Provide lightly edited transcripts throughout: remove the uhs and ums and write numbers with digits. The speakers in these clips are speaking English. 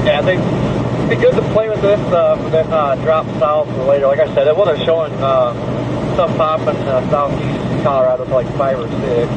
Yeah, I think it'd be good to play with this for that drop south for later. Like I said, it wasn't showing stuff popping southeast Colorado to like 5 or 6.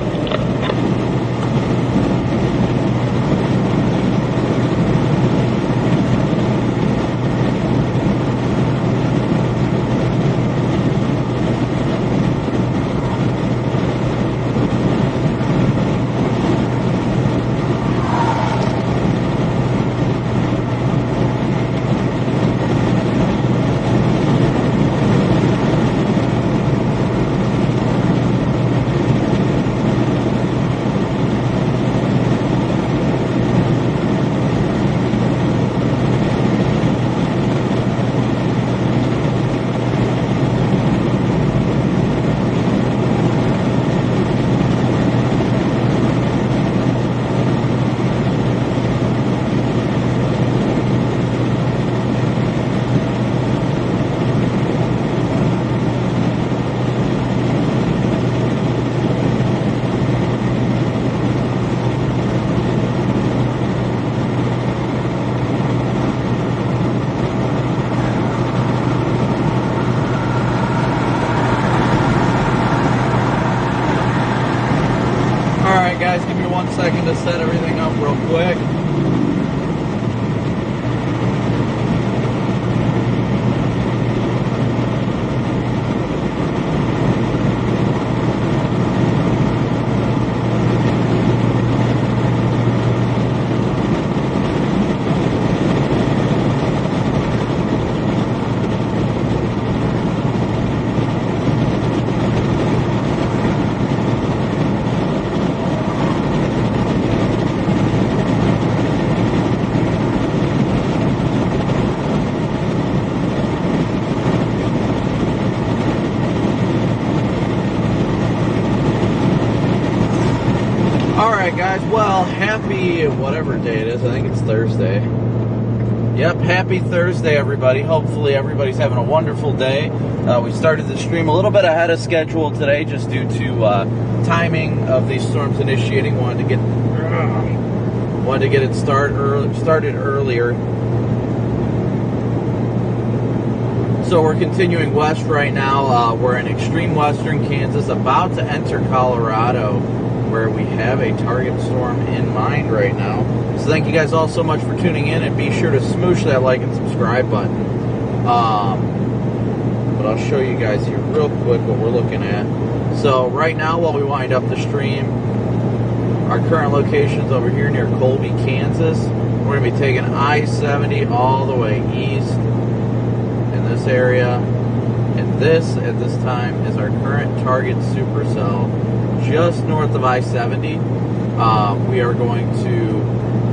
Guys, give me 1 second to set everything up real quick. Alright guys, well, happy whatever day it is. I think it's Thursday. Yep, happy Thursday everybody. Hopefully everybody's having a wonderful day. We started the stream a little bit ahead of schedule today just due to timing of these storms initiating. Wanted to get it started earlier. So we're continuing west right now. We're in extreme western Kansas, about to enter Colorado, where we have a target storm in mind right now. So thank you guys all so much for tuning in, and be sure to smoosh that like and subscribe button. But I'll show you guys here real quick what we're looking at. So right now, while we wind up the stream, our current location's over here near Colby, Kansas. We're going to be taking I-70 all the way east in this area. And this, at this time, is our current target supercell, just north of I-70. We are going to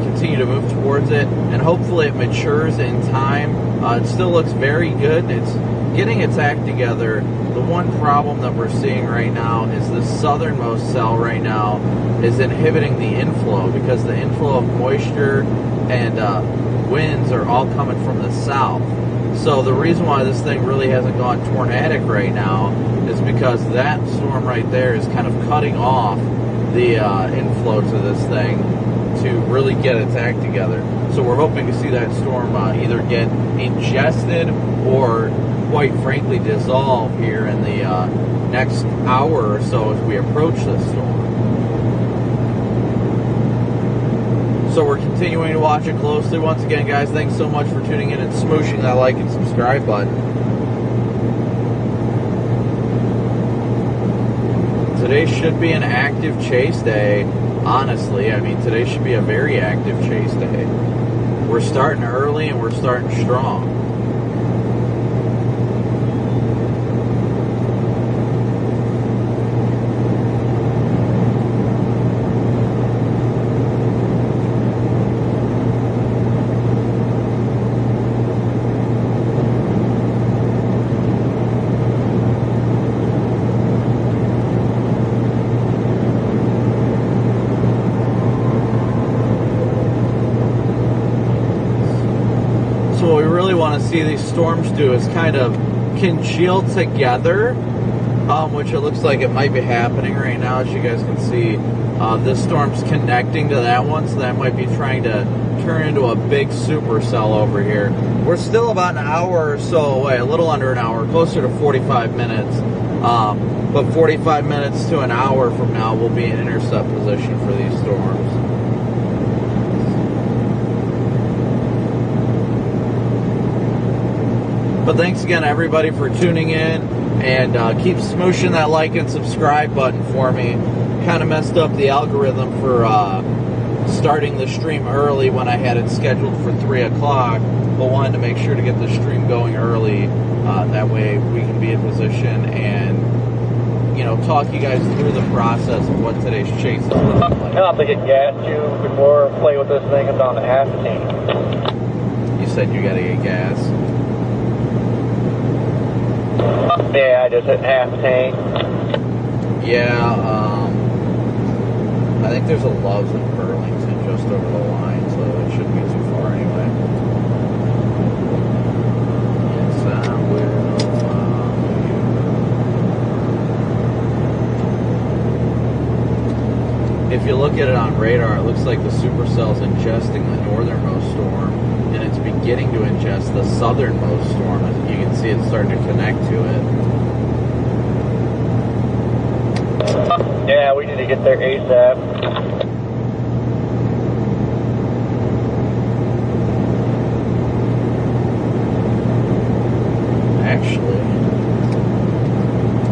continue to move towards it, and hopefully it matures in time. It still looks very good. It's getting its act together. The one problem that we're seeing right now is the southernmost cell right now is inhibiting the inflow, because the inflow of moisture and winds are all coming from the south. So the reason why this thing really hasn't gone tornadic right now is because that storm right there is kind of cutting off the inflow to this thing to really get its act together. So we're hoping to see that storm either get ingested or, quite frankly, dissolve here in the next hour or so as we approach this storm. So we're continuing to watch it closely. Once again, guys, thanks so much for tuning in and smooshing that like and subscribe button. Today should be an active chase day, honestly. I mean, today should be a very active chase day. We're starting early and we're starting strong. See these storms do is kind of congeal together, which it looks like it might be happening right now. As you guys can see, this storm's connecting to that one, so that might be trying to turn into a big supercell over here. We're still about an hour or so away, a little under an hour, closer to 45 minutes. But 45 minutes to an hour from now, we'll be in intercept position for these storms. But thanks again, everybody, for tuning in, and keep smooshing that like and subscribe button for me. Kind of messed up the algorithm for starting the stream early when I had it scheduled for 3 o'clock, but wanted to make sure to get the stream going early. That way we can be in position and, you know, talk you guys through the process of what today's chase is looking like. I'll have to get gas too before I play with this thing. I'm down to half a tank. You said you gotta get gas. Yeah, I just hit half a tank. Yeah, I think there's a Love's in Burlington just over the line, so it shouldn't be too far anyway. Yes, I will follow you. If you look at it on radar, it looks like the supercell's ingesting the northernmost storm, and it's beginning to ingest the southernmost storm. As you can see, it's starting to connect to it. Yeah, we need to get there ASAP.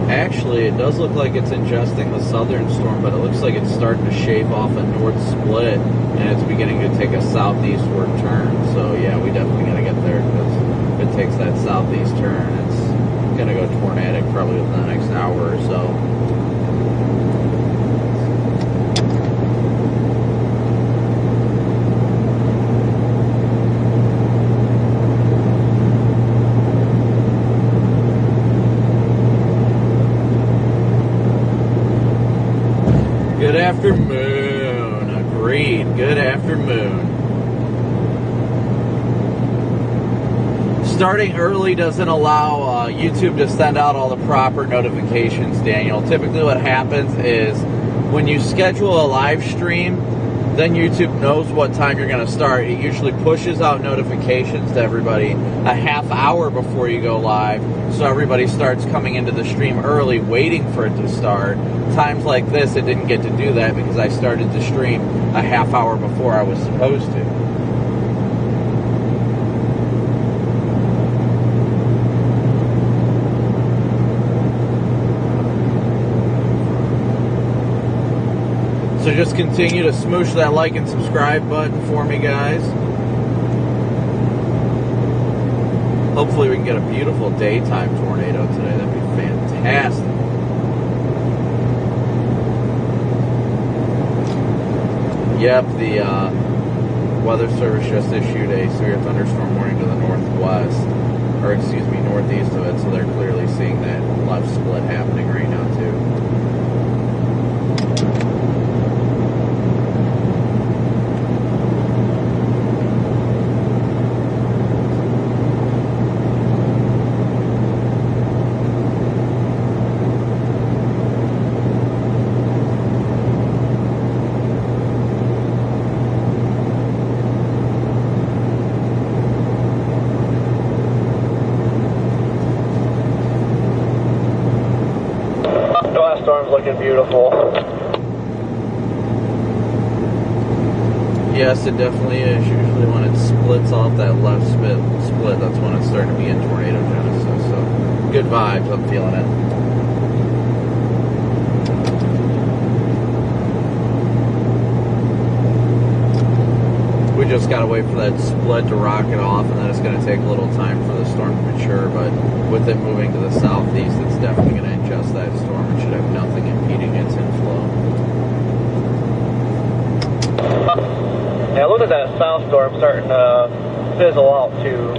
Actually, it does look like it's ingesting the southern storm, but it looks like it's starting to shave off a north split, and it's beginning to take a southeastward turn. So yeah, we definitely got to get there, because if it takes that southeast turn, it's going to go tornadic probably within the next hour or so. Good afternoon. Agreed. Good afternoon. Starting early doesn't allow YouTube to send out all the proper notifications, Daniel. Typically what happens is when you schedule a live stream, then YouTube knows what time you're going to start. It usually pushes out notifications to everybody a half hour before you go live, so everybody starts coming into the stream early, waiting for it to start. Times like this, it didn't get to do that because I started the stream a half hour before I was supposed to. So just continue to smoosh that like and subscribe button for me, guys. Hopefully we can get a beautiful daytime tornado today. That'd be fantastic. Yep, the Weather Service just issued a severe thunderstorm warning to the northwest, or excuse me, northeast of it, so they're clearly seeing that left split happening right now too. Storm's looking beautiful. Yes, it definitely is. Usually when it splits off that left split, that's when it's starting to be in tornado genesis. So good vibes, I'm feeling it. We just got to wait for that split to rocket off, and then it's going to take a little time for the storm to mature, but with it moving to the southeast, it's definitely going to ingest that storm and should have nothing impeding its inflow. Yeah, look at that south storm starting to fizzle out too.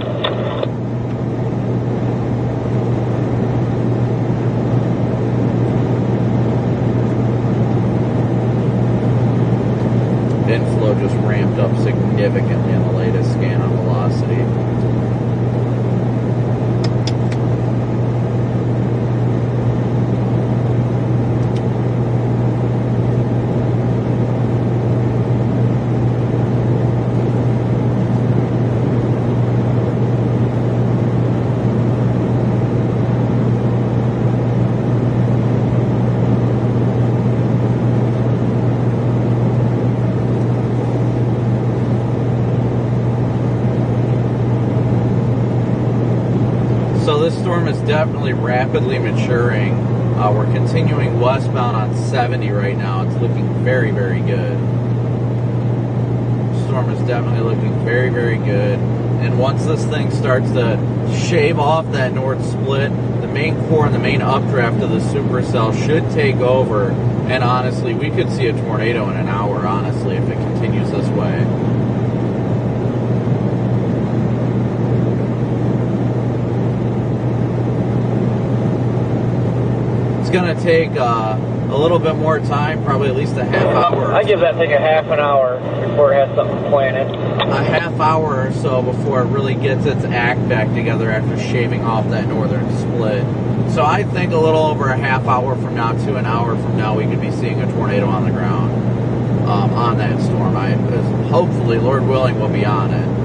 Inflow just ramped up significantly in the latest scan on velocity. this storm is definitely rapidly maturing. We're continuing westbound on 70 right now. It's looking very, very good. Storm is definitely looking very, very good. And once this thing starts to shave off that north split, the main core and the main updraft of the supercell should take over. And honestly, we could see a tornado in an hour, honestly, if it continues this way. It's going to take a little bit more time, probably at least a half hour. I give that thing a half an hour before it has something planted. A half hour or so before it really gets its act back together after shaving off that northern split. So I think a little over a half hour from now to an hour from now, we could be seeing a tornado on the ground on that storm. Hopefully, Lord willing, we'll be on it.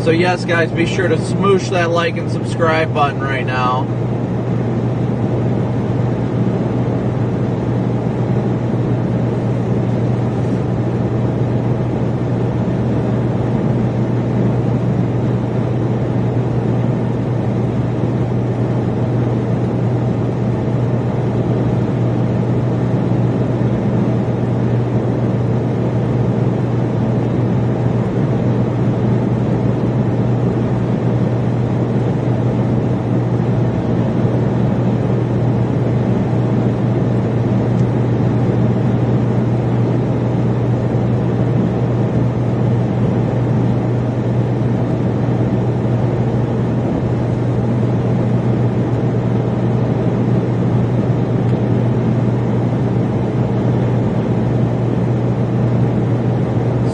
So yes, guys, be sure to smoosh that like and subscribe button right now.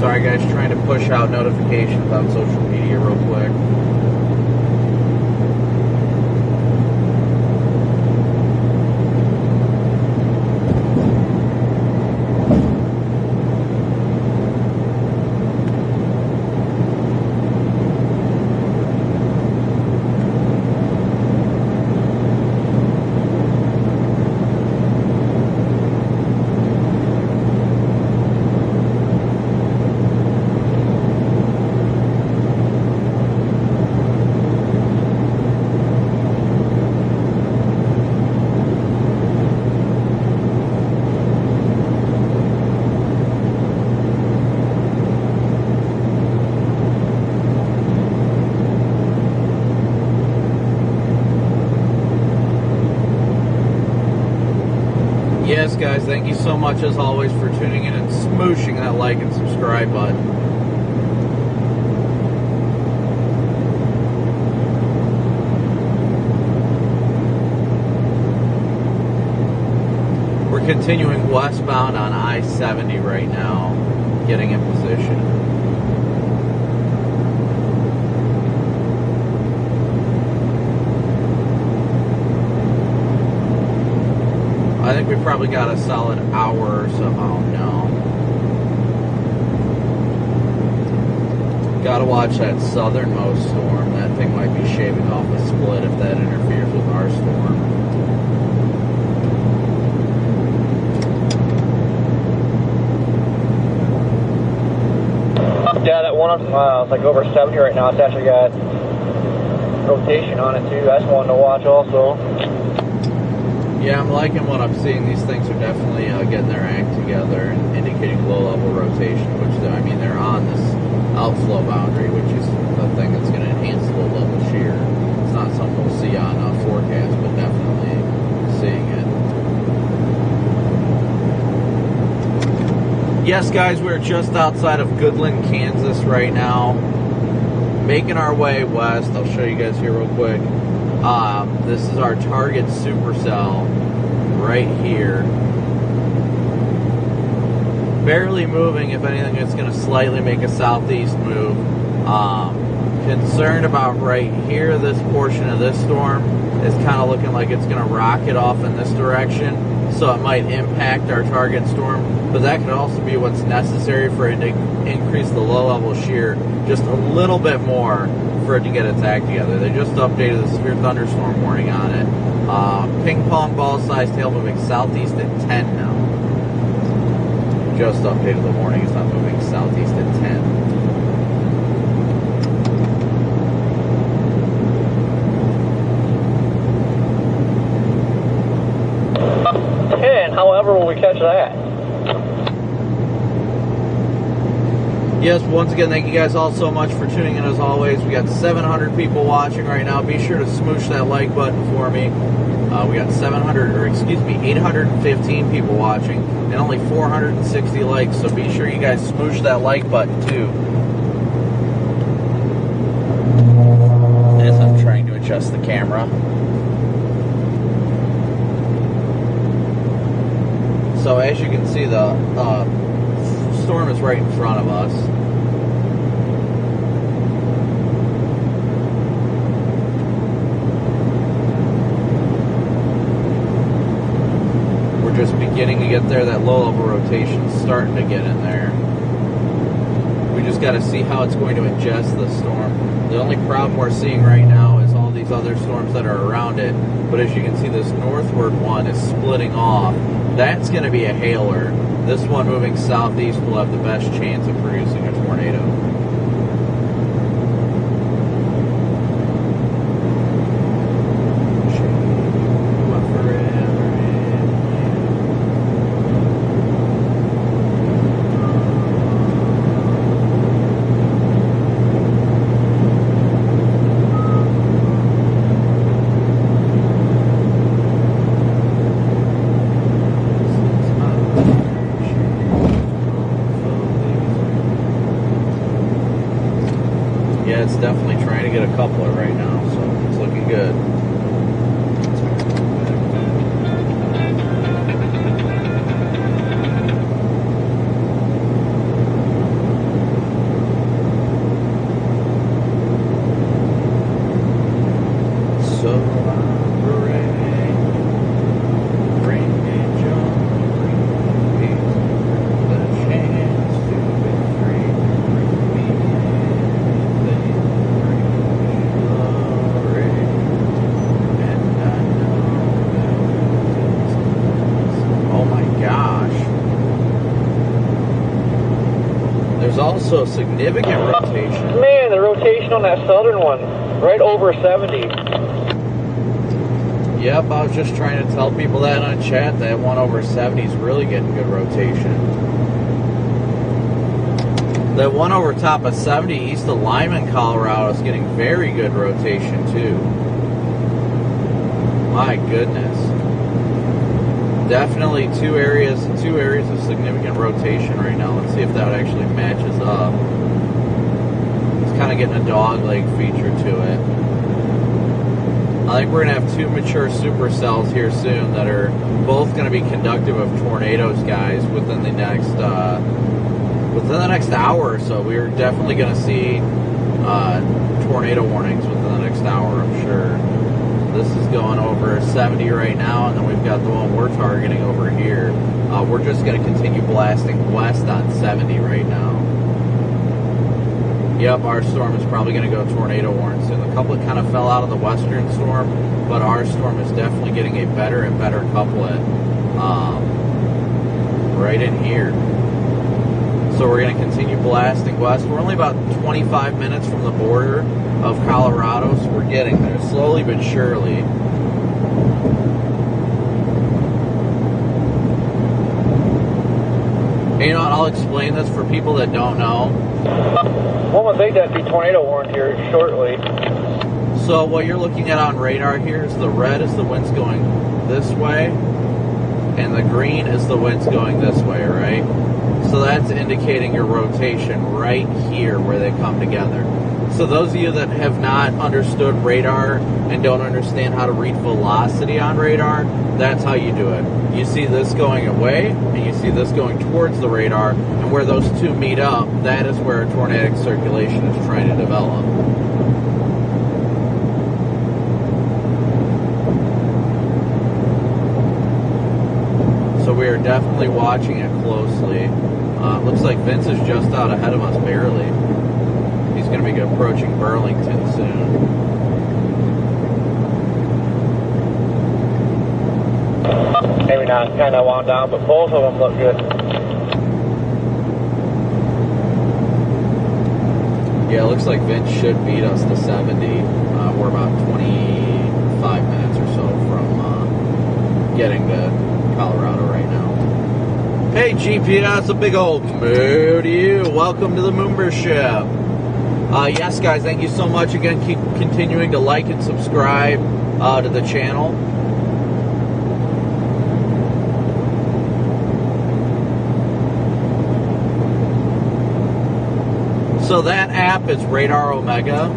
Sorry guys, trying to push out notifications on social media real quick. Yes, guys, thank you so much as always for tuning in and smooshing that like and subscribe button. We're continuing westbound on I-70 right now, getting in position. I think we probably got a solid hour or so. Oh no. Gotta watch that southernmost storm. That thing might be shaving off a split if that interferes with our storm. Yeah, that one on it's like over 70 right now. It's actually got rotation on it too. That's one to watch also. Yeah, I'm liking what I'm seeing. These things are definitely getting their act together and indicating low-level rotation, which, I mean, they're on this outflow boundary, which is the thing that's going to enhance low-level shear. It's not something we'll see on forecast, but definitely seeing it. Yes, guys, we're just outside of Goodland, Kansas right now, making our way west. I'll show you guys here real quick. This is our target supercell right here. Barely moving. If anything, it's going to slightly make a southeast move. Concerned about right here, this portion of this storm is kind of looking like it's going to rocket off in this direction, so it might impact our target storm, but that could also be what's necessary for it to increase the low level shear just a little bit more for it to get its act together. They just updated the severe thunderstorm warning on it. Ping pong ball size tail moving southeast at 10 now. Just updated the warning. It's not moving southeast at 10. However, will we catch that? Yes, once again, thank you guys all so much for tuning in as always. We got 700 people watching right now. Be sure to smoosh that like button for me. We got 815 people watching and only 460 likes, so be sure you guys smoosh that like button too. As I'm trying to adjust the camera. So as you can see, the storm is right in front of us. We're just beginning to get there. That low level rotation's starting to get in there. We just got to see how it's going to ingest the storm. The only problem we're seeing right now is all these other storms that are around it. But as you can see, this northward one is splitting off. That's going to be a hailer. This one moving southeast will have the best chance of producing a tornado. Yeah, it's definitely trying to get a coupler right now, so it's looking good. So also significant rotation. Man, the rotation on that southern one, right over 70. Yep, I was just trying to tell people that on chat. That one over 70 is really getting good rotation. That one over top of 70 east of Lyman, Colorado is getting very good rotation too. My goodness. Definitely two areas of significant rotation right now. Let's see if that actually matches up. It's kind of getting a dog leg feature to it. I think we're going to have two mature supercells here soon that are both going to be conductive of tornadoes, guys, within the next hour or so. We're definitely going to see tornado warnings within the next hour, I'm sure. This is going over 70 right now, and then we've got the one we're targeting over here. We're just going to continue blasting west on 70 right now. Yep, our storm is probably going to go tornado warning soon. The couplet kind of fell out of the western storm, but our storm is definitely getting a better and better couplet right in here. So we're going to continue blasting west. We're only about 25 minutes from the border of Colorado, so we're getting there slowly but surely. And you know what, I'll explain this for people that don't know. One would think that'd be tornado warned here shortly. So what you're looking at on radar here is the red is the winds going this way, and the green is the winds going this way, right? So that's indicating your rotation right here where they come together. So those of you that have not understood radar and don't understand how to read velocity on radar, that's how you do it. You see this going away, and you see this going towards the radar, and where those two meet up, that is where a tornadic circulation is trying to develop. So we are definitely watching it closely. Looks like Vince is just out ahead of us, barely. He's going to be approaching Burlington soon. Maybe not kind of wound down, but both of them look good. Yeah, it looks like Vince should beat us to 70. We're about 25 minutes or so from getting to Colorado right now. Hey GPS, a big old moo to you. Welcome to the membership. Yes, guys, thank you so much again. Keep continuing to like and subscribe to the channel. So that app is Radar Omega.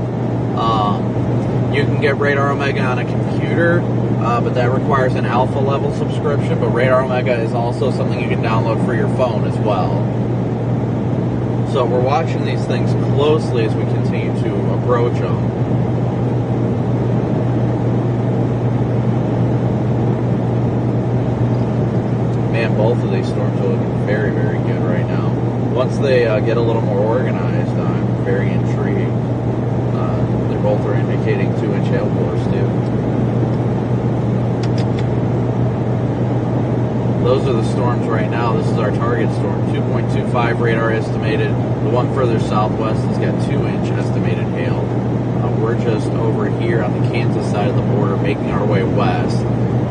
You can get Radar Omega on a computer, but that requires an alpha level subscription. But Radar Omega is also something you can download for your phone as well. So we're watching these things closely as we continue to approach them. Man, both of these storms are looking very, very good right now. Once they get a little more organized, I'm very intrigued. They both are indicating 2-inch hail cores too. Those are the storms right now. This is our target storm. 2.25 radar estimated. The one further southwest has got 2-inch estimated hail. We're just over here on the Kansas side of the border making our way west.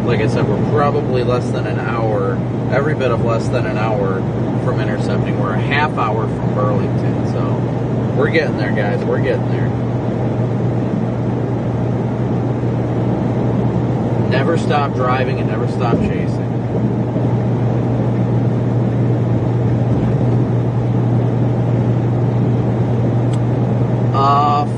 Like I said, we're probably less than an hour, every bit of less than an hour from intercepting. We're a half hour from Burlington, so we're getting there, guys. We're getting there. Never stop driving and never stop chasing.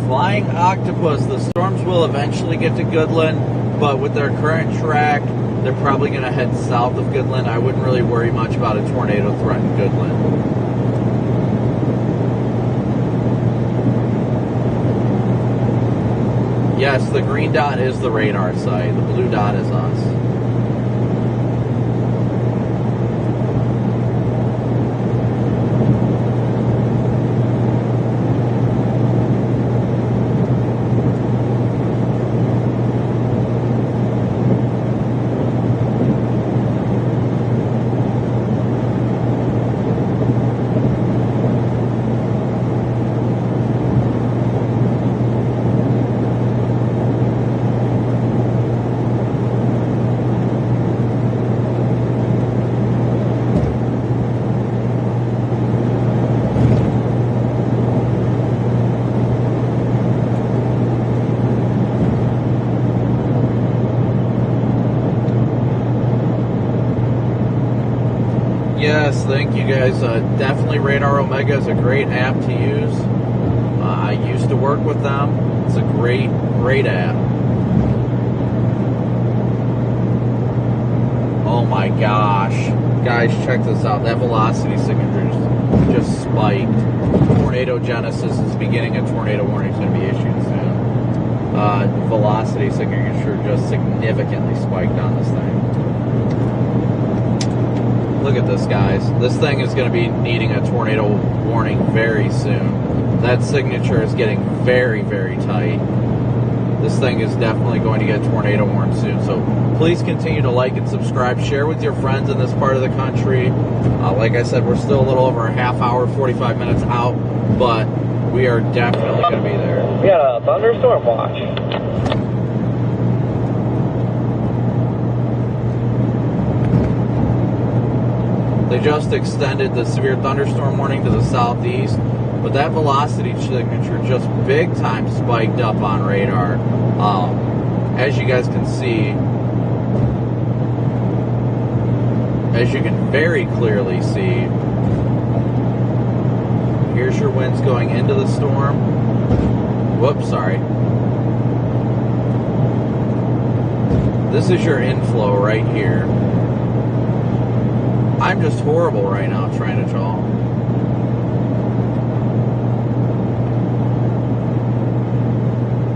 Flying Octopus. The storms will eventually get to Goodland, but with their current track, they're probably going to head south of Goodland. I wouldn't really worry much about a tornado threat in Goodland. Yes, the green dot is the radar site. The blue dot is us. Yes, thank you guys. Definitely Radar Omega is a great app to use. I used to work with them. It's a great, great app. Oh my gosh. Guys, check this out. That velocity signature just spiked. Tornado Genesis is beginning. A tornado warning is going to be issued soon. Velocity signature just significantly spiked on this thing. Look at this, guys. This thing is going to be needing a tornado warning very soon. That signature is getting very, very tight. This thing is definitely going to get tornado warned soon. So please continue to like and subscribe. Share with your friends in this part of the country. Like I said, we're still a little over a half hour, 45 minutes out, but we are definitely going to be there. We got a thunderstorm watch. They just extended the severe thunderstorm warning to the southeast, but that velocity signature just big time spiked up on radar. As you guys can see, as you can very clearly see, here's your winds going into the storm. Whoops, sorry. This is your inflow right here. I'm just horrible right now trying to draw.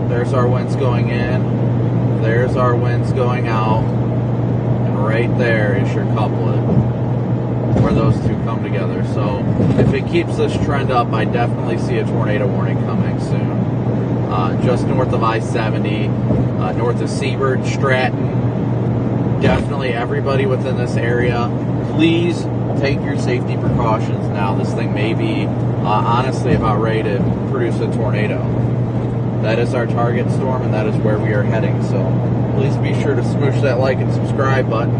There's our winds going in. There's our winds going out. And right there is your couplet. where those two come together. So if it keeps this trend up, I definitely see a tornado warning coming soon. Just north of I-70, north of Seabird, Stratton. Definitely everybody within this area, please take your safety precautions now. This thing may be honestly about ready to produce a tornado. That is our target storm, and that is where we are heading. So please be sure to smoosh that like and subscribe button.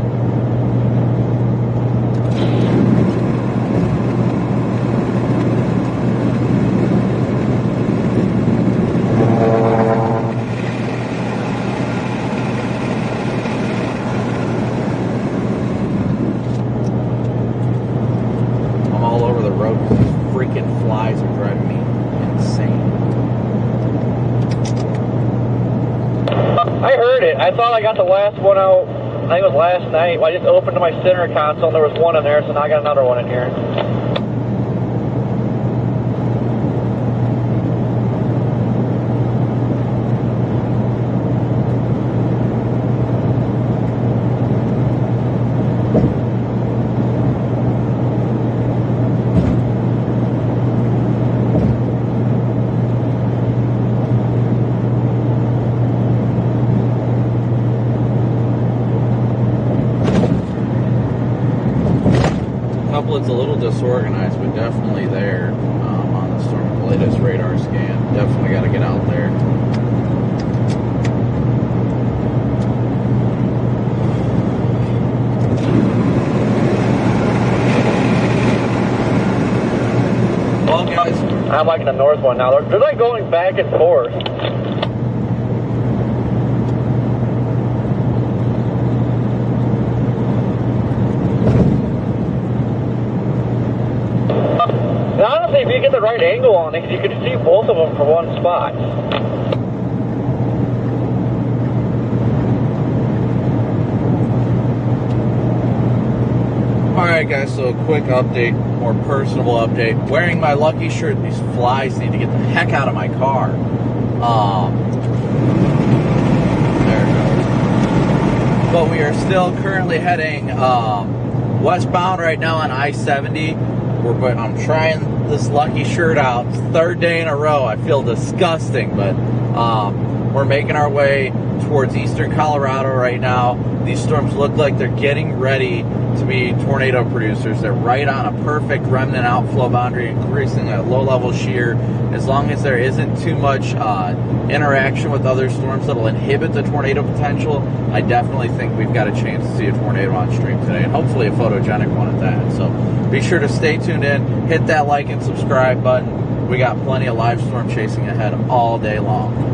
I'm all over the road because these freaking flies are driving me insane. I heard it. I thought I got the last one out. I think it was last night. I just opened my center console and there was one in there, so now I got another one in here. It's a little disorganized, but definitely there on the storm latest radar scan. Definitely got to get out there. Well, guys, I'm liking the north one now. They're like going back and forth. Honestly, if you get the right angle on it, you can see both of them from one spot. Alright guys, so a quick update, more personable update. Wearing my lucky shirt, these flies need to get the heck out of my car. There it goes. But we are still currently heading westbound right now on I-70. I'm trying this lucky shirt out. Third day in a row. I feel disgusting, but we're making our way towards eastern Colorado right now. These storms look like they're getting ready to be tornado producers. They're right on a perfect remnant outflow boundary, increasing a low-level shear. As long as there isn't too much interaction with other storms that'll inhibit the tornado potential, I definitely think we've got a chance to see a tornado on stream today, and hopefully a photogenic one at that. So be sure to stay tuned in, hit that like and subscribe button. We got plenty of live storm chasing ahead all day long.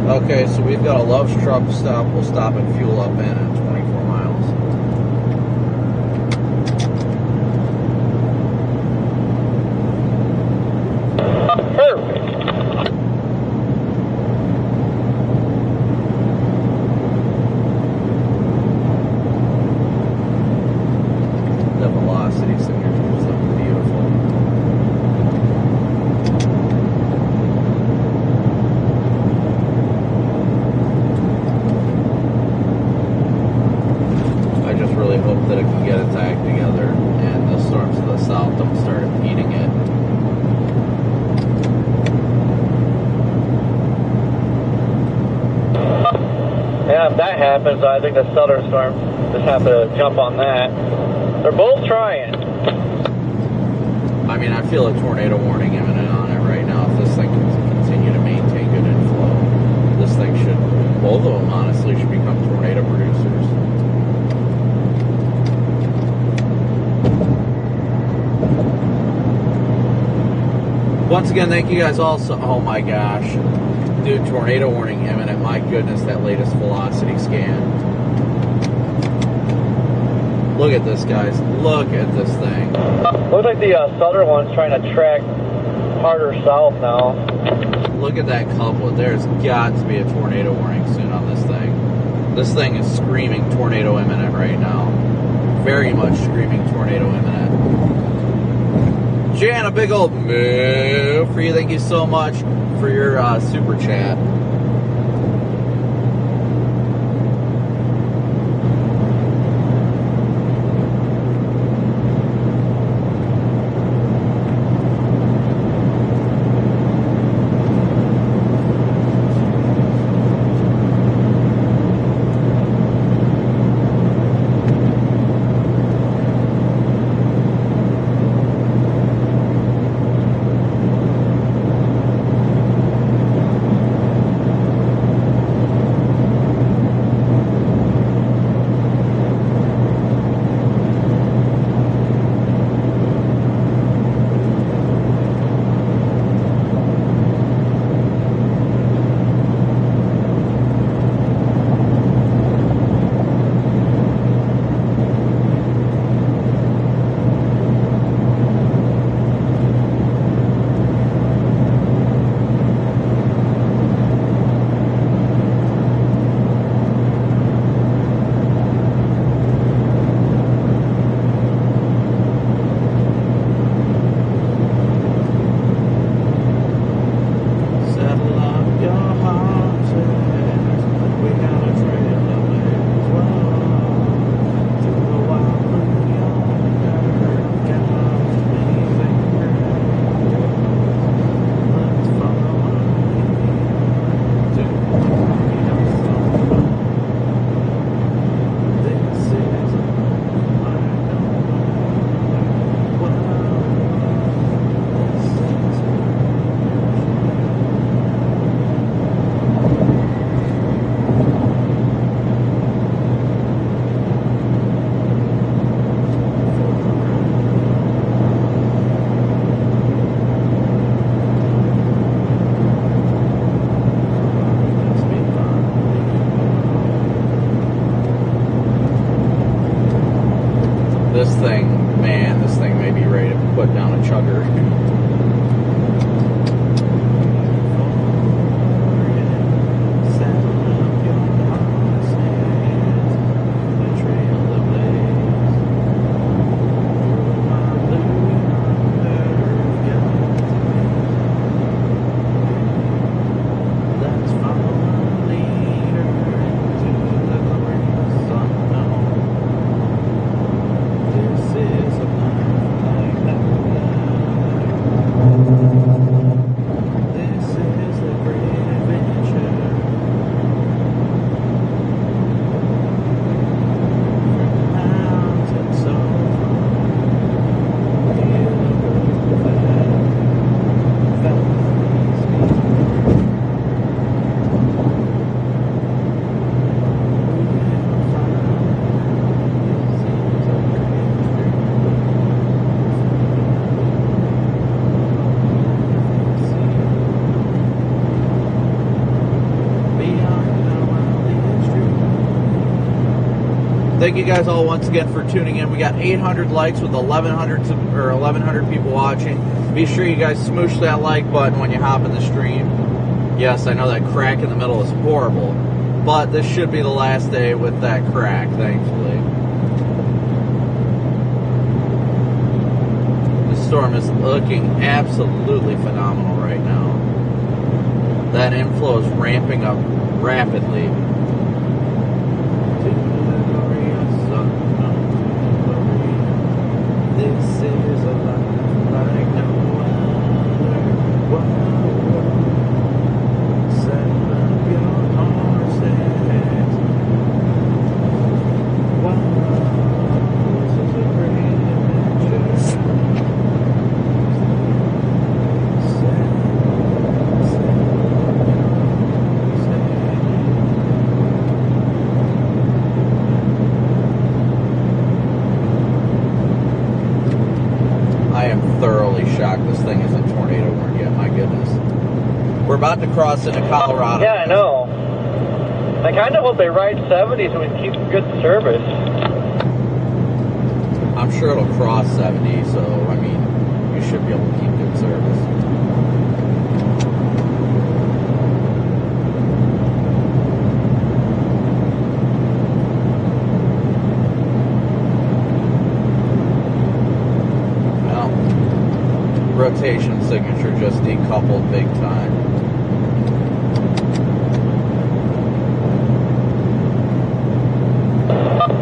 Okay, so we've got a Love's truck stop. We'll stop and fuel up in at 24 miles. Perfect. The velocity signature is looking beautiful. Really hope that it can get its act together and the storms to the south don't start impeding it. Yeah, if that happens, I think the southern storm just have to jump on that. They're both trying. I mean, I feel a tornado warning imminent on it right now. If this thing can continue to maintain good inflow, this thing should both of them honestly should become tornado producers. Once again, thank you guys all so, oh my gosh. Dude, tornado warning imminent. My goodness, that latest velocity scan. Look at this, guys. Look at this thing. Looks like the southern one's trying to track harder south now. Look at that couplet. There's got to be a tornado warning soon on this thing. This thing is screaming tornado imminent right now. Very much screaming tornado imminent. Jan, a big old move for you. Thank you so much for your super chat. Thank you guys all once again for tuning in. We got 800 likes with 1,100 people watching. Be sure you guys smoosh that like button when you hop in the stream. Yes, I know that crack in the middle is horrible, but this should be the last day with that crack, thankfully. The storm is looking absolutely phenomenal right now. That inflow is ramping up rapidly. This is a life like no other. Settle up your horses. Wow, this is a great adventure. Settle up your horses. thoroughly shocked this thing isn't tornado warned yet. My goodness. We're about to cross into Colorado. Yeah, I know. I kind of hope they ride 70 so we can keep good service. I'm sure it'll cross 70, so, I mean, you should be able to keep good service. Well, rotation signature just decoupled big time.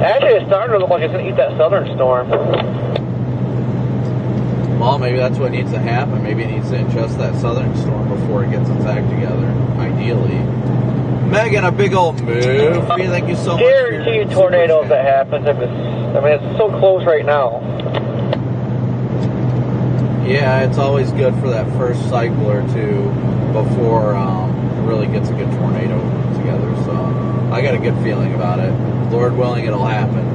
Actually, it's starting to look like it's going to eat that southern storm. Well, maybe that's what needs to happen. Maybe it needs to ingest that southern storm before it gets its act together, ideally. Megan, a big old move. Thank you so much. Guarantee you tornado if that happens. I mean, it's so close right now. Yeah, it's always good for that first cycle or two before it really gets a good tornado together. So I got a good feeling about it. Lord willing, it'll happen.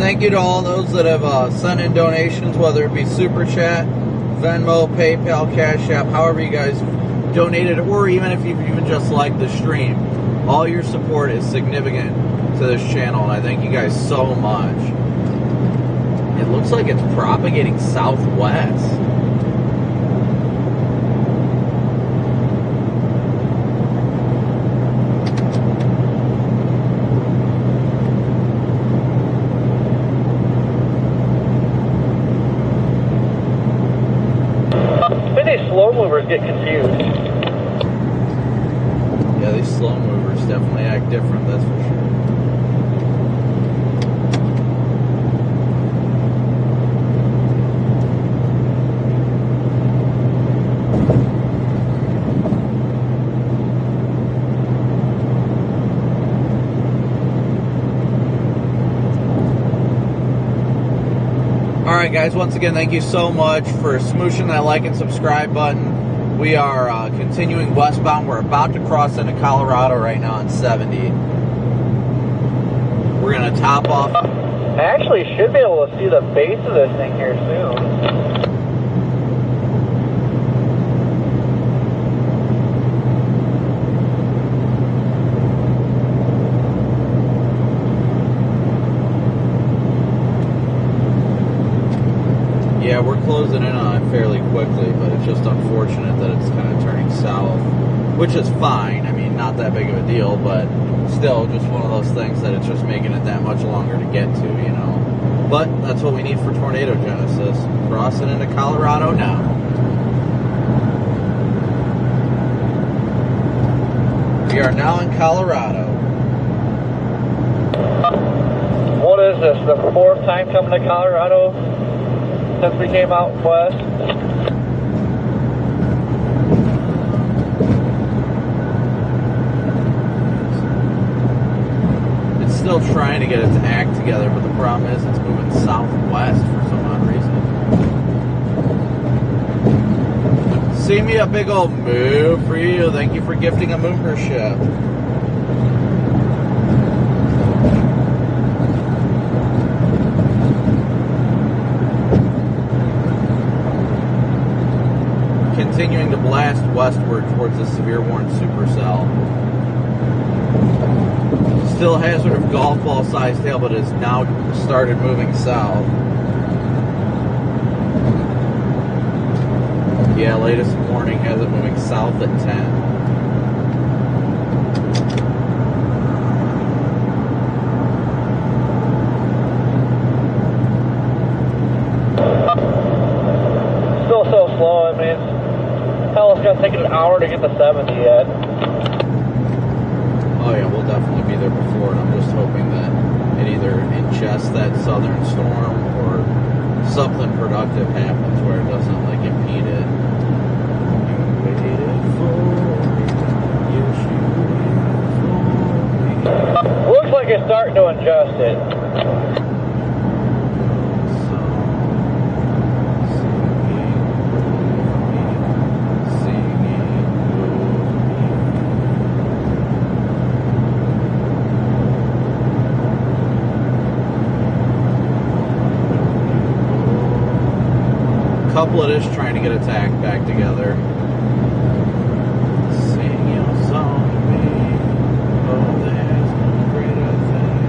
Thank you to all those that have sent in donations, whether it be Super Chat, Venmo, PayPal, Cash App, however you guys donated, or even if you even just like the stream. All your support is significant to this channel, and I thank you guys so much. It looks like it's propagating southwest. Slow movers get confused. Yeah, these slow movers definitely act different, that's for sure. Alright guys, once again, thank you so much for smooshing that like and subscribe button. We are continuing westbound. We're about to cross into Colorado right now on 70. We're going to top off. I actually should be able to see the base of this thing here soon. Yeah, we're closing in on it fairly quickly, but it's just unfortunate that it's kind of turning south, which is fine. I mean, not that big of a deal, but still just one of those things that it's just making it that much longer to get to, you know. But that's what we need for tornado genesis. Crossing into Colorado now. We are now in Colorado. What is this, the fourth time coming to Colorado since we came out west? It's still trying to get its act together, but the problem is it's moving southwest for some odd reason. See me a big old move for you. Thank you for gifting a membership. Continuing to blast westward towards the severe warned supercell. Still hazard of golf ball sized hail, but has now started moving south. Yeah, latest warning has it moving south at 10. Still so slow. I mean, Hell, it's gonna take an hour to get to 70 yet. Oh yeah, we'll definitely be there before, and I'm just hoping that it either ingests that southern storm or something productive happens where it doesn't like impede it. Looks like it's starting to ingest it. Couplet is trying to get attack back together. Sing your song to me. Oh, there's no greater thing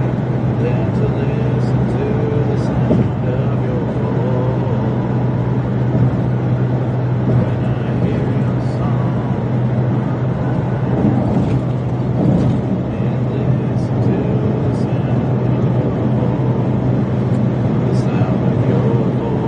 than to listen to the sound of your voice. When I hear your song and listen to the sound of your voice, the sound of your voice.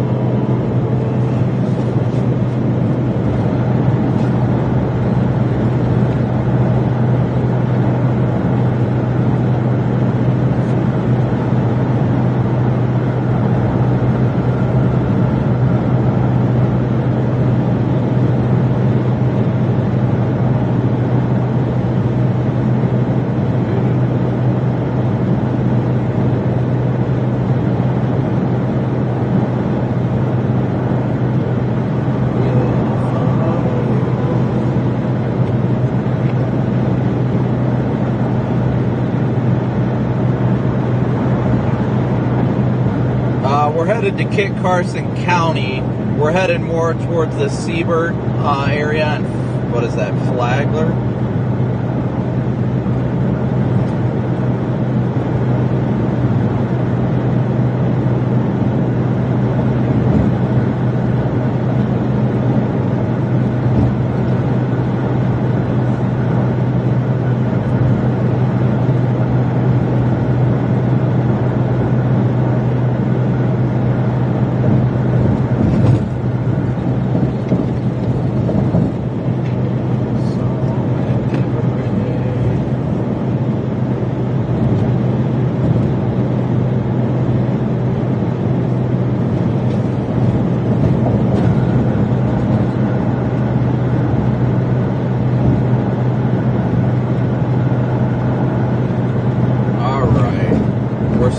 We're headed to Kit Carson County. We're headed more towards the Seabird area, and what is that, Flagler?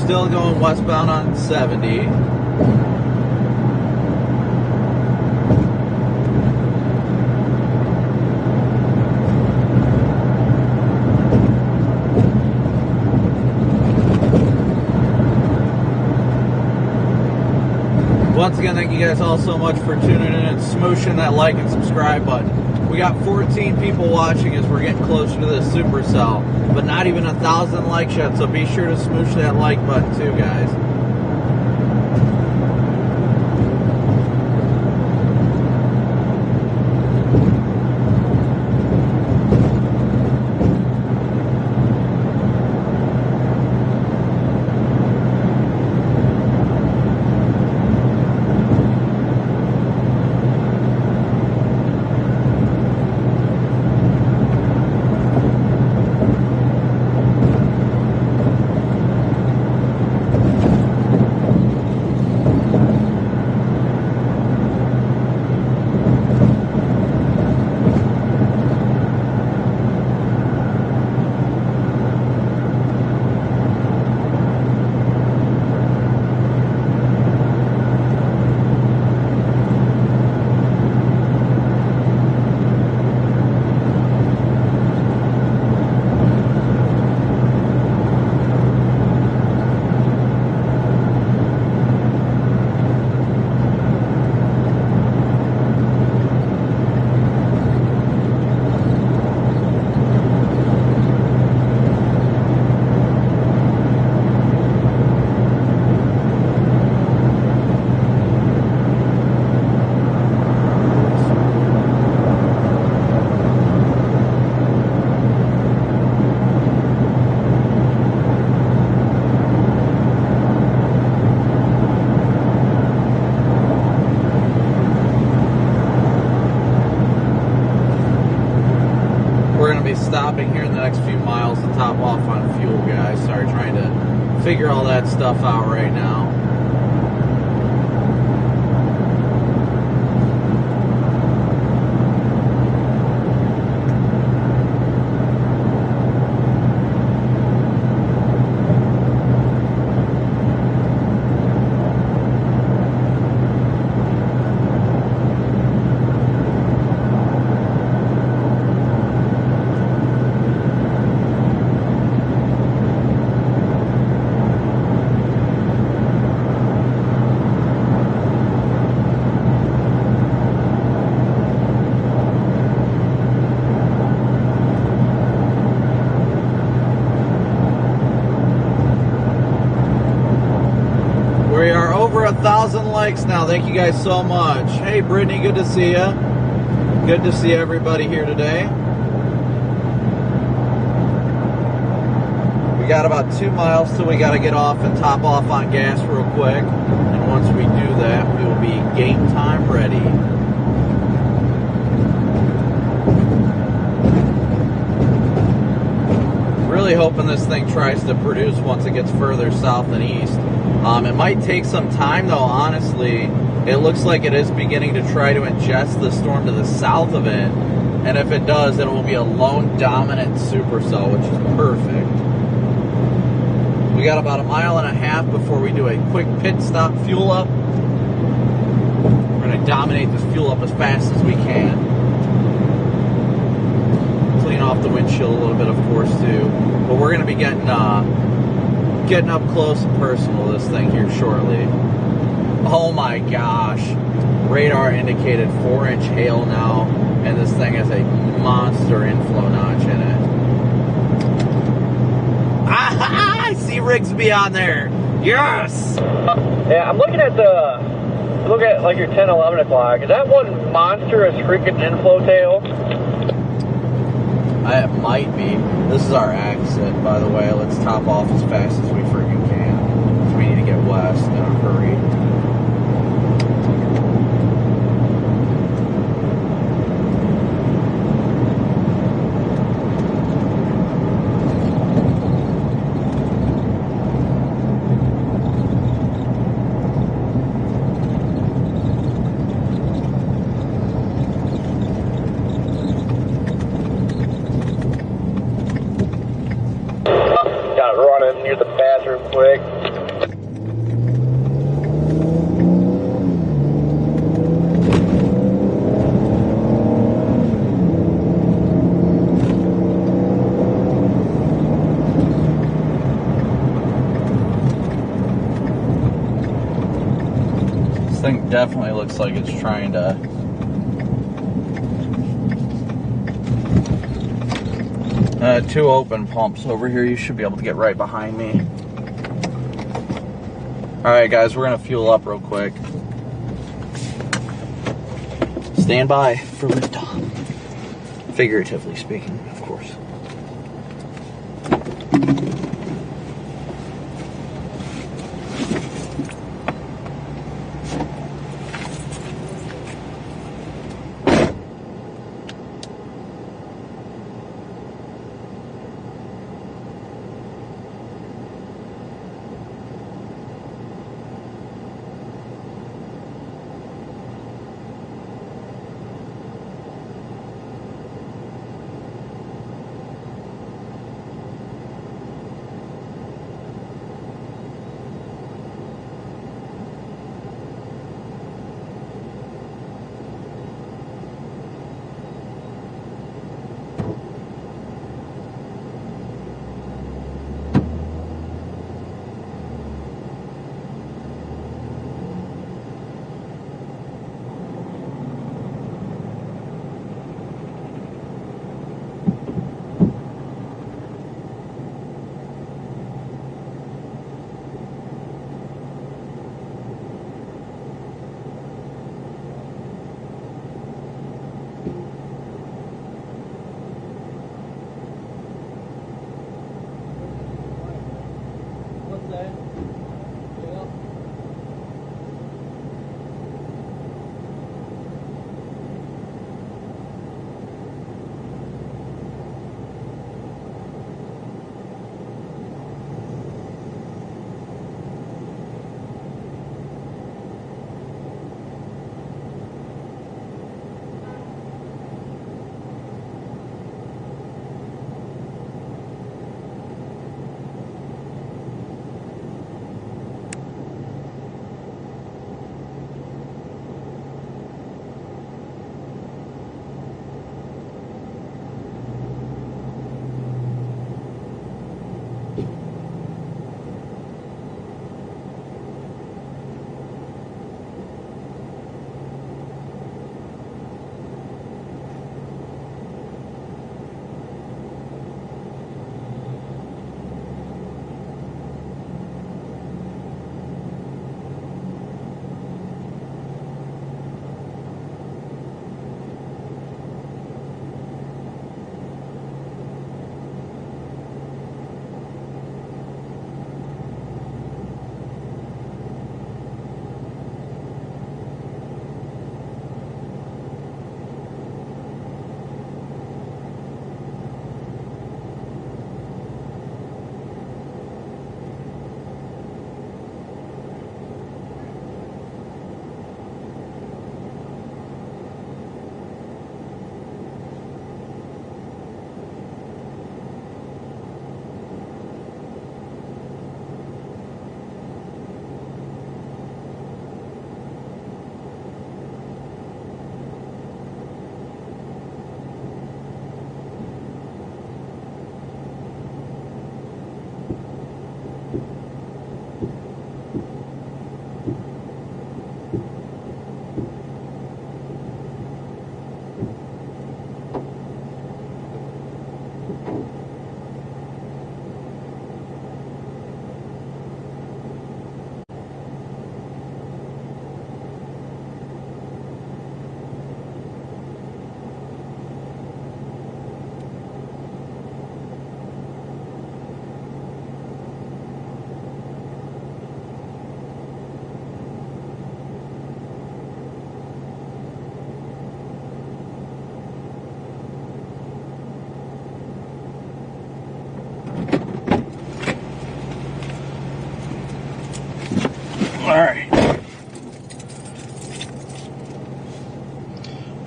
Still going westbound on 70. Once again, thank you guys all so much for tuning in and smooshing that like and subscribe button. We got 14 people watching as we're getting closer to the Supercell, but not even 1,000 likes yet, so be sure to smoosh that like button too, guys. be stopping here in the next few miles to top off on fuel, guys. Sorry, trying to figure all that stuff out right now. Over 1,000 likes now. Thank you guys so much. Hey, Brittany, good to see you. Good to see everybody here today. We got about 2 miles till we got to get off and top off on gas real quick. And once we do that, we will be game time ready. Really hoping this thing tries to produce once it gets further south and east. It might take some time though, honestly. It looks like it is beginning to try to ingest the storm to the south of it. And if it does, it will be a lone dominant supercell, which is perfect. We got about 1.5 miles before we do a quick pit stop fuel up. We're going to dominate this fuel up as fast as we can. Clean off the windshield a little bit, of course, too. But we're going to be getting up close and personal to this thing here shortly. Oh my gosh. Radar indicated 4-inch hail now, and this thing has a monster inflow notch in it. Ah, I see Rigsby on there. Yes! Yeah, I'm looking at like your 10, 11 o'clock. Is that one monstrous freaking inflow tail? It might be. This is our exit, by the way. Let's top off as fast as we freaking can. We need to get west in a hurry. Near the bathroom quick. This thing definitely looks like it's trying to two open pumps over here. You should be able to get right behind me. Alright guys, we're going to fuel up real quick. Stand by for liftoff. Figuratively speaking, of course.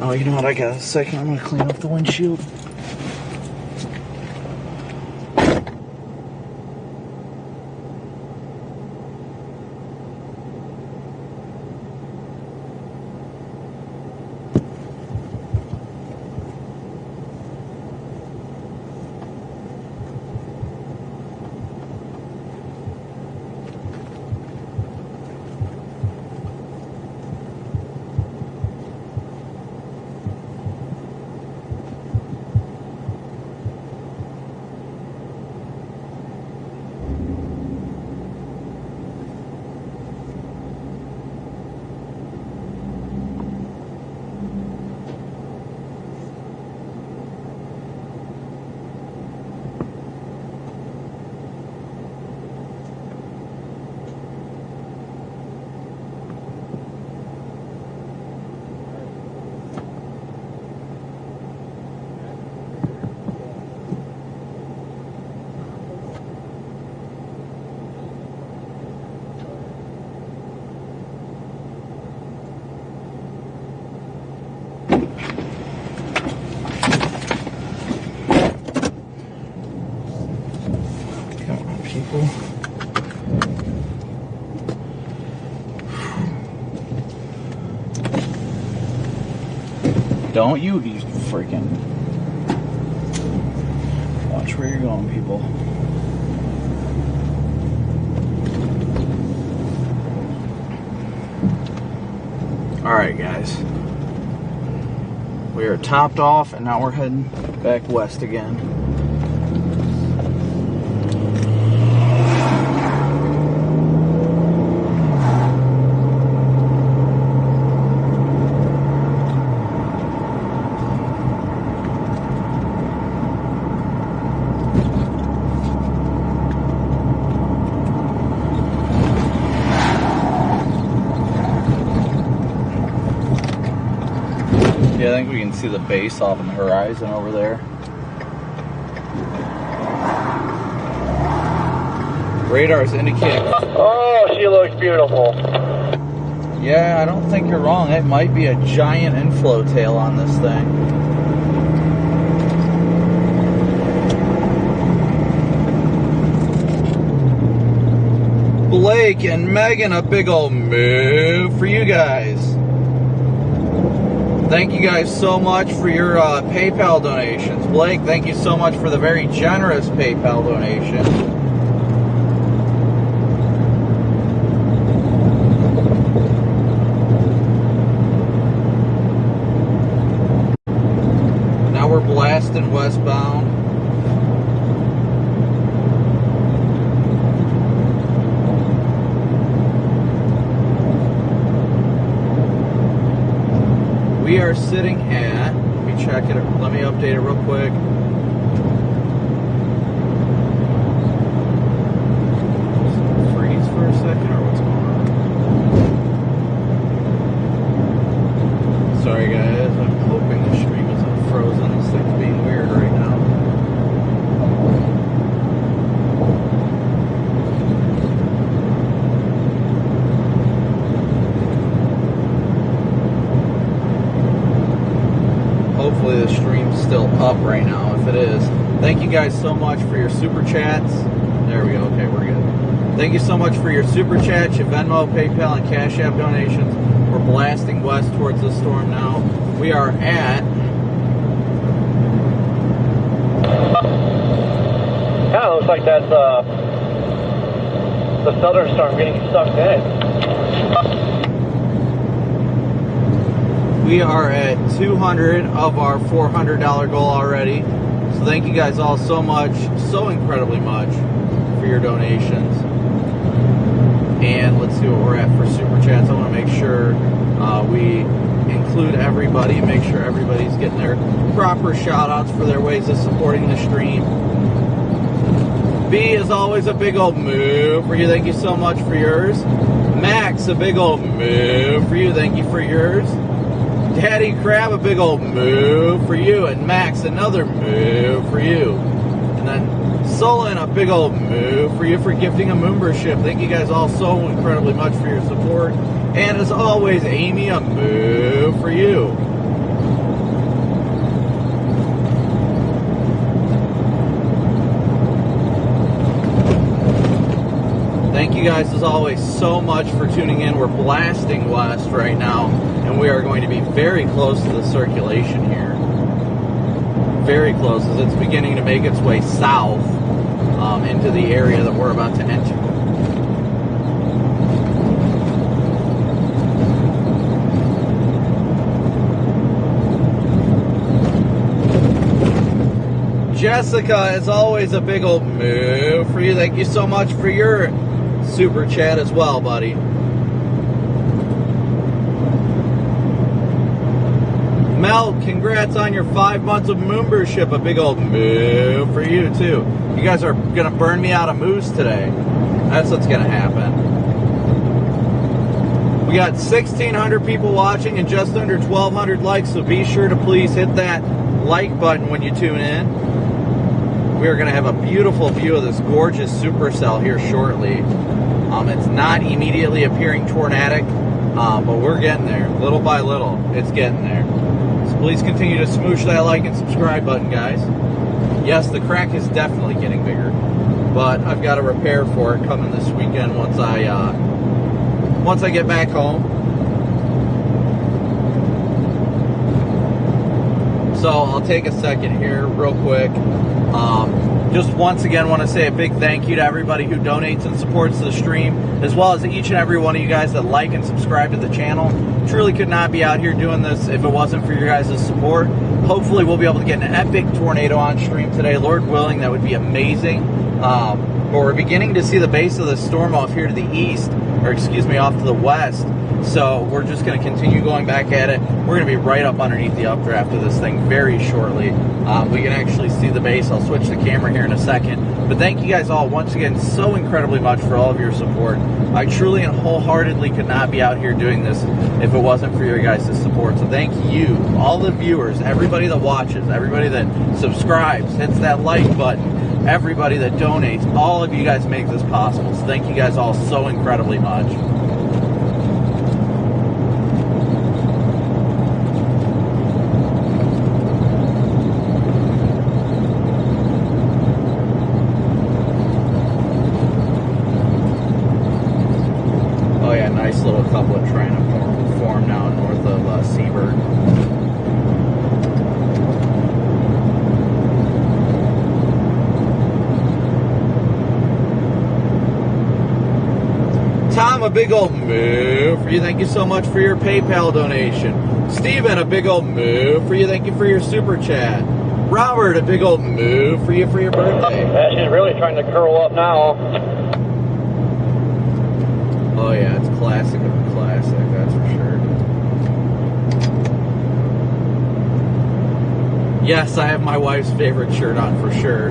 Oh, you know what? I got a second. I'm gonna clean up the windshield. People. Don't you freaking watch where you're going, people. Alright guys, we are topped off and now we're heading back west again. Yeah, I think we can see the base off in the horizon over there. Radar's indicating. Oh, she looks beautiful. Yeah, I don't think you're wrong. It might be a giant inflow tail on this thing. Blake and Megan, a big old move for you guys. Thank you guys so much for your PayPal donations. Blake, thank you so much for the very generous PayPal donation. Now we're blasting westbound. We are sitting at, let me check it, let me update it real quick. Freeze for a second, or what's going on? Sorry guys, I'm hoping the stream isn't frozen. This thing's being weird right now. Hopefully the stream's still up right now. If it is, thank you guys so much for your super chats. There we go. Okay, we're good. Thank you so much for your super chats, your Venmo, PayPal, and Cash App donations. We're blasting west towards the storm now. We are at. Kind of looks like that's the southern storm getting sucked in. We are at 200 of our $400 goal already. So thank you guys all so much, so incredibly much for your donations. And let's see what we're at for super chats. I want to make sure we include everybody and make sure everybody's getting their proper shout outs for their ways of supporting the stream. B is always a big old move for you. Thank you so much for yours. Max, a big old move for you. Thank you for yours. Daddy Crab, a big old move for you. And Max, another move for you. And then Solon, a big old move for you for gifting a membership. Thank you guys all so incredibly much for your support. And as always, Amy, a move for you. you guys as always so much for tuning in. We're blasting west right now, and we are going to be very close to the circulation here. Very close, as it's beginning to make its way south into the area that we're about to enter. Jessica, as always, a big old move for you. Thank you so much for your super chat as well, buddy. Mel, congrats on your 5 months of membership. A big old move for you, too. You guys are going to burn me out of moose today. That's what's going to happen. We got 1,600 people watching and just under 1,200 likes, so be sure to please hit that like button when you tune in. We are going to have a beautiful view of this gorgeous supercell here shortly. It's not immediately appearing tornadic, but we're getting there. Little by little, it's getting there. So please continue to smoosh that like and subscribe button, guys. Yes, the crack is definitely getting bigger, but I've got to repair for it coming this weekend once I get back home. So I'll take a second here real quick. Just once again want to say a big thank you to everybody who donates and supports the stream, as well as each and every one of you guys that like and subscribe to the channel. Truly could not be out here doing this if it wasn't for your guys' support. Hopefully we'll be able to get an epic tornado on stream today. Lord willing, that would be amazing. But we're beginning to see the base of the storm off here to the east, or excuse me, off to the west. So we're just going to continue going back at it. We're going to be right up underneath the updraft of this thing very shortly. We can actually see the base. I'll switch the camera here in a second. But thank you guys all once again so incredibly much for all of your support. I truly and wholeheartedly could not be out here doing this if it wasn't for your guys' support. So thank you, all the viewers, everybody that watches, everybody that subscribes, hits that like button, everybody that donates. All of you guys make this possible. So thank you guys all so incredibly much. Nice little couplet trying to form now north of Seaburg. Tom, a big old move for you. Thank you so much for your PayPal donation. Steven, a big old move for you. Thank you for your super chat. Robert, a big old move for you for your birthday. She's really trying to curl up now. Oh yeah, it's classic of a classic, that's for sure. Yes, I have my wife's favorite shirt on for sure.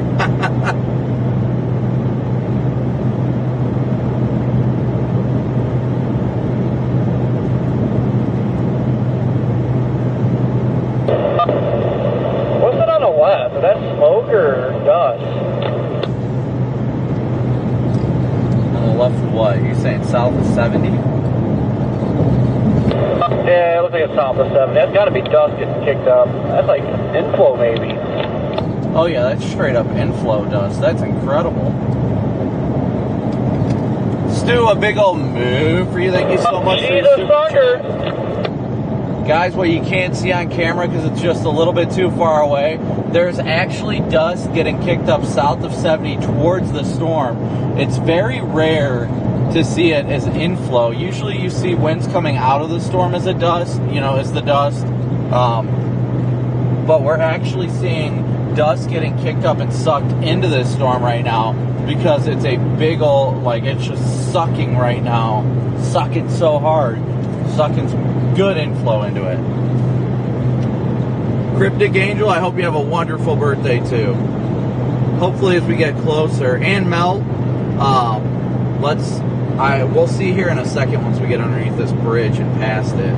What's it on the left? Is that smoke or dust? Left of what? You're saying south of 70? Yeah, it looks like it's south of 70. That's got to be dust getting kicked up. That's like inflow, maybe. Oh yeah, that's straight up inflow dust. That's incredible. Stu, a big old move for you. Thank you so much for your super chat. Guys, what you can't see on camera because it's just a little bit too far away, there's actually dust getting kicked up south of 70 towards the storm. It's very rare to see it as inflow. Usually you see winds coming out of the storm as a dust, as the dust. But we're actually seeing dust getting kicked up and sucked into this storm right now because it's a big old, it's just sucking right now. Sucking so hard. Sucking some good inflow into it. Cryptic Angel, I hope you have a wonderful birthday too. Hopefully as we get closer. And Mel, we'll see here in a second once we get underneath this bridge and past it.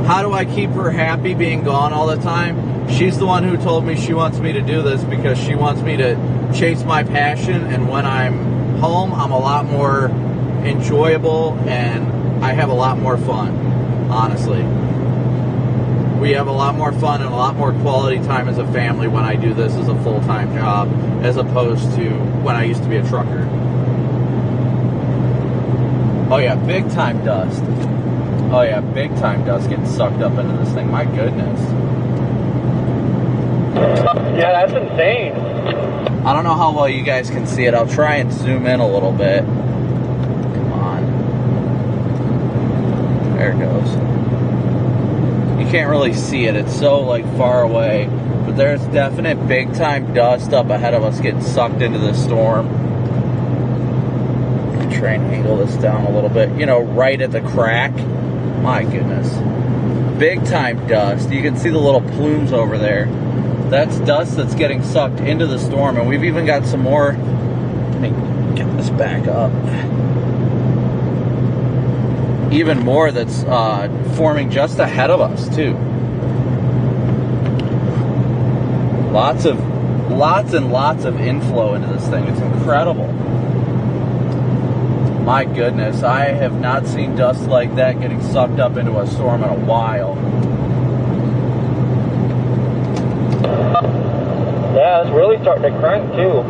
How do I keep her happy being gone all the time? She's the one who told me she wants me to do this because she wants me to chase my passion, and when I'm home, I'm a lot more enjoyable and I have a lot more fun, honestly. We have a lot more fun and a lot more quality time as a family when I do this as a full-time job, as opposed to when I used to be a trucker. Oh yeah, big time dust. Oh yeah, big time dust getting sucked up into this thing. My goodness. Yeah, that's insane. I don't know how well you guys can see it. I'll try and zoom in a little bit. Come on. There it goes. You can't really see it. It's so like far away. But there's definite big time dust up ahead of us getting sucked into the storm. Try and angle this down a little bit, you know, right at the crack. My goodness, big time dust. You can see the little plumes over there. That's dust that's getting sucked into the storm, and we've even got some more. Let me get this back up. Even more that's forming just ahead of us too. Lots and lots of inflow into this thing. It's incredible. My goodness, I have not seen dust like that getting sucked up into a storm in a while. Yeah, it's really starting to crank too.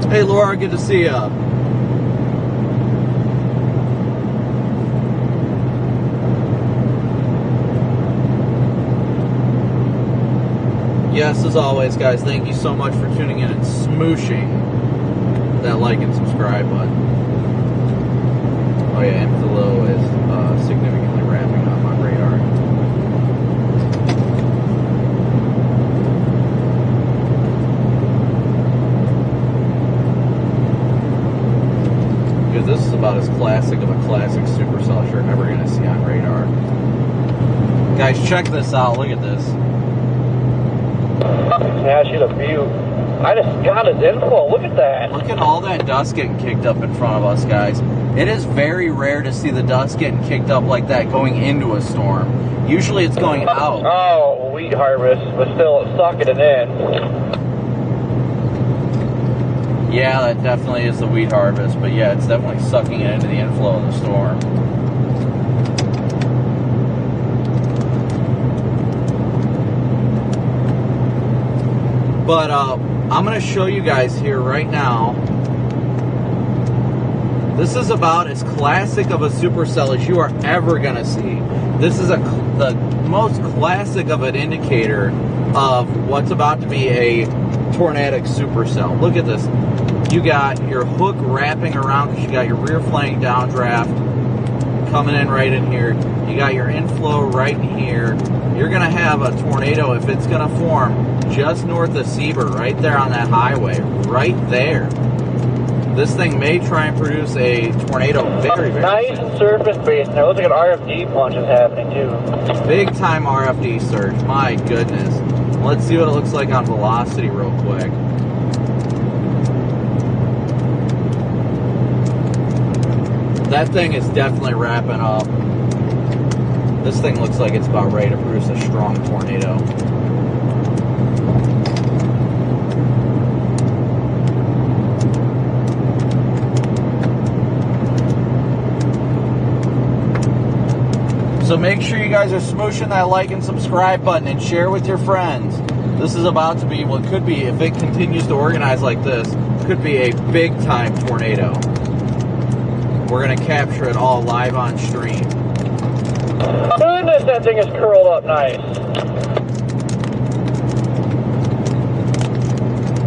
Hey Laura, good to see ya. Yes, as always, guys, thank you so much for tuning in and smooshing that like and subscribe button. Oh yeah, inflow is significantly ramping up on radar. This is about as classic of a classic supercell you're ever going to see on radar. Guys, check this out. Look at this. Yeah, she's a beaut. I just got his inflow. Look at that. Look at all that dust getting kicked up in front of us, guys. It is very rare to see the dust getting kicked up like that going into a storm. Usually it's going out. Oh, wheat harvest, but still it's sucking it in. Yeah, that definitely is the wheat harvest, but yeah, it's definitely sucking it into the inflow of the storm. But I'm going to show you guys here right now. This is about as classic of a supercell as you are ever going to see. This is the most classic of an indicator of what's about to be a Tornadic supercell. Look at this. You got your hook wrapping around because you got your rear flank downdraft coming in right in here. You got your inflow right in here. You're going to have a tornado if it's going to form just north of Seaver, right there on that highway, right there. This thing may try and produce a tornado very, very nice soon. surface base. Now it looks like an RFD punch is happening too. Big time RFD surge. My goodness. Let's see what it looks like on velocity real quick. That thing is definitely wrapping up. This thing looks like it's about ready to produce a strong tornado. So make sure you guys are smooshing that like and subscribe button and share with your friends. This is about to be, well, it could be, if it continues to organize like this, could be a big time tornado. We're going to capture it all live on stream. Goodness, that thing is curled up nice.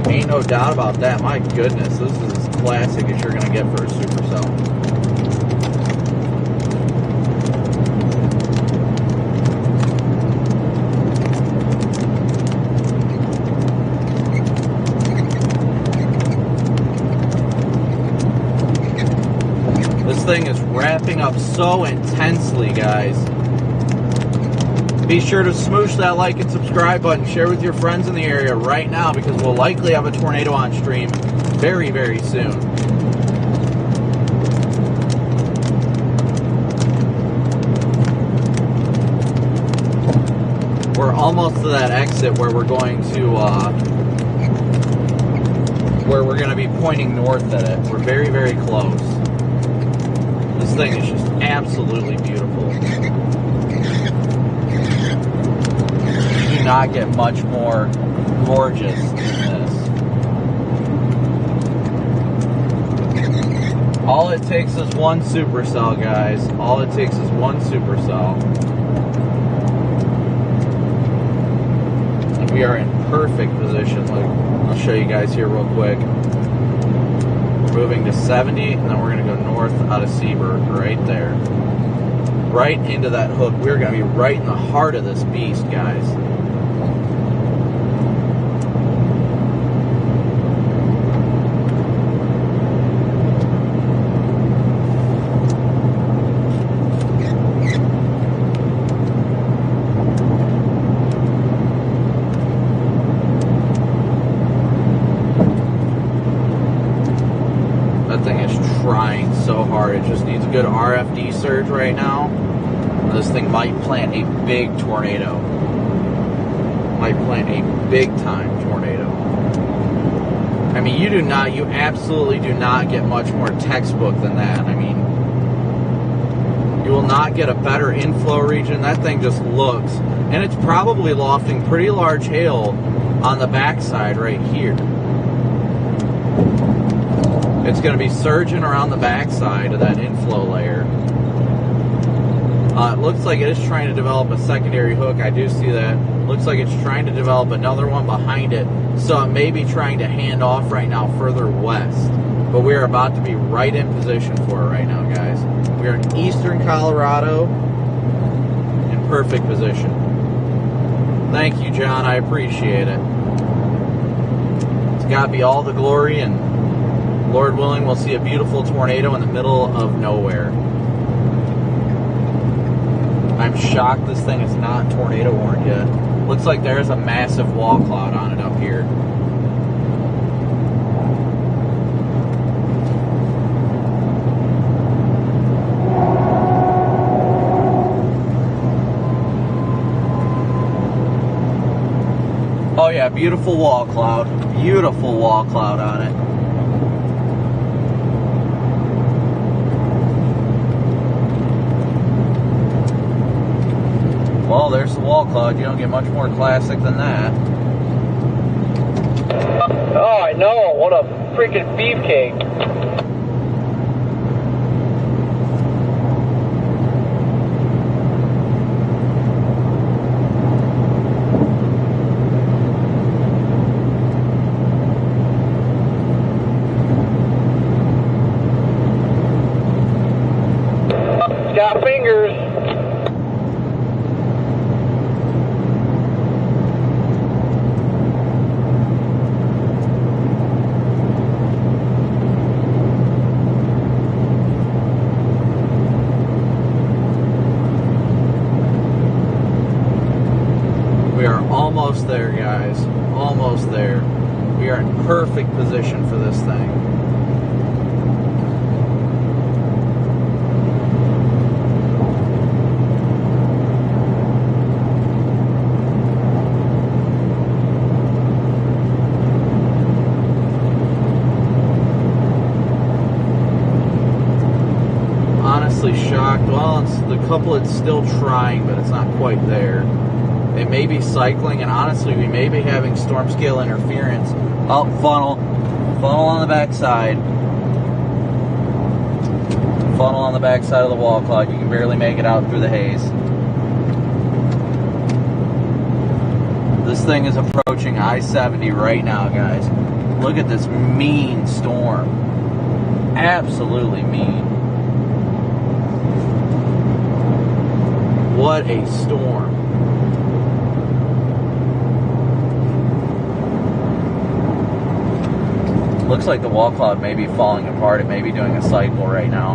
Ain't no doubt about that. My goodness, this is as classic as you're going to get for a supercell. This thing is wrapping up so intensely, guys. Be sure to smoosh that like and subscribe button. Share with your friends in the area right now because we'll likely have a tornado on stream very, very soon. almost to that exit where we're going to be pointing north at it. We're very, very close. This thing is just absolutely beautiful. You do not get much more gorgeous than this. All it takes is one supercell, guys. All it takes is one supercell. And we are in perfect position. Like, I'll show you guys here real quick. We're moving to 70, and then we're going to go north out of Seaburg, right there. Right into that hook. We're going to be right in the heart of this beast, guys. Trying so hard. It just needs a good RFD surge right now. This thing might plant a big tornado. Might plant a big time tornado. I mean, you absolutely do not get much more textbook than that. I mean, you will not get a better inflow region. That thing just looks, and it's probably lofting pretty large hail on the backside right here. It's going to be surging around the backside of that inflow layer. It looks like it is trying to develop a secondary hook. I do see that. Looks like it's trying to develop another one behind it. So it may be trying to hand off right now further west. But we are about to be right in position for it right now, guys. We are in eastern Colorado in perfect position. Thank you, John. I appreciate it. It's got to be all the glory, and Lord willing, we'll see a beautiful tornado in the middle of nowhere. I'm shocked this thing is not tornado warned yet. Looks like there's a massive wall cloud on it up here. Oh yeah, beautiful wall cloud. Beautiful wall cloud on it. Well, there's the wall cloud. You don't get much more classic than that. Oh, I know. What a freaking beefcake. It's got fingers. Almost there, guys. Almost there. We are in perfect position for this thing. Honestly shocked. Well, the couplet's still trying, but it's not quite there. It may be cycling, and honestly, we may be having storm scale interference. Oh, funnel on the backside. Funnel on the backside of the wall cloud. You can barely make it out through the haze. This thing is approaching I-70 right now, guys. Look at this mean storm. Absolutely mean. What a storm. Looks like the wall cloud may be falling apart. It may be doing a cycle right now.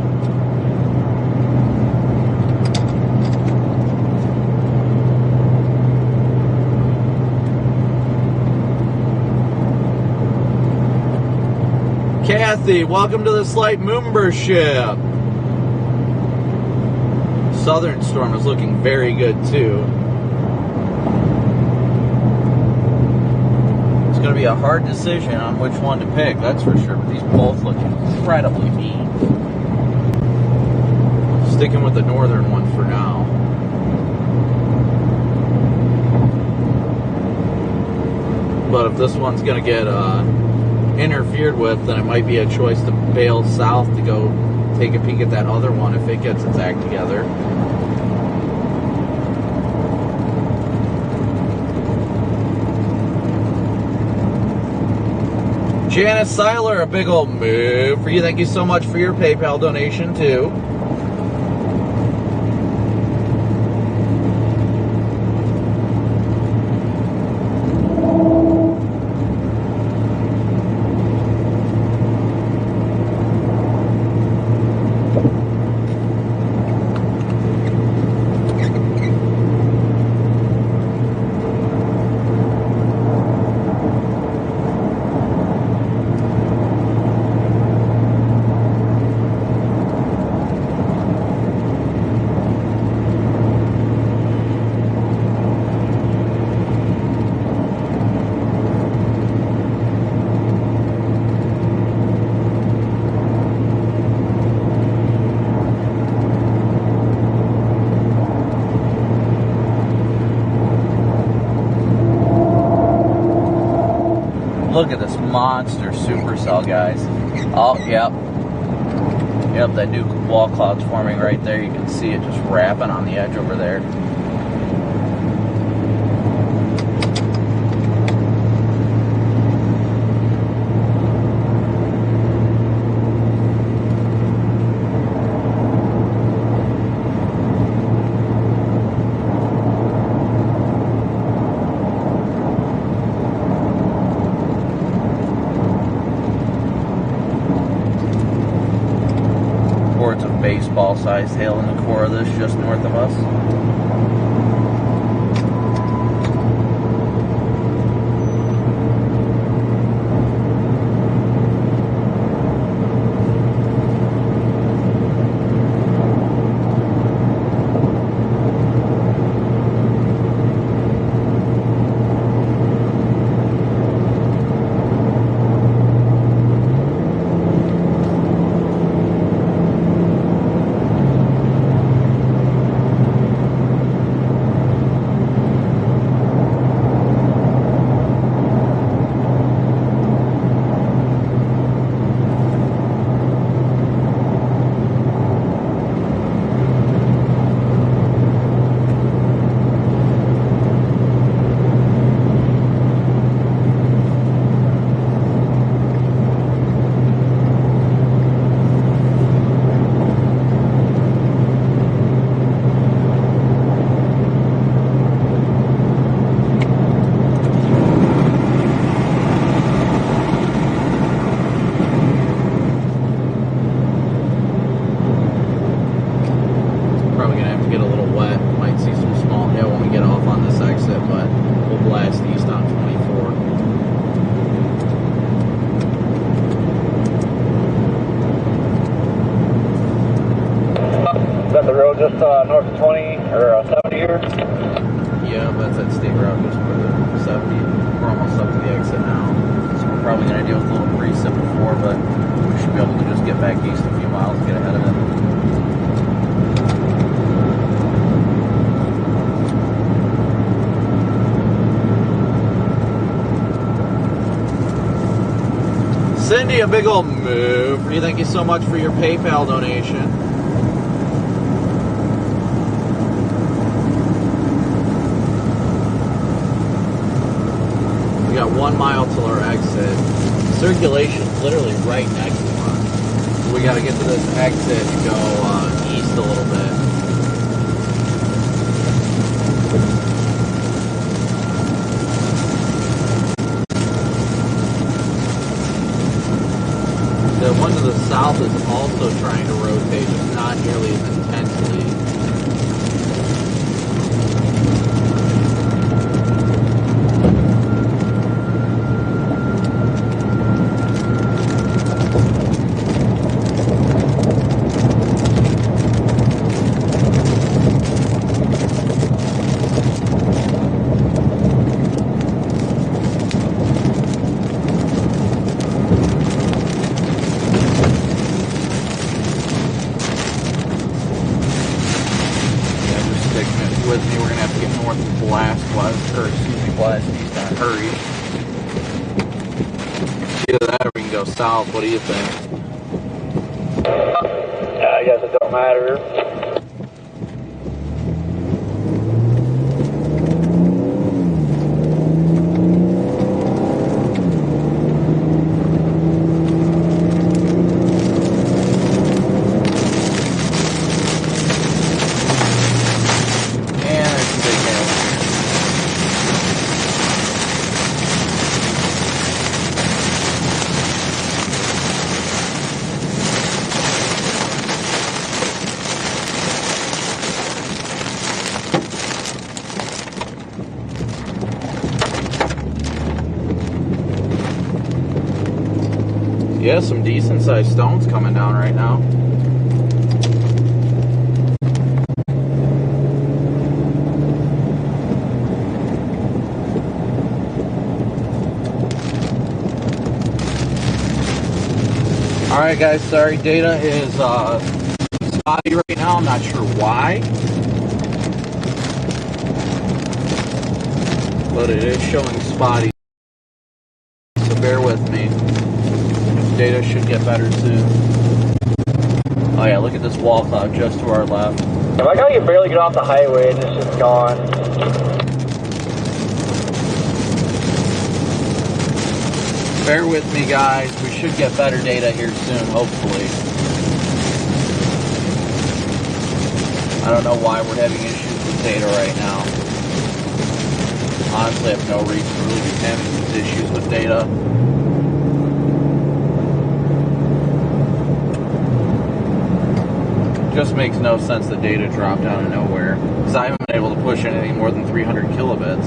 Kathy, welcome to the Slight membership. Southern storm is looking very good too. to be a hard decision on which one to pick, that's for sure. But these both look incredibly neat. Sticking with the northern one for now. But if this one's going to get interfered with, then it might be a choice to bail south to go take a peek at that other one if it gets its act together. Janice Seiler, a big old move for you. Thank you so much for your PayPal donation too. Look at this monster supercell, guys. Oh, yep. Yep, that new wall cloud's forming right there. You can see it just wrapping on the edge over there. Baseball-sized hail in the core of this just north of us. Just north of 20 or 70 here? Yeah, that's that state route just further 70. We're almost up to the exit now. So we're probably going to deal with a little precip before, but we should be able to just get back east a few miles and get ahead of it. Cindy, a big old move for you. Thank you so much for your PayPal donation. We got 1 mile till our exit. Circulation's literally right next to us. So we got to get to this exit and go east a little bit. The one to the south is also trying to rotate, just not nearly as intensely. south. What do you think? I guess it don't matter. Yeah, some decent sized stones coming down right now. Alright guys, sorry, data is spotty right now. I'm not sure why, but it is showing spotty, so bear with me. Data should get better soon. Oh yeah, look at this wall cloud just to our left. I like how you barely get off the highway and it's just gone. Bear with me guys, we should get better data here soon, hopefully. I don't know why we're having issues with data right now. Honestly, I have no reason to really be having these issues with data. Just makes no sense the data dropped out of nowhere, because I haven't been able to push anything more than 300 kilobits.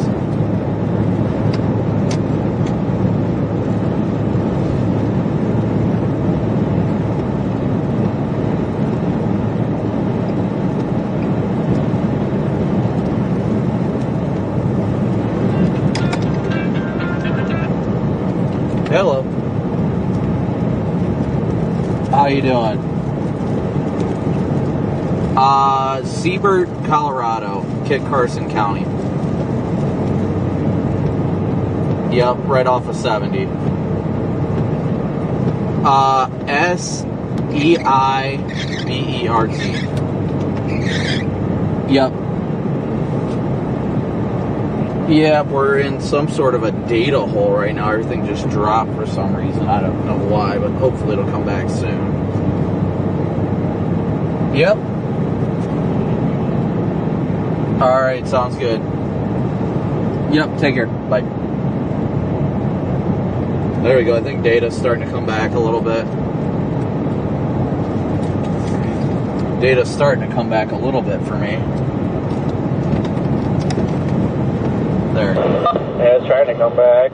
Hello. How you doing? Seabird, Colorado, Kit Carson County. Yep, right off of 70. S-E-I-B-E-R-T. Yep. Yeah, we're in some sort of a data hole right now. Everything just dropped for some reason. I don't know why, but hopefully it'll come back soon. Yep. Alright, sounds good. Yep, take care. Bye. There we go. I think data's starting to come back a little bit. Data's starting to come back a little bit for me. There. Yeah, it's trying to come back.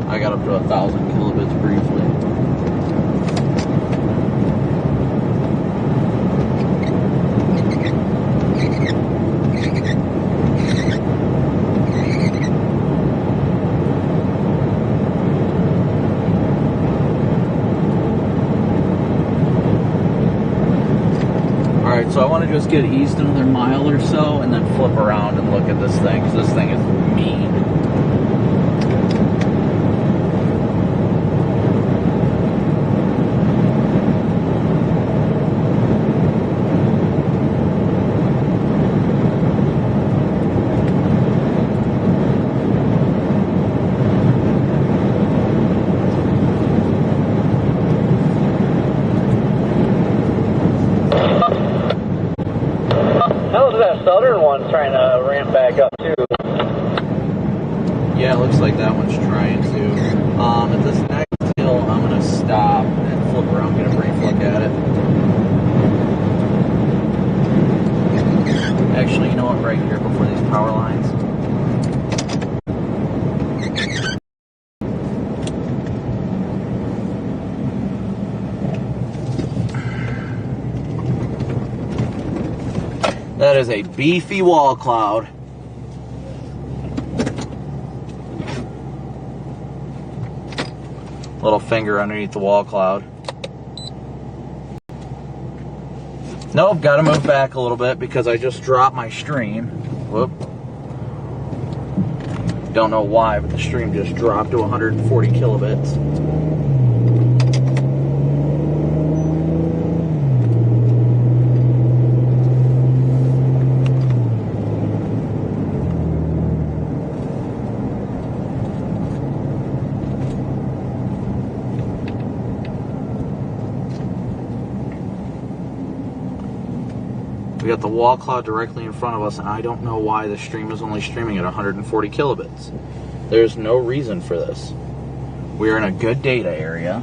I got up to 1,000 kilobits briefly. So I want to just get east another mile or so and then flip around and look at this thing, because this thing is mean. Southern one's trying to ramp back up too. Yeah, it looks like that one's trying to. At this next hill, I'm going to stop and flip around, get a brief look at it. Actually, you know what, right here before these power lines. That is a beefy wall cloud. Little finger underneath the wall cloud. Nope, gotta move back a little bit because I just dropped my stream. Whoop. Don't know why, but the stream just dropped to 140 kilobits. We got the wall cloud directly in front of us, and I don't know why the stream is only streaming at 140 kilobits. There's no reason for this. We're in a good data area.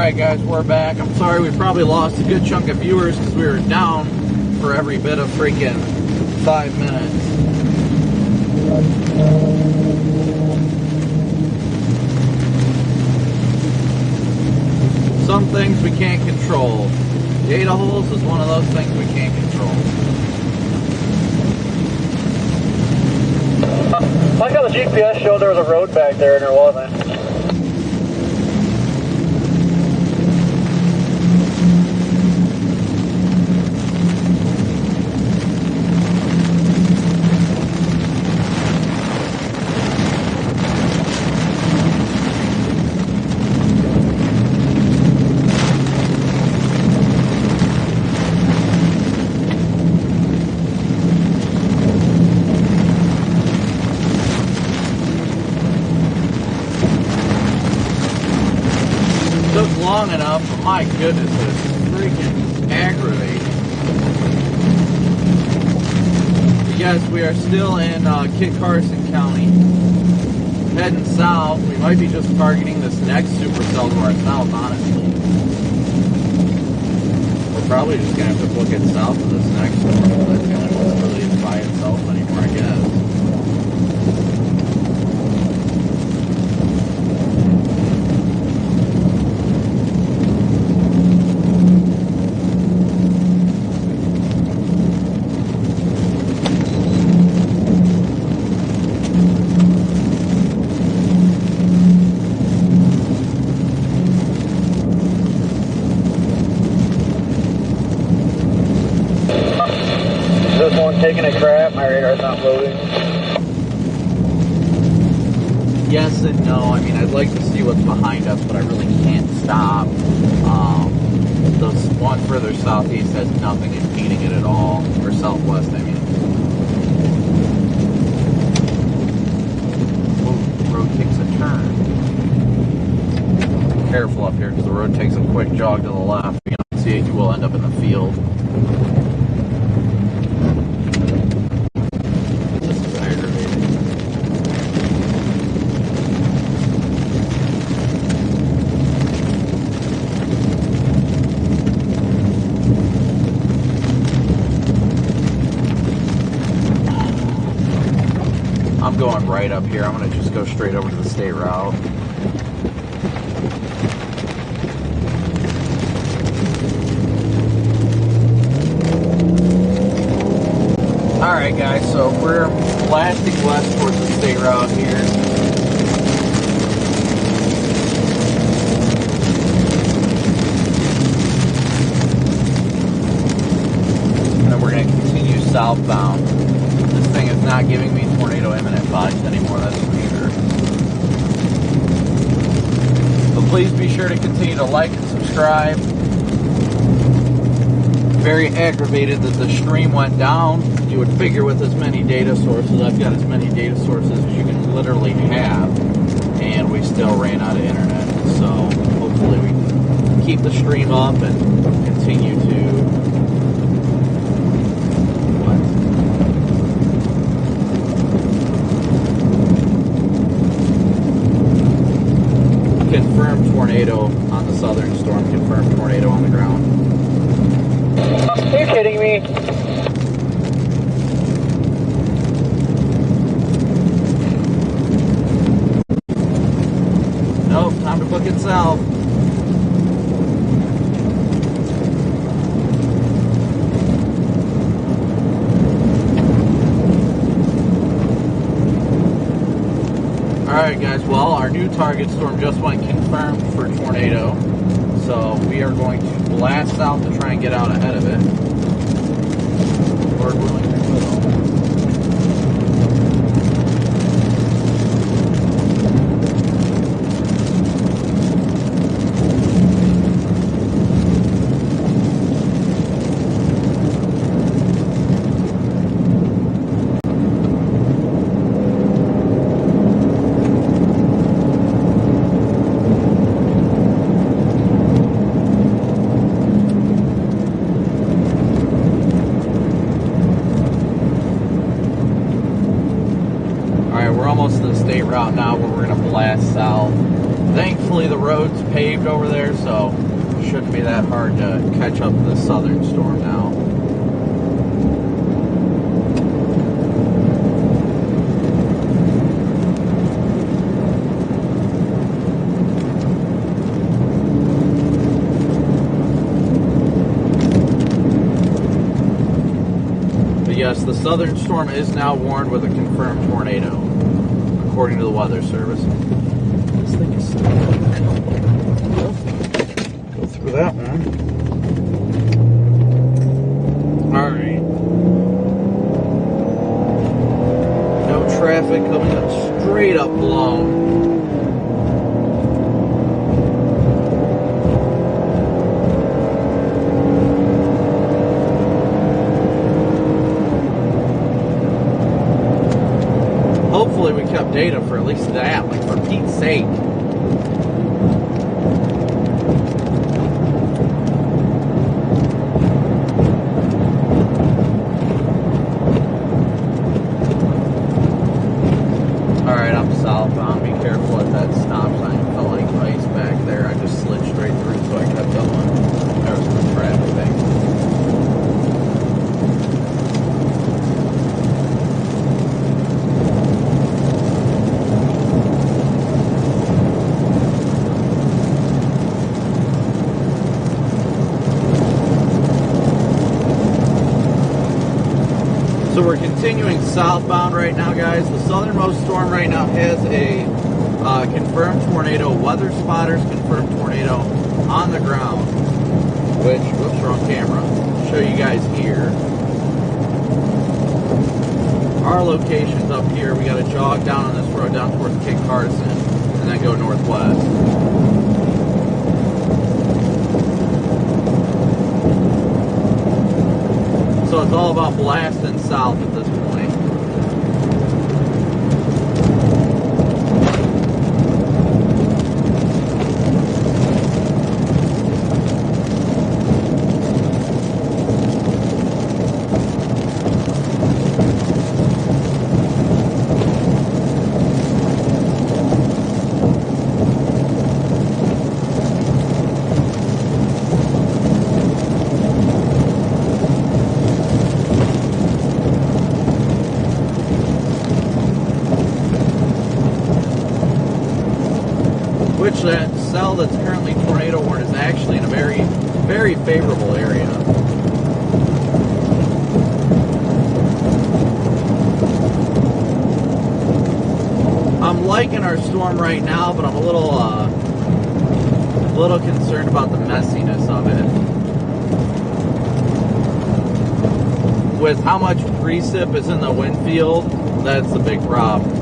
Alright guys, we're back. I'm sorry we probably lost a good chunk of viewers because we were down for every bit of freaking 5 minutes. Some things we can't control. Data holes is one of those things we can't control. I like how the GPS showed there was a road back there and there wasn't. Long enough, but my goodness, it's freaking aggravating. Yes, we are still in Kit Carson County, heading south. We might be just targeting this next supercell to our south, honestly. We're probably just going to have to book it south of this next one. That's the only one that really is by itself anymore, I guess. Taking a crap, my radar's not loading. Yes and no. I mean, I'd like to see what's behind us, but I really can't stop. The one further southeast has nothing impeding it at all, or southwest, I mean. Ooh, the road takes a turn. Careful up here, because the road takes a quick jog to the left. If you don't see it, you will end up in the field. I'm going right up here. I'm going to just go straight over to the state route. Alright guys, so we're blasting west towards the state route here. And then we're going to continue southbound. This thing is not giving me tornado imminent vibes anymore, that's for sure. But please be sure to continue to like and subscribe. Very aggravated that the stream went down. You would figure with as many data sources, I've got as many data sources as you can literally have, and we still ran out of internet. So hopefully we can keep the stream up and continue to confirmed tornado on the southern storm, confirmed tornado on the ground. Are you kidding me? Nope, time to book it south. Alright guys, well, our new target storm just went confirmed for tornado. So we are going to blast south to try and get out ahead of it. Lord willing, we will. We're almost to the state route now where we're going to blast south. Thankfully, the road's paved over there, so it shouldn't be that hard to catch up to the southern storm now. Yes, the southern storm is now warned with a confirmed tornado, according to the Weather Service. This thing is stuck. Go through that one. Alright. No traffic coming up straight up Long. Hopefully we kept data for at least that, like for Pete's sake. Alright, I'm southbound. Be careful at that stop sign. It felt like ice back there. I just slid straight through, so I kept going. There was some traffic thing. So we're continuing southbound right now, guys. The southernmost storm right now has a confirmed tornado. Weather spotters confirmed tornado on the ground, which, whoops, wrong camera. I'll show you guys here. Our location's up here. We got to jog down on this road down towards Kit Carson and then go northwest. So it's all about blasting south at this point. Which that cell that's currently tornado warned is actually in a very, very favorable area. I'm liking our storm right now, but I'm a little concerned about the messiness of it. With how much precip is in the wind field, that's the big problem.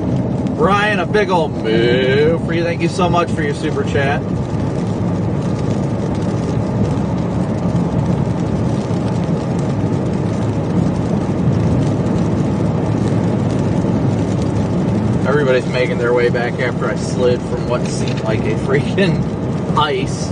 Brian, a big old moo for you. Thank you so much for your super chat. Everybody's making their way back after I slid from what seemed like a freaking ice.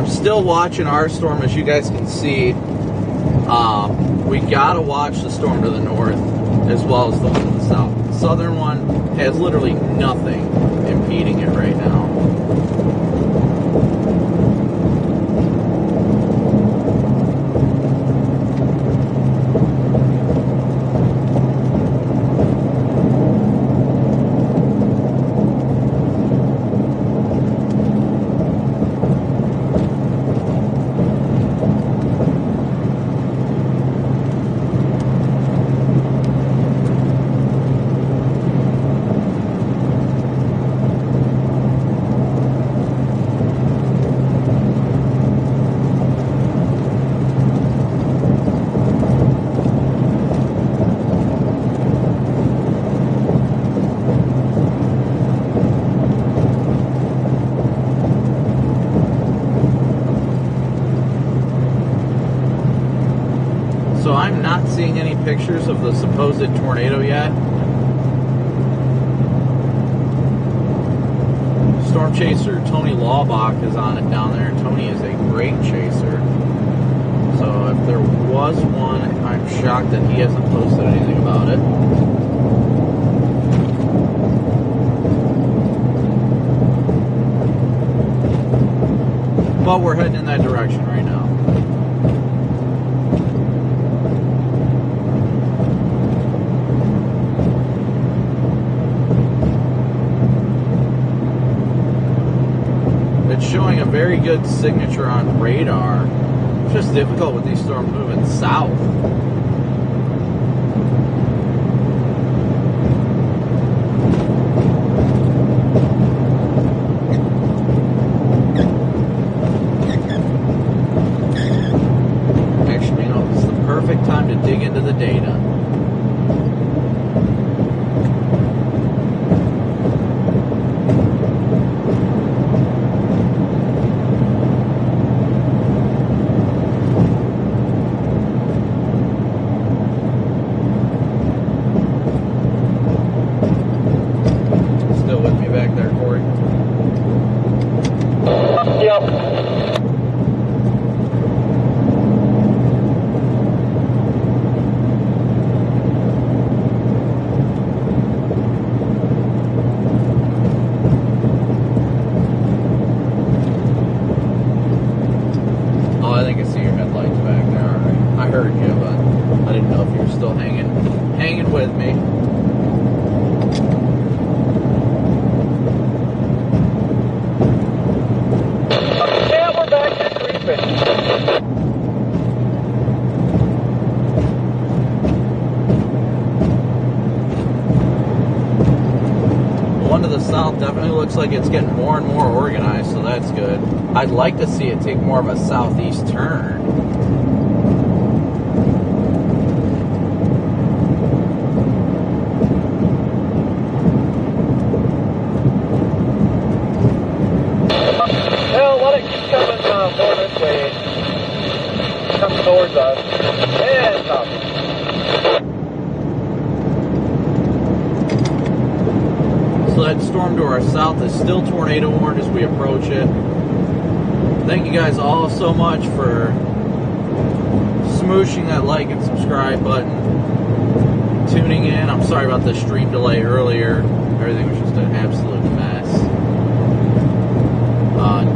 Still watching our storm, as you guys can see. We gotta watch the storm to the north as well as the one to the south. The southern one has literally nothing impeding it right now. So I'm not seeing any pictures of the supposed tornado yet. Storm Chaser Tony Laubach is on it down there, and Tony is a great chaser. So if there was one, I'm shocked that he hasn't posted anything about it. But we're heading in that direction right now. It's showing a very good signature on radar. It's just difficult with these storms moving south. Actually, you know, it's the perfect time to dig into the data. Looks like it's getting more and more organized, so that's good. I'd like to see it take more of a southeast turn. Well, let it keep coming more this way. Come towards us. And up. So that storm to our south is still tornado warned as we approach it. Thank you guys all so much for smooshing that like and subscribe button, tuning in. I'm sorry about the stream delay earlier. Everything was just an absolute mess.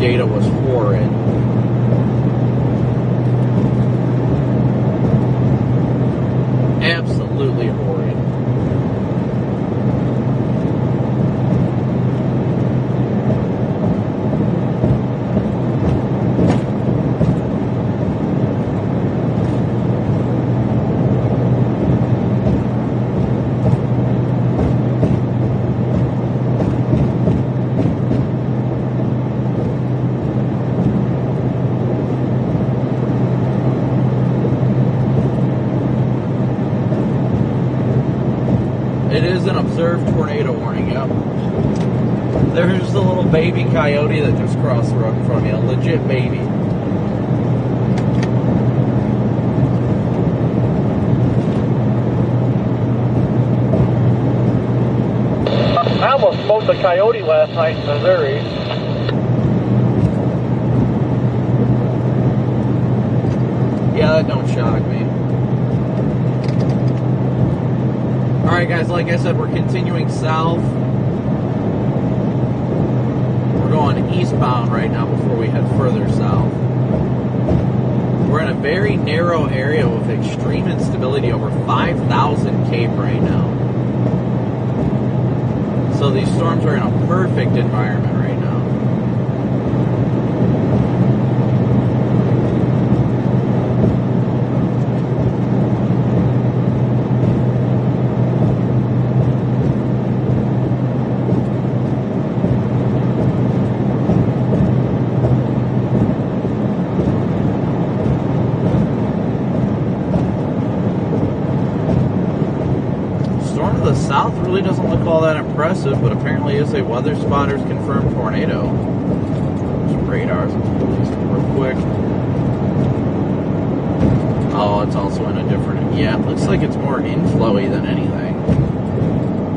Data was horrid. Absolutely horrid. It is an observed tornado warning, yep. There's the little baby coyote that just crossed the road in front of me, a legit baby. I almost smoked a coyote last night in Missouri. Yeah, that don't shock me. Alright guys, like I said, we're continuing south. We're going eastbound right now before we head further south. We're in a very narrow area with extreme instability, over 5,000 Cape right now. So these storms are in a perfect environment right now. The south really doesn't look all that impressive, but apparently is a weather spotter's confirmed tornado. Some radars, let's do this real quick. Oh, it's also in a different, yeah, it looks like it's more inflowy than anything.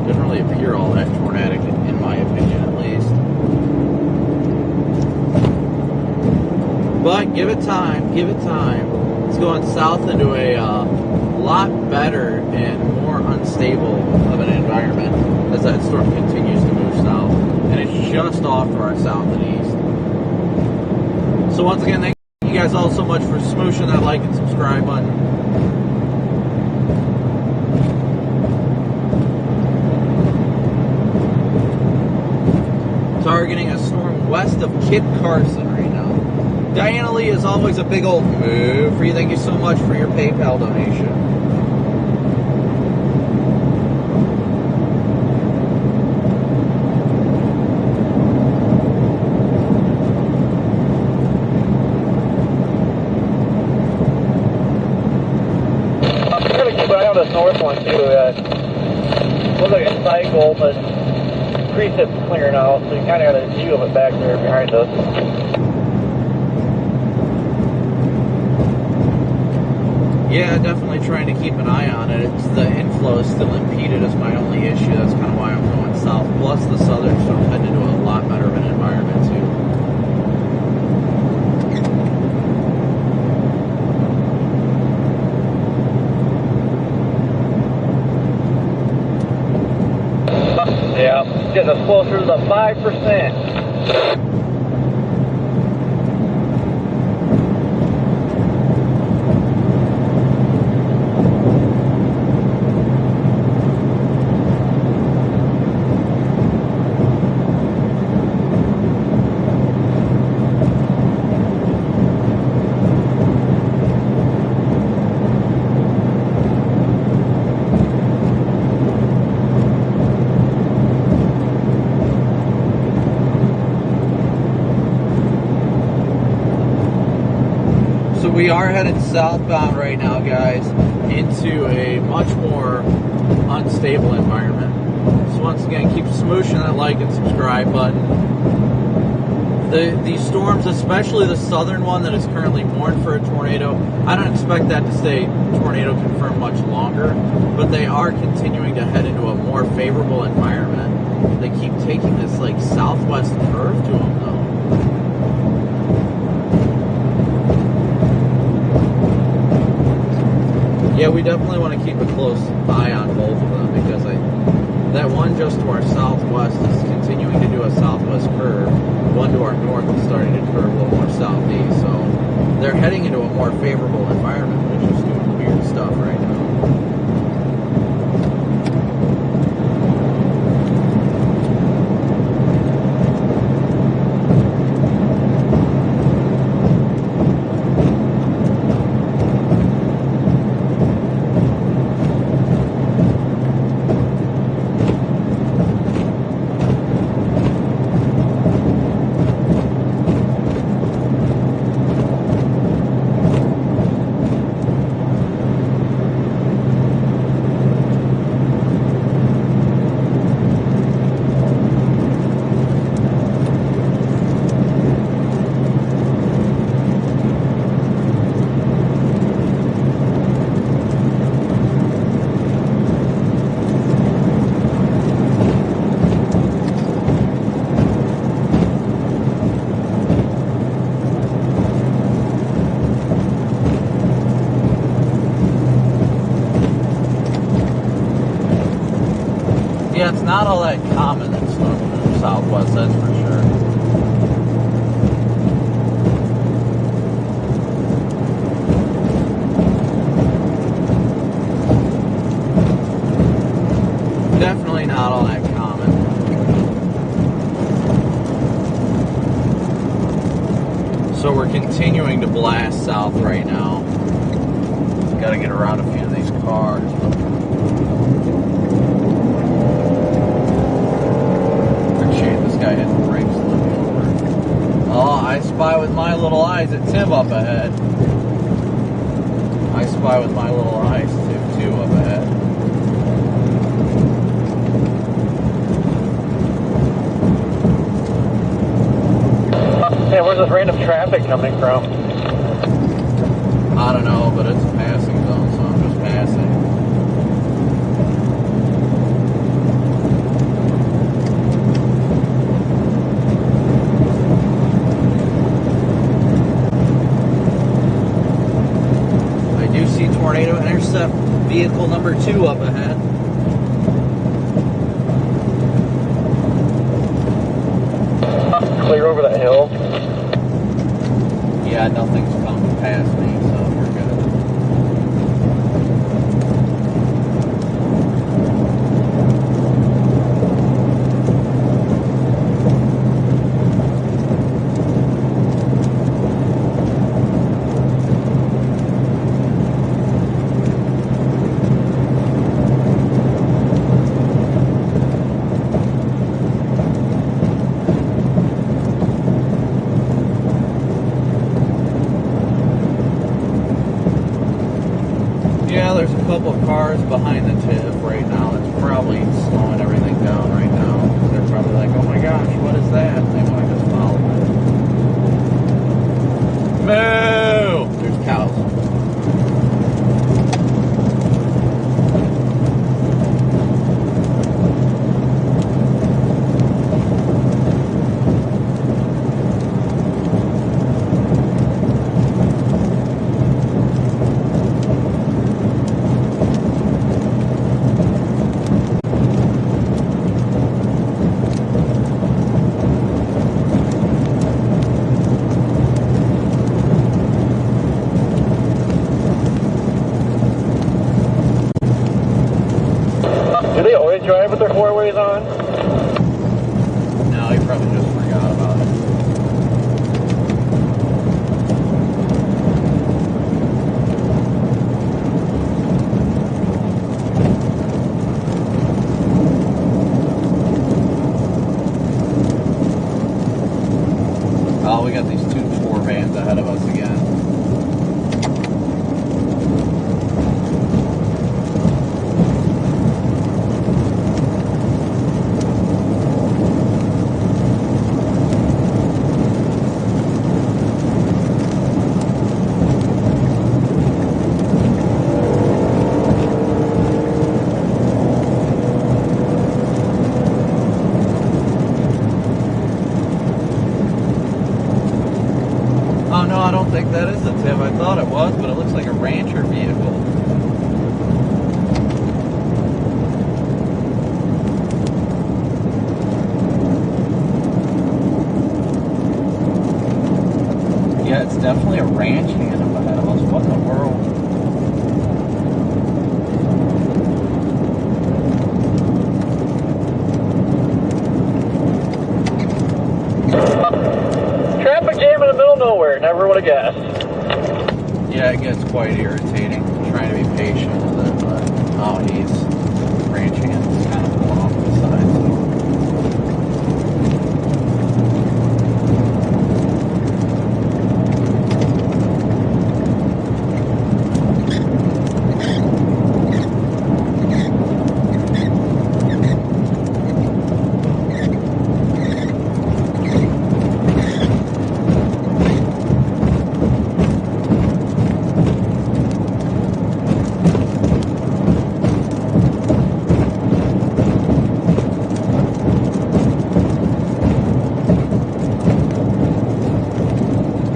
Doesn't really appear all that tornadic, in my opinion at least. But give it time, give it time. It's going south into a lot better and more unstable of an environment as that storm continues to move south. And it's just off to our south and east. So once again, thank you guys all so much for smooshing that like and subscribe button. Targeting a storm west of Kit Carson right now. Diana Lee is always a big old move for you. Thank you so much for your PayPal donation. I'm going to keep an eye on this north one too. Looks like a cycle, but precept's clearing out, so you kind of got a view of it back there behind us. Yeah, definitely trying to keep an eye on it. It's the inflow is still impeded is my only issue. That's kind of why I'm going south. Plus the southern storm heading into a lot better of an environment too. Yeah, getting us closer to the 5%. We are headed southbound right now, guys, into a much more unstable environment. So once again, keep smooshing that like and subscribe button. The storms, especially the southern one that is currently warned for a tornado, I don't expect that to stay tornado confirmed much longer, but they are continuing to head into a more favorable environment. They keep taking this like southwest curve to them though. Yeah, we definitely want to keep a close eye on both of them because that one just to our southwest is continuing to do a southwest curve. One to our north is starting to curve a little more southeast. So they're heading into a more favorable environment, which is doing weird stuff right now. Yeah, it's not all that common in the southwest, that's for sure. Definitely not all that common. So we're continuing to blast south right now. Got to get around a few of these cars. Guy hit the brakes looking over. Oh, I spy with my little eyes at Tim up ahead. I spy with my little eyes too up ahead. Hey, where's this random traffic coming from? I don't know, but it's a passing zone, so I'm just passing. vehicle number 2 up ahead. Clear over that hill. Yeah, nothing's coming past me, so we're good. Yeah, there's a couple of cars behind the tip right now. It's probably slowing everything down right now. They're probably like, oh my gosh, what is that? And they want to just follow it. Moo! There's cows. Do they always drive with their four-ways on? No, he probably just forgot about it. Oh, we got these 2 4 vans ahead of us again. Oh no, I don't think that is a tip. I thought it was, but it looks like a rancher vehicle. Yeah, it's definitely a ranch hand up ahead of us. What in the world? Traffic jam in the middle of nowhere. Never would have guessed. Yeah, it gets quite irritating. I'm trying to be patient with it, but oh, he's ranch hand is kind of pulling off to the side.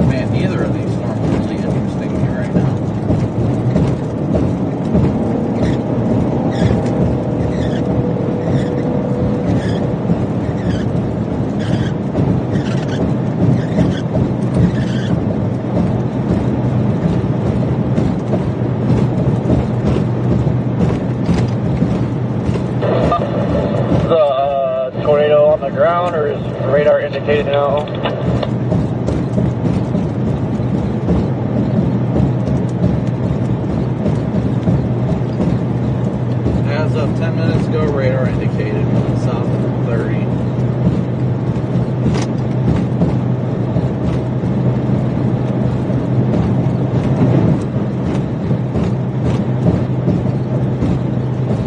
Man, neither of these storms are really interesting me right now. The tornado on the ground, or is radar indicated now? As of 10 minutes ago, radar indicated moving south of 30.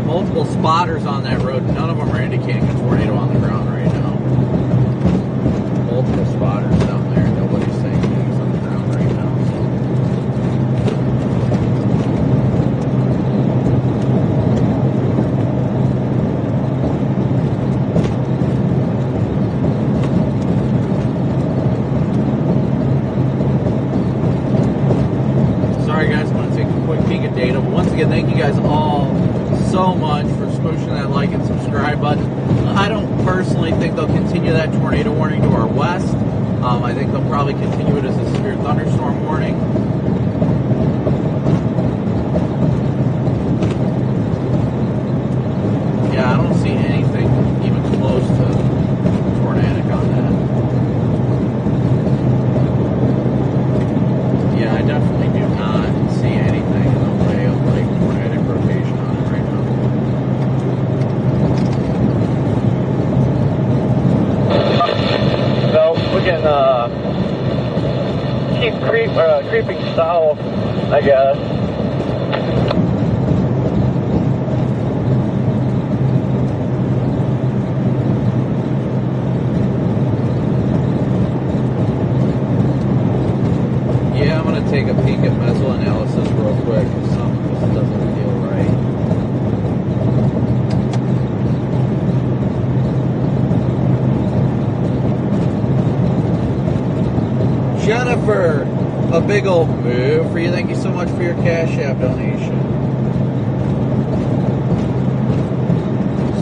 Multiple spotters on that road. None of them are indicating a tornado on the ground right now. Multiple spotters down there. Nobody's saying things on the ground right now. Sorry guys, I want to take a quick peek at data. But once again, thank you guys all so much for smooshing that like and subscribe button. I don't personally think they'll continue that tornado warning to our west. I think they'll probably continue it as a severe thunderstorm warning. Yeah, I don't see anything even close to Tornadic on that. Yeah, I definitely do not see anything in the way of like Tornadic rotation on it right now. So we can keep creeping south, I guess. Yeah, I'm going to take a peek at meso analysis real quick because something just doesn't feel right. Jennifer, a big old move for you. Thank you so much for your Cash App donation.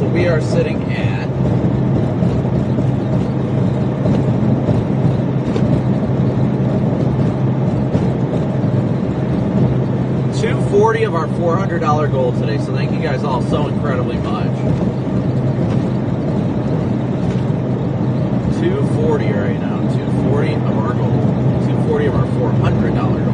So we are sitting at 240 of our $400 goal today. So thank you guys all so incredibly much. 240 right now. 240 of our goal. 240 of our $400 goal.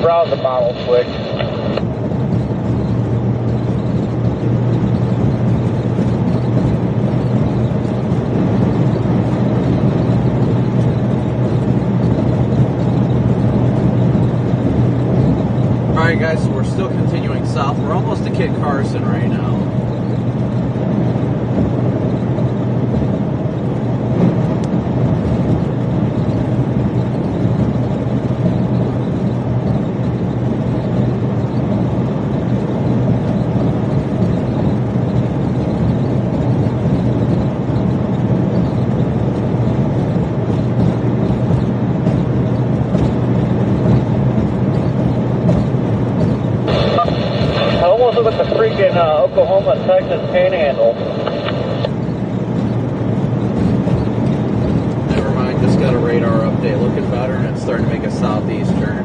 Browse the model quick. Alright guys, so we're still continuing south. We're almost to Kit Carson right now. Look at the freaking Oklahoma, Texas panhandle. Never mind, just got a radar update. Looking better and it's starting to make a southeast turn.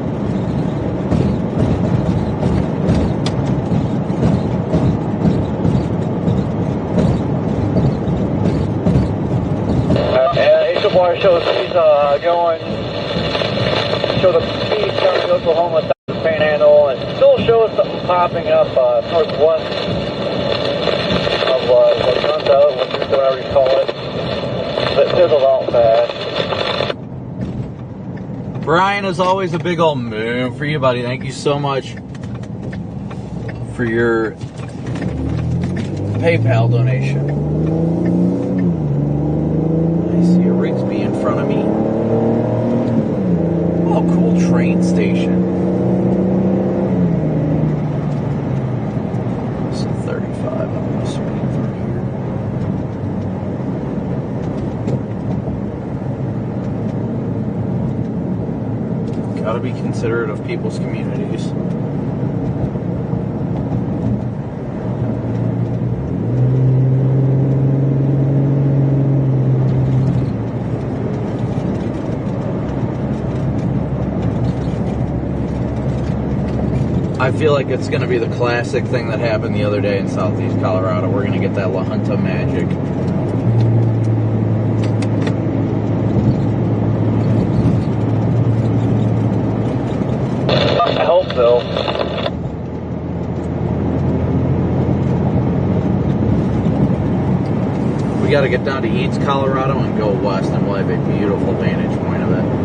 Yeah, HWR shows he's going, show the speed coming to Oklahoma, Texas panhandle, and still shows something popping up northwest of Junta, whatever you call it. But it fizzles out fast. Brian, as always, a big old move for you, buddy. Thank you so much for your PayPal donation. I see a Rigsby in front of me. Oh, cool train station. It's 35. I'm going to speed through here. Gotta be considerate of people's communities. I feel like it's going to be the classic thing that happened the other day in southeast Colorado. We're going to get that La Junta magic. I hope so. We got to get down to Eads, Colorado and go west, and we'll have a beautiful vantage point of it.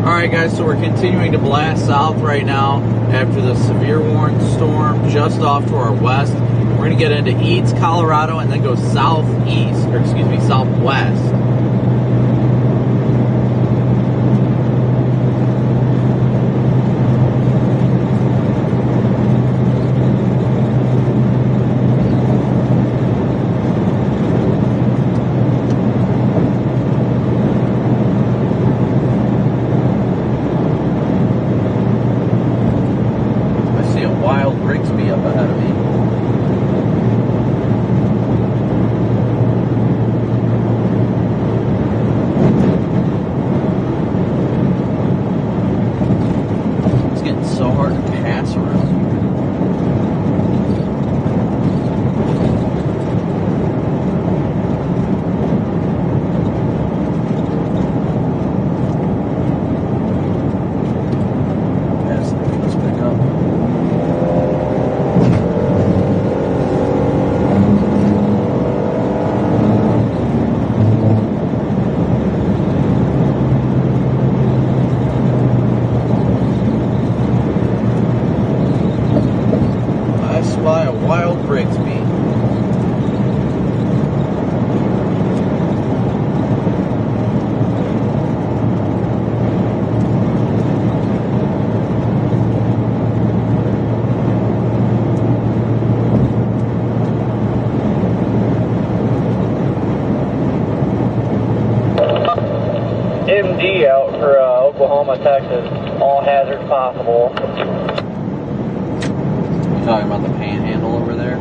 Alright guys, so we're continuing to blast south right now after the severe warning storm just off to our west. We're going to get into Eads, Colorado and then go southeast, or excuse me, southwest. MD out for Oklahoma, Texas. All hazards possible. You talking about the panhandle over there?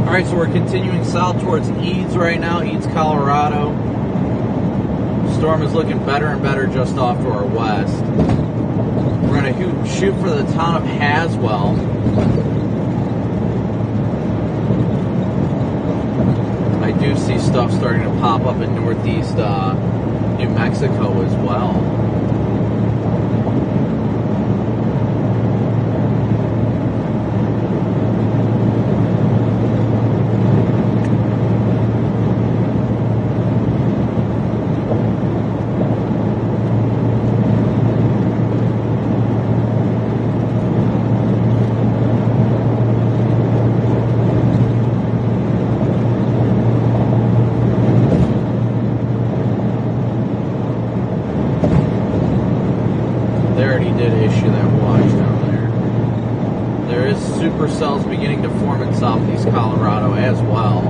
Alright, so we're continuing south towards Eads right now, Eads, Colorado. Storm is looking better and better just off to our west. We're going to shoot for the town of Haswell. I do see stuff starting to pop up in northeast New Mexico as well. Supercells beginning to form in southeast Colorado as well.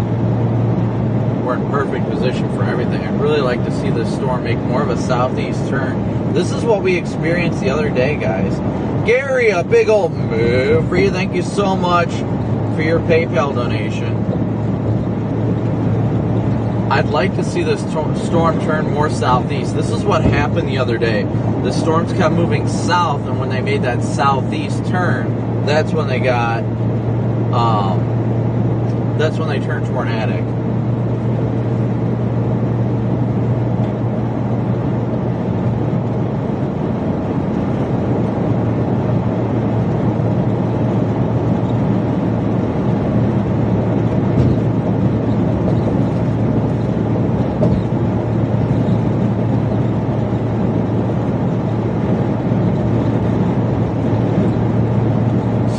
We're in perfect position for everything. I'd really like to see this storm make more of a southeast turn. This is what we experienced the other day, guys. Gary, a big old move for you. Thank you so much for your PayPal donation. I'd like to see this storm turn more southeast. This is what happened the other day. The storms kept moving south, and when they made that southeast turn, that's when they got, that's when they turned tornadic.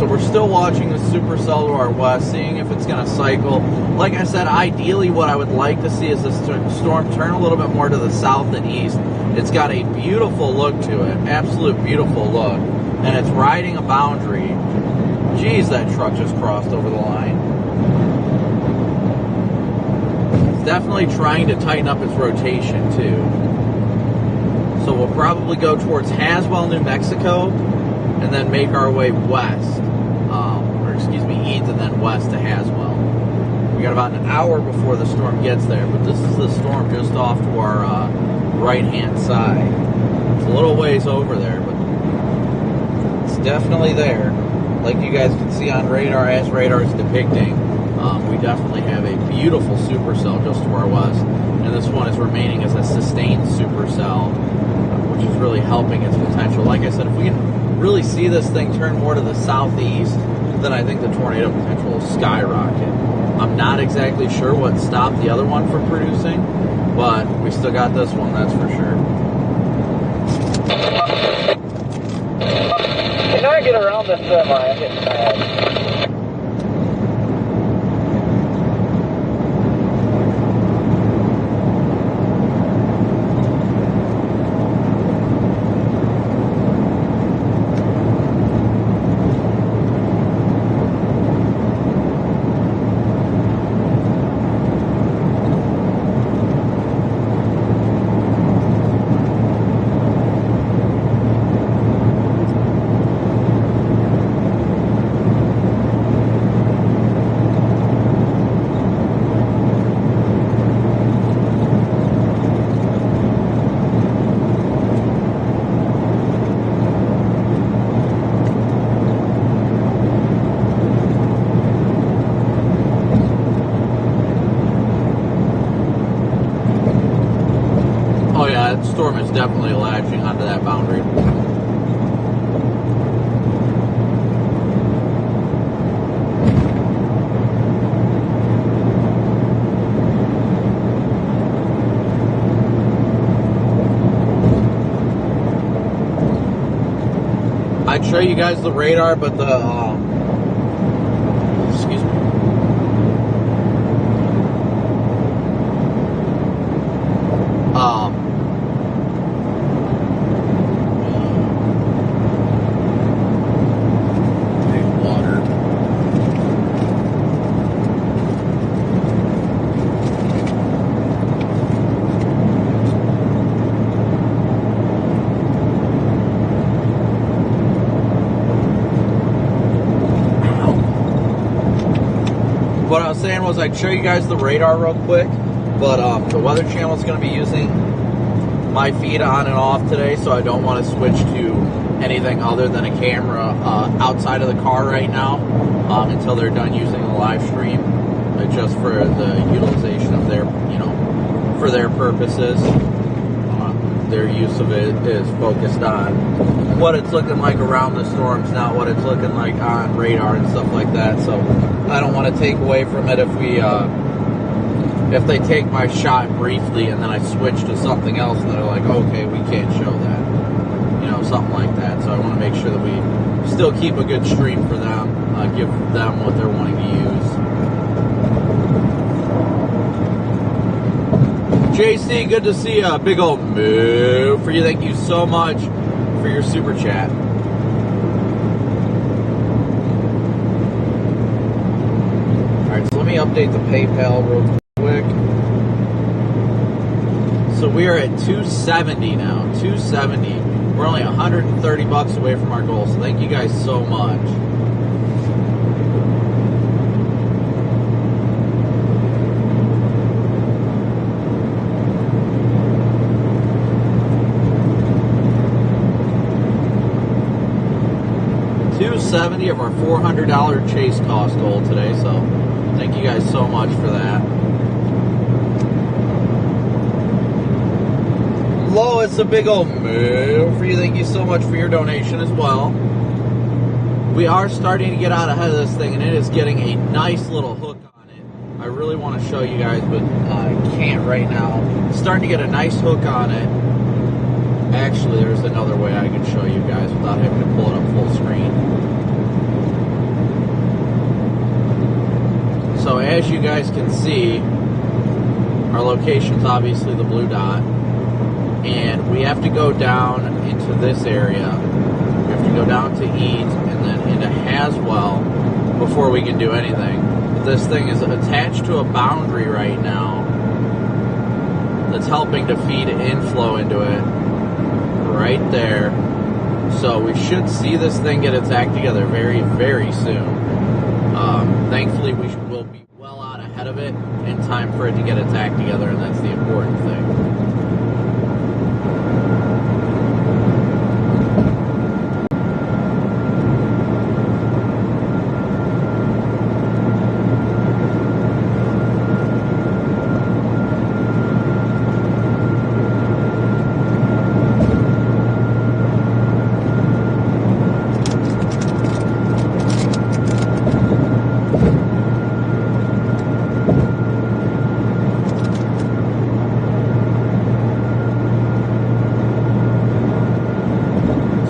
We're still watching the supercells supercell to our west, seeing if it's going to cycle. Like I said, ideally what I would like to see is the storm turn a little bit more to the south and east. It's got a beautiful look to it, absolute beautiful look, and it's riding a boundary. Geez, that truck just crossed over the line. It's definitely trying to tighten up its rotation too. So we'll probably go towards Haswell, New Mexico, and then make our way west, east and then west to Haswell. We got about an hour before the storm gets there, but this is the storm just off to our right-hand side. It's a little ways over there, but it's definitely there. Like you guys can see on radar, as radar is depicting, we definitely have a beautiful supercell just to our west, and this one is remaining as a sustained supercell, which is really helping its potential. Like I said, if we can really see this thing turn more to the southeast, then I think the tornado potential will skyrocket. I'm not exactly sure what stopped the other one from producing, but we still got this one, that's for sure. Can I get around this semi? I'm getting mad. Storm is definitely latching onto that boundary. I'd show you guys the radar, but the excuse me. What I was saying was I'd show you guys the radar real quick, but the Weather Channel is going to be using my feed on and off today, so I don't want to switch to anything other than a camera outside of the car right now until they're done using the live stream, just for the utilization of their, for their purposes. Their use of it is focused on what it's looking like around the storms, not what it's looking like on radar and stuff like that. So I don't want to take away from it if they take my shot briefly and then I switch to something else and they're like, okay, we can't show that, something like that. So I want to make sure that we still keep a good stream for them, give them what they're wanting to use. JC, good to see you. Big old move for you. Thank you so much for your super chat. Alright, so let me update the PayPal real quick. So we are at 270 now. 270. We're only 130 bucks away from our goal. So thank you guys so much. $270 of our $400 chase cost goal today, so thank you guys so much for that. Lois, a big old move for you. Thank you so much for your donation as well. We are starting to get out ahead of this thing, and it is getting a nice little hook on it. I really want to show you guys, but I can't right now. It's starting to get a nice hook on it. Actually, there's another way I can show you guys without having to pull it up full screen. So as you guys can see, our location's obviously the blue dot, and we have to go down into this area. We have to go down to eat and then into Haswell before we can do anything. This thing is attached to a boundary right now that's helping to feed inflow into it right there. So we should see this thing get its act together very, very soon. Thankfully, will be well out ahead of it in time for it to get its act together, and that's the important thing.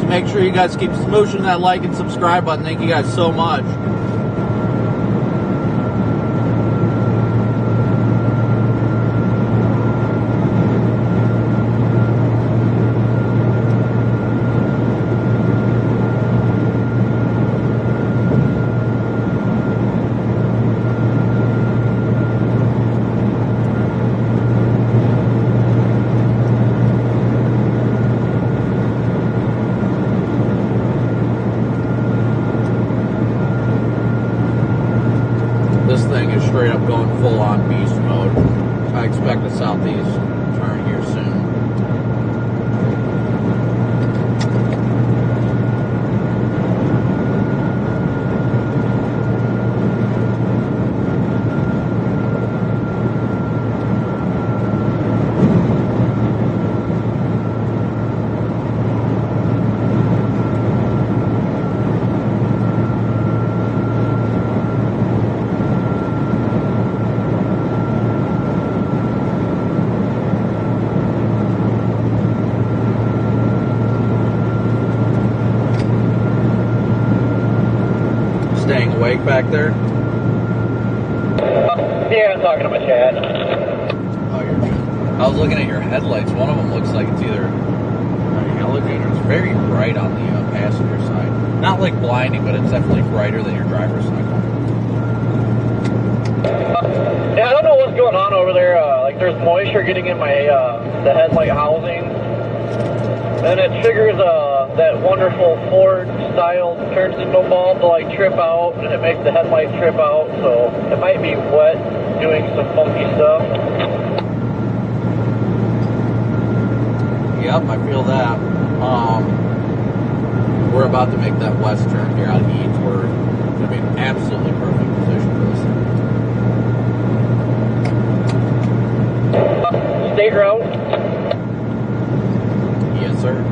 Make sure you guys keep smooshing that like and subscribe button. Thank you guys so much. This thing is straight up going full on beast mode. I expect a southeast turn here soon. Staying awake back there? Yeah, I'm talking to my chat. Oh, you're good. I was looking at your headlights. One of them looks like it's either a halogen or it's very bright on the passenger side. Not like blinding, but it's definitely brighter than your driver's side. Yeah, I don't know what's going on over there. Like there's moisture getting in my the headlight housing, and it triggers that wonderful Ford-style turn signal bulb to like trip out, and it makes the headlight trip out. So it might be wet, doing some funky stuff. Yep, I feel that. We're about to make that west turn here out of Eads. We're going to be in absolutely perfect position for this. State route. Yes, sir.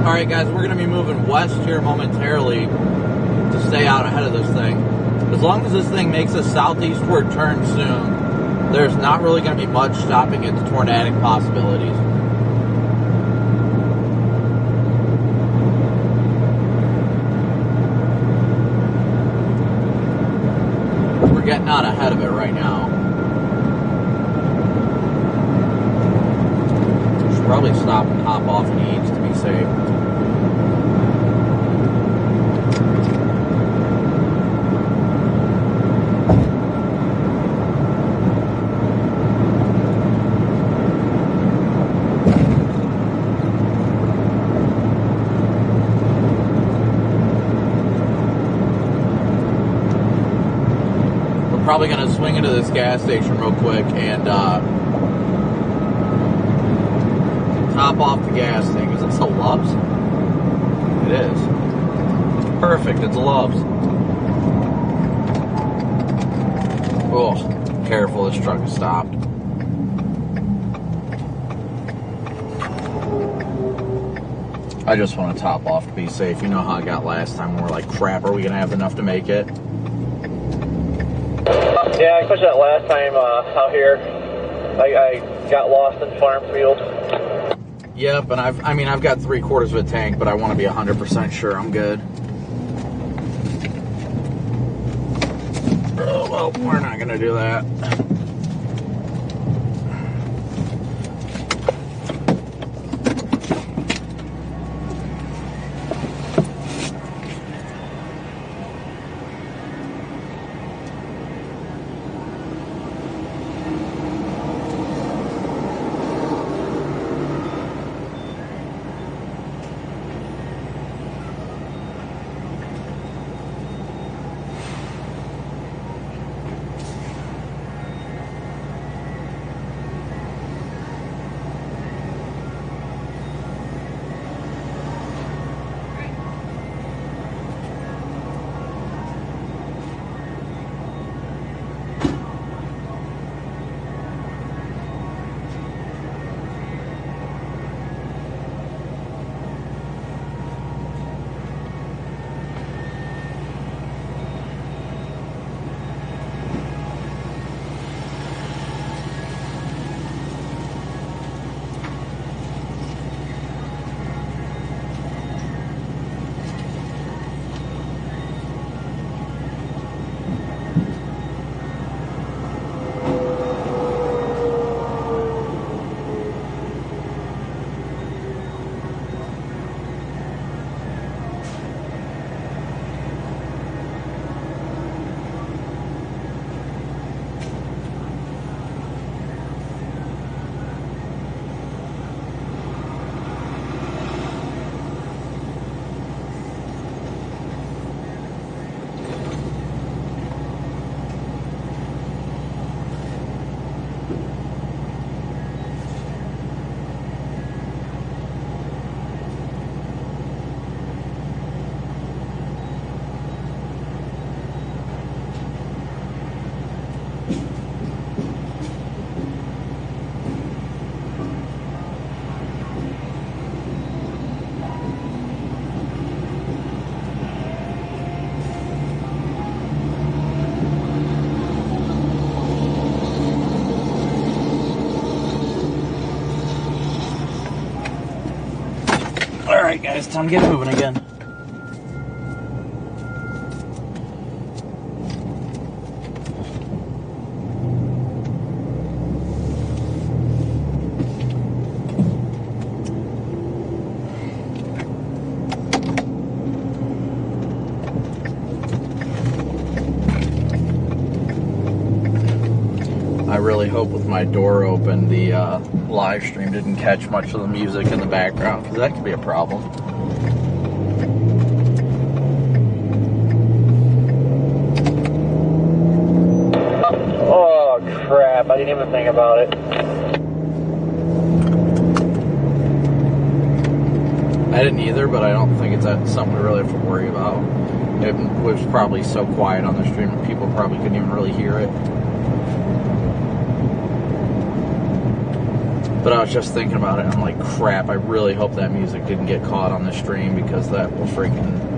Alright guys, we're going to be moving west here momentarily to stay out ahead of this thing. As long as this thing makes a southeastward turn soon, there's not really going to be much stopping its tornadic possibilities. We're getting out ahead of it right now. Should probably stop and hop off in Eads to be safe. Probably going to swing into this gas station real quick and top off the gas tank. Is this a Love's? It is. Perfect, it's a Love's. Oh, careful, this truck is stopped. I just want to top off to be safe. You know how I got last time when we're like, crap, are we going to have enough to make it? Yeah, especially that last time out here. I got lost in farm field. Yep, and I've got 3/4 of a tank, but I want to be 100% sure I'm good. Oh, well, we're not going to do that. Alright guys, time to get moving again. I really hope with my door open the live stream didn't catch much of the music in the background, because that could be a problem. Oh crap, I didn't even think about it. I didn't either, but I don't think it's something we really have to worry about. It was probably so quiet on the stream, people probably couldn't even really hear it. But I was just thinking about it, and I'm like, crap, I really hope that music didn't get caught on the stream, because that will freaking...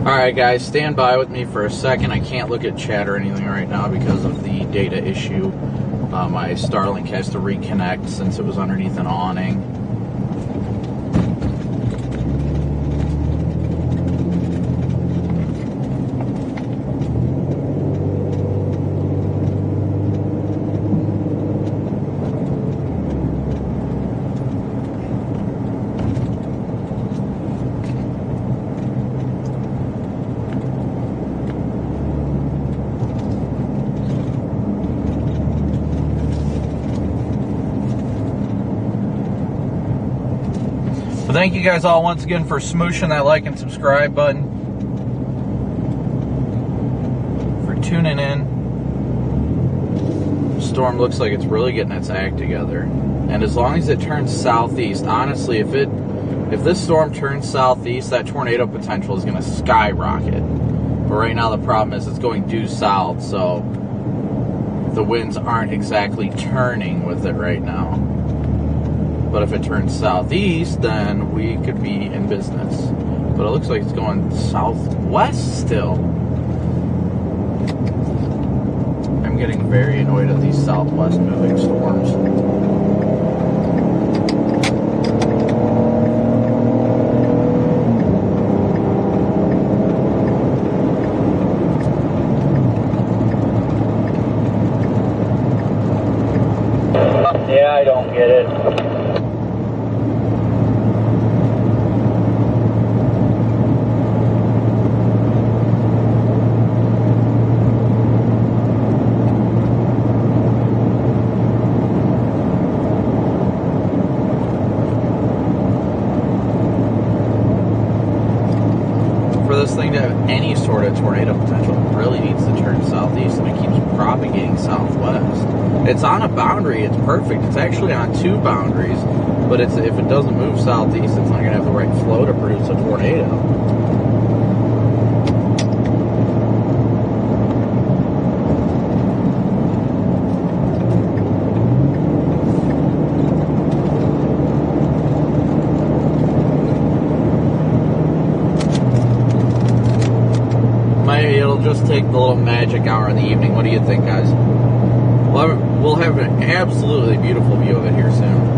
Alright guys, stand by with me for a second. I can't look at chat or anything right now because of the data issue. My Starlink has to reconnect since it was underneath an awning. Thank you guys all once again for smooshing that like and subscribe button, for tuning in, storm looks like it's really getting its act together. And as long as it turns southeast, honestly, if this storm turns southeast, that tornado potential is going to skyrocket. But right now the problem is it's going due south, so the winds aren't exactly turning with it right now. But if it turns southeast, then we could be in business. But it looks like it's going southwest still. I'm getting very annoyed at these southwest moving storms. Yeah, I don't get it. For this thing to have any sort of tornado potential, it really needs to turn southeast, and it keeps propagating southwest. It's on a boundary, it's perfect. It's actually on two boundaries, but if it doesn't move southeast, it's not going to have the right flow to produce a tornado. It'll just take the little magic hour in the evening. What do you think, guys? We'll have an absolutely beautiful view of it here soon.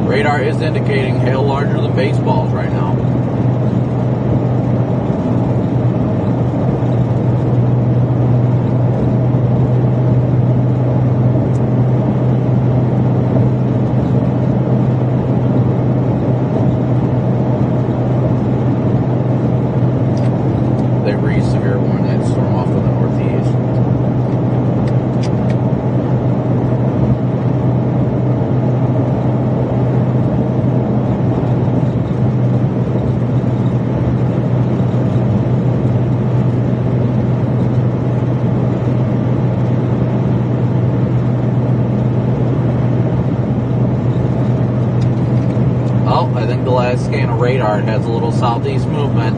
Radar is indicating hail larger than baseballs right now. Severe warning that storm off to the northeast. Oh, I think the last scan of radar, it has a little southeast movement.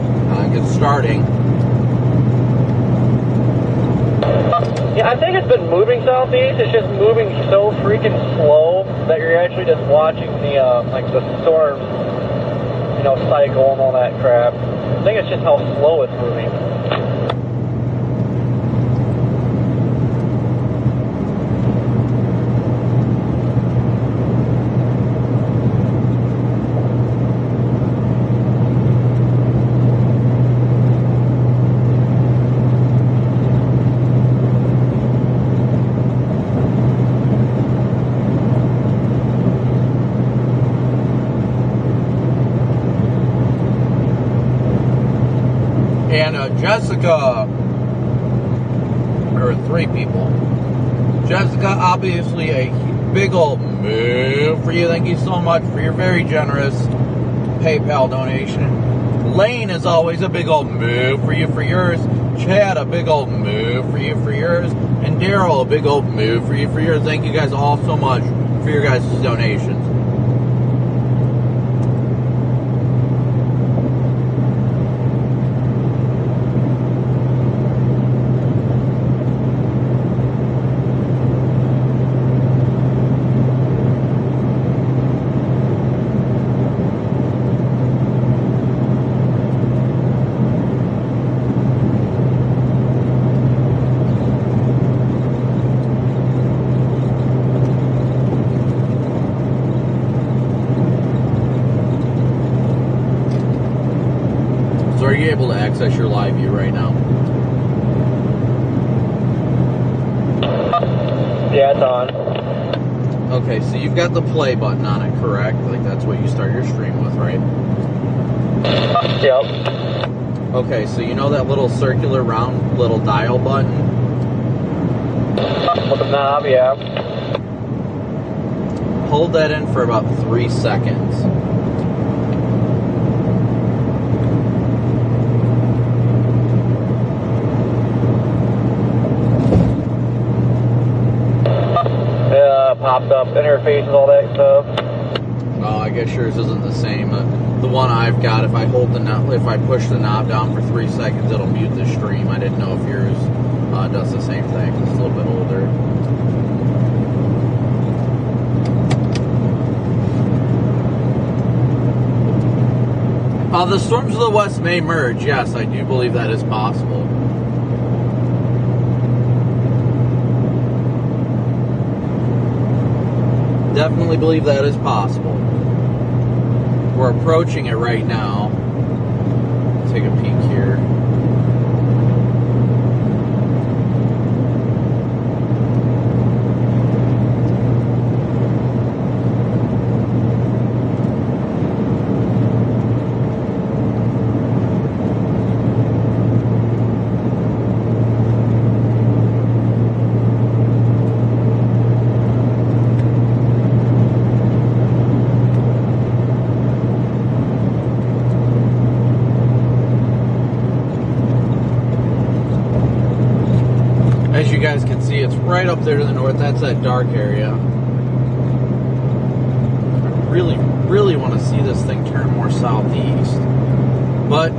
It's starting. Yeah, I think it's been moving southeast. It's just moving so freaking slow that you're actually just watching the like the storm, cycle and all that crap. I think it's just how slow it's moving. And Jessica, or three people. Jessica, obviously a big old move for you. Thank you so much for your very generous PayPal donation. Lane is always a big old move for you for yours. Chad, a big old move for you for yours. And Daryl, a big old move for you for yours. Thank you guys all so much for your guys' donations. Are you able to access your live view right now? Yeah, it's on. Okay, so you've got the play button on it, correct? Like that's what you start your stream with, right? Yep. Okay, so you know that little circular round little dial button? With the knob, yeah. Hold that in for about 3 seconds. Popped up interfaces, all that stuff. Oh, I guess yours isn't the same. The one I've got, if I hold the knob, if I push the knob down for 3 seconds, it'll mute the stream. I didn't know if yours does the same thing. It's a little bit older. The storms of the west may merge. Yes, I do believe that is possible. Definitely believe that is possible. We're approaching it right now. Take a peek here. As you guys can see, it's right up there to the north. That's that dark area. I really want to see this thing turn more southeast. But,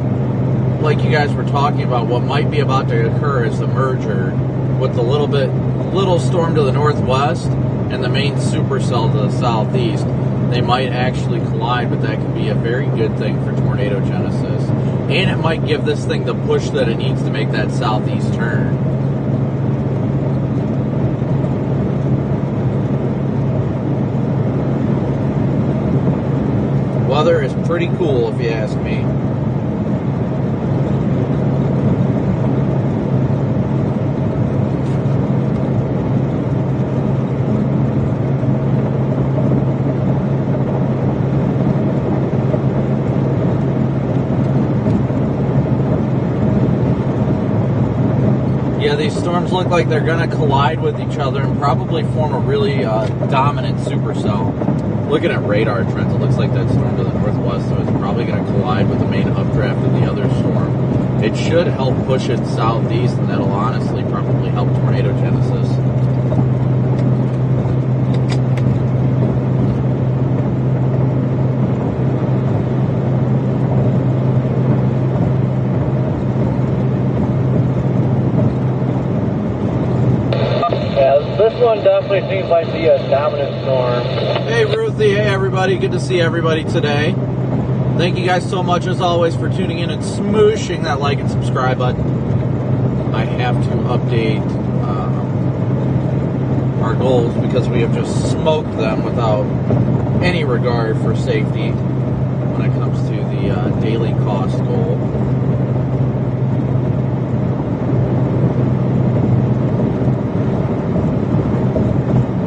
like you guys were talking about, what might be about to occur is the merger with the little storm to the northwest and the main supercell to the southeast. They might actually collide, but that could be a very good thing for tornado genesis. And it might give this thing the push that it needs to make that southeast turn. Weather is pretty cool, if you ask me. Yeah, these storms look like they're going to collide with each other and probably form a really dominant supercell. Looking at radar trends, it looks like that storm to the northwest, so it's probably going to collide with the main updraft of the other storm. It should help push it southeast, and that'll honestly probably help tornado genesis. This one definitely seems like the dominant storm. Hey Ruthie, hey everybody, good to see everybody today. Thank you guys so much as always for tuning in and smooshing that like and subscribe button. I have to update our goals because we have just smoked them without any regard for safety when it comes to the daily cost goal.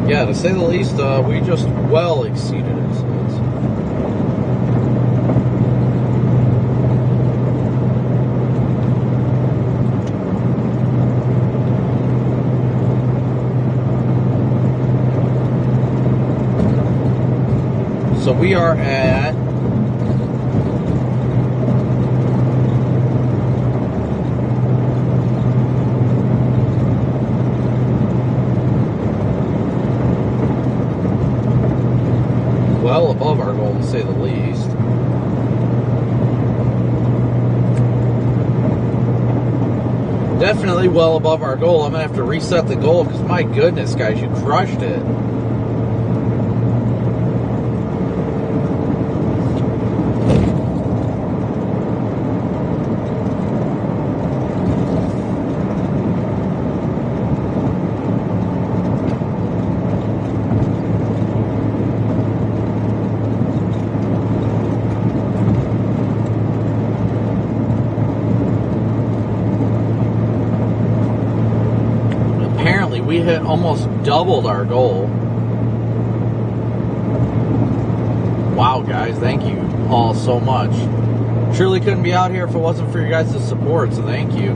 Yeah, to say the least, we just well exceeded it. So we are at well above our goal, to say the least. Definitely well above our goal. I'm going to have to reset the goal because, my goodness, guys, you crushed it. We hit almost doubled our goal. Wow, guys, thank you all so much. Truly couldn't be out here if it wasn't for your guys' support, so thank you.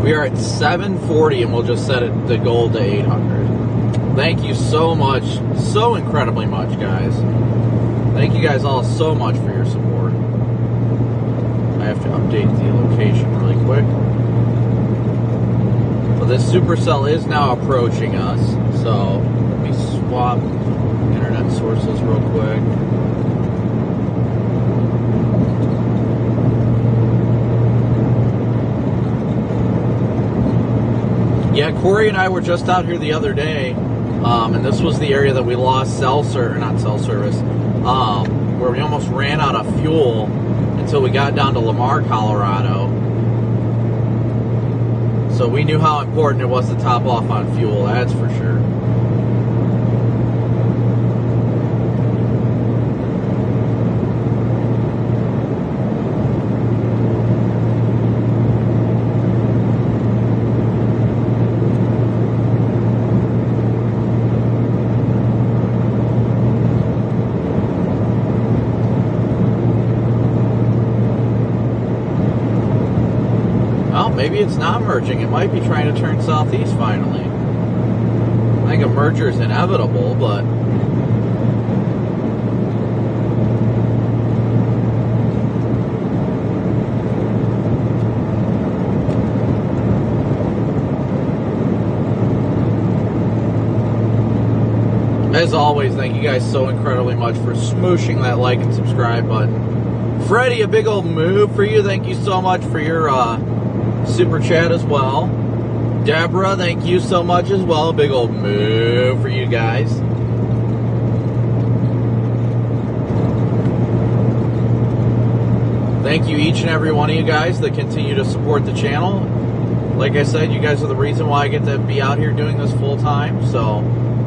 We are at 740 and we'll just set it the goal to 800. Thank you so much, so incredibly much, guys. Thank you guys all so much for your support. I have to update the location really quick. So this supercell is now approaching us. So let me swap internet sources real quick. Yeah, Corey and I were just out here the other day, and this was the area that we lost not cell service, where we almost ran out of fuel until we got down to Lamar, Colorado. So we knew how important it was to top off on fuel, that's for sure. Maybe it's not merging. It might be trying to turn southeast finally. I think a merger is inevitable, but as always, thank you guys so incredibly much for smooshing that like and subscribe button. Freddie, a big old move for you. Thank you so much for your super chat as well. Deborah, thank you so much as well. Big old move for you guys. Thank you each and every one of you guys that continue to support the channel. Like I said, you guys are the reason why I get to be out here doing this full time. So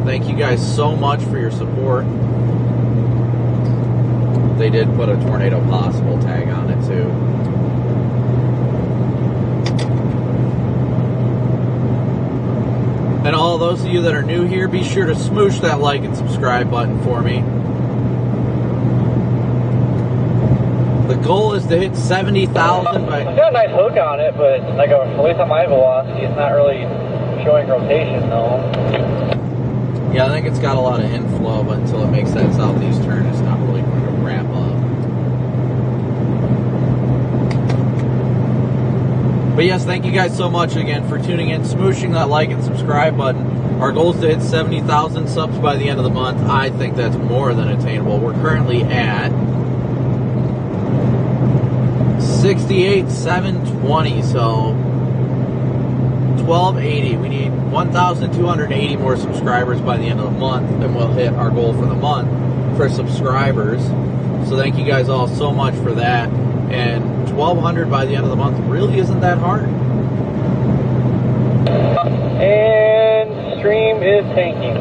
thank you guys so much for your support. They did put a tornado possible tag on it too. And all those of you that are new here, be sure to smoosh that like and subscribe button for me. The goal is to hit 70,000 by... It's got a nice hook on it, but like at least on my velocity, it's not really showing rotation though. Yeah, I think it's got a lot of inflow, but until it makes that southeast turn, it's not really going to ramp up. But yes, thank you guys so much again for tuning in, smooshing that like and subscribe button. Our goal is to hit 70,000 subs by the end of the month. I think that's more than attainable. We're currently at 68,720, so 1,280. We need 1,280 more subscribers by the end of the month, and we'll hit our goal for the month for subscribers. So thank you guys all so much for that. And 1,200 by the end of the month really isn't that hard. And stream is tanking.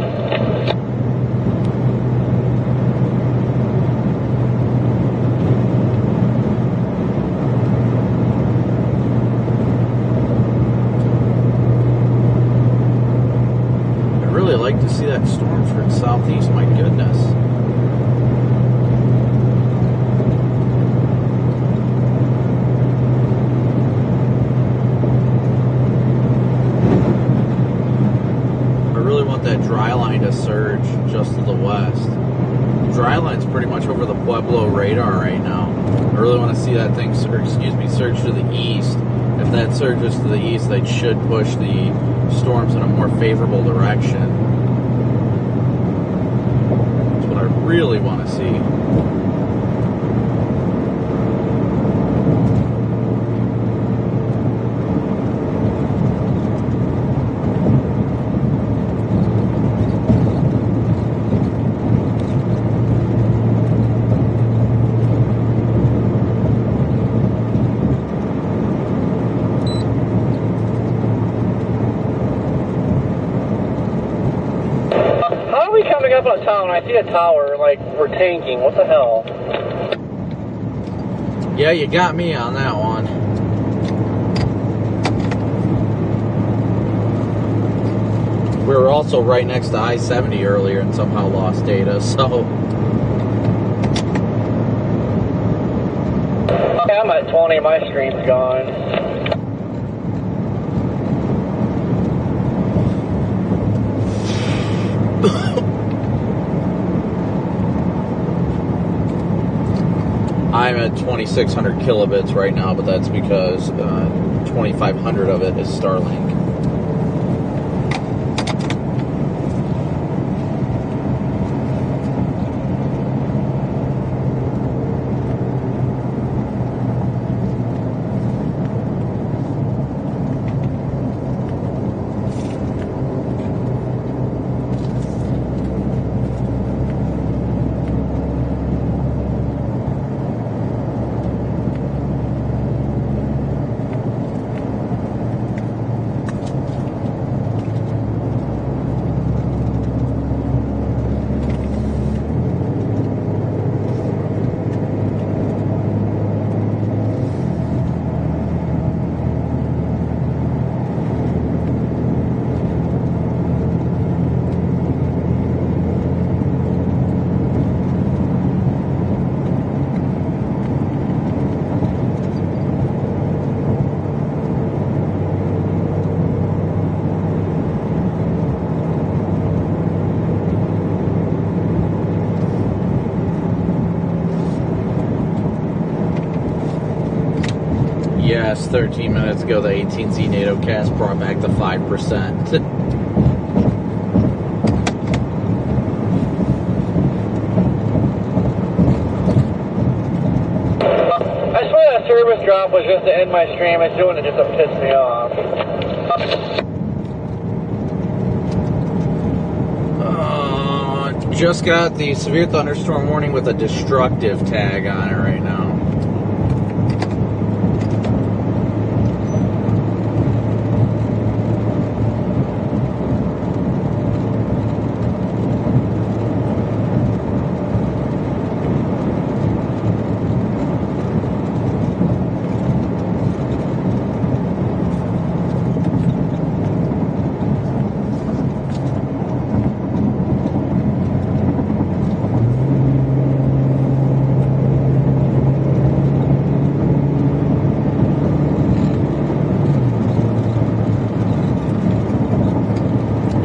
I'd really like to see that storm turn southeast, my goodness. That dry line to surge just to the west. Dry line's pretty much over the Pueblo radar right now. I really want to see that thing, surge to the east. If that surges to the east, that should push the storms in a more favorable direction. That's what I really want to see. Up on a town, I see a tower, like we're tanking. What the hell? Yeah, you got me on that one. We were also right next to I-70 earlier and somehow lost data, so... Yeah, I'm at 20, my stream's gone. I'm at 2,600 kilobits right now, but that's because 2,500 of it is Starlink. Yes, 13 minutes ago, the 18Z NATO cast brought back the 5%. I swear that service drop was just to end my stream. It's doing it just to piss me off. Just got the severe thunderstorm warning with a destructive tag on it right now.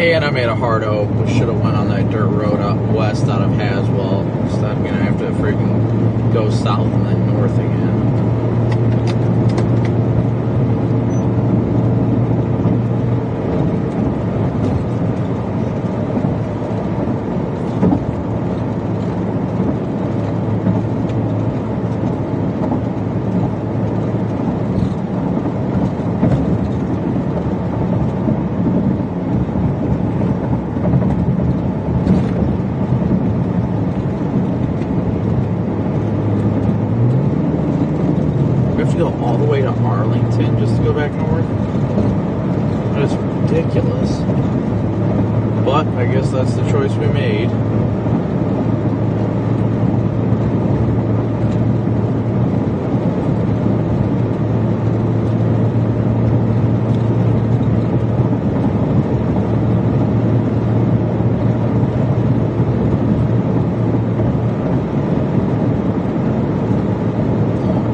And I made a hard O. We should have went on that dirt road up west out of Haswell. So I'm gonna have to freaking go south and then north again. All the way to Arlington just to go back north. That's ridiculous. But I guess that's the choice we made.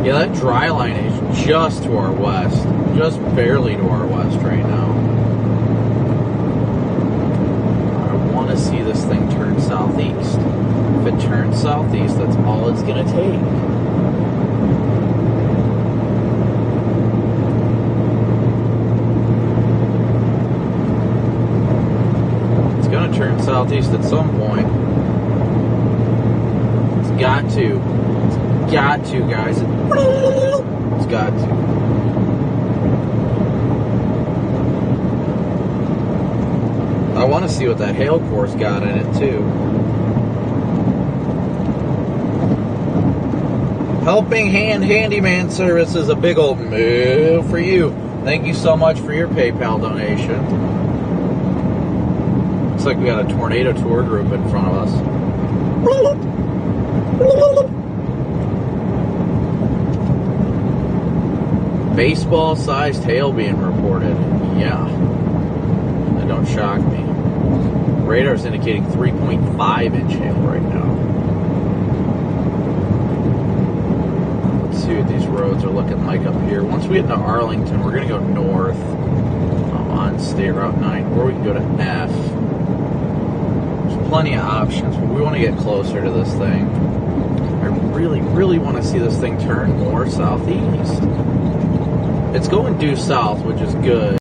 Yeah, that dry line is just to our west. Just barely to our west right now. I want to see this thing turn southeast. If it turns southeast, that's all it's going to take. It's going to turn southeast at some point. It's got to. Got to, guys. It's got to. I want to see what that hail core's got in it, too. Helping Hand Handyman Service is a big old move for you. Thank you so much for your PayPal donation. Looks like we got a tornado tour group in front of us. Baseball-sized hail being reported. Yeah. That don't shock me. Radar's indicating 3.5-inch hail right now. Let's see what these roads are looking like up here. Once we get into Arlington, we're going to go north on State Route 9, or we can go to F. There's plenty of options, but we want to get closer to this thing. I really, really want to see this thing turn more southeast. It's going due south, which is good.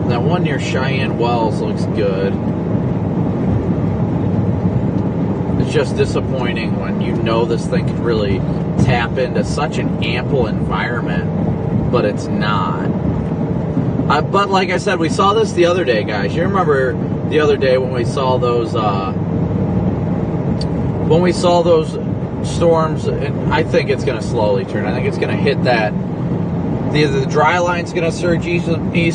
That one near Cheyenne Wells looks good. It's just disappointing when you know this thing could really tap into such an ample environment, but it's not. But like I said, we saw this the other day, guys. You remember the other day when we saw those storms? And I think it's going to slowly turn. I think it's going to hit that. Either the dry line's going to surge east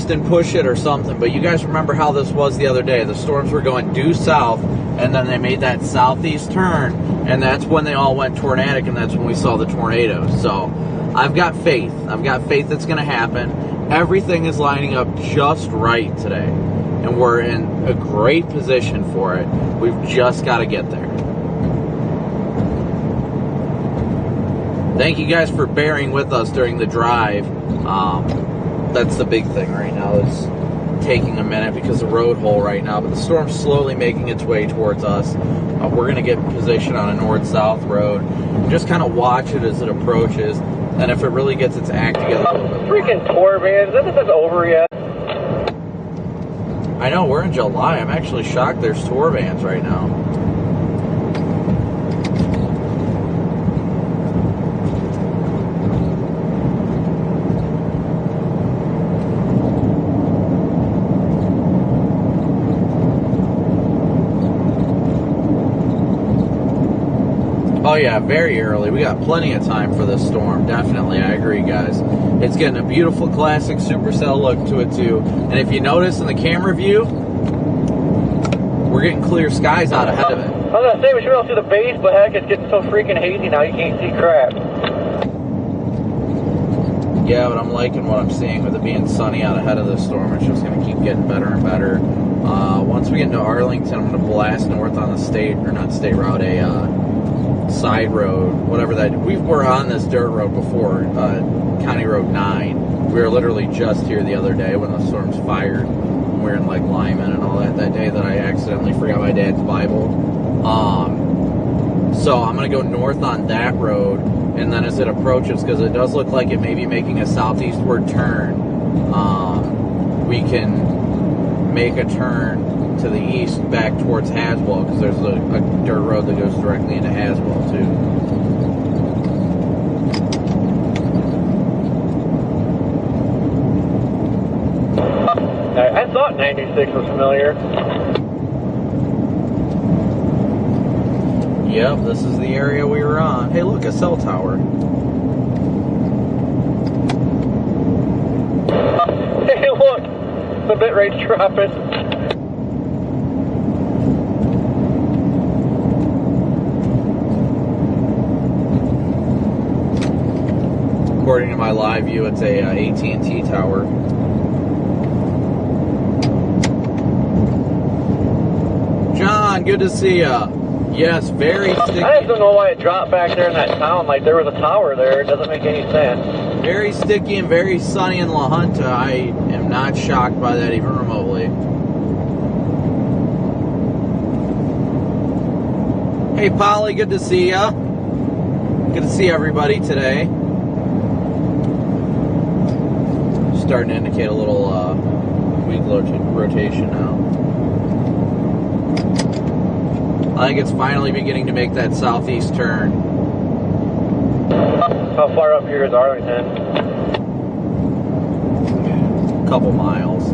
and push it or something. But you guys remember how this was the other day. The storms were going due south, and then they made that southeast turn, and that's when they all went tornadic, and that's when we saw the tornadoes. So I've got faith. I've got faith it's going to happen. Everything is lining up just right today, and we're in a great position for it. We've just got to get there. Thank you guys for bearing with us during the drive. That's the big thing right now. It's taking a minute because of the road hole right now, but the storm's slowly making its way towards us. We're going to get in position on a north-south road. Just kind of watch it as it approaches, and if it really gets its act together a little bit more. Freaking tour vans, isn't this over yet? I know, we're in July. I'm actually shocked there's tour vans right now. Oh yeah, very early. We got plenty of time for this storm. Definitely, I agree, guys. It's getting a beautiful classic supercell look to it too. And if you notice in the camera view, we're getting clear skies out ahead of it. I was gonna say we should all see the base, but heck, it's getting so freaking hazy now you can't see crap. Yeah, but I'm liking what I'm seeing with it being sunny out ahead of the storm. It's just gonna keep getting better and better. Once we get into Arlington, I'm gonna blast north on the state, or not state route, side road, whatever that. We were on this dirt road before, County Road 9. We were literally just here the other day when the storms fired. We were in like Lyman and all that day that I accidentally forgot my dad's Bible. So I'm gonna go north on that road, and then as it approaches, because it does look like it may be making a southeastward turn, we can make a turn to the east back towards Haswell, because there's a dirt road that goes directly into Haswell too. I thought 96 was familiar. Yep, this is the area we were on. Hey look, a cell tower. Hey look, the bit rate's dropping. According to my live view, it's a AT&T tower. John, good to see ya. Yes, very sticky. I just don't know why it dropped back there in that town. Like there was a tower there. It doesn't make any sense. Very sticky and very sunny in La Junta. I am not shocked by that even remotely. Hey, Polly, good to see ya. Good to see everybody today. Starting to indicate a little weak rotation now. I think it's finally beginning to make that southeast turn. How far up here is Arlington? A couple miles.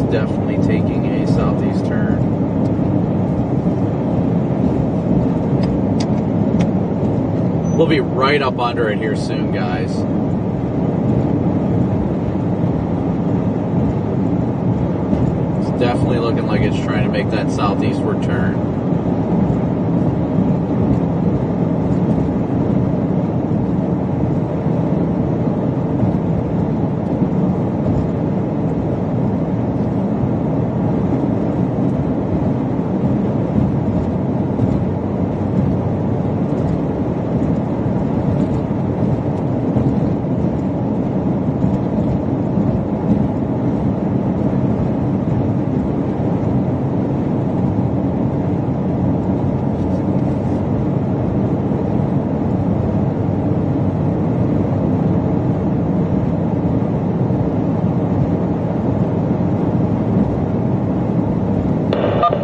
Definitely We'll be right up under it here soon, guys. It's definitely looking like it's trying to make that southeastward turn.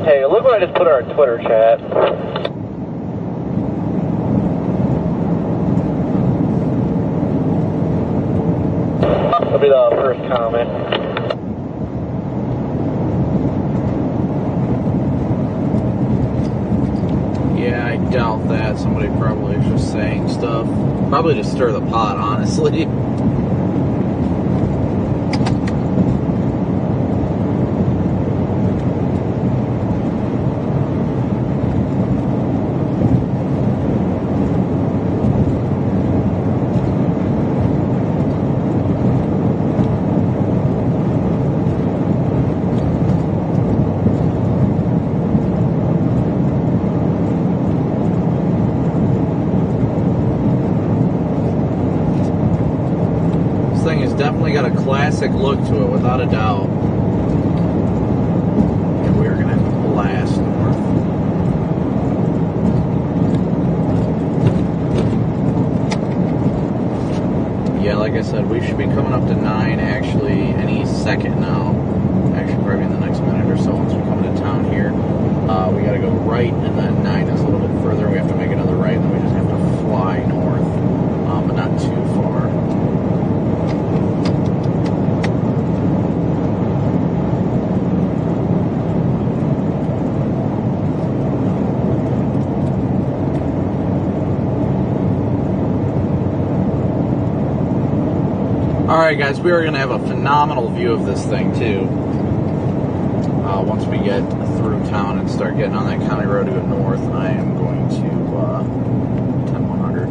Hey, look what I just put in our Twitter chat. That'll be the first comment. Yeah, I doubt that. Somebody probably is just saying stuff. Probably to stir the pot, honestly. Definitely got a classic look to it, without a doubt. And we're going to have to blast north. Yeah, like I said, we should be coming up to 9 actually any second now. Actually, probably in the next minute or so once we come into town here. We got to go right, and then 9 is a little bit further. We have to make another right, and then we just have to fly north, but not too far. Alright guys, we are going to have a phenomenal view of this thing too. Once we get through town and start getting on that county road to go north, I am going to 10100.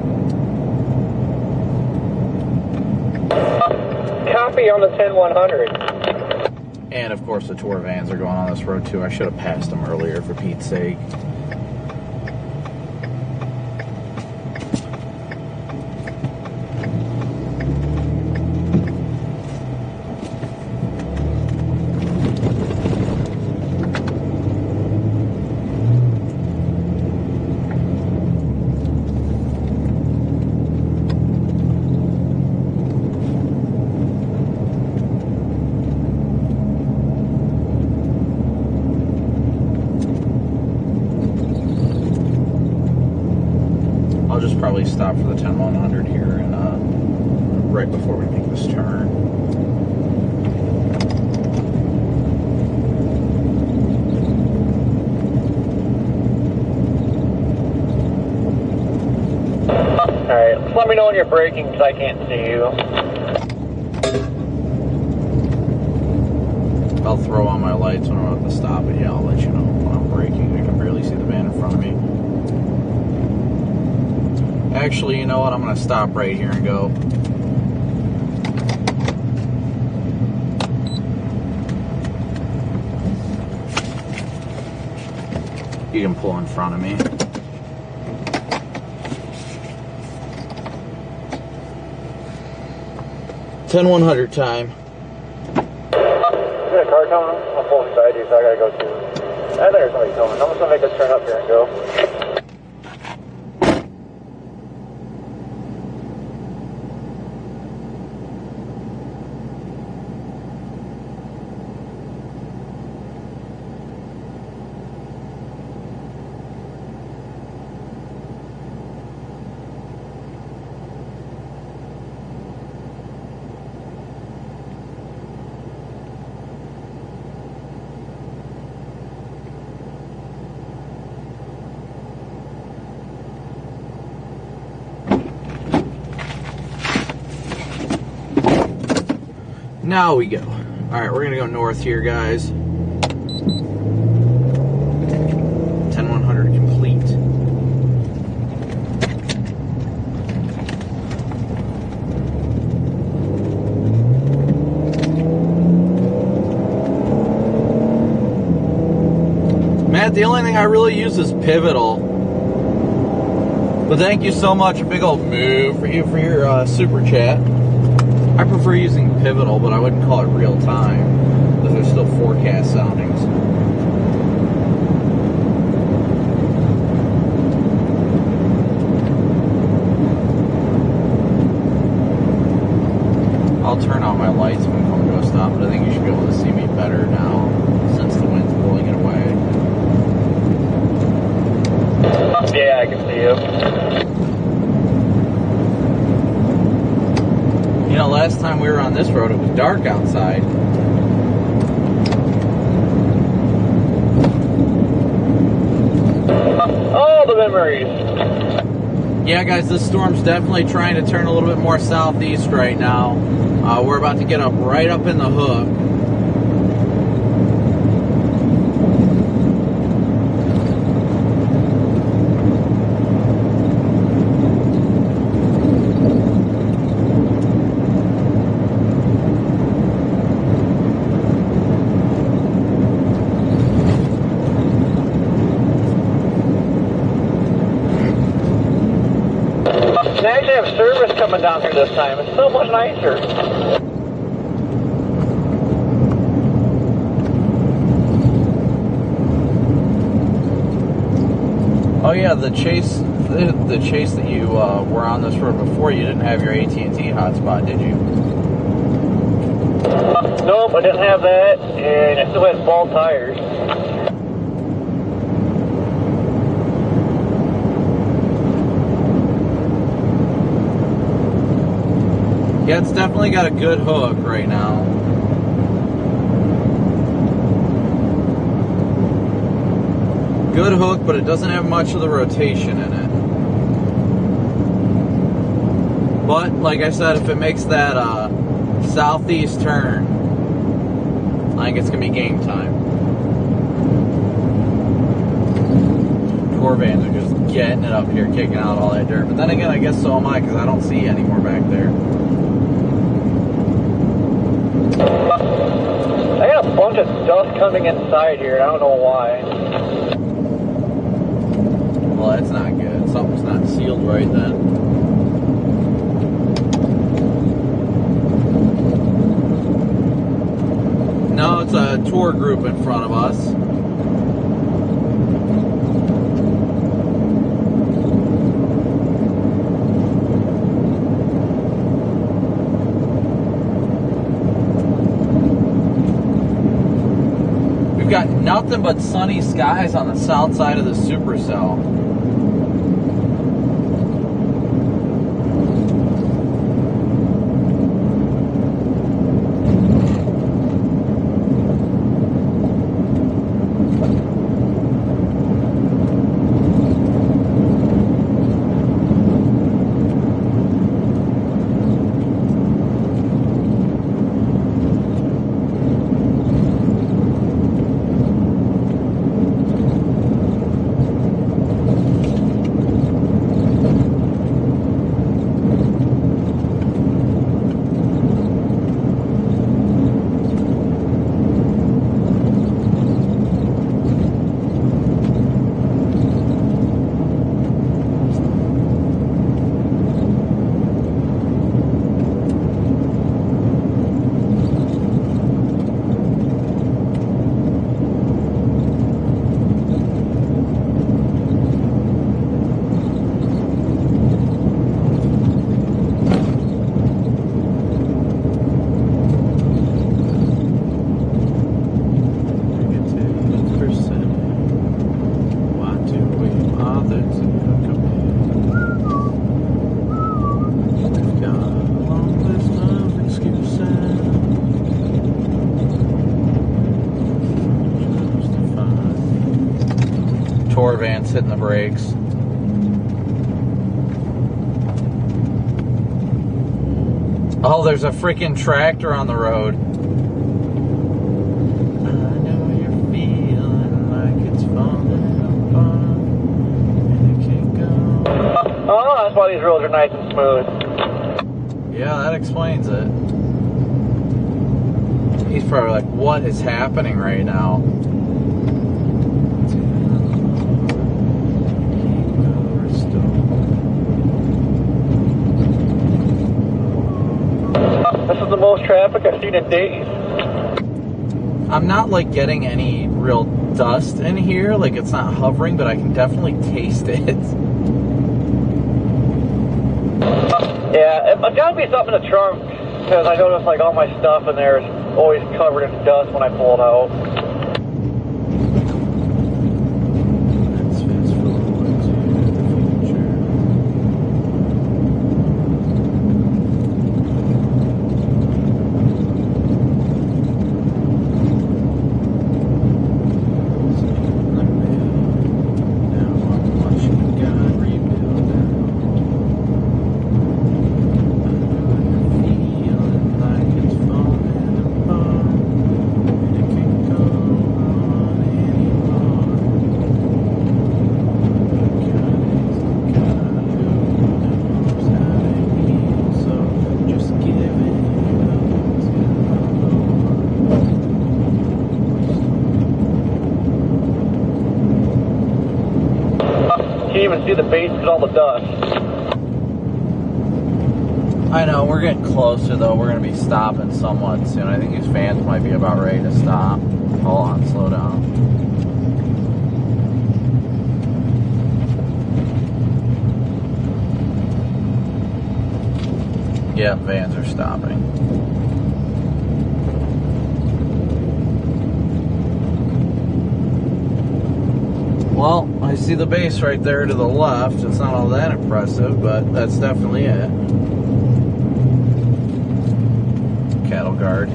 Copy on the 10100. And of course the tour vans are going on this road too. I should have passed them earlier for Pete's sake. I'll just probably stop for the 10100 here and right before we make this turn. Alright, just let me know when you're braking because I can't see you. I'll throw on my lights when I'm about to stop, but yeah, I'll let you know when I'm braking. I can barely see the van in front of me. Actually, you know what? I'm going to stop right here and go. You can pull in front of me. 10100 time. Is there a car coming? I'll pull beside you, so I gotta go too. I think there's somebody coming. I'm just gonna make us turn up here and go. Now we go. All right, we're gonna go north here, guys. 10100 complete. Matt, the only thing I really use is Pivotal. But thank you so much. A big old move for you for your super chat. I prefer using Pivotal, but I wouldn't call it real time because there's still forecast soundings. I'll turn on my lights when we come to a stop, but I think you should be able to see me better now since the wind's blowing it away. Yeah, I can see you. You know, last time we were on this road, it was dark outside. All the memories. Yeah, guys, this storm's definitely trying to turn a little bit more southeast right now. We're about to get up right up in the hook. They actually have service coming down here this time. It's so much nicer. Oh yeah, the chase that you were on this road before, you didn't have your AT&T hotspot, did you? Nope, I didn't have that, and I still had bald tires. Yeah, it's definitely got a good hook right now. Good hook, but it doesn't have much of the rotation in it. But, like I said, if it makes that southeast turn, I think it's going to be game time. Tour vans are just getting it up here, kicking out all that dirt. But then again, I guess so am I, because I don't see any more back there. I got a bunch of dust coming inside here, I don't know why. Well, that's not good. Something's not sealed right then. No, it's a tour group in front of us. We've got nothing but sunny skies on the south side of the Supercell. Tour van's hitting the brakes. Oh, there's a freaking tractor on the road. I know you're feeling like it's falling apart, and it can't go. Oh, that's why these roads are nice and smooth. Yeah, that explains it. He's probably like, what is happening right now? This is the most traffic I've seen in days. I'm not like getting any real dust in here, like it's not hovering, but I can definitely taste it. Yeah, it's gotta be something in the trunk, because I noticed like all my stuff in there is always covered in dust when I pull it out. Let's fast forward to the future. Now I'm watching God rebuild now. Can't even see the base because all the dust. I know, we're getting closer though. We're going to be stopping somewhat soon. I think these fans might be about ready to stop. Hold on, slow down. Yeah, vans are stopping. Well, I see the base right there to the left. It's not all that impressive, but that's definitely it. Cattle guard.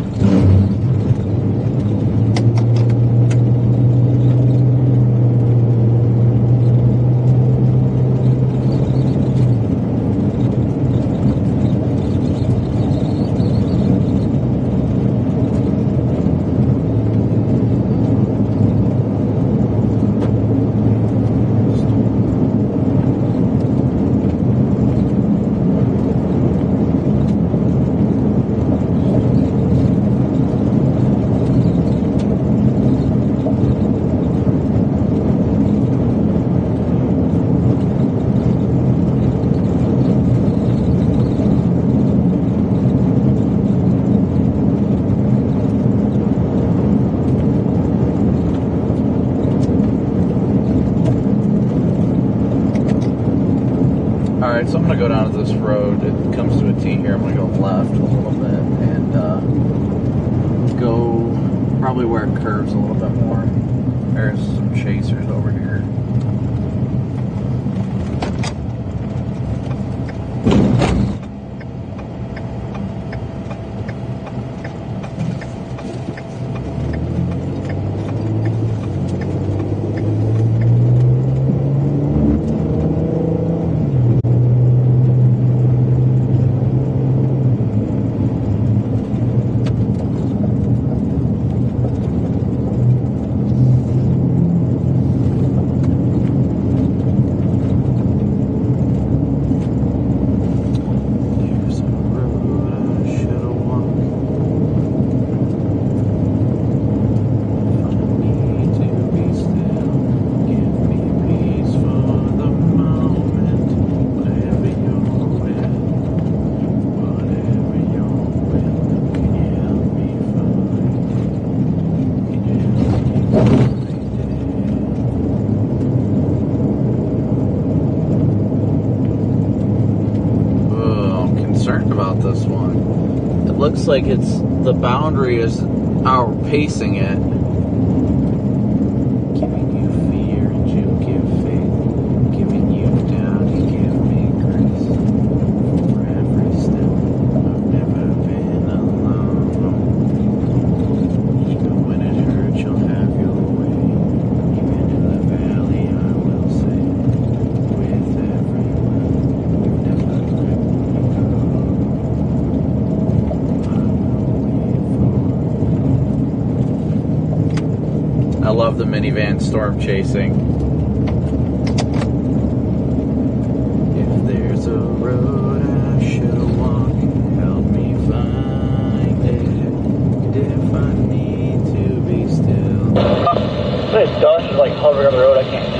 Alright, so I'm going to go down to this road. It comes to a T here. I'm going to go left a little bit and go probably where it curves a little bit more. There's some chasers over here. This one. It looks like it's the boundary is outpacing it. Giving you fear and you give faith. Giving you down and give me grace. For every step I've never been alone. Even when it hurts, you'll have your way. Even in the valley, I will say, with every word, you've never let me go. love the minivan storm chasing. If there's a road I should walk, help me find it. If I need to be still. This dust is like hovering on the road, I can't see.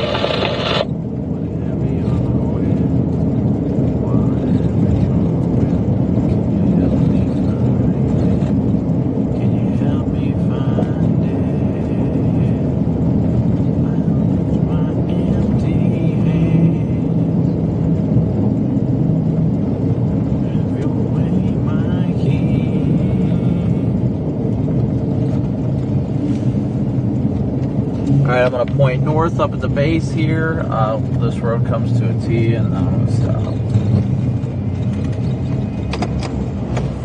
Alright, I'm going to point north up at the base here. This road comes to a T, and then I'm going to stop.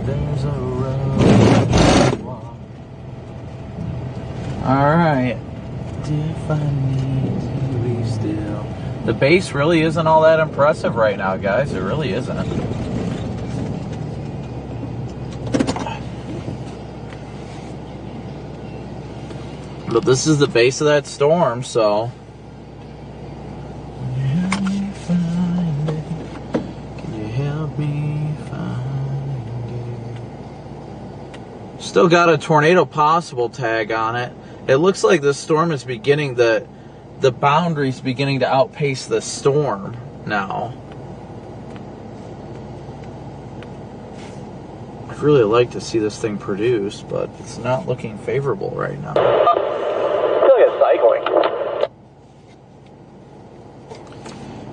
There's a road. Alright. If I need to be still. The base really isn't all that impressive right now, guys. It really isn't. But this is the base of that storm, so. Can you find it? Can you help me find it? Still got a tornado possible tag on it. It looks like the storm is beginning, the boundary's beginning to outpace the storm now. I'd really like to see this thing produce, but it's not looking favorable right now. Cycling.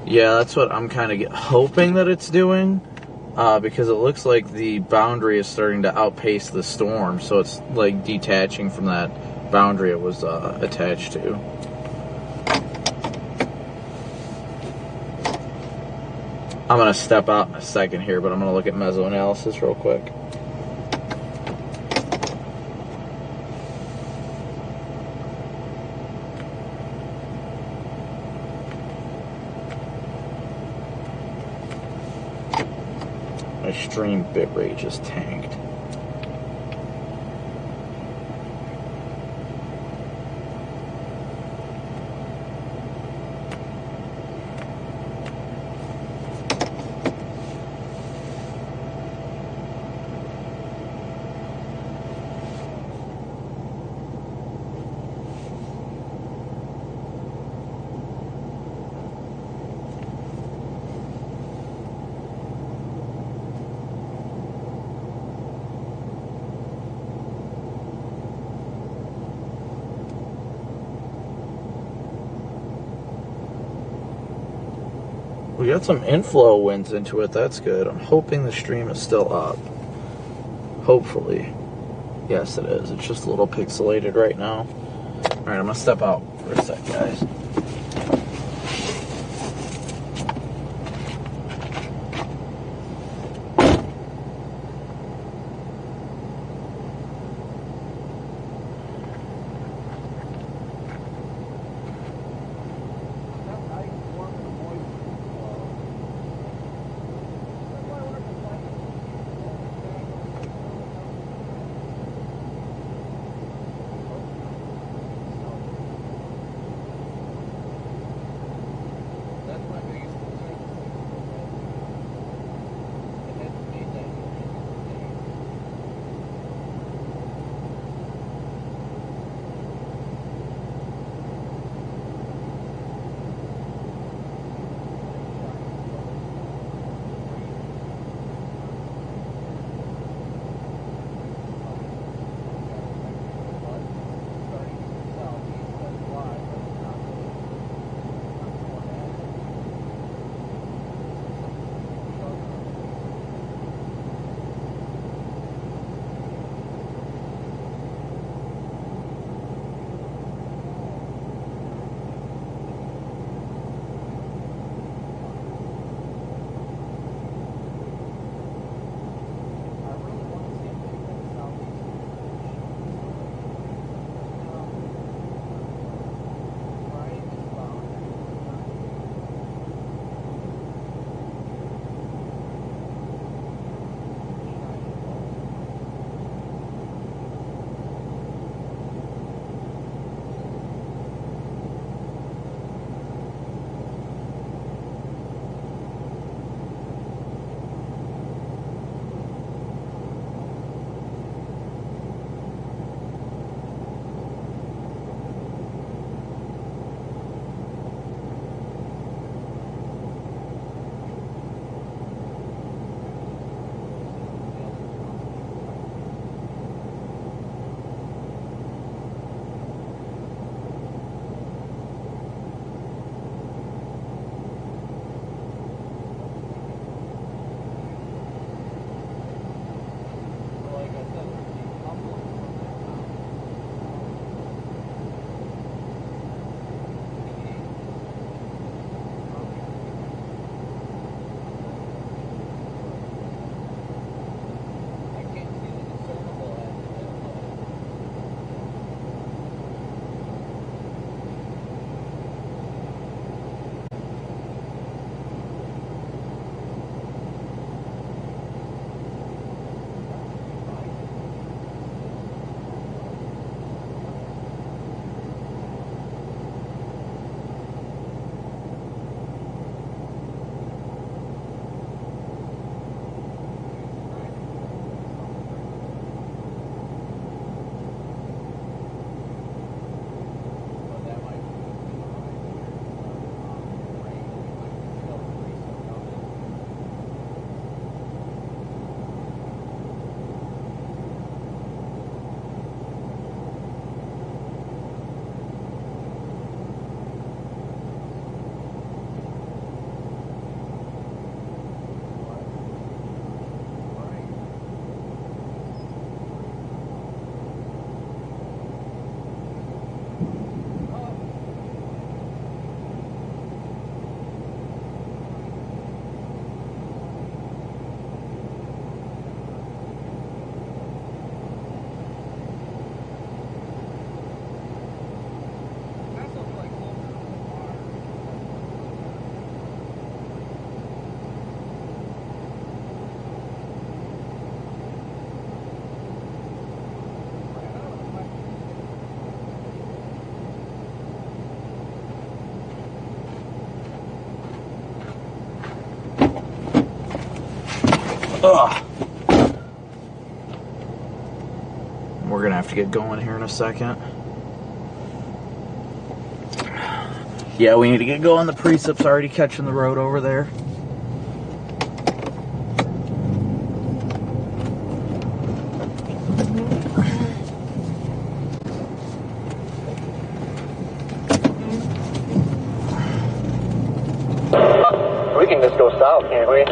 Yeah, that's what I'm kind of hoping that it's doing, because it looks like the boundary is starting to outpace the storm, so it's like detaching from that boundary it was attached to. I'm going to step out in a second here, but I'm going to look at mesoanalysis real quick. My stream bitrate just tanked. We got some inflow winds into it. That's good. I'm hoping the stream is still up. Hopefully. Yes, it is. It's just a little pixelated right now. Alright, I'm going to step out for a sec, guys. Ugh. We're gonna have to get going here in a second. Yeah, we need to get going. The Precept's already catching the road over there. We can just go south, can't we?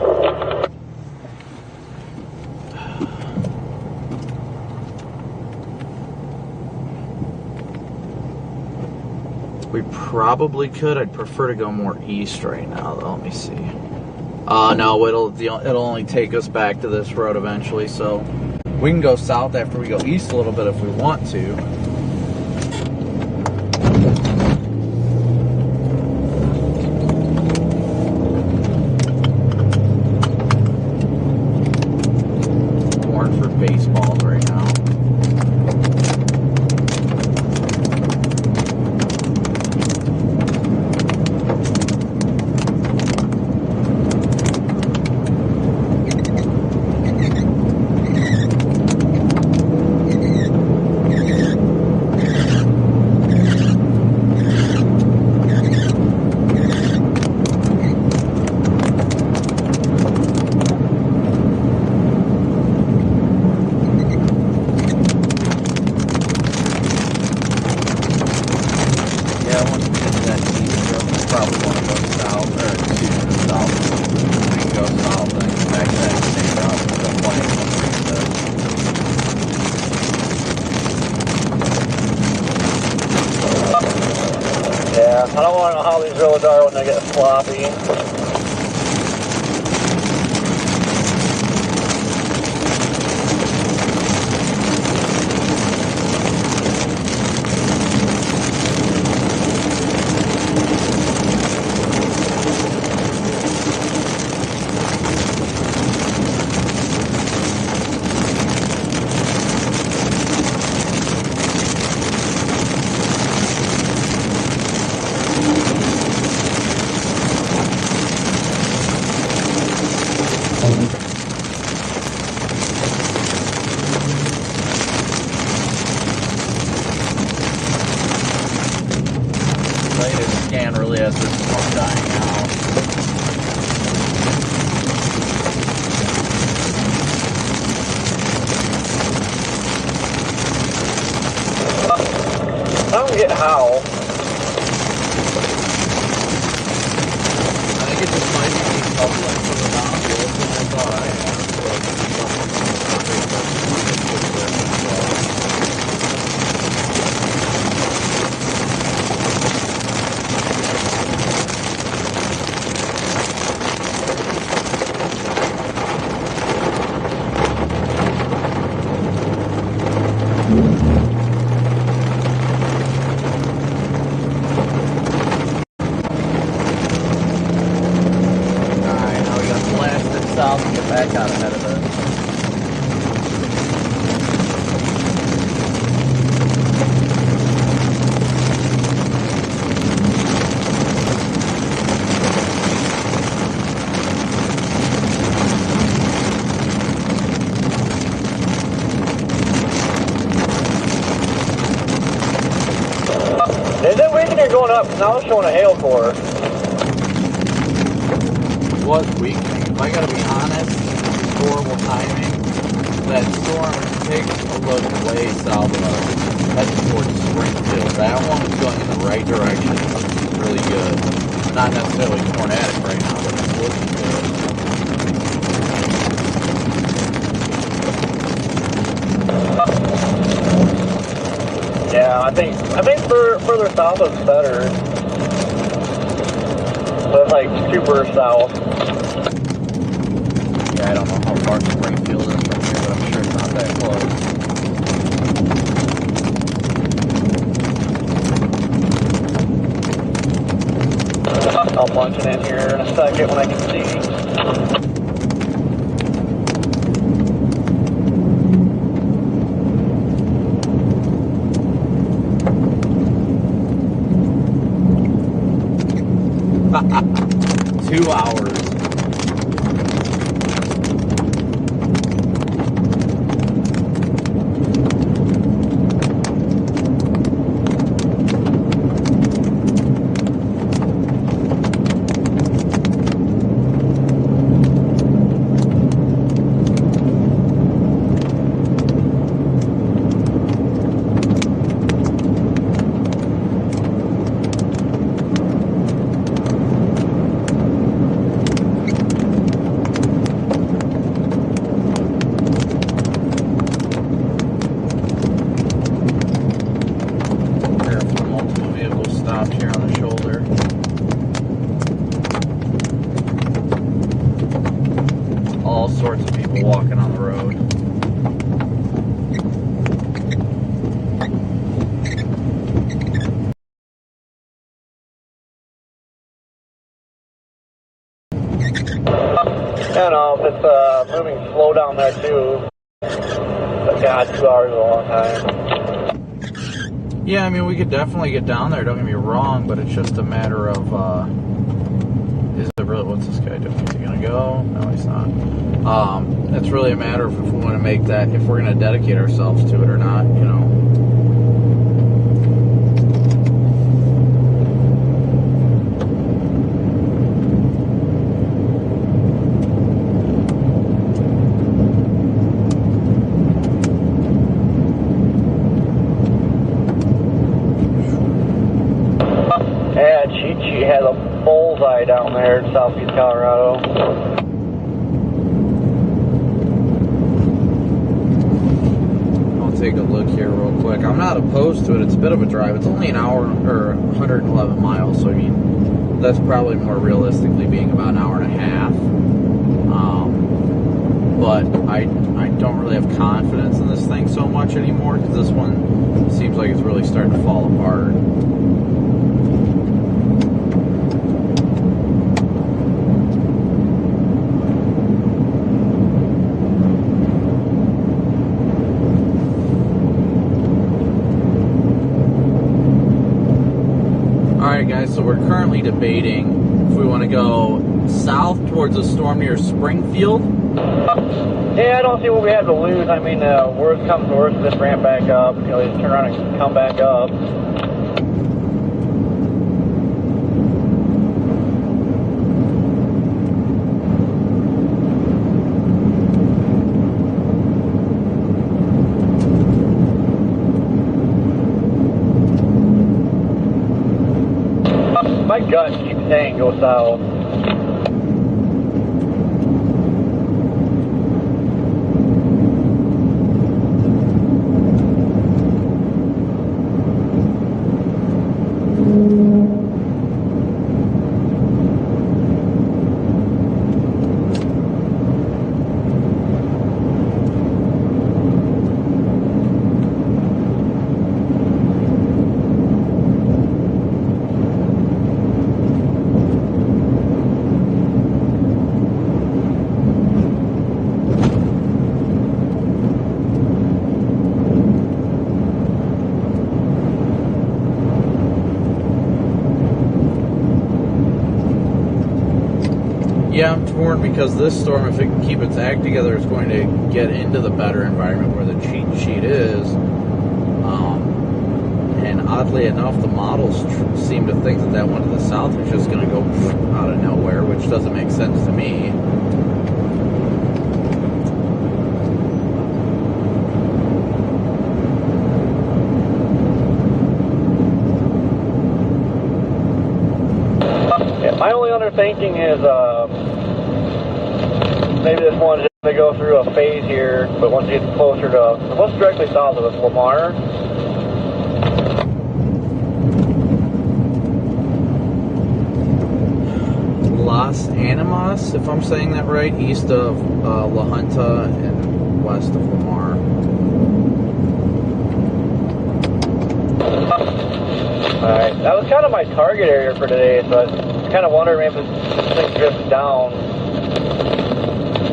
We probably could. I'd prefer to go more east right now, though. Let me see. No, it'll only take us back to this road eventually, so we can go south after we go east a little bit if we want to. Born for baseballs right now. I don't want to know how these roads are when they get sloppy. Scan really has this one dying out. I don't get how. I think it just might be decoupling from the modules, and that's all I have. South and get back out ahead of it. Is it weekend you're going up? Now it's showing a hail core. What weekend? If I gotta be honest, horrible timing. That storm takes a look way south of us, heading towards Springfield. That one was going in the right direction. It's really good. Not necessarily tornadic right now, but it's looking good. Yeah, I think further south is better. So it's like super south. Yeah, I don't know how far Springfield is from here, but I'm sure it's not that close. I'll punch it in here in a second when I can see. 2 hours. people walking on the road. I don't know if it's moving slow down there too. But God, 2 hours is a long time. Yeah, I mean, we could definitely get down there, don't get me wrong, but it's just a matter of, is it really, what's this guy doing? Is he gonna go? No, he's not. It's really a matter of if we want to make that, if we're gonna dedicate ourselves to it or not, you know. She has a bullseye down there in southeast Colorado. I'll take a look here real quick. I'm not opposed to it. It's a bit of a drive. It's only an hour or 111 miles, so I mean, that's probably more realistically being about an hour and a half. But I don't really have confidence in this thing so much anymore because this one seems like it's really starting to fall apart. Alright guys, so we're currently debating if we want to go south towards a storm near Springfield. Yeah, I don't see what we have to lose. I mean, worst comes to worst, just ramp back up. You know, just turn around and come back up. My gut keeps saying go south. Yeah, I'm torn because this storm, if it can keep its act together, is going to get into the better environment where the cheat sheet is. And oddly enough, the models seem to think that that one to the south is just going to go out of nowhere, which doesn't make sense to me. Yeah, my only underthinking is maybe this one's just going to go through a phase here, but once it gets closer to, what's directly south of us, Lamar? Las Animas, if I'm saying that right, east of La Junta and west of Lamar. Alright, that was kind of my target area for today, so I was kind of wondering if this thing drifts down.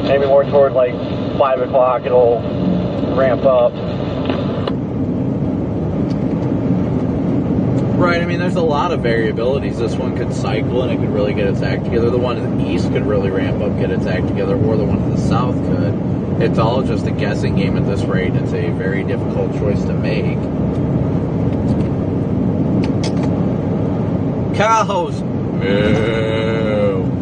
Maybe more toward like 5 o'clock it'll ramp up. Right, I mean, there's a lot of variabilities. This one could cycle and it could really get its act together. The one to the east could really ramp up, get its act together, or the one to the south could. It's all just a guessing game at this rate. It's a very difficult choice to make. Cows! Moo!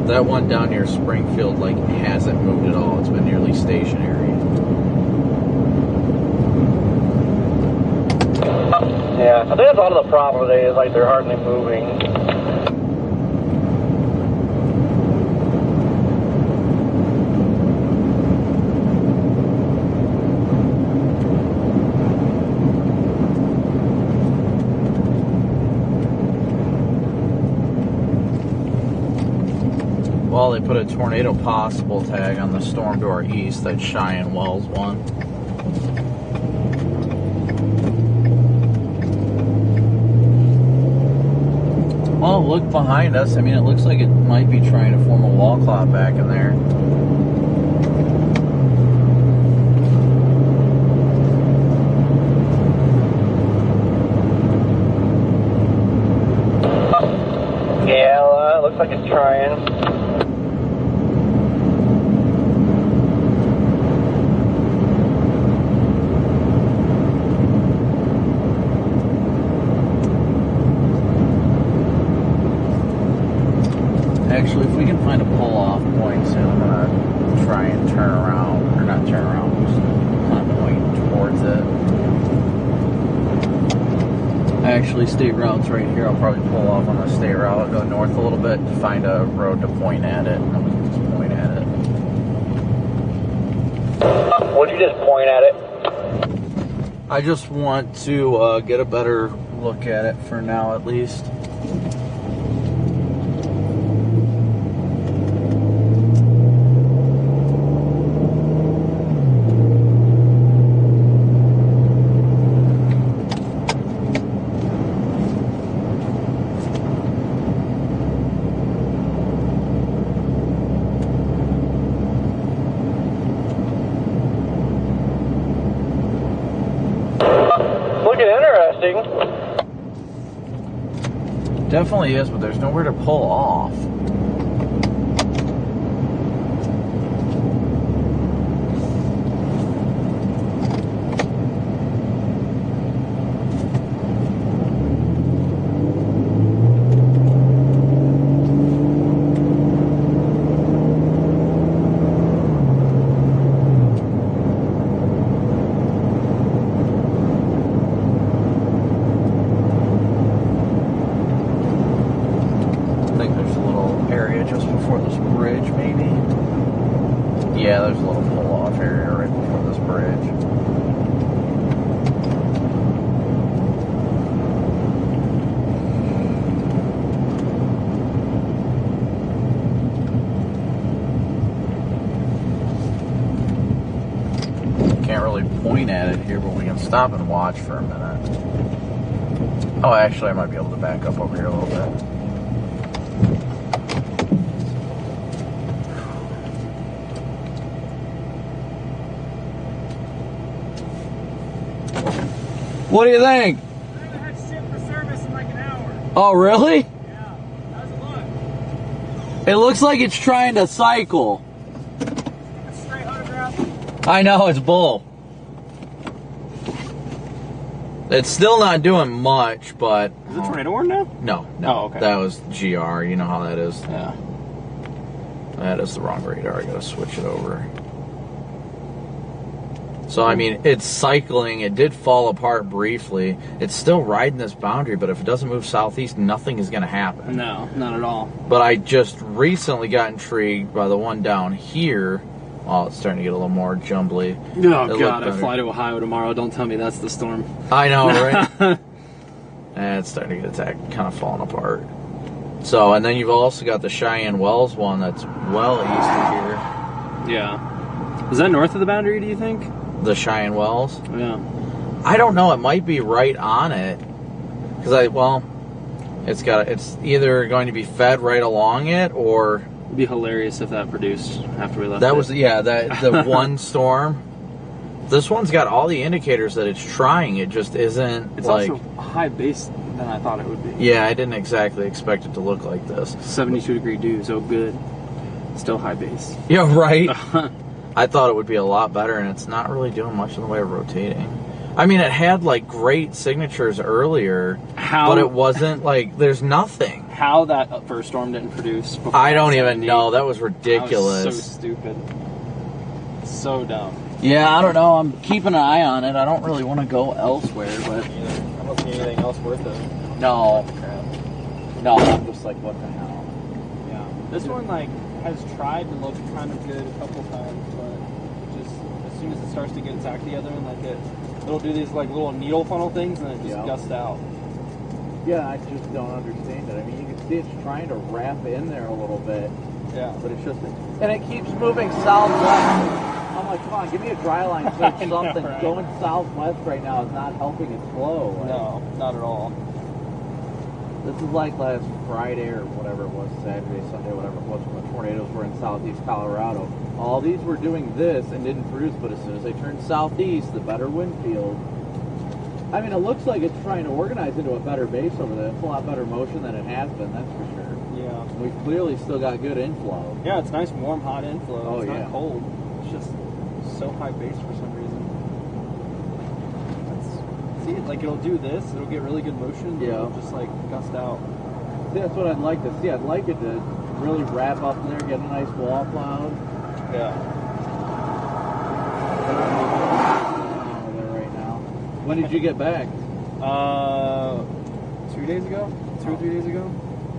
That one down near Springfield, like, hasn't moved at all. It's been nearly stationary. Yeah, I think that's a lot of the problem today is like they're hardly moving. Well, they put a tornado possible tag on the storm to our east, that Cheyenne Wells one. Well, look behind us. I mean, it looks like it might be trying to form a wall cloud back in there. Yeah, looks like it's trying. Actually, if we can find a pull-off point soon, I'm gonna try and turn around, or not turn around, just kind of point towards it. Actually, state route's right here. I'll probably pull off on the state route, go north a little bit to find a road to point at it, and then we can just point at it. Would you just point at it? I just want to get a better look at it for now, at least. Looking interesting. Definitely is, but there's nowhere to pull off. Yeah, there's a little pull-off area right before this bridge. Can't really point at it here, but we can stop and watch for a minute. Oh, actually, I might be able to back up over here a little bit. What do you think? I had to sit for service in like an hour. Oh, really? Yeah. How's it look? It looks like it's trying to cycle. That's straight autograph. I know, it's bull. It's still not doing much, but... Is it tornado warning now? No. Oh, okay. That was GR. You know how that is. Yeah. That is the wrong radar. I gotta switch it over. So, I mean, it's cycling. It did fall apart briefly. It's still riding this boundary, but if it doesn't move southeast, nothing is going to happen. No, not at all. But I just recently got intrigued by the one down here. Oh, it's starting to get a little more jumbly. Oh, God, I fly to Ohio tomorrow. Don't tell me that's the storm. I know, right? And it's starting to get attacked, kind of falling apart. So, and then you've also got the Cheyenne Wells one that's well east of here. Yeah. Is that north of the boundary, do you think? The Cheyenne Wells? Yeah. I don't know. It might be right on it. Because it's either going to be fed right along it, or... It'd be hilarious if that produced after we left. That was, yeah, the one storm. This one's got all the indicators that it's trying. It just isn't, it's like... also high base than I thought it would be. Yeah, I didn't exactly expect it to look like this. 72-degree dews, oh good. Still high base. Yeah, right? I thought it would be a lot better, and it's not really doing much in the way of rotating. I mean, it had, like, great signatures earlier, but it wasn't, like, there's nothing. How that first storm didn't produce before I don't even know. That was ridiculous. That was so stupid. So dumb. Yeah, I don't know. I'm keeping an eye on it. I don't really want to go elsewhere, but... I don't see anything else worth it. No. No, I'm just like, what the hell? Yeah. This one, like, has tried to look kind of good a couple times, but just as soon as it starts to get its act together and like it'll do these like little needle funnel things and it just gusts out. Yeah, I just don't understand it. I mean, you can see it's trying to wrap in there a little bit. Yeah. But it's just, and it keeps moving southwest. I'm like, come on, give me a dry line search I know, something. right? Going southwest right now is not helping its flow. Like, No, not at all. this is like last Friday or whatever it was, Saturday, Sunday, whatever it was, when the tornadoes were in southeast Colorado. All these were doing this and didn't produce, but as soon as they turned southeast, the better wind field. I mean, it looks like it's trying to organize into a better base over there. It's a lot better motion than it has been, that's for sure. Yeah. We've clearly still got good inflow. Yeah, it's nice, warm, hot inflow. Oh, It's yeah. not cold. It's just so high base for some reason. See, like it'll do this, it'll get really good motion, but Yeah. it'll just like gust out. See, that's what I'd like to see. I'd like it to really wrap up in there, get a nice wall cloud. Yeah. There right now. When did you get back? 2 days ago? 2 or 3 days ago?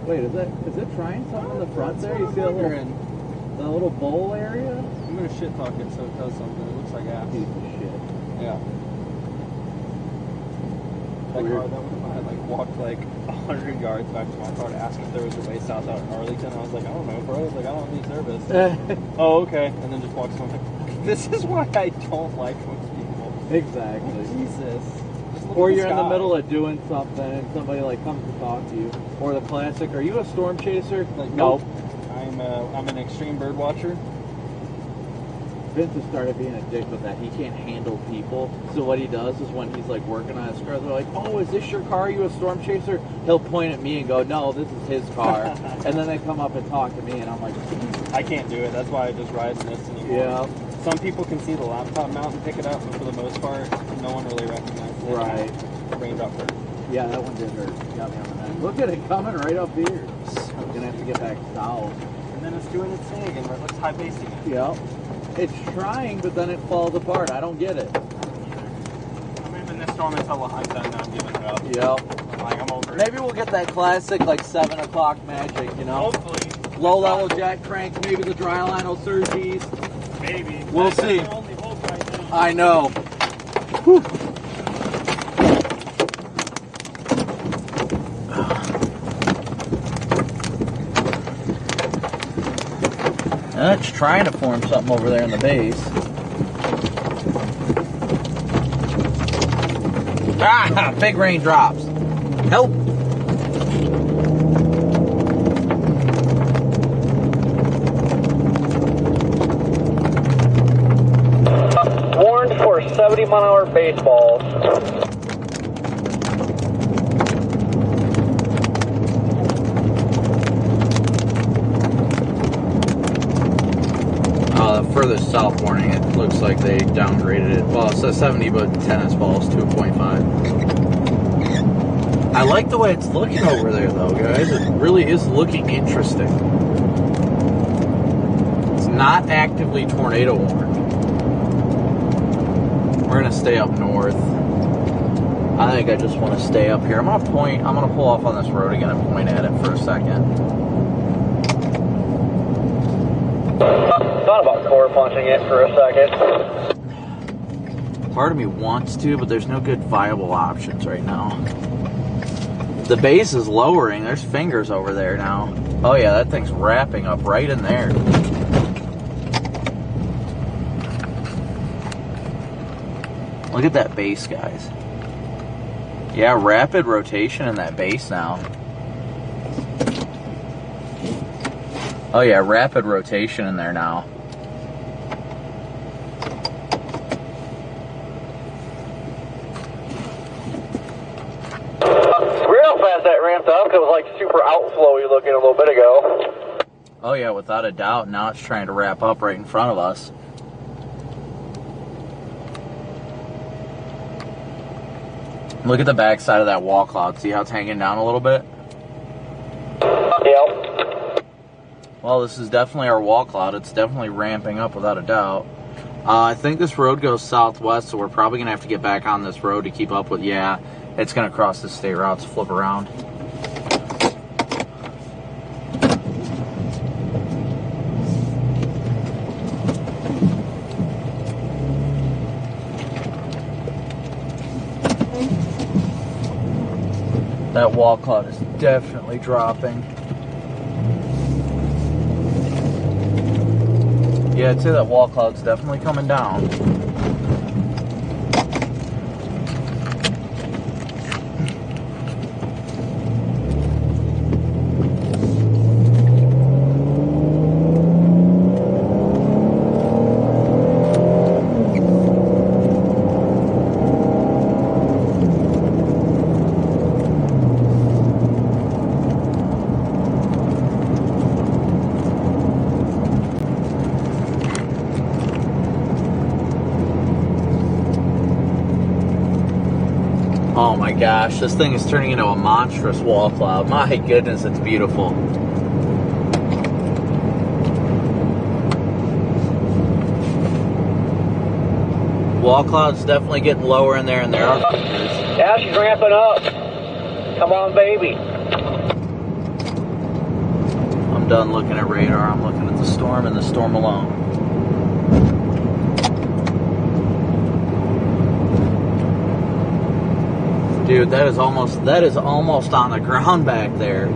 Wait, is it trying something in the front there? You see that little bowl area? I'm gonna shit talk it so it does something. It looks like ass. Piece of shit. Yeah. That Weird. car, that one, I like walked like 100 yards back to my car to ask if there was a way south out in Arlington. I was like, I don't know, bro. I was like, I don't have any service. Oh, okay. And then just walks home. Like, this is why I don't like most people. Exactly. Jesus. Just look Or at you're in the sky. middle of doing something and somebody like comes to talk to you. Or the classic, are you a storm chaser? Like, nope. I'm an extreme bird watcher. Vince has started being a dick with that. He can't handle people. So what he does is when he's like working on his car, they're like, oh, is this your car? Are you a storm chaser? He'll point at me and go, no, this is his car. And then they come up and talk to me and I'm like, I can't do it. That's why I just ride in this anymore. yeah, Some people can see the laptop mount and pick it up, but for the most part, no one really recognizes it. right. Raindrop hurt. Yeah, that one did hurt. Got me on the neck. Look at it coming right up here. I'm gonna have to get back south. And then it's doing its thing again where it looks high bass again. Yep. It's trying, but then it falls apart. I don't get it. I'm in this storm until the high side and I'm giving it up. Yep. Like, I'm over it. Maybe we'll get that classic like 7 o'clock magic, you know? Hopefully. Low level jack crank, maybe the dry line will surge east. Maybe. We'll That's see. the only hope right now. I know. Whew. It's trying to form something over there in the base. Ah! Big raindrops. Help! Warned for 70-mile-an-hour baseballs. Furthest south warning, it looks like they downgraded it. Well, it says 70, but tennis balls 2.5. I like the way it's looking over there, though, guys. It really is looking interesting. It's not actively tornado warned. We're gonna stay up north. I think I just want to stay up here. I'm gonna pull off on this road again and point at it for a second. Thought about core punching it for a second. Part of me wants to, but there's no good viable options right now. The base is lowering. There's fingers over there now. Oh yeah, that thing's wrapping up right in there. Look at that base, guys. Yeah, rapid rotation in that base now. Oh yeah, rapid rotation in there now. Weird how fast that ramped up, 'cause it was like super outflowy looking a little bit ago. Oh yeah, without a doubt. Now it's trying to wrap up right in front of us. Look at the back side of that wall cloud. See how it's hanging down a little bit? Yep. Well, this is definitely our wall cloud. It's definitely ramping up without a doubt. I think this road goes southwest, so we're probably going to have to get back on this road to keep up with... Yeah, it's going to cross the state routes, flip around. That wall cloud is definitely dropping. Yeah, I'd say that wall cloud's definitely coming down. Oh my gosh, this thing is turning into a monstrous wall cloud. My goodness, it's beautiful. Wall cloud's definitely getting lower in there, and there are figures. Yeah, she's ramping up. Come on, baby. I'm done looking at radar. I'm looking at the storm and the storm alone. Dude, that is almost on the ground back there.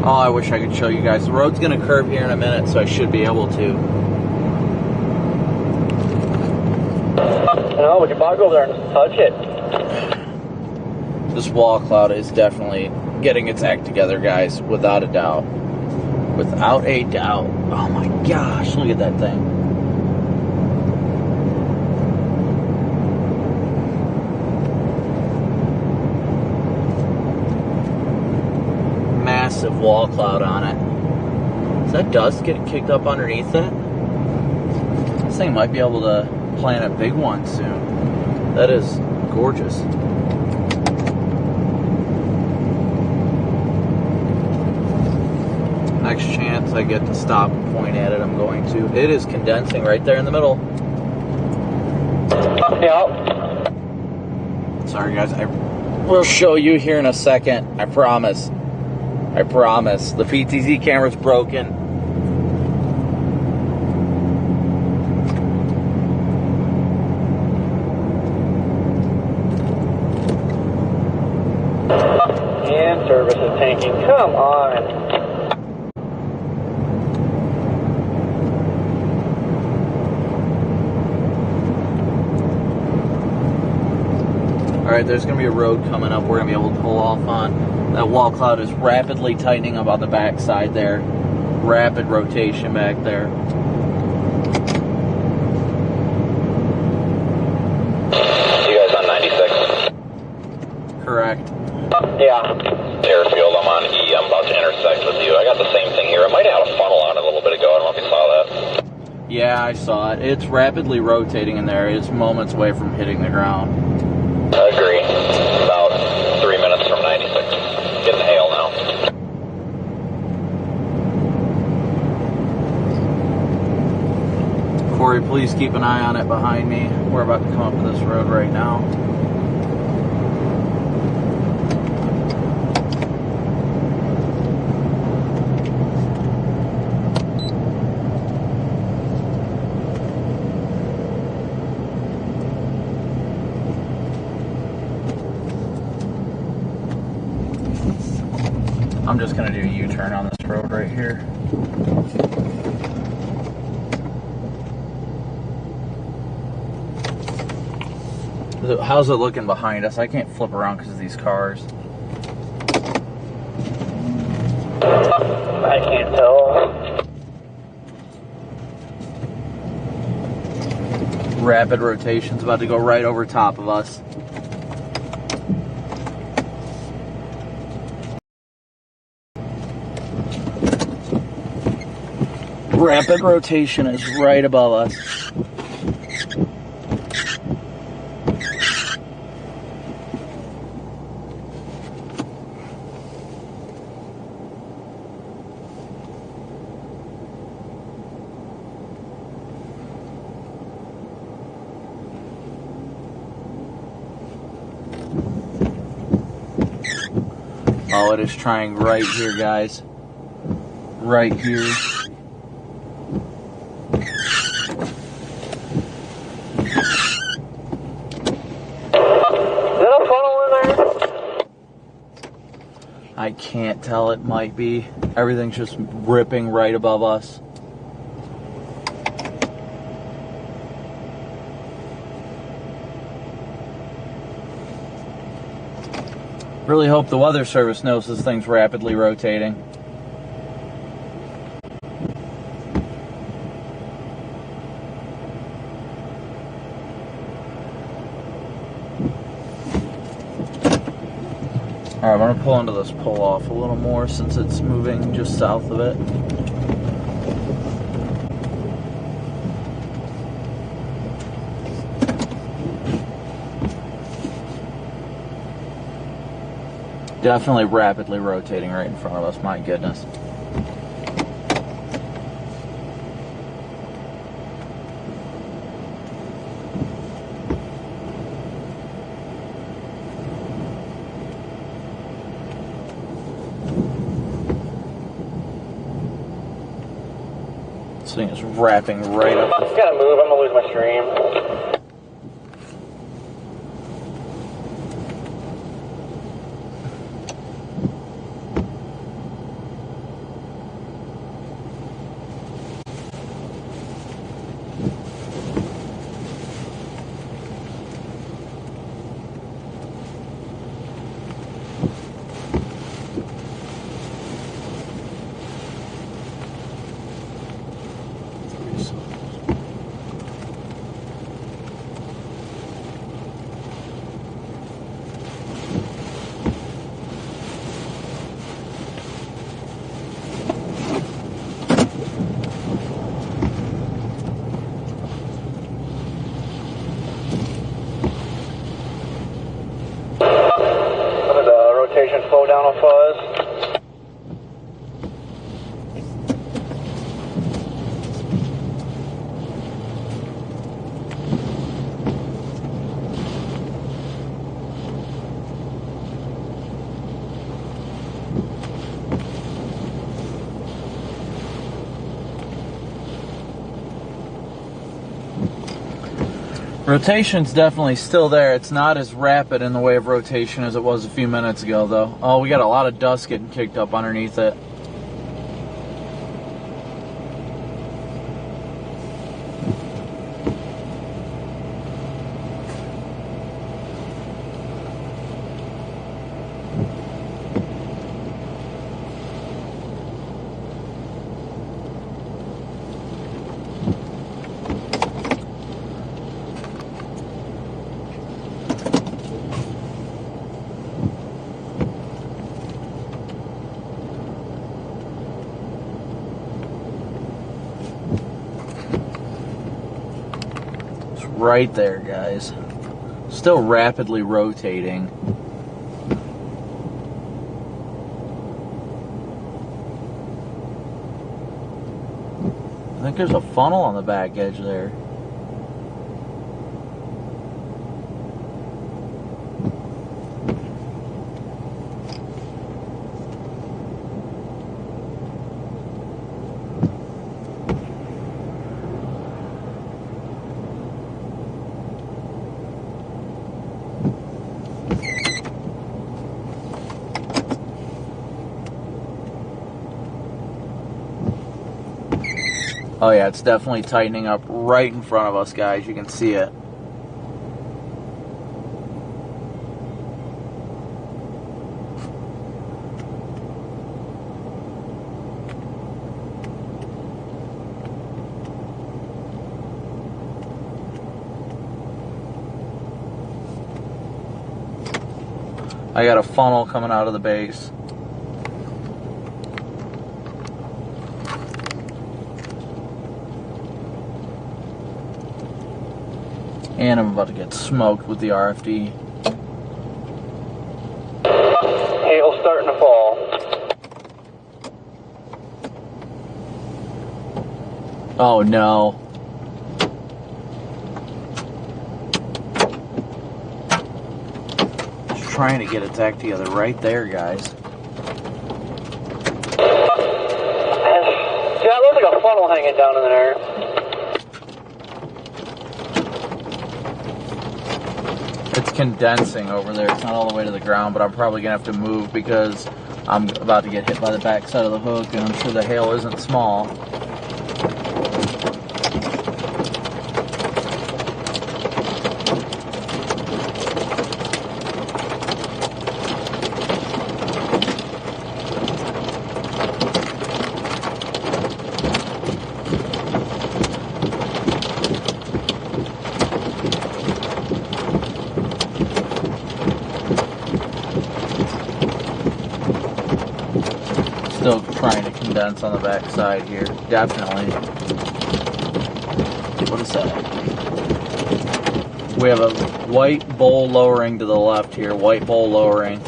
Oh, I wish I could show you guys. The road's gonna curve here in a minute, so I should be able to. No, would you bug over there and touch it? This wall cloud is definitely getting its act together, guys, without a doubt. Without a doubt. Oh my gosh, look at that thing. Massive wall cloud on it. Is that dust getting kicked up underneath that? This thing might be able to plant a big one soon. That is gorgeous. Next chance I get to stop and point at it, I'm going to. It is condensing right there in the middle. Yeah. Sorry guys, I will show you here in a second. I promise. I promise. The PTZ camera's broken. And service is tanking. Come on. Alright, there's going to be a road coming up we're going to be able to pull off on. That wall cloud is rapidly tightening up on the back side there. Rapid rotation back there. You guys on 96? Correct. Yeah. Airfield, I'm on E. I'm about to intersect with you. I got the same thing here. I might have had a funnel on it a little bit ago. I don't know if you saw that. Yeah, I saw it. It's rapidly rotating in there. It's moments away from hitting the ground. I agree. About 3 minutes from 96. Getting hail now. Corey, please keep an eye on it behind me. We're about to come up this road right now. I'm just going to do a U-turn on this road right here. How's it looking behind us? I can't flip around because of these cars. I can't tell. Rapid rotation's about to go right over top of us. Rapid rotation is right above us. Oh, it is trying right here, guys. Right here. can't tell. It might be. Everything's just ripping right above us. Really hope the weather service knows this thing's rapidly rotating. Alright, I'm going to pull into this pull off a little more since it's moving just south of it. Definitely rapidly rotating right in front of us, my goodness. This thing is wrapping right up. It's gotta move, I'm gonna lose my stream. Slow down a fuzz. Rotation's definitely still there. It's not as rapid in the way of rotation as it was a few minutes ago, though. Oh, we got a lot of dust getting kicked up underneath it. Right there, guys. Still rapidly rotating. I think there's a funnel on the back edge there. Oh yeah, it's definitely tightening up right in front of us, guys. You can see it. I got a funnel coming out of the base. And I'm about to get smoked with the RFD. Hail's starting to fall. Oh no. Just trying to get its act together right there, guys. Yeah, it looks like a funnel hanging down in there. It's condensing over there. It's not all the way to the ground, but I'm probably gonna have to move because I'm about to get hit by the back side of the hook, and I'm sure the hail isn't small. Still trying to condense on the back side here. Definitely. What is that? We have a white bowl lowering to the left here. White bowl lowering.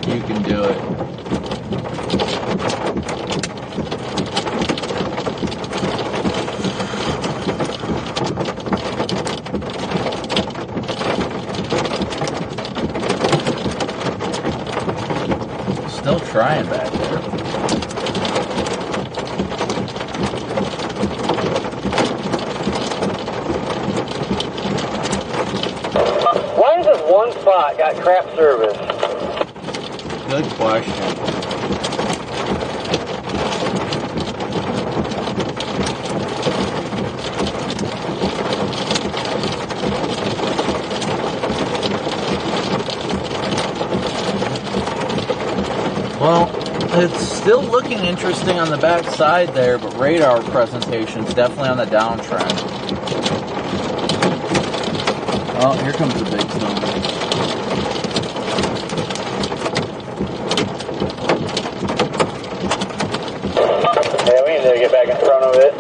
You can do it. Still trying back there. Why is this one spot got crap service? Good question. Well, it's still looking interesting on the back side there, but radar presentation's definitely on the downtrend. Oh, here comes the big stone. Yeah, we need to get back in front of it.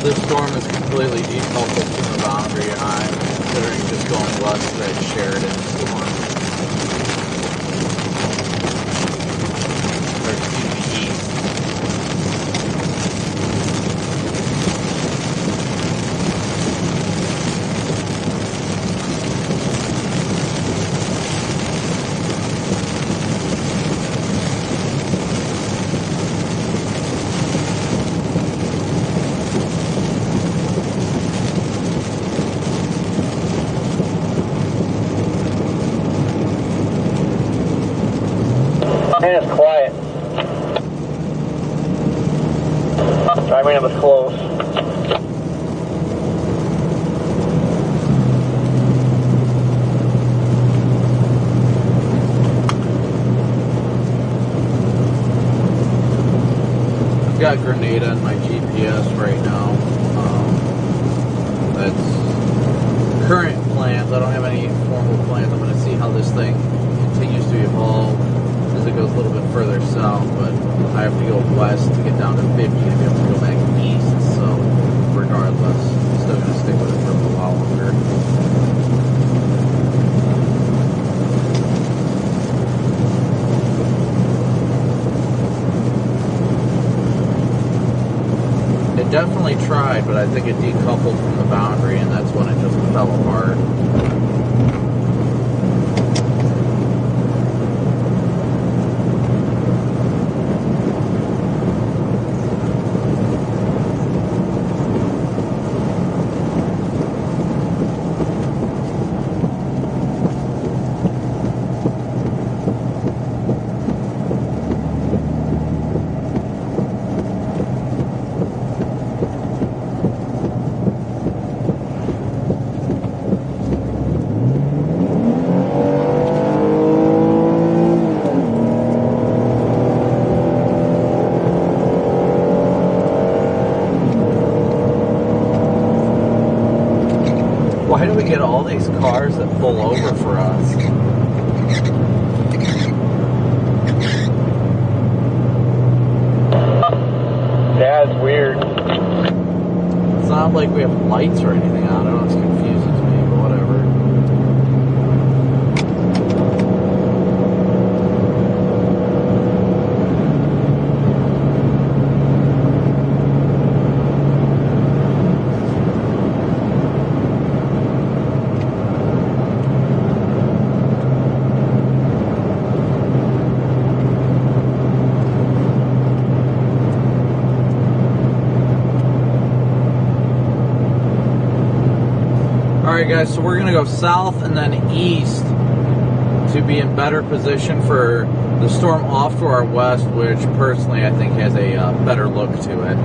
this storm is completely decoupled from the boundary. I'm considering just going west to that Sheridan storm. Or excuse me, east. And it's quiet. I mean, it was close. I've got Grenada on my GPS right now. That's current plans. I don't have any formal plans. I'm going to see how this thing continues to evolve as it goes a little bit further south, but I have to go west to get down to 50 to be able to go back east, so regardless, I'm still going to stick with it for a little while longer. It definitely tried, but I think it decoupled from the boundary, and that's when it just fell apart. Why do we get all these cars that pull over for us? Yeah, it's weird. It's not like we have lights or anything on. I don't know, it's confusing to me, but whatever. Alright guys, so we're going to go south and then east to be in better position for the storm off to our west, which personally I think has a better look to it.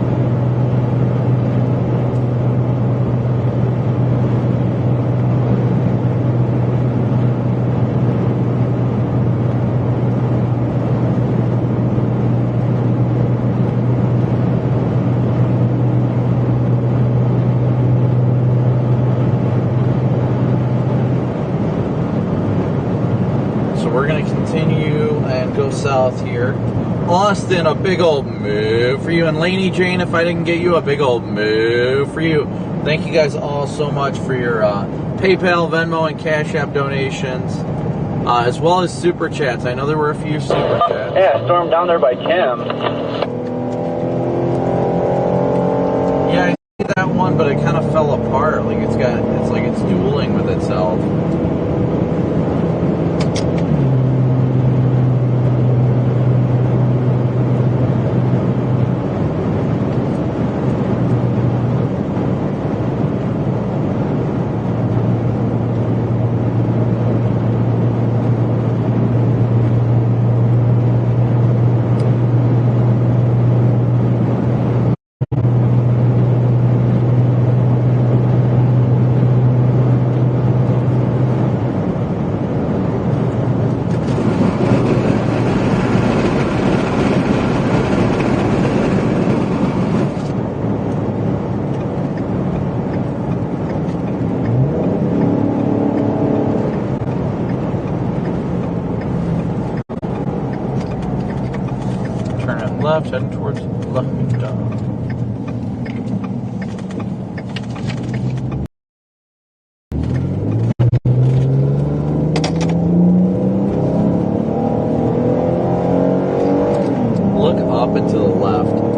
We're going to continue and go south here. Austin, a big old move for you. And Laney Jane, if I didn't get you, a big old move for you. Thank you guys all so much for your PayPal, Venmo, and Cash App donations, as well as Super Chats. I know there were a few Super Chats. Yeah, storm down there by Kim. Yeah, I see that one, but it kind of fell apart. Like it's like it's dueling with itself. Left, heading towards left. up and to the left.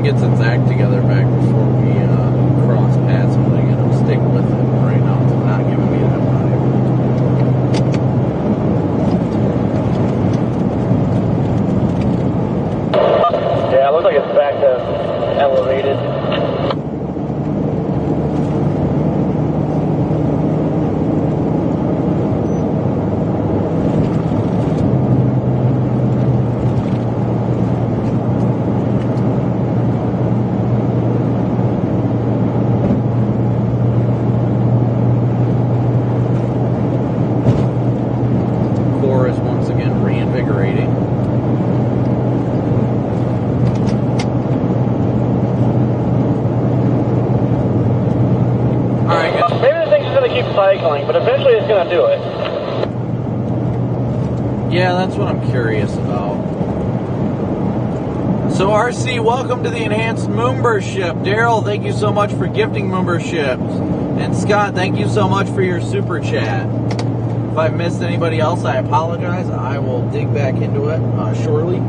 Gets its act together back before we cross paths, I'm going to stick with it. Right now it's not giving me that vibe. Yeah, it looks like it's back to elevated. Cycling, but eventually it's going to do it. Yeah, that's what I'm curious about. So RC, welcome to the enhanced membership. Daryl, thank you so much for gifting memberships. And Scott, thank you so much for your super chat. If I missed anybody else, I apologize. I will dig back into it shortly.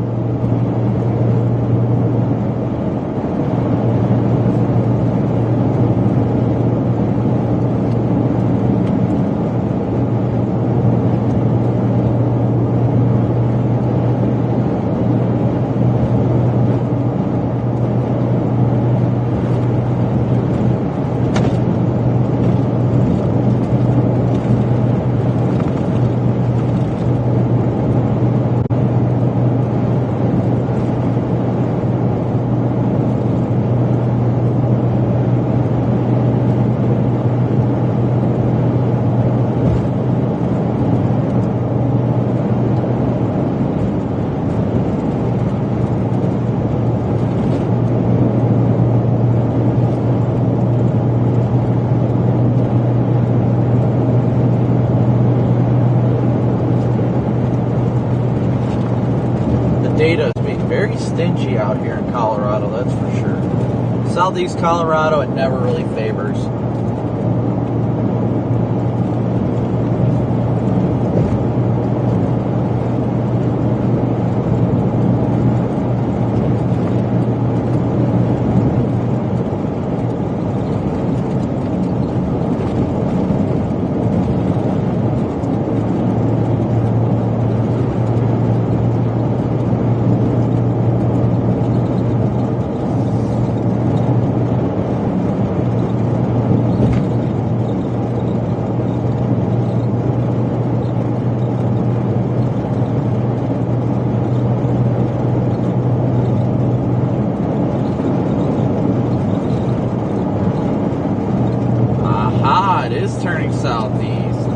Data is being very stingy out here in Colorado, that's for sure. Southeast Colorado, it never really favors. Turning southeast.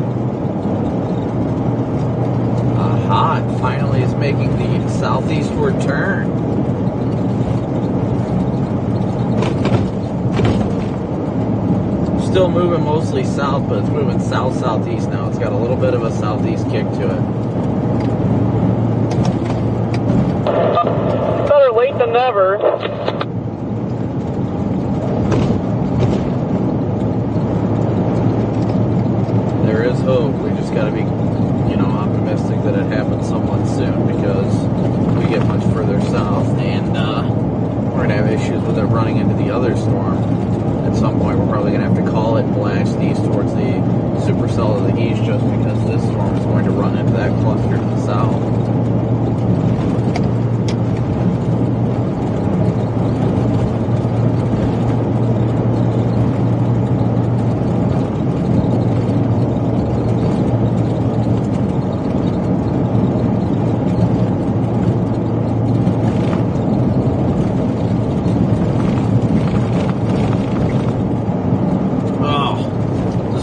Aha, it finally is making the southeastward turn. Still moving mostly south, but it's moving south-southeast now. It's got a little bit of a southeast kick to it. Better late than never. There is hope. We just got to be, optimistic that running into the other storm. At some point, we're probably going to have to call it and blast east towards the supercell of the east, just because this storm is going to run into that cluster to the south.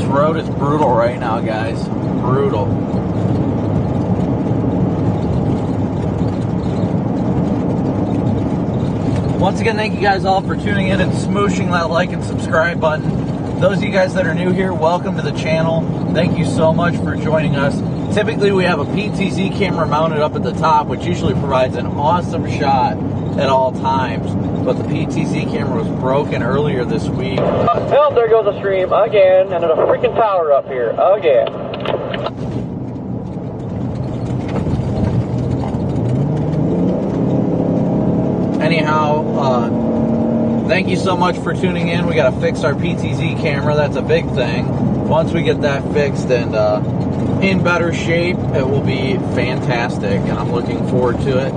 Road is brutal right now, guys. Brutal. Once again, thank you guys all for tuning in and smooshing that like and subscribe button. Those of you guys that are new here, welcome to the channel. Thank you so much for joining us. Typically, we have a PTZ camera mounted up at the top, which usually provides an awesome shot at all times. But the PTZ camera was broken earlier this week. Well, there goes the stream again, and there's a freaking tower up here again. Anyhow, thank you so much for tuning in. We got to fix our PTZ camera. That's a big thing. Once we get that fixed and in better shape, it will be fantastic, and I'm looking forward to it.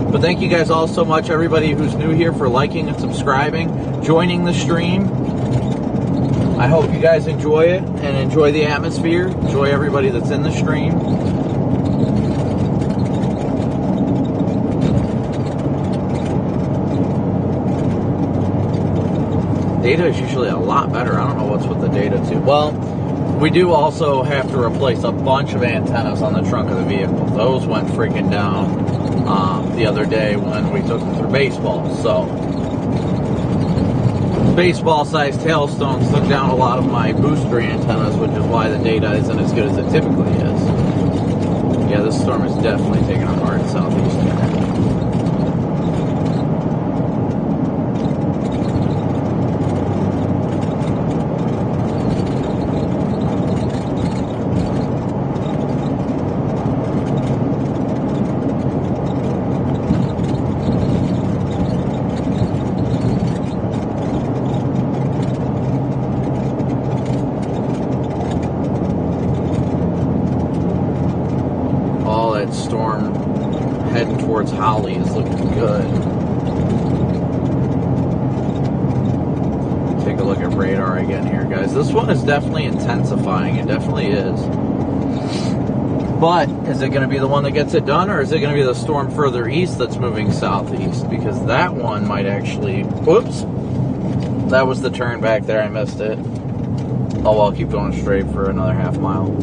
But thank you guys all so much, everybody who's new here, for liking and subscribing, joining the stream. I hope you guys enjoy it and enjoy the atmosphere. Enjoy everybody that's in the stream. Data is usually a lot better. I don't know what's with the data too. Well, we do also have to replace a bunch of antennas on the trunk of the vehicle. Those went freaking down the other day when we took them through baseball. So, baseball-sized hailstones took down a lot of my booster antennas, which is why the data isn't as good as it typically is. Yeah, this storm is definitely taking a hard southeast here. Storm heading towards Holly is looking good. Take a look at radar again here, guys. This one is definitely intensifying. It definitely is. But is it going to be the one that gets it done, or is it going to be the storm further east that's moving southeast? Because that one might actually... Whoops. That was the turn back there. I missed it. Oh, well, I'll keep going straight for another half mile.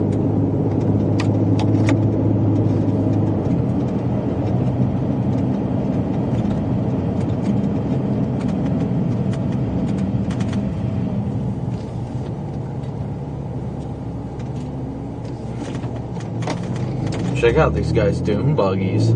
Check out these guys' doom buggies.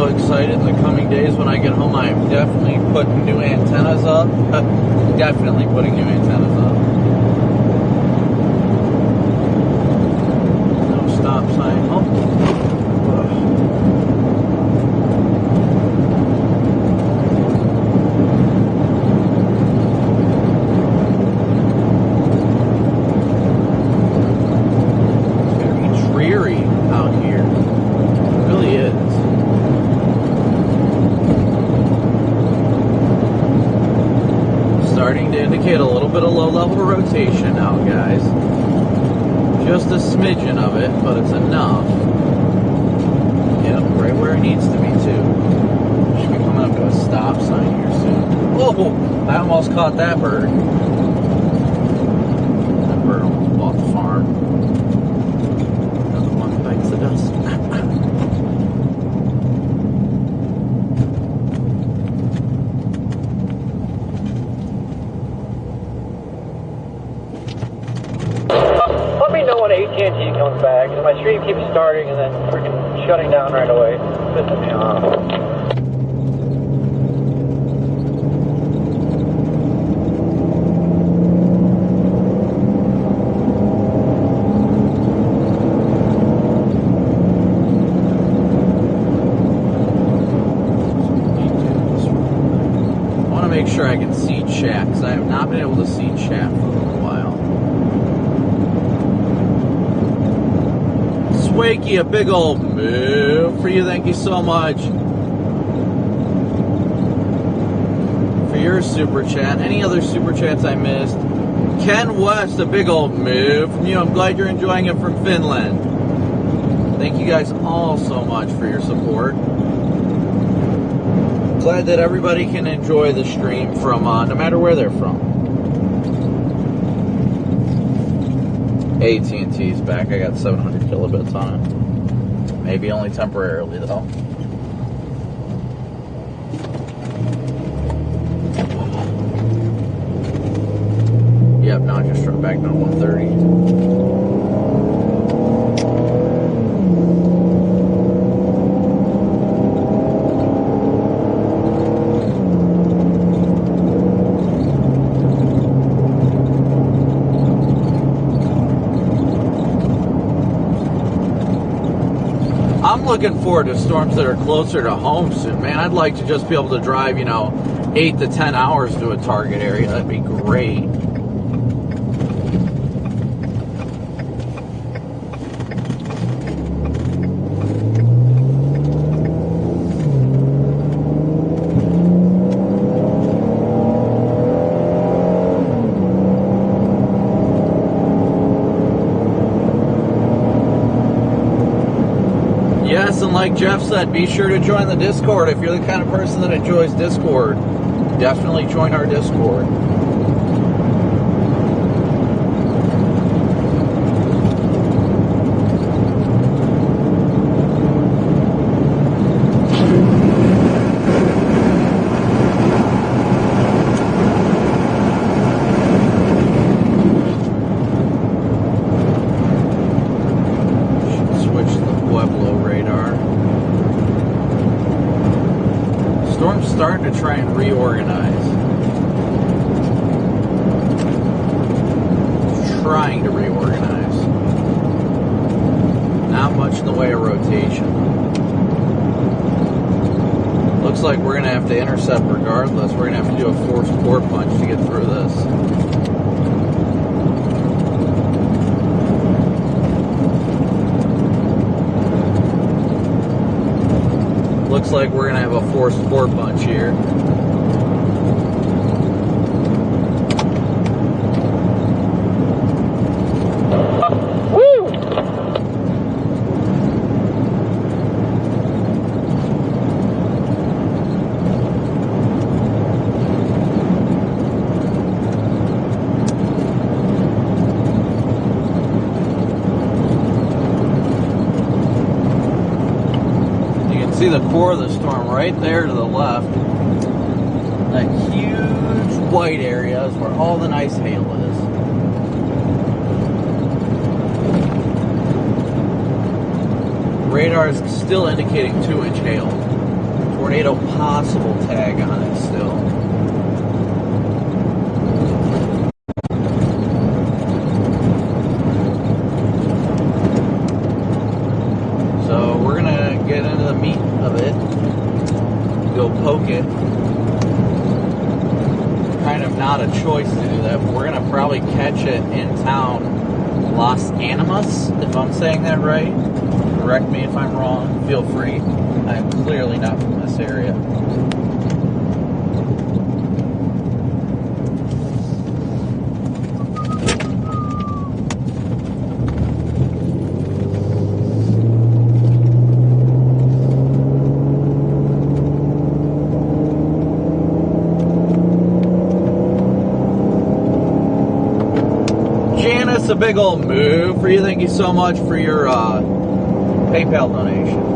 Excited in the coming days when I get home. I'm definitely putting new antennas up. Definitely putting new antennas up. No stop sign. Oh. bit of low-level rotation now, guys. Just a smidgen of it, but it's enough. Yep, right where it needs to be, too. Should be coming up to a stop sign here soon. Oh, I almost caught that bird. That bird almost bought the farm. Another one bites the dust. Let me know when AT&T comes back. My stream keeps starting and then freaking shutting down right away. Pissing me off. I want to make sure I can see chat, because I have not been able to see chat for a little while. Wakey, a big old move for you. Thank you so much for your super chat. Any other super chats I missed? Ken West, a big old move from you. I'm glad you're enjoying it from Finland. Thank you guys all so much for your support. Glad that everybody can enjoy the stream from no matter where they're from. AT&T's back. I got 700 kilobits on it. Maybe only temporarily, though. Yep, now I just dropped back down to 130. I'm looking forward to storms that are closer to home soon, man. I'd like to just be able to drive, 8 to 10 hours to a target area. That'd be great. And like Jeff said, be sure to join the Discord. If you're the kind of person that enjoys Discord, definitely join our Discord. Starting to try and reorganize. Trying to reorganize. Not much in the way of rotation. Looks like we're going to have to intercept regardless. We're going to have to do a forced core punch to get through this. Looks like we're going to have a forced core punch here. Woo! See the core of the storm right there to the left. That huge white area is where all the nice hail is. Radar is still indicating 2-inch hail. Tornado possible tag on it still. So we're gonna get into the meat of it. Go poke it. Kind of not a choice to do that, but we're gonna probably catch it in town. Los Animas, if I'm saying that right. Correct me if I'm wrong. Feel free. I am clearly not from this area. a big old move for you. Thank you so much for your PayPal donation.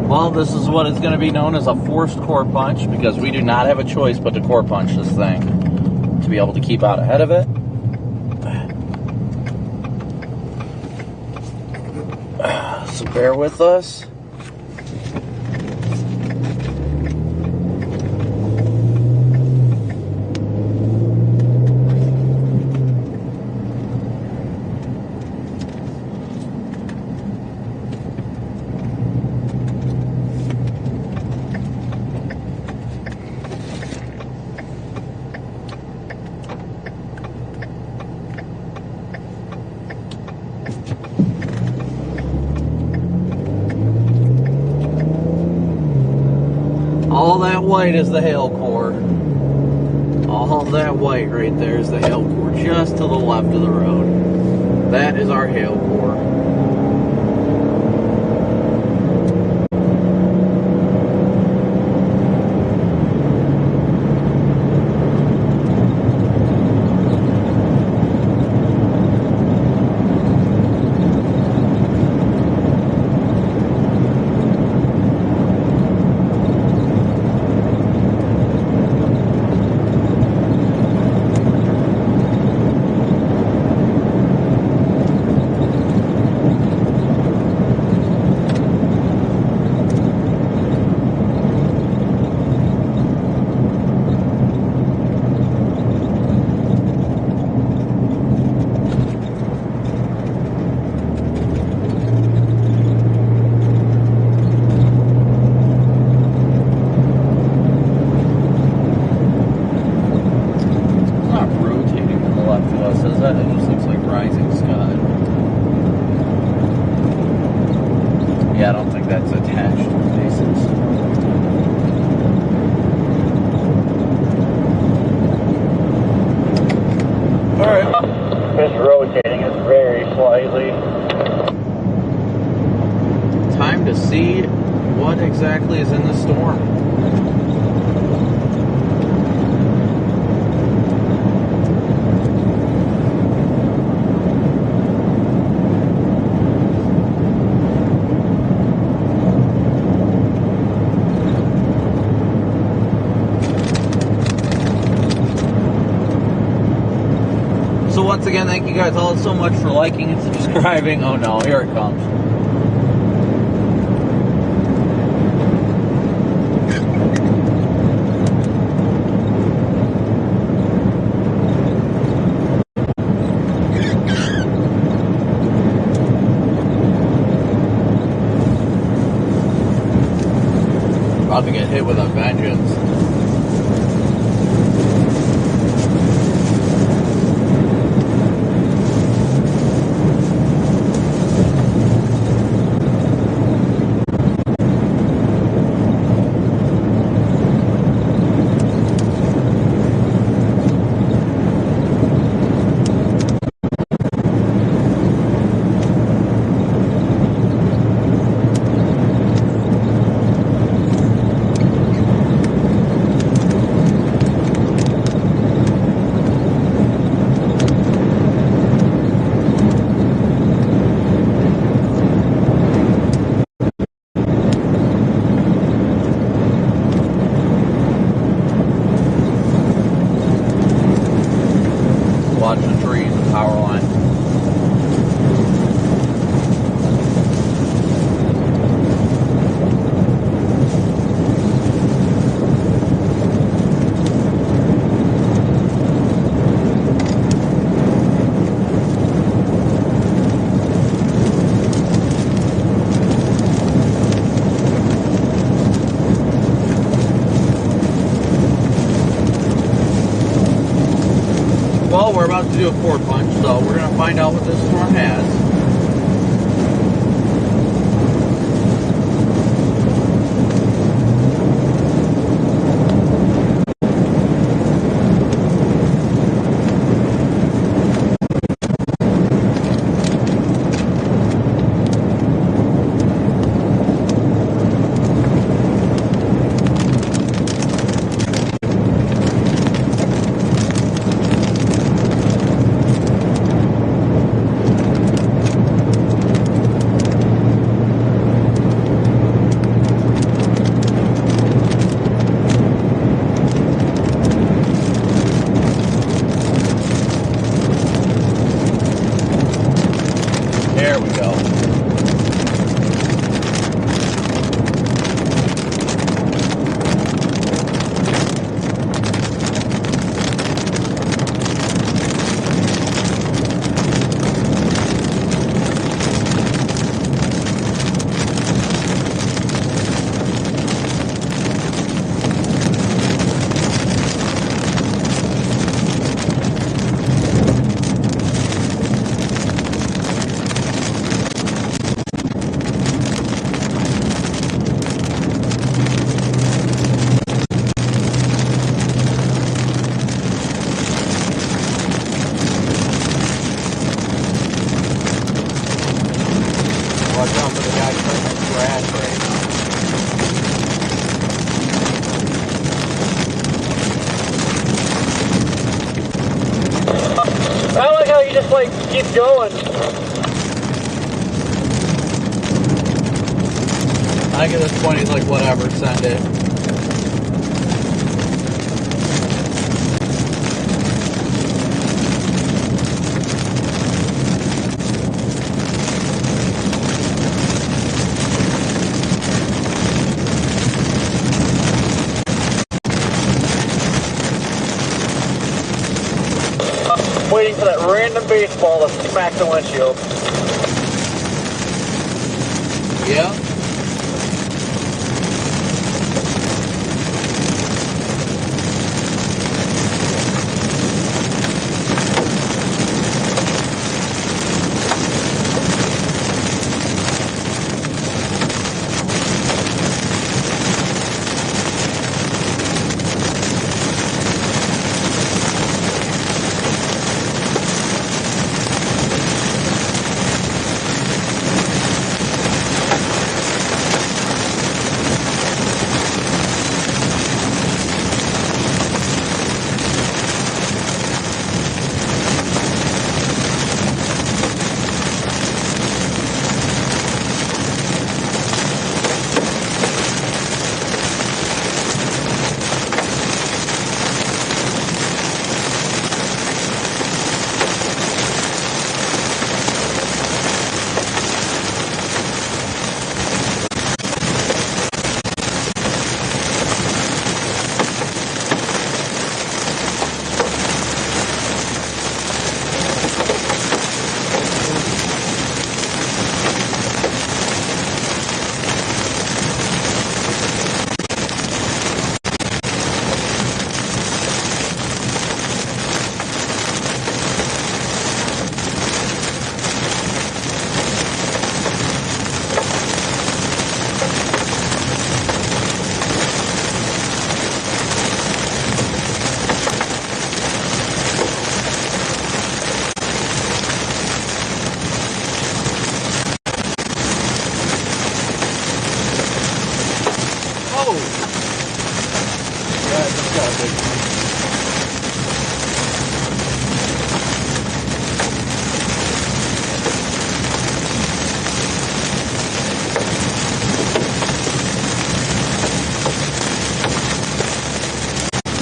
Well, this is what is going to be known as a forced core punch, because we do not have a choice but to core punch this thing to be able to keep out ahead of it. So bear with us. All that white is the hail core. All that white right there is the hail core, just to the left of the road. That is our hail core. Yeah, I don't think that's attached to the bases. Alright. It's rotating it very slightly. Time to see what exactly is in the storm. Once again, thank you guys all so much for liking and subscribing. Oh no, here it comes. About to get hit with a vengeance. about to do a 4-punch, so we're going to find out what this storm has. There we go. Watch out for the guy cutting up grass right now. I like how you just like keep going. I think at this point he's like, whatever, send it. Waiting for that random baseball to smack the windshield. Yeah.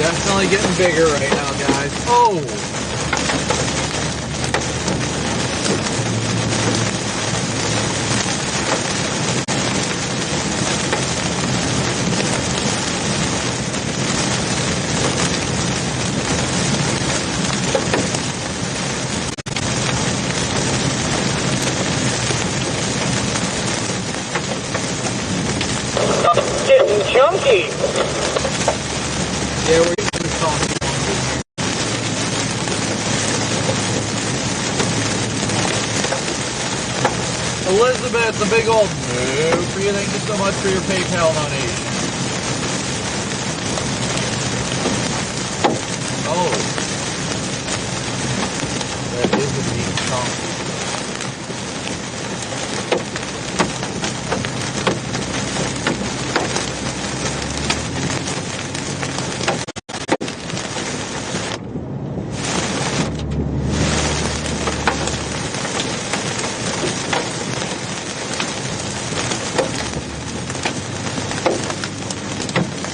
Definitely getting bigger right now, guys. Oh! Getting chunky. Yeah, we're getting this song. Elizabeth, the big old no for you. Thank you so much for your PayPal donation. Oh, that is indeed chunky.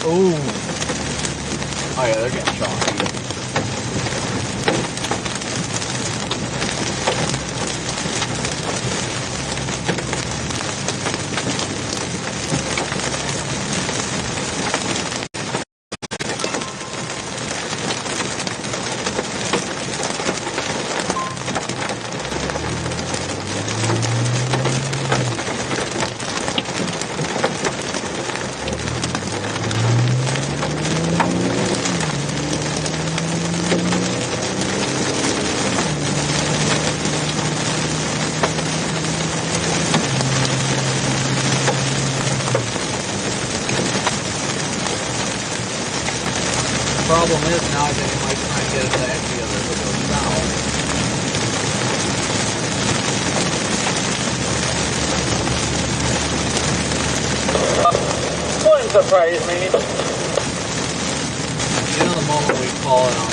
Ooh. Oh yeah, they're getting chunky. Problem is now I think I might try and get it to actually go south. Wouldn't surprise me. You know, the moment we call it on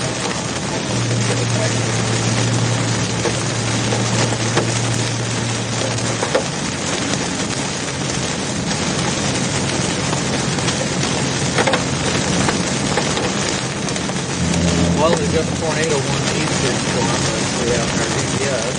well, there's just tornado one eastern storm that we have in our GPS.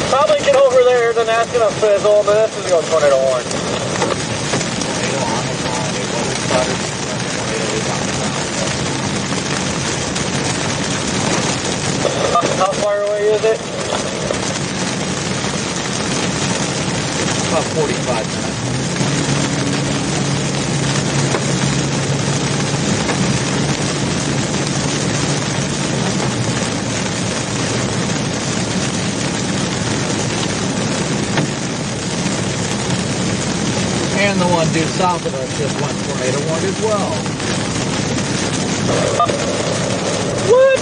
Probably get over there, then that's gonna fizzle, but this is going tornado 1. Tornado on the side. It was started tornado is on the side. How far away is it? About 45 minutes. And the one due south of us just went tornado 1 as well. What?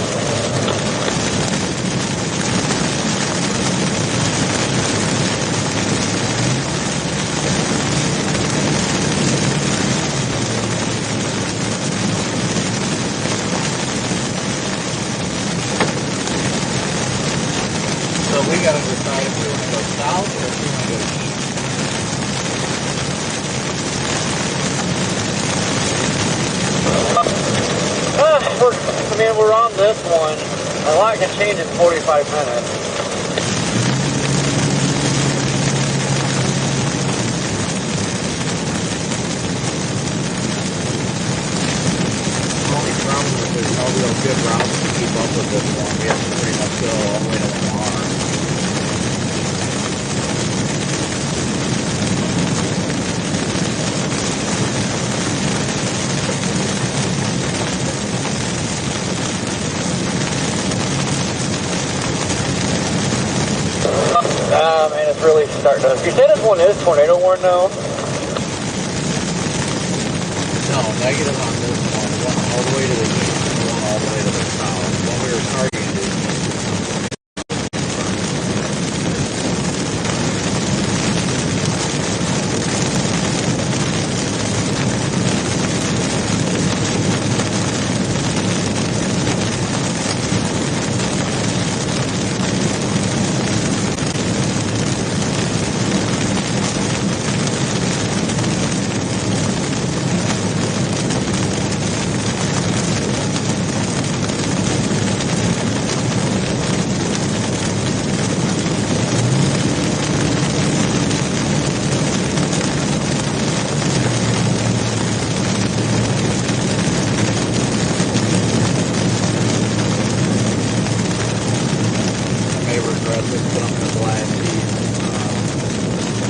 So we gotta decide if we want to go south or if we want to go east. We're on this one. A lot can change in 45 minutes. The only problem is there's no real good routes to keep up with this one. We have to pretty much go all the way to Lamar. Man, it's really starting to... You said this one is tornado warn now? No, negative on this one. One all the way to the east and one all the way to the south. When we were targeting it.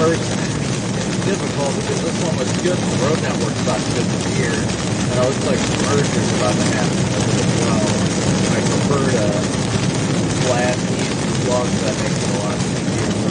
First, it's difficult because this one was good. The road network's about to disappear. And it looks like some mergers about to happen with it as well. I I prefer to blast these slugs. That makes it a lot easier for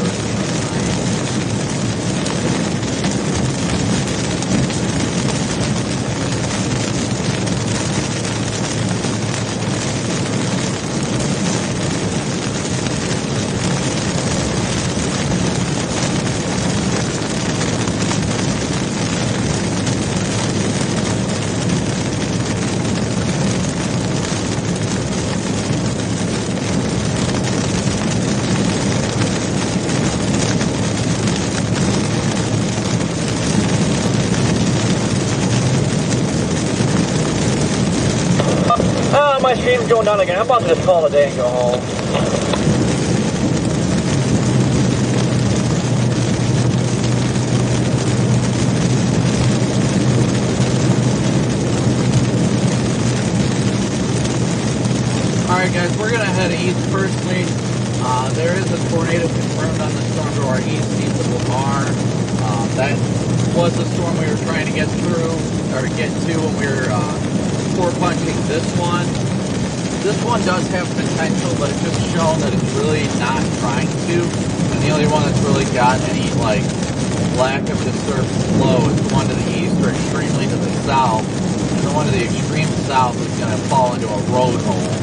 My stream's going down again. I'm about to just call it a day and go home. Alright guys, we're going to head east firstly. There is a tornado confirmed on the storm to our east of Lamar. That was the storm we were trying to get through, or get to when we were core punching this one. This one does have potential, but it's just shown that it's really not trying to. And the only one that's really got any like lack of disturbed flow is the one to the east or extremely to the south. And the one to the extreme south is going to fall into a road hole.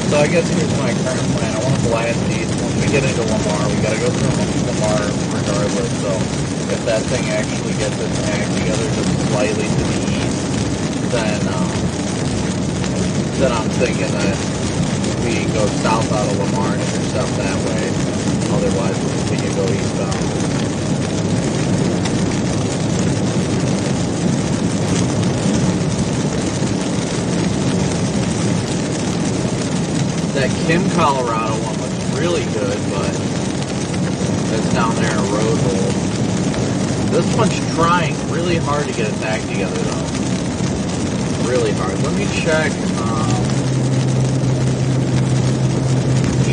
So I guess here's my current plan. I want to blast these. Once we get into Lamar, we got to go through Lamar regardless. So if that thing actually gets its act together just slightly to the east, then I'm thinking that we go south out of Lamar and intercept that way. Otherwise, we'll continue to go eastbound. That Kim, Colorado one looks really good, but it's down there in a road hole. This one's trying really hard to get its act together, though. Really hard. Let me check.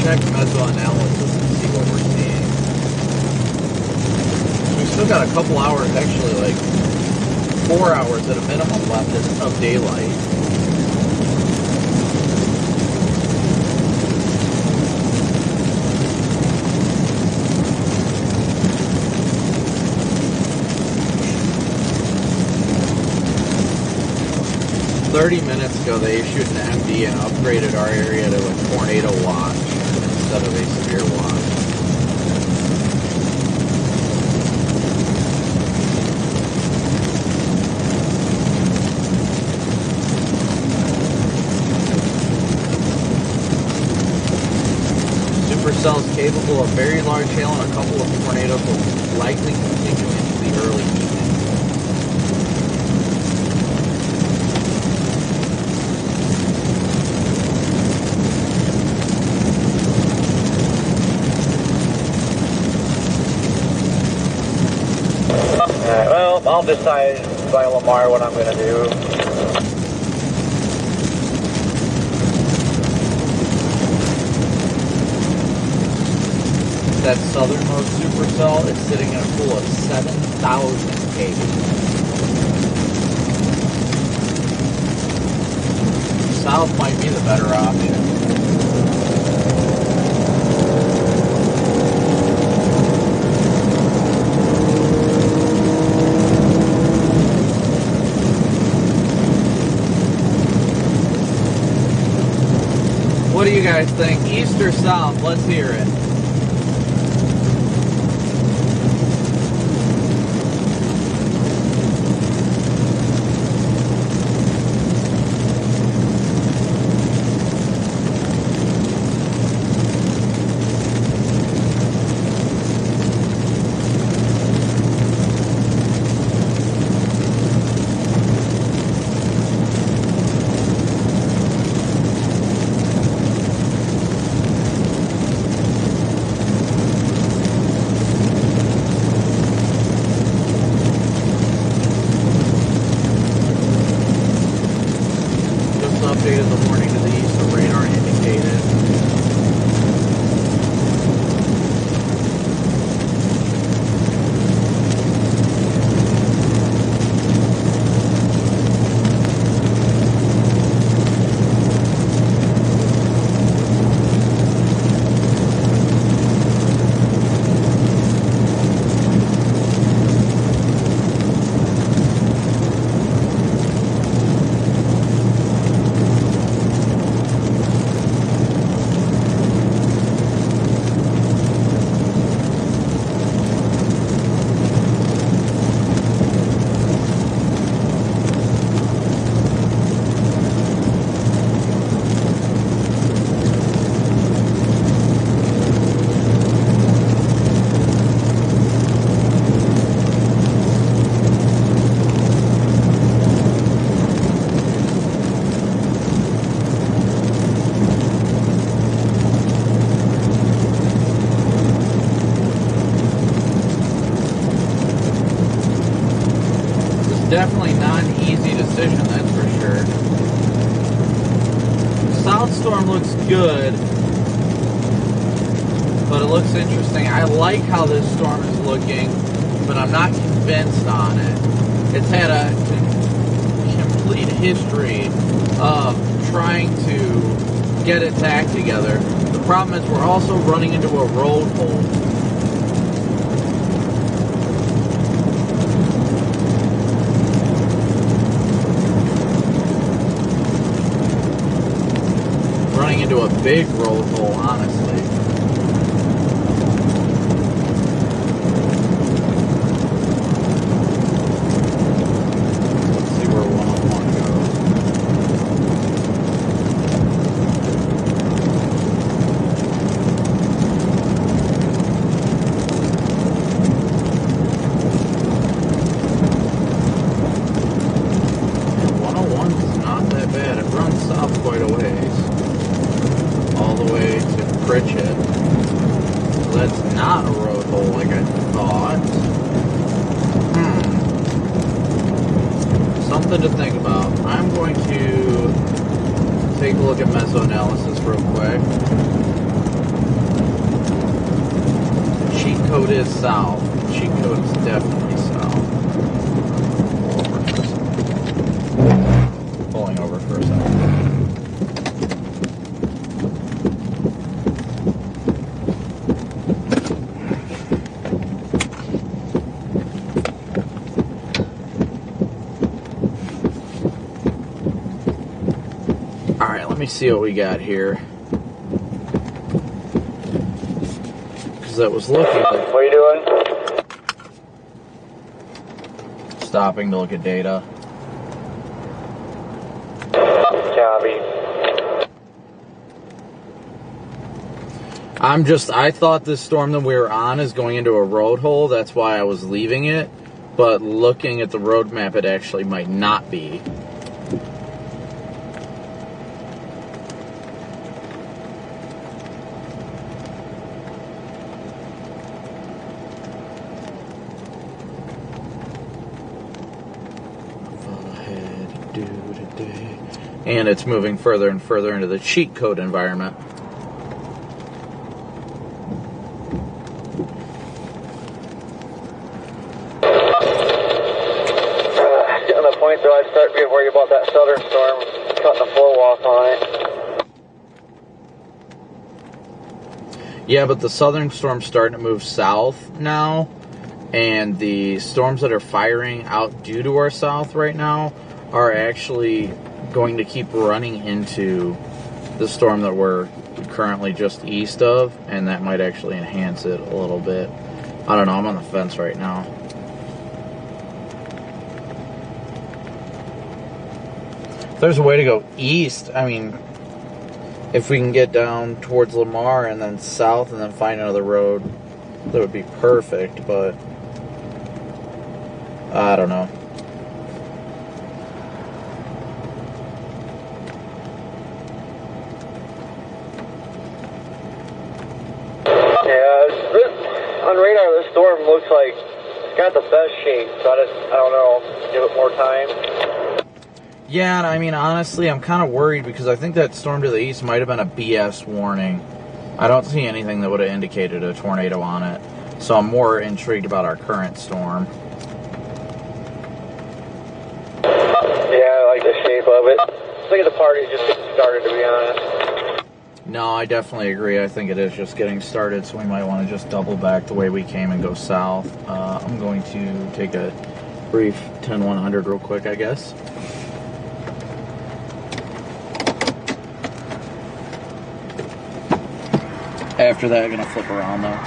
Check mesoanalysis and see what we're seeing. We've still got a couple hours, actually, like 4 hours at a minimum left of daylight. Minutes ago, they issued an MD and upgraded our area to a tornado watch instead of a severe watch. Supercells capable of very large hail and a couple of tornadoes will likely continue into the early evening. I'll decide by Lamar what I'm going to do. That southernmost supercell is sitting in a pool of 7,000 caves. South might be the better option. What do you guys think? East or south? Let's hear it. definitely not an easy decision, that's for sure. South storm looks good, but it looks interesting. I like how this storm is looking, but I'm not convinced on it. It's had a complete history of trying to get its act together. The problem is we're also running into a road hole. Running into a big road hole, honestly. Something to think about. I'm going to take a look at mesoanalysis real quick. The cheat code is south. The cheat code is definitely south. Pulling over for a second. Let me see what we got here. Because that was looking like... What are you doing? Stopping to look at data. Copy. I thought this storm that we were on is going into a road hole. That's why I was leaving it. But looking at the road map, it actually might not be. And it's moving further and further into the cheat code environment. Getting to the point though, I'd start being worried about that southern storm cutting the flow off on it. Yeah, but the southern storm's starting to move south now, and the storms that are firing out due to our south right now are actually going to keep running into the storm that we're currently just east of, and that might actually enhance it a little bit. I don't know, I'm on the fence right now. If there's a way to go east, I mean, if we can get down towards Lamar and then south and then find another road, that would be perfect, but I don't know. On radar, this storm looks like it's got the best shape, so I don't know, give it more time. Yeah, and I mean, honestly, I'm kind of worried because I think that storm to the east might have been a BS warning. I don't see anything that would have indicated a tornado on it, so I'm more intrigued about our current storm. Yeah, I like the shape of it. I think the party's just getting started, to be honest. No, I definitely agree. I think it is just getting started, so we might want to just double back the way we came and go south. I'm going to take a brief 10-100 real quick, I guess. After that, I'm going to flip around, though.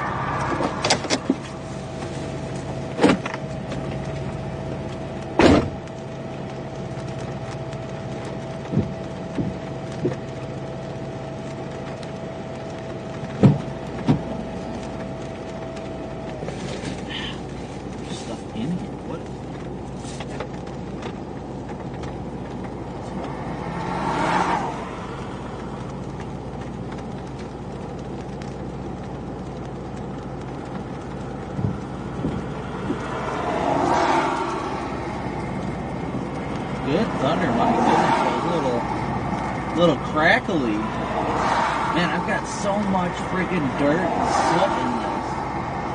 luckily, man, I've got so much freaking dirt and soot in this.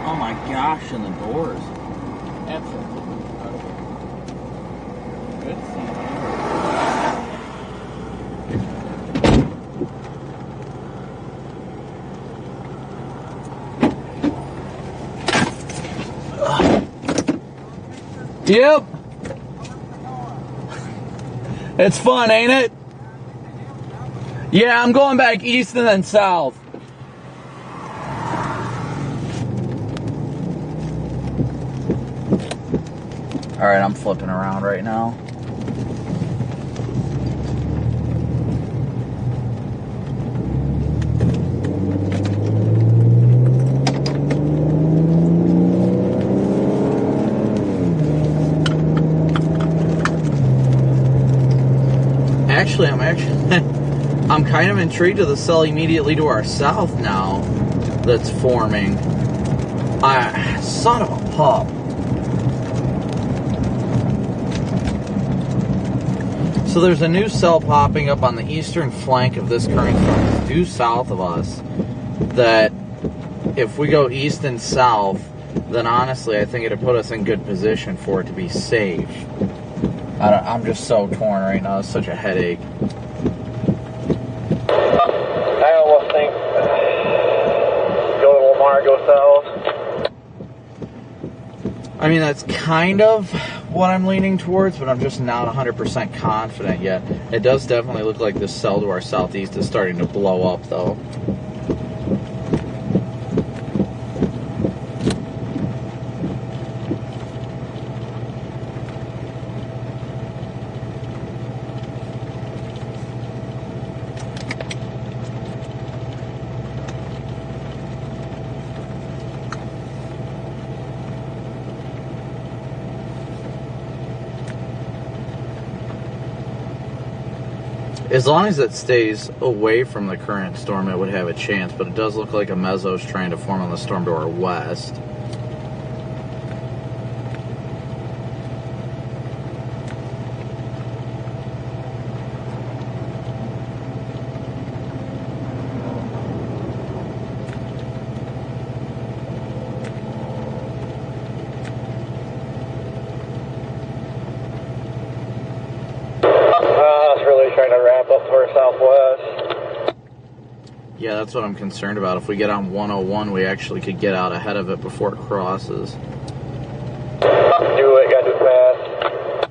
Oh my gosh, in the doors. Absolutely incredible. Good seeing Yep. It's fun, ain't it? Yeah, I'm going back east and then south. All right, I'm flipping around right now. I'm kind of intrigued to the cell immediately to our south now that's forming. Son of a pup. So there's a new cell popping up on the eastern flank of this current storm, due south of us, that if we go east and south, then honestly I think it'd put us in good position for it to be safe. I'm just so torn right now. It's such a headache. I almost think go to Lamar, go south. I mean, that's kind of what I'm leaning towards, but I'm just not 100% confident yet. It does definitely look like this cell to our southeast is starting to blow up, though. As long as it stays away from the current storm, it would have a chance, but it does look like a meso is trying to form on the storm to our west. Southwest. Yeah, that's what I'm concerned about. If we get on 101, we actually could get out ahead of it before it crosses. Do it, gotta do it fast.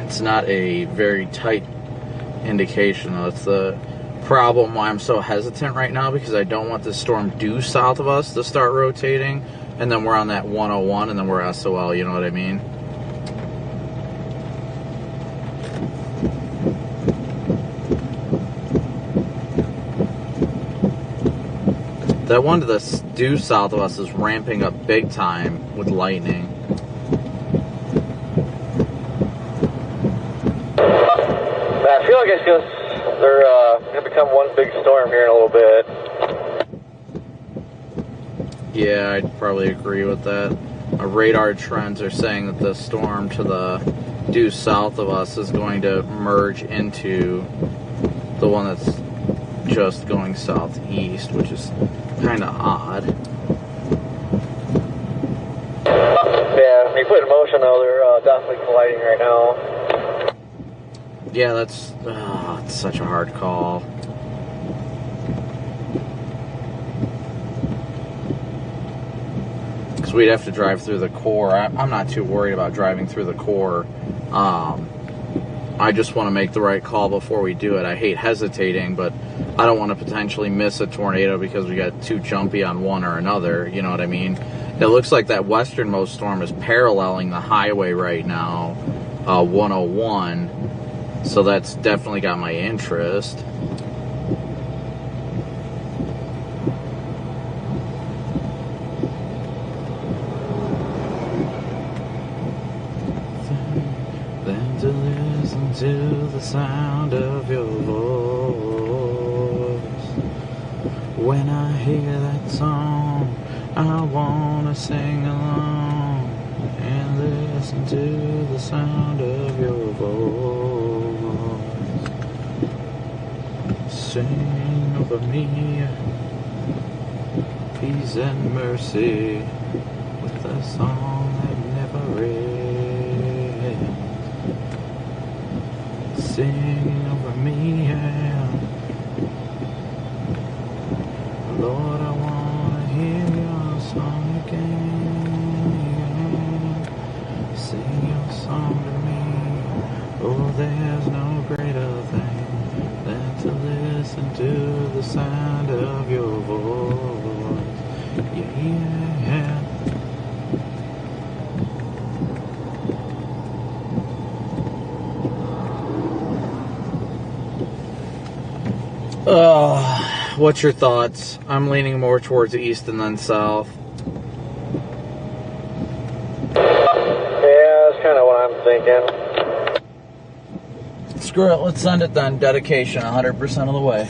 It's not a very tight indication, though. That's the problem why I'm so hesitant right now, because I don't want this storm due south of us to start rotating, and then we're on that 101, and then we're SOL, you know what I mean? That one to the due south of us is ramping up big time with lightning. I feel like they're going to become one big storm here in a little bit. Yeah, I'd probably agree with that. Our radar trends are saying that the storm to the due south of us is going to merge into the one that's just going southeast, which is kind of odd. Yeah, when you put it in motion though, they're definitely colliding right now. Yeah, it's such a hard call. Because we'd have to drive through the core. I'm not too worried about driving through the core. I just want to make the right call before we do it. I hate hesitating, but I don't want to potentially miss a tornado because we got too jumpy on one or another. You know what I mean? It looks like that westernmost storm is paralleling the highway right now, 101. So that's definitely got my interest. Then to listen to the sound of your voice. When I hear that song, I wanna sing along. and listen to the sound of your voice. Sing over me peace and mercy with a song that never ends. Sing over me, yeah. Lord, I wanna hear your song again. Sing your song to me. Oh, there's no greater thing than to listen to the sound of your voice. Yeah. What's your thoughts? I'm leaning more towards east and then south. Yeah, that's kind of what I'm thinking. Screw it, let's send it then. Dedication 100% of the way.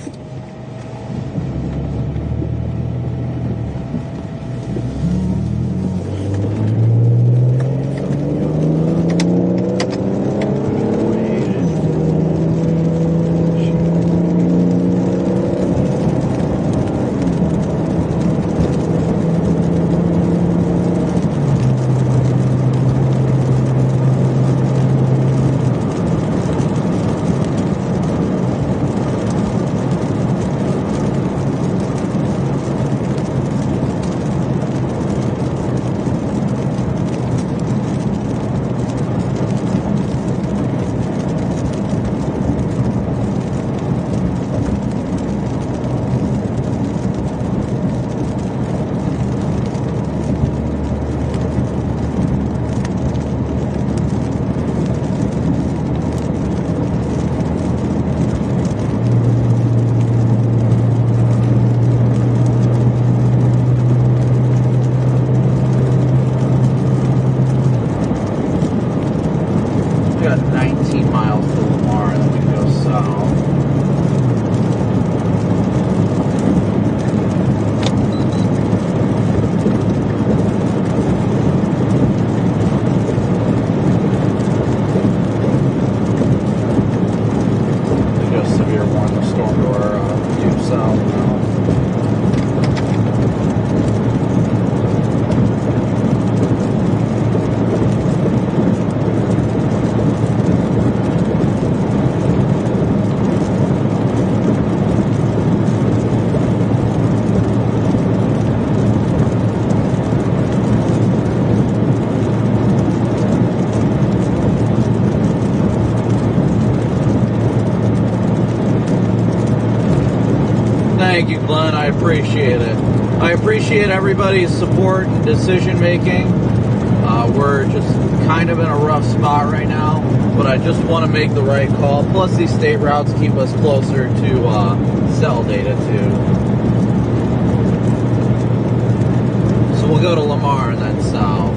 Thank you, Glenn. I appreciate it. I appreciate everybody's support and decision making. We're just kind of in a rough spot right now, but I just want to make the right call. Plus, these state routes keep us closer to cell data too. So we'll go to Lamar and then south.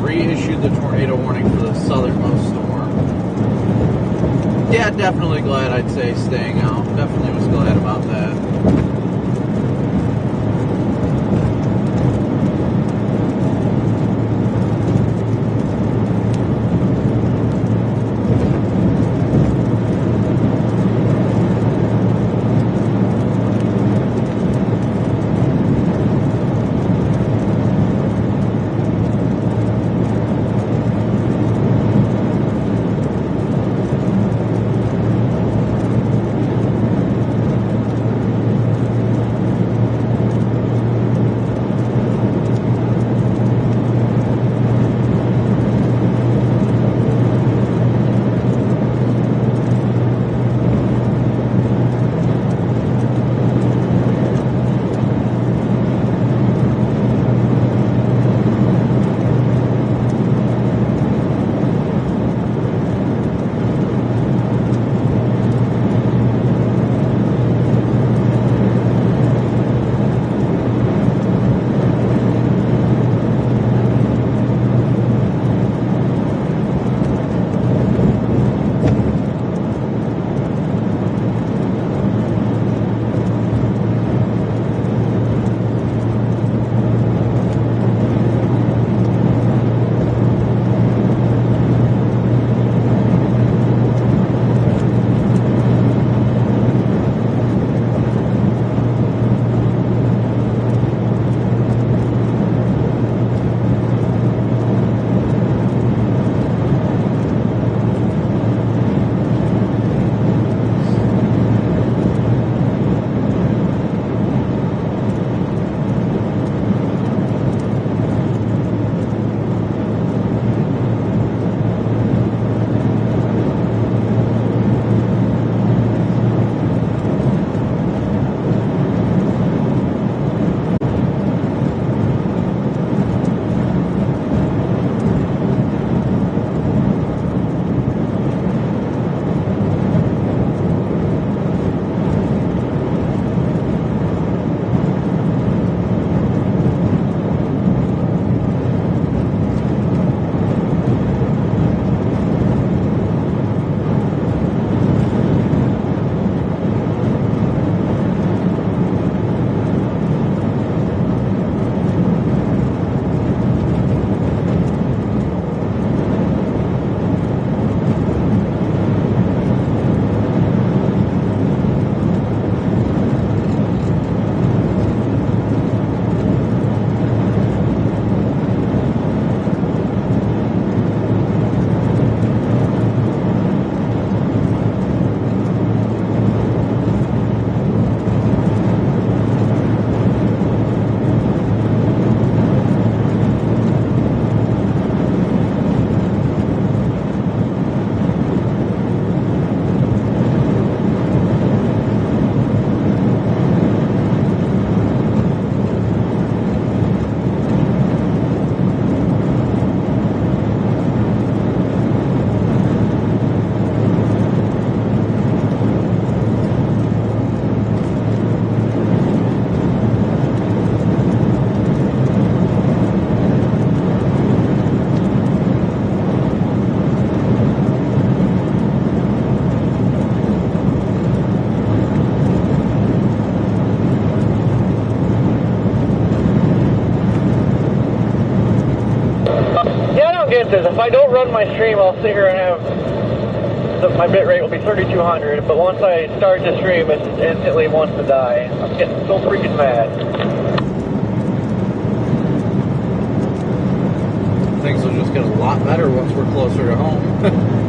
Reissued the tornado warning for the southernmost storm. Yeah, definitely glad I'd say staying out. Definitely was glad about that. chance is if I don't run my stream, I'll sit here and have my bit rate will be 3200. But once I start the stream, it instantly wants to die. I'm getting so freaking mad. Things will just get a lot better once we're closer to home.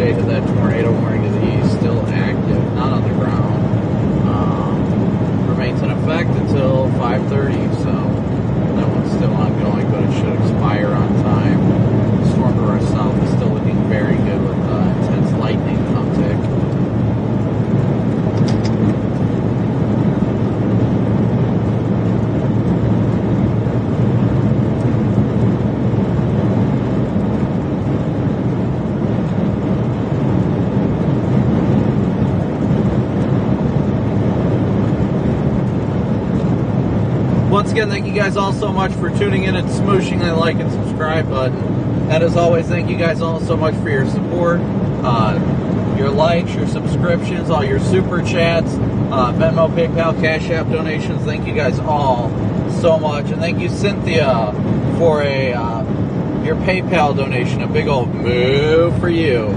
That tornado warning to the east still active, not on the ground. Remains in effect until 5:30, so that one's still ongoing, but it should expire on time. The storm to our south is still looking very good with intense lightning uptick. Once again, thank you guys all so much for tuning in and smooshing that like and subscribe button. And as always, thank you guys all so much for your support, your likes, your subscriptions, all your super chats, Venmo, PayPal, Cash App donations. Thank you guys all so much. And thank you, Cynthia, for your PayPal donation. A big old moo for you.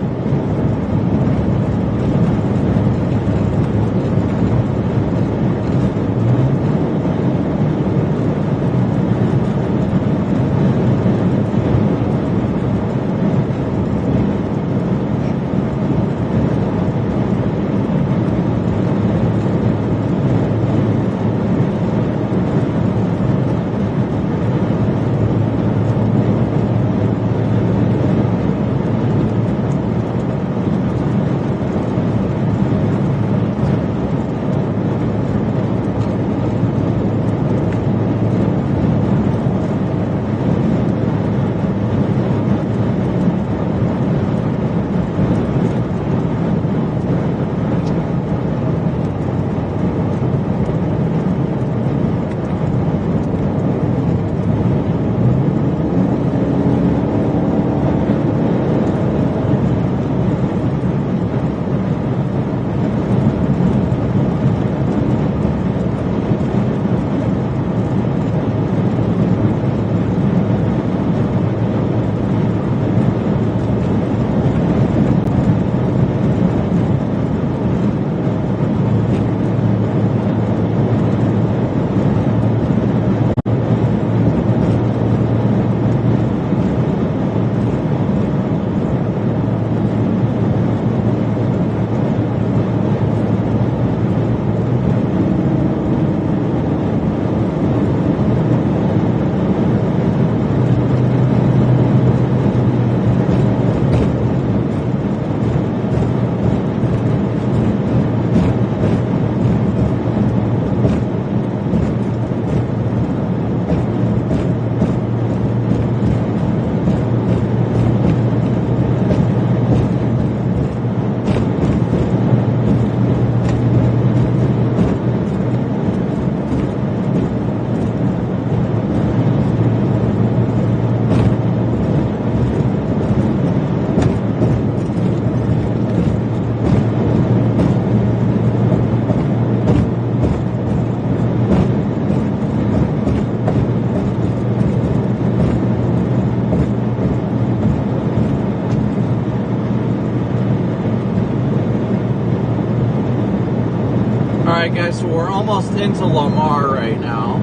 Alright guys, so we're almost into Lamar right now.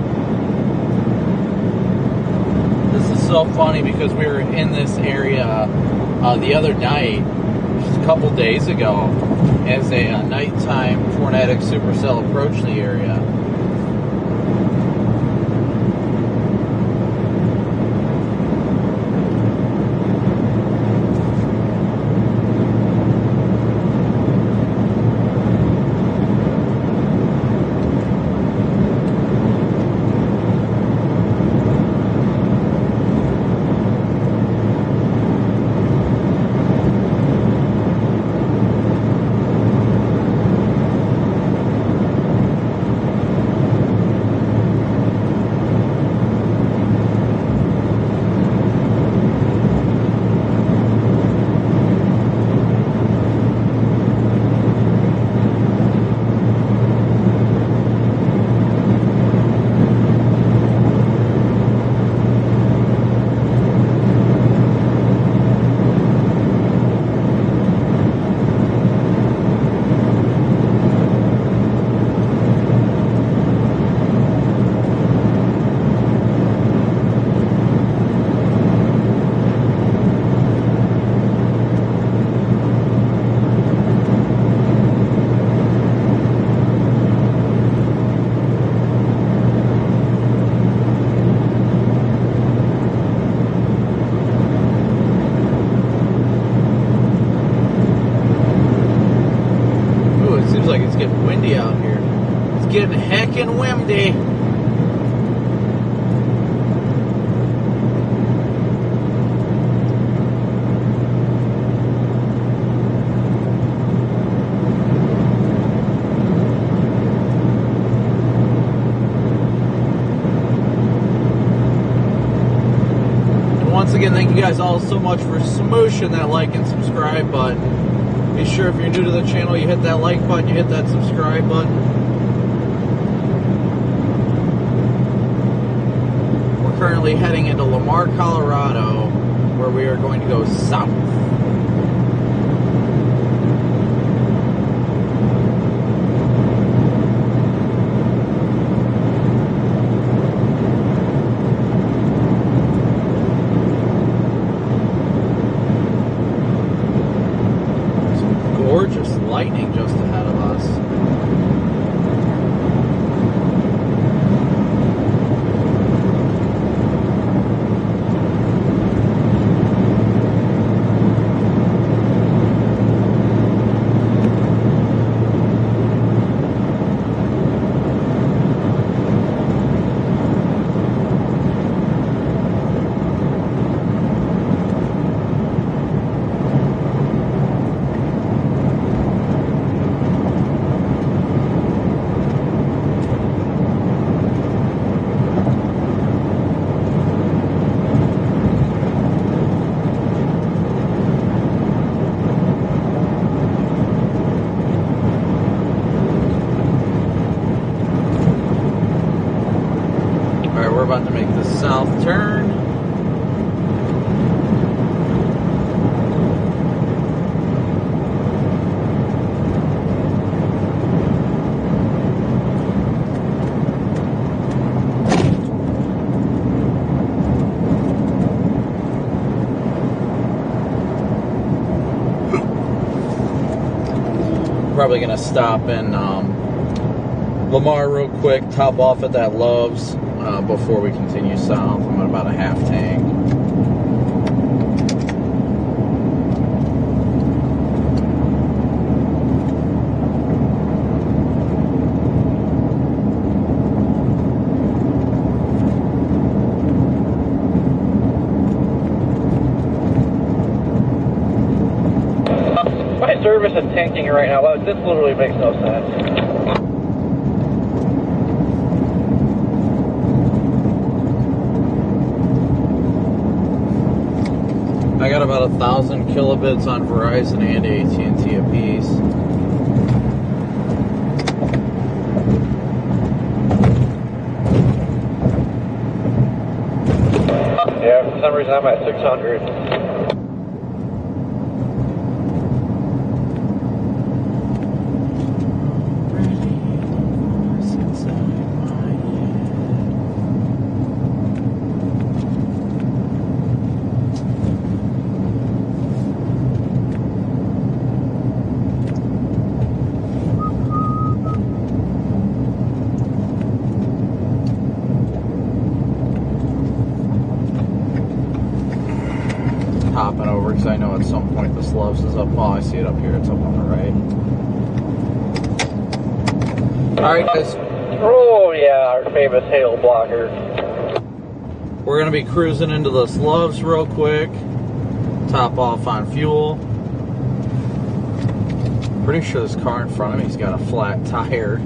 This is so funny because we were in this area the other night, just a couple days ago, as a nighttime Tornadic supercell approached the area. getting heckin' windy. Once again, thank you guys all so much for smooshing that like and subscribe button. Be sure if you're new to the channel, you hit that like button, you hit that subscribe button. We're currently heading into Lamar, Colorado, where we are going to go south. Gorgeous lightning just ahead of us. We're about to make the south turn. Probably gonna stop in Lamar real quick, top off at that Love's before we continue south. I'm at about a half tank. My service and tanking right now, this literally makes no sense. I got about 1,000 kilobits on Verizon and AT&T apiece. Yeah, for some reason I'm at 600. Hopping over because I know at some point this Love's is up. Oh, I see it up here. It's up on the right. Alright, guys. Oh, yeah, our famous hail blocker. We're going to be cruising into this Love's real quick. Top off on fuel. Pretty sure this car in front of me's got a flat tire.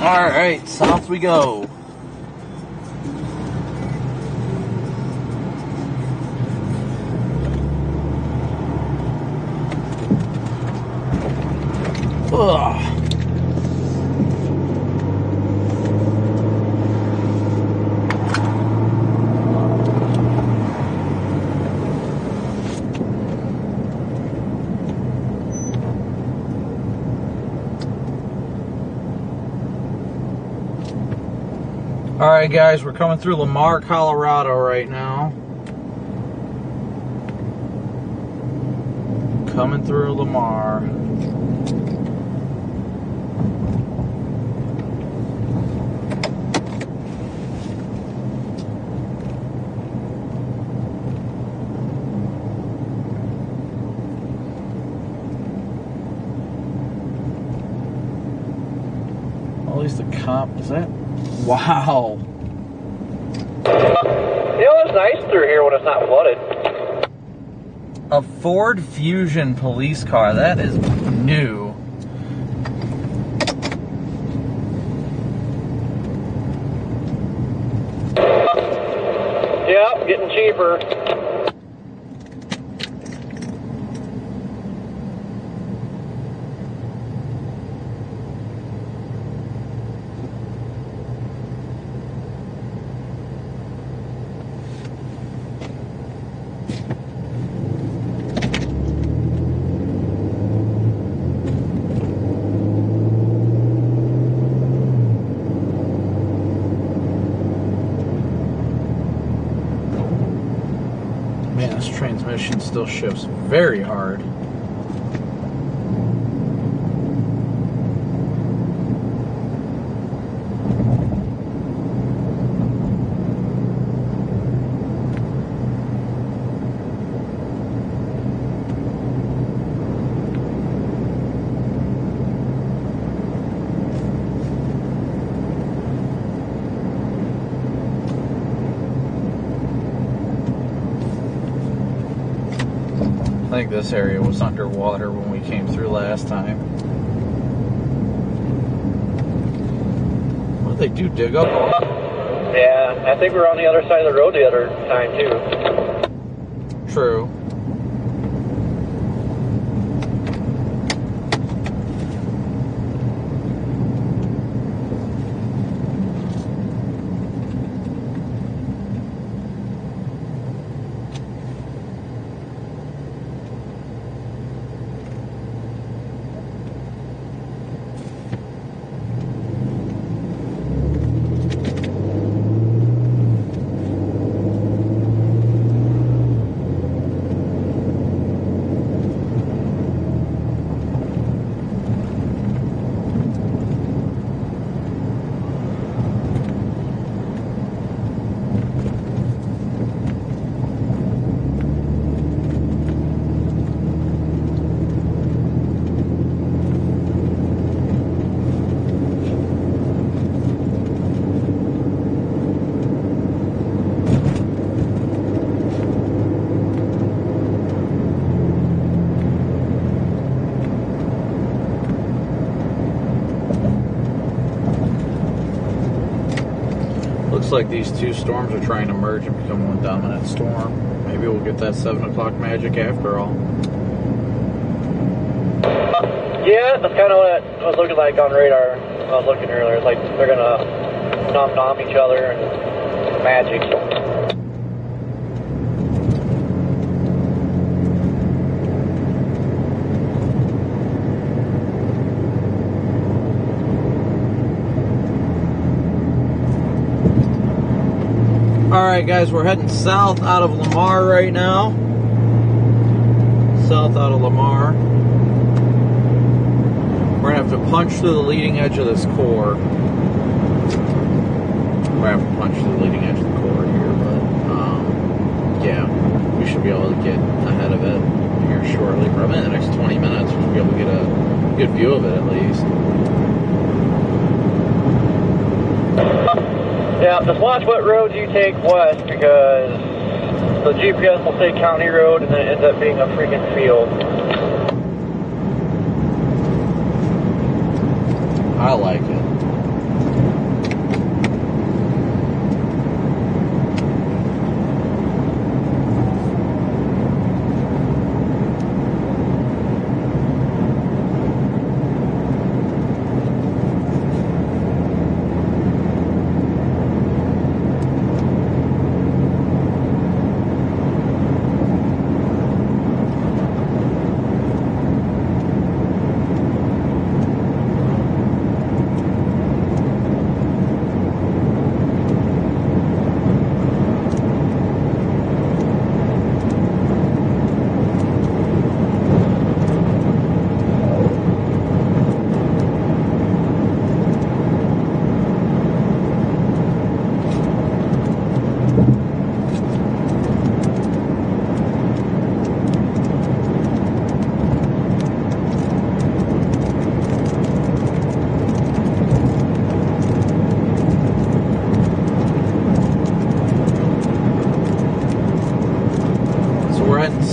Alright, south we go. Ugh. Alright guys, we're coming through Lamar, Colorado right now. Coming through Lamar. At least the comp, is that? Wow. You know, it's nice through here when it's not flooded. A Ford Fusion police car, that is new. Yep, getting cheaper. Man, this transmission still shifts very hard. I think this area was underwater when we came through last time. What did they do, dig up all? Yeah, I think we were on the other side of the road the other time too. True. Looks like these two storms are trying to merge and become one dominant storm. Maybe we'll get that 7 o'clock magic after all. Yeah, that's kind of what it was looking like on radar. I was looking earlier. It's like they're gonna nom each other and magic. Alright guys, we're heading south out of Lamar right now. South out of Lamar. We're going to have to punch through the leading edge of this core. We're going to have to punch through the leading edge of the core here, but yeah, we should be able to get ahead of it here shortly. Probably in the next 20 minutes, we should be able to get a good view of it at least. Yeah, just watch what roads you take west, because the GPS will say county road and then it ends up being a freaking field. I like it.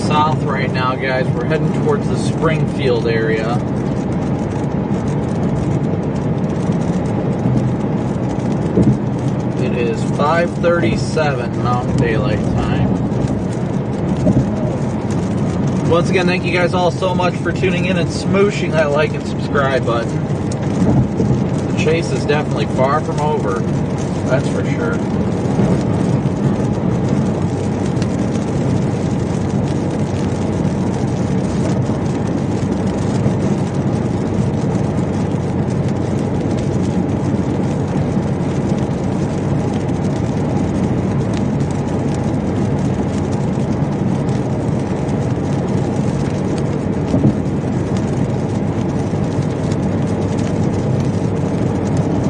south right now, guys. We're heading towards the Springfield area. It is 5:37 Mountain Daylight Time. Once again, thank you guys all so much for tuning in and smooshing that like and subscribe button. The chase is definitely far from over, that's for sure.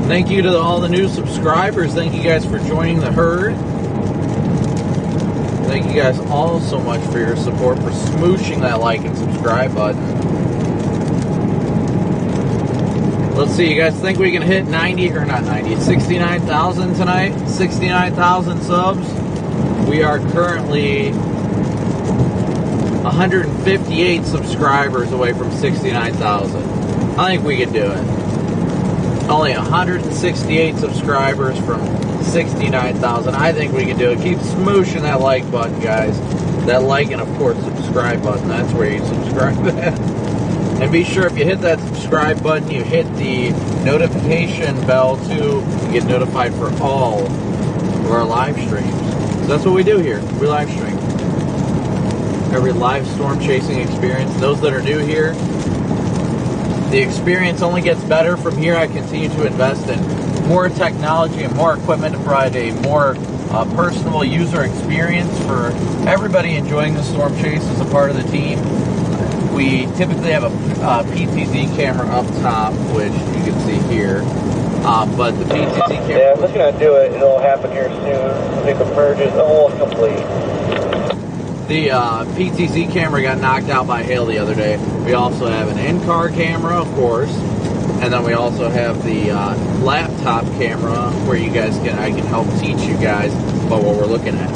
Thank you to all the new subscribers. Thank you guys for joining the herd. Thank you guys all so much for your support, for smooshing that like and subscribe button. Let's see, you guys think we can hit 69,000 tonight? 69,000 subs. We are currently 158 subscribers away from 69,000. I think we can do it. Only 168 subscribers from 69,000. I think we can do it. Keep smooshing that like button, guys. That like and, of course, subscribe button. That's where you subscribe at. And be sure if you hit that subscribe button, you hit the notification bell, too. You get notified for all of our live streams. So that's what we do here. We live stream every live storm chasing experience. Those that are new here, the experience only gets better from here. I continue to invest in more technology and more equipment to provide a more personal user experience for everybody enjoying the storm chase as a part of the team. We typically have a PTZ camera up top, which you can see here. But the PTZ camera... Yeah, I'm just going to do it. It'll happen here soon. I think the merge is almost complete. The PTZ camera got knocked out by hail the other day. We also have an in-car camera, of course, and then we also have the laptop camera where you guys I can help teach you guys about what we're looking at.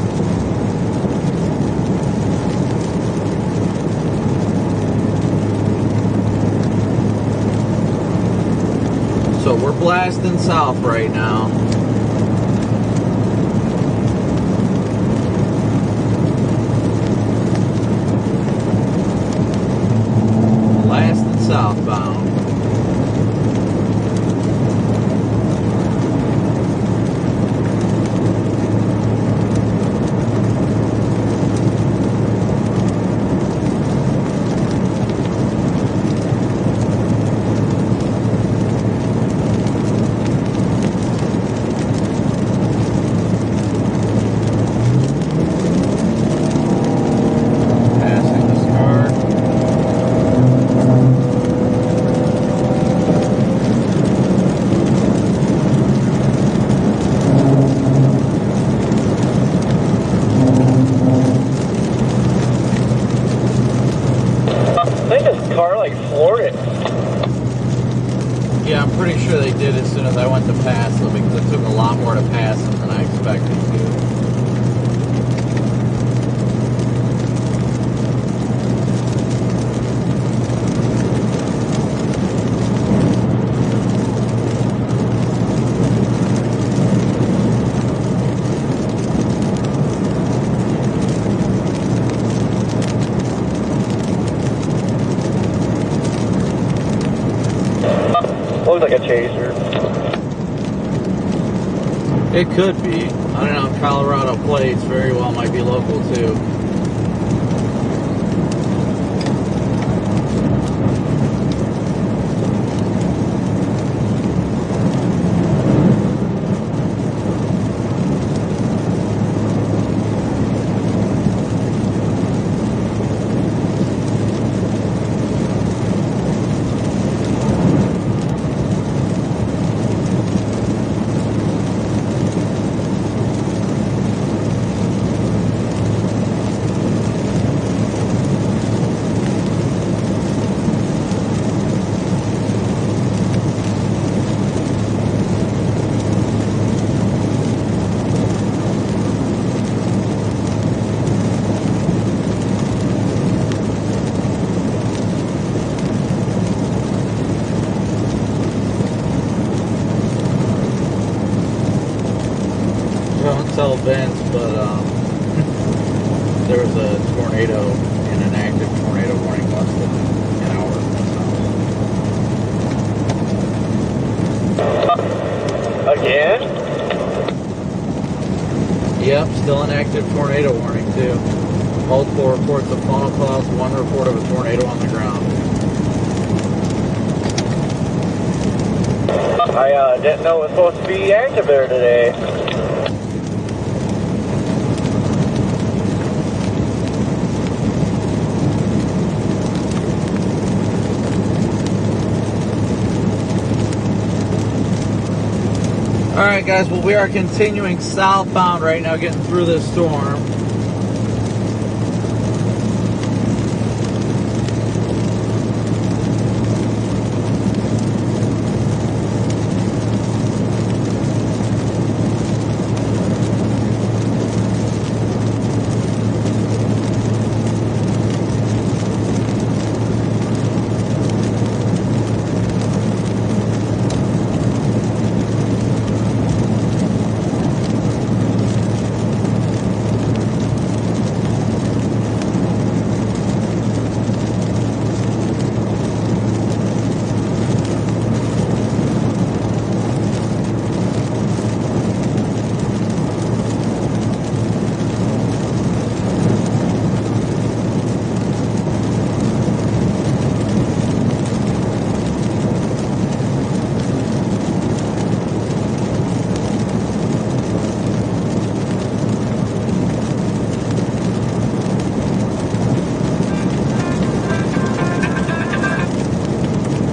So we're blasting south right now. Southbound. Yeah, I'm pretty sure they did as soon as I went to pass them, because it took a lot more to pass them than I expected to. Looks like a chaser. It could be. I don't know, Colorado plates very well might be local too. but there was a tornado and an active tornado warning less than an hour from us. Again? Yep, still an active tornado warning too. Multiple reports of funnel clouds, one report of a tornado on the ground. I didn't know it was supposed to be active there today. Alright guys, well we are continuing southbound right now, getting through this storm.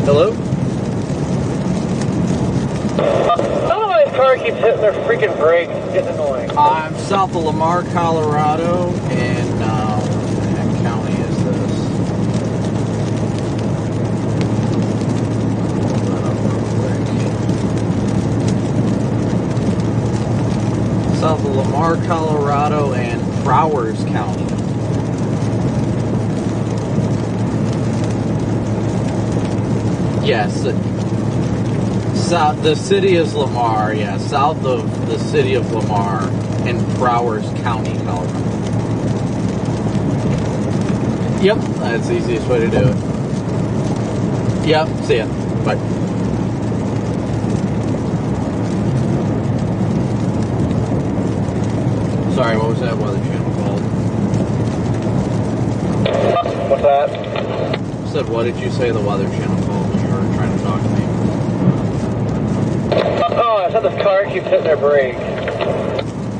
Hello? Somebody's car keeps hitting their freaking brakes. It's getting annoying. I'm south of Lamar, Colorado, and what county is this? Pull that up real quick. South of Lamar, Colorado, and Prowers County. Yes, south. The city is Lamar. Yeah, south of the city of Lamar in Prowers County, Colorado. Yep, that's the easiest way to do it. Yep, see ya. Bye. Sorry, what was that weather channel called? What's that? I said, what did you say the weather channel called when you were trying to talk to me? Oh, I said this car keeps hitting their brakes.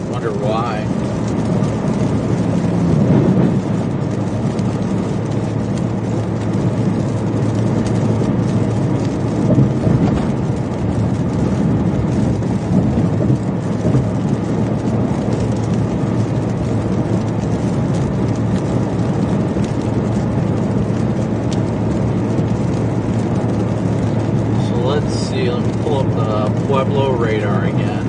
Wonder why. Pueblo radar again.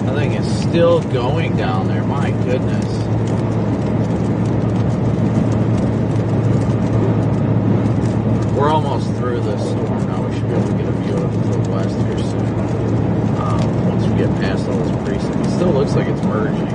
I think it's still going down there. My goodness. We're almost through this storm now. We should be able to get a view of the west here soon. Once we get past all this precinct. It still looks like it's merging.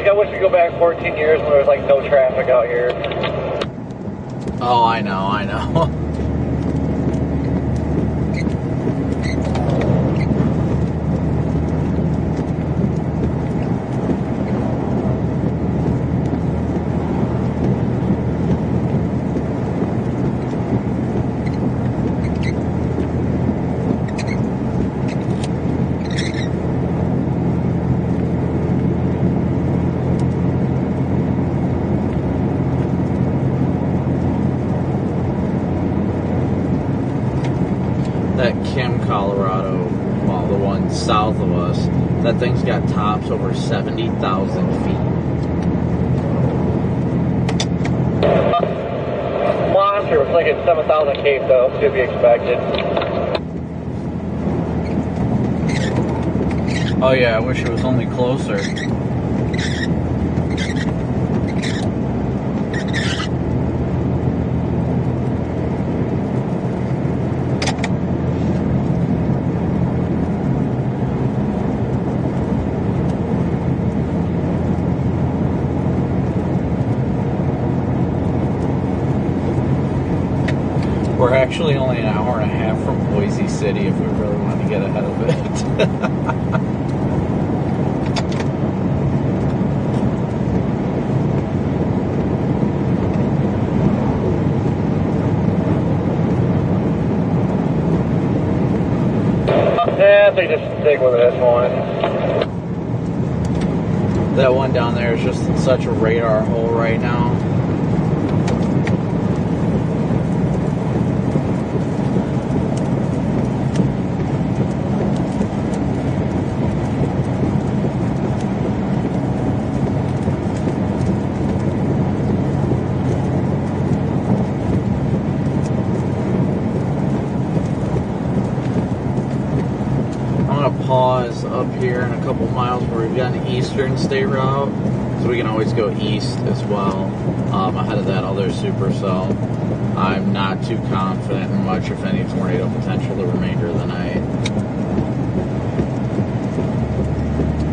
I wish we could go back 14 years when there was like no traffic out here. Oh, I know. That Kim, Colorado, well, the one south of us, that thing's got tops over 70,000 feet. Monster, looks like it's 7,000 cape though, to be expected. Oh yeah, I wish it was only closer. We're actually only an hour and a half from Boise City if we really want to get ahead of it. Yeah, I think just stick with this one. That one down there is just in such a radar hole right now. Pause up here in a couple miles where we've got an eastern state route, so we can always go east as well, ahead of that other supercell. I'm not too confident in much, if any, tornado potential the remainder of the night.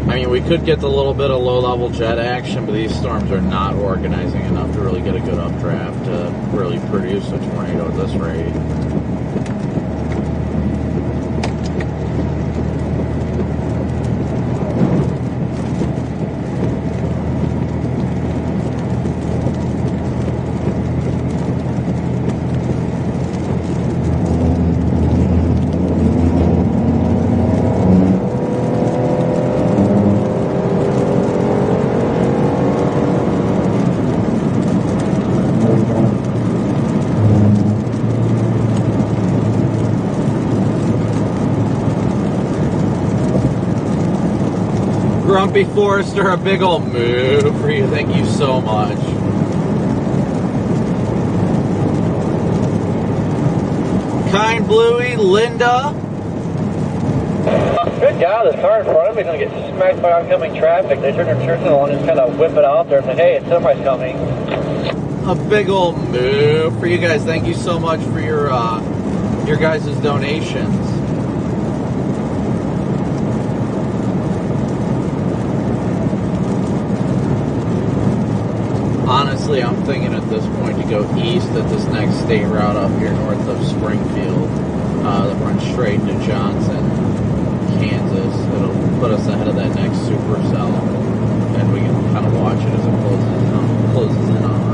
I mean, we could get a little bit of low-level jet action, but these storms are not organizing enough to really get a good updraft to really produce a tornado at this rate. Grumpy Forester, a big old move for you. Thank you so much. Kind Bluey, Linda. Good guy, this car in front of me is going to get smacked by oncoming traffic. They turn their turn on and just kind of whip it out there and say, hey, somebody's coming. A big old move for you guys. Thank you so much for your guys' donations. Honestly, I'm thinking at this point to go east at this next state route up here north of Springfield that runs straight into Johnson, Kansas. It'll put us ahead of that next supercell, and we can kind of watch it as it closes in on us.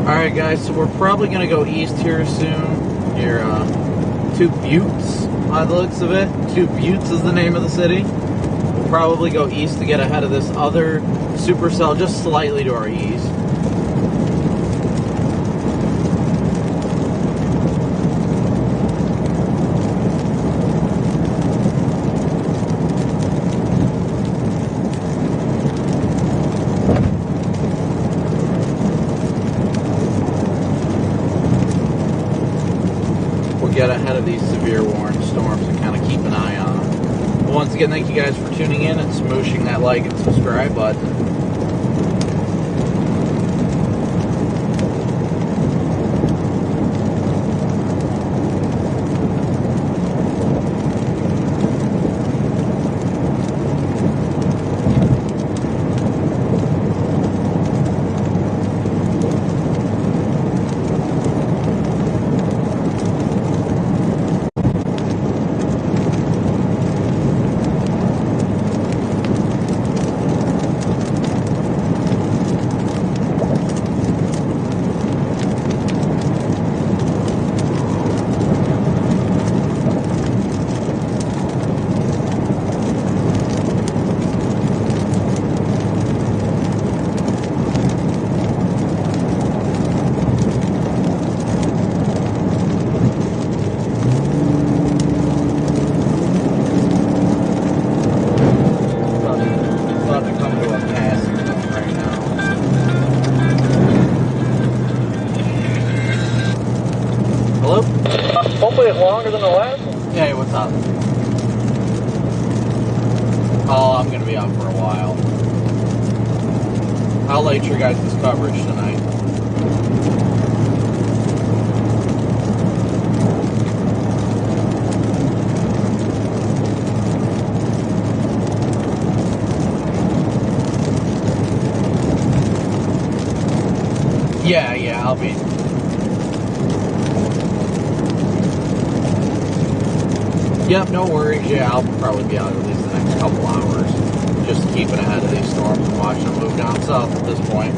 Alright guys, so we're probably going to go east here soon, near Two Buttes, by the looks of it. Two Buttes is the name of the city. We'll probably go east to get ahead of this other supercell, just slightly to our east. Get ahead of these severe warning storms and kind of keep an eye on them. But once again, thank you guys for tuning in and smooshing that like and subscribe button. Hopefully it's longer than the last one. Hey, what's up? Oh, I'm gonna be out for a while. How late's your guys' coverage tonight? Yeah, I'll be. Yep, no worries. Yeah, I'll probably be out at least the next couple hours. Just keeping ahead of these storms and watching them move down south at this point.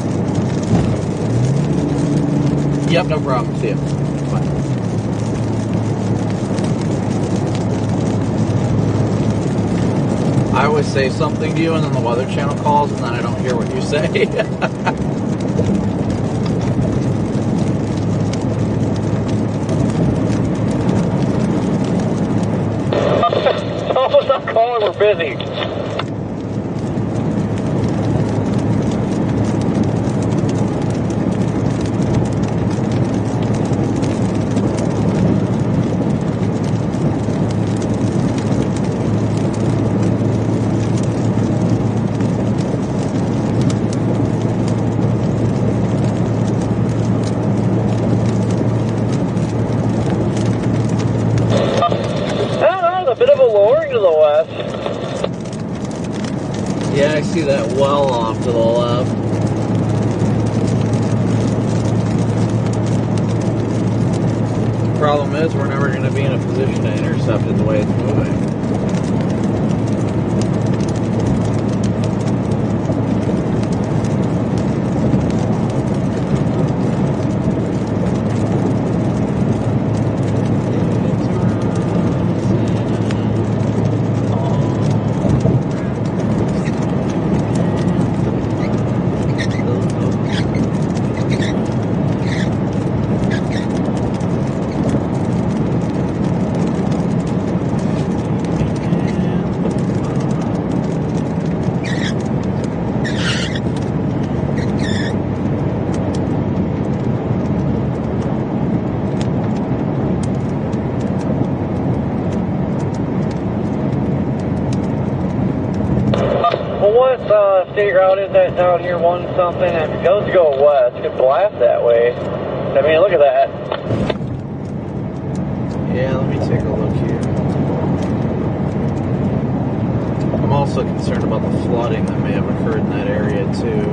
Yep, no problem. See you. Bye. I always say something to you and then the Weather Channel calls and then I don't hear what you say. Almost not calling, we're busy. Yeah, I see that well off to the left. Problem is, we're never going to be in a position to intercept it the way it's moving. State route is that down here 1 something, and if it goes to go west, it could blast that way. I mean, look at that. Yeah, let me take a look here. I'm also concerned about the flooding that may have occurred in that area too.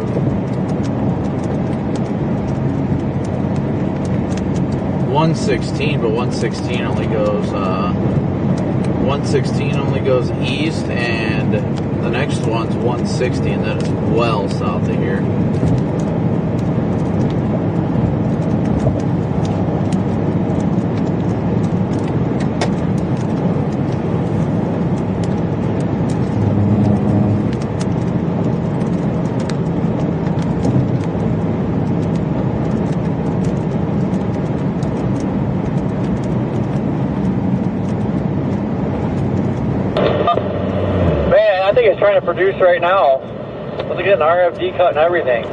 but 116 only goes 116 only goes east, and the next one's 160, and that is well south of here. I think it's trying to produce right now. Look at an RFD cut and everything.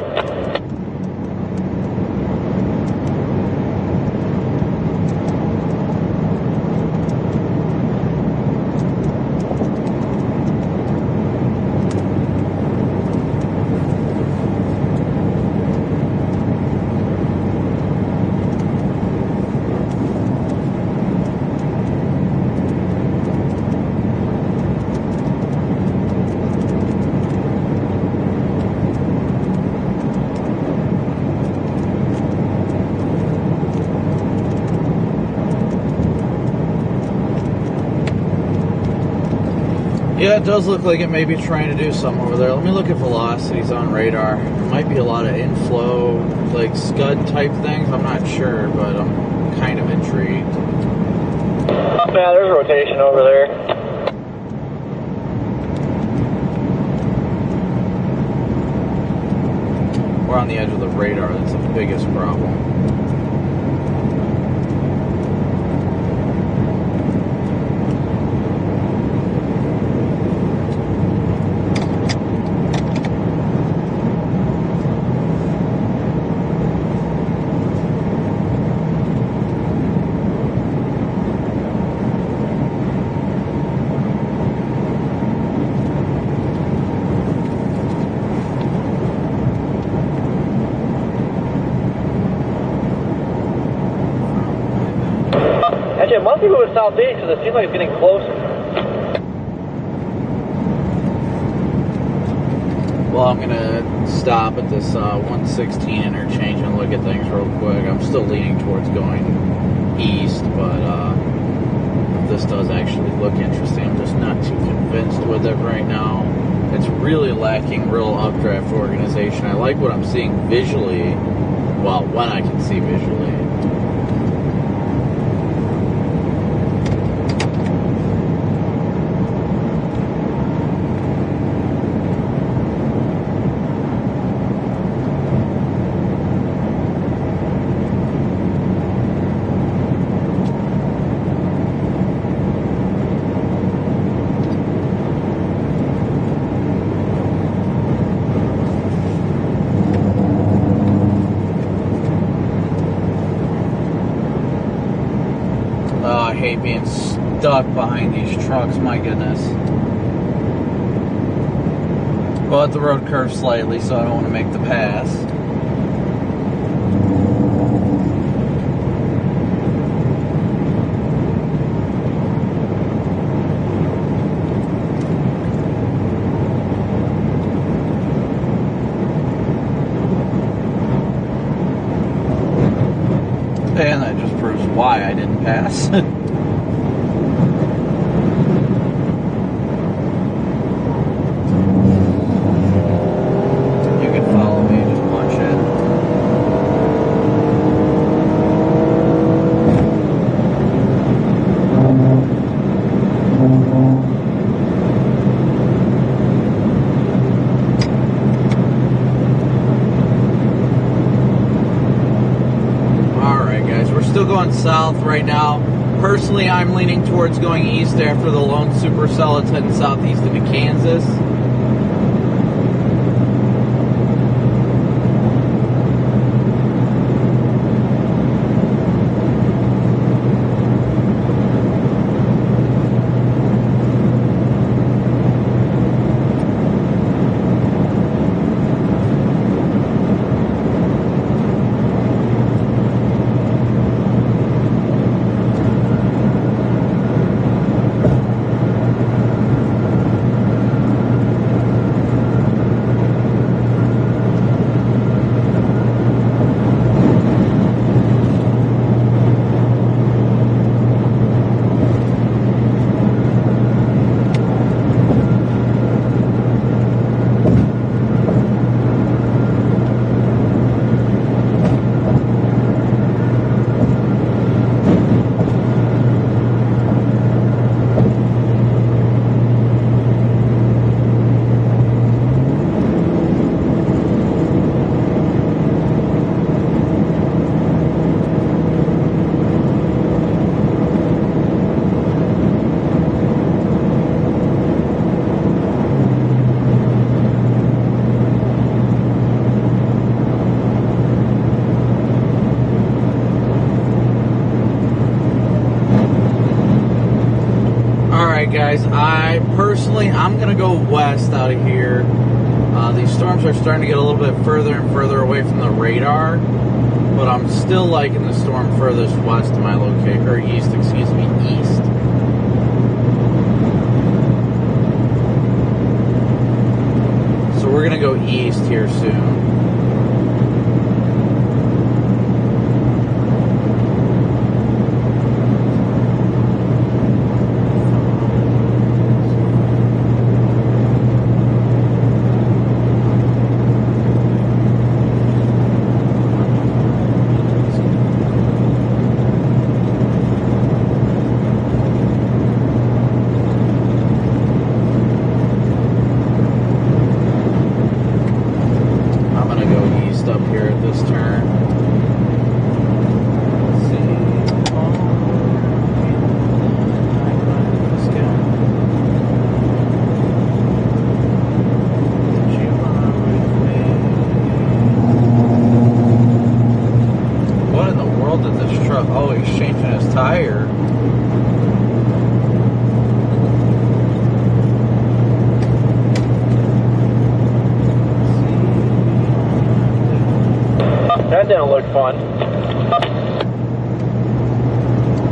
Yeah, it does look like it may be trying to do something over there. Let me look at velocities on radar. There might be a lot of inflow, like scud type things. I'm not sure, but I'm kind of intrigued. Yeah, there's rotation over there. We're on the edge of the radar. That's the biggest problem. Actually, it must be moving southeast because it seems like it's getting closer. Well, I'm gonna stop at this 116 interchange and look at things real quick. I'm still leaning towards going east, but this does actually look interesting. I'm just not too convinced with it right now. It's really lacking real updraft organization. I like what I'm seeing visually, well, when I can see visually. I hate being stuck behind these trucks, my goodness. But the road curves slightly, so I don't want to make the pass. And that just proves why I didn't pass. Going south right now. Personally, I'm leaning towards going east after the lone supercell. It's heading southeast into Kansas. Guys, I'm gonna go west out of here. These storms are starting to get a little bit further and further away from the radar, but I'm still liking the storm furthest west of my location, or east, excuse me, east. So we're gonna go east here soon. Tire. That didn't look fun.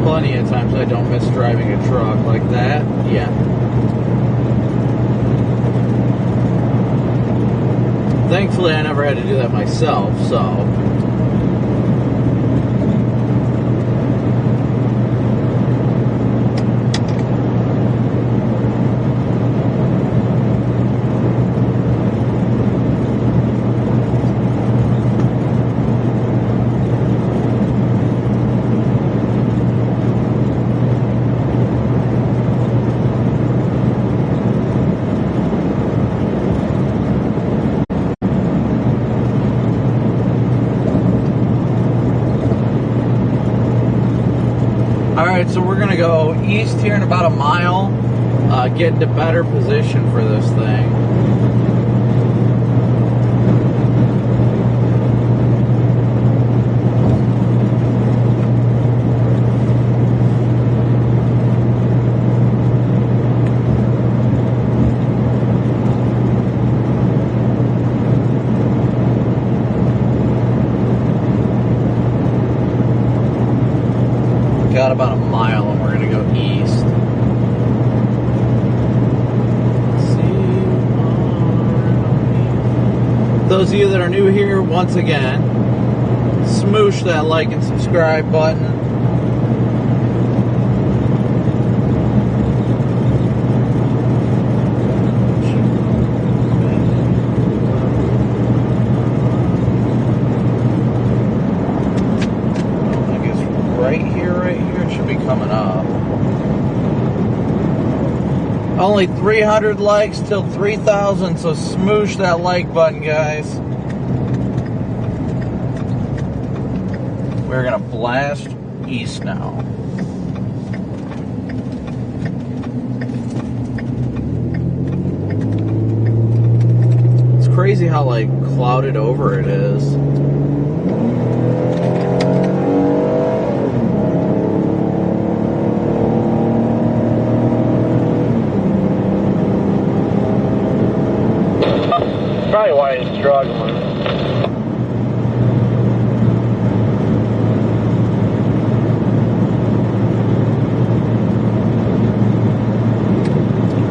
plenty of times I don't miss driving a truck like that. Yeah. Thankfully, I never had to do that myself, so. Alright, so we're going to go east here in about a mile, get into better position for this thing. Got about a mile and we're going to go east. Those of you that are new here, once again, smoosh that like and subscribe button. Only 300 likes till 3,000, so smoosh that like button, guys. We're gonna blast east now. It's crazy how like clouded over it is. Probably why he's struggling.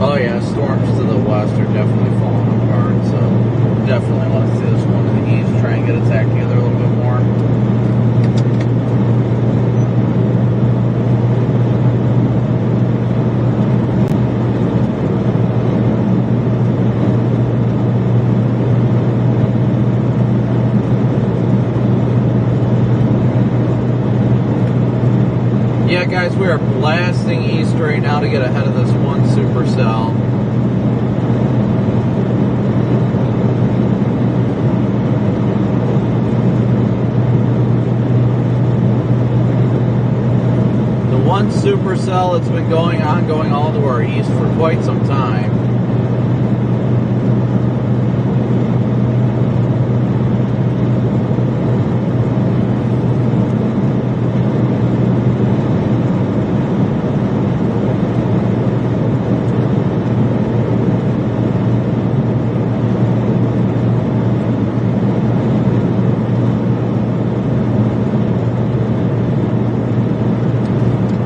Oh yeah, storms to the west are definitely falling apart, so definitely want to see this one to the east, try and get its act together a little bit more. Yeah, guys, we are blasting east right now to get ahead of this one supercell. The one supercell that's been going all to our east for quite some time.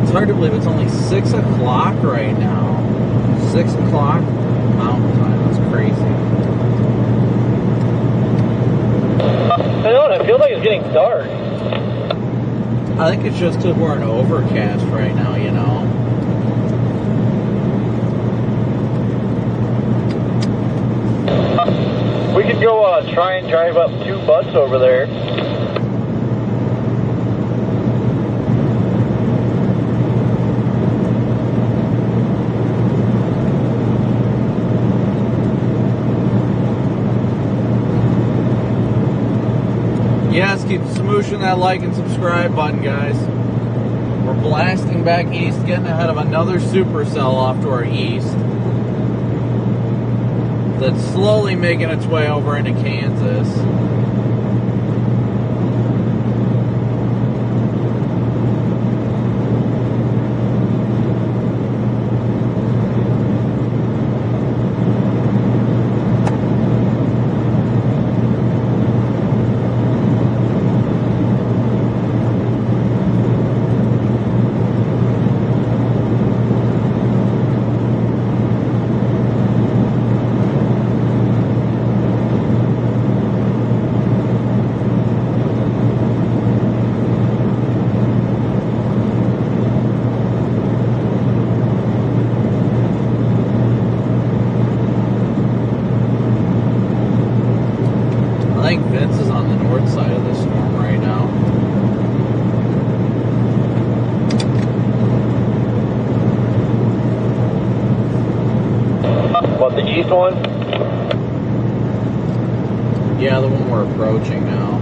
It's hard to believe it's only 6 o'clock right now. 6 o'clock mountain time. That's crazy. I don't know, it feels like it's getting dark. I think it's just because we're in overcast right now, you know. We could go try and drive up 2 butts over there. Yes, keep smooshing that like and subscribe button, guys. We're blasting back east, getting ahead of another supercell off to our east that's slowly making its way over into Kansas. one? Yeah, the one we're approaching now.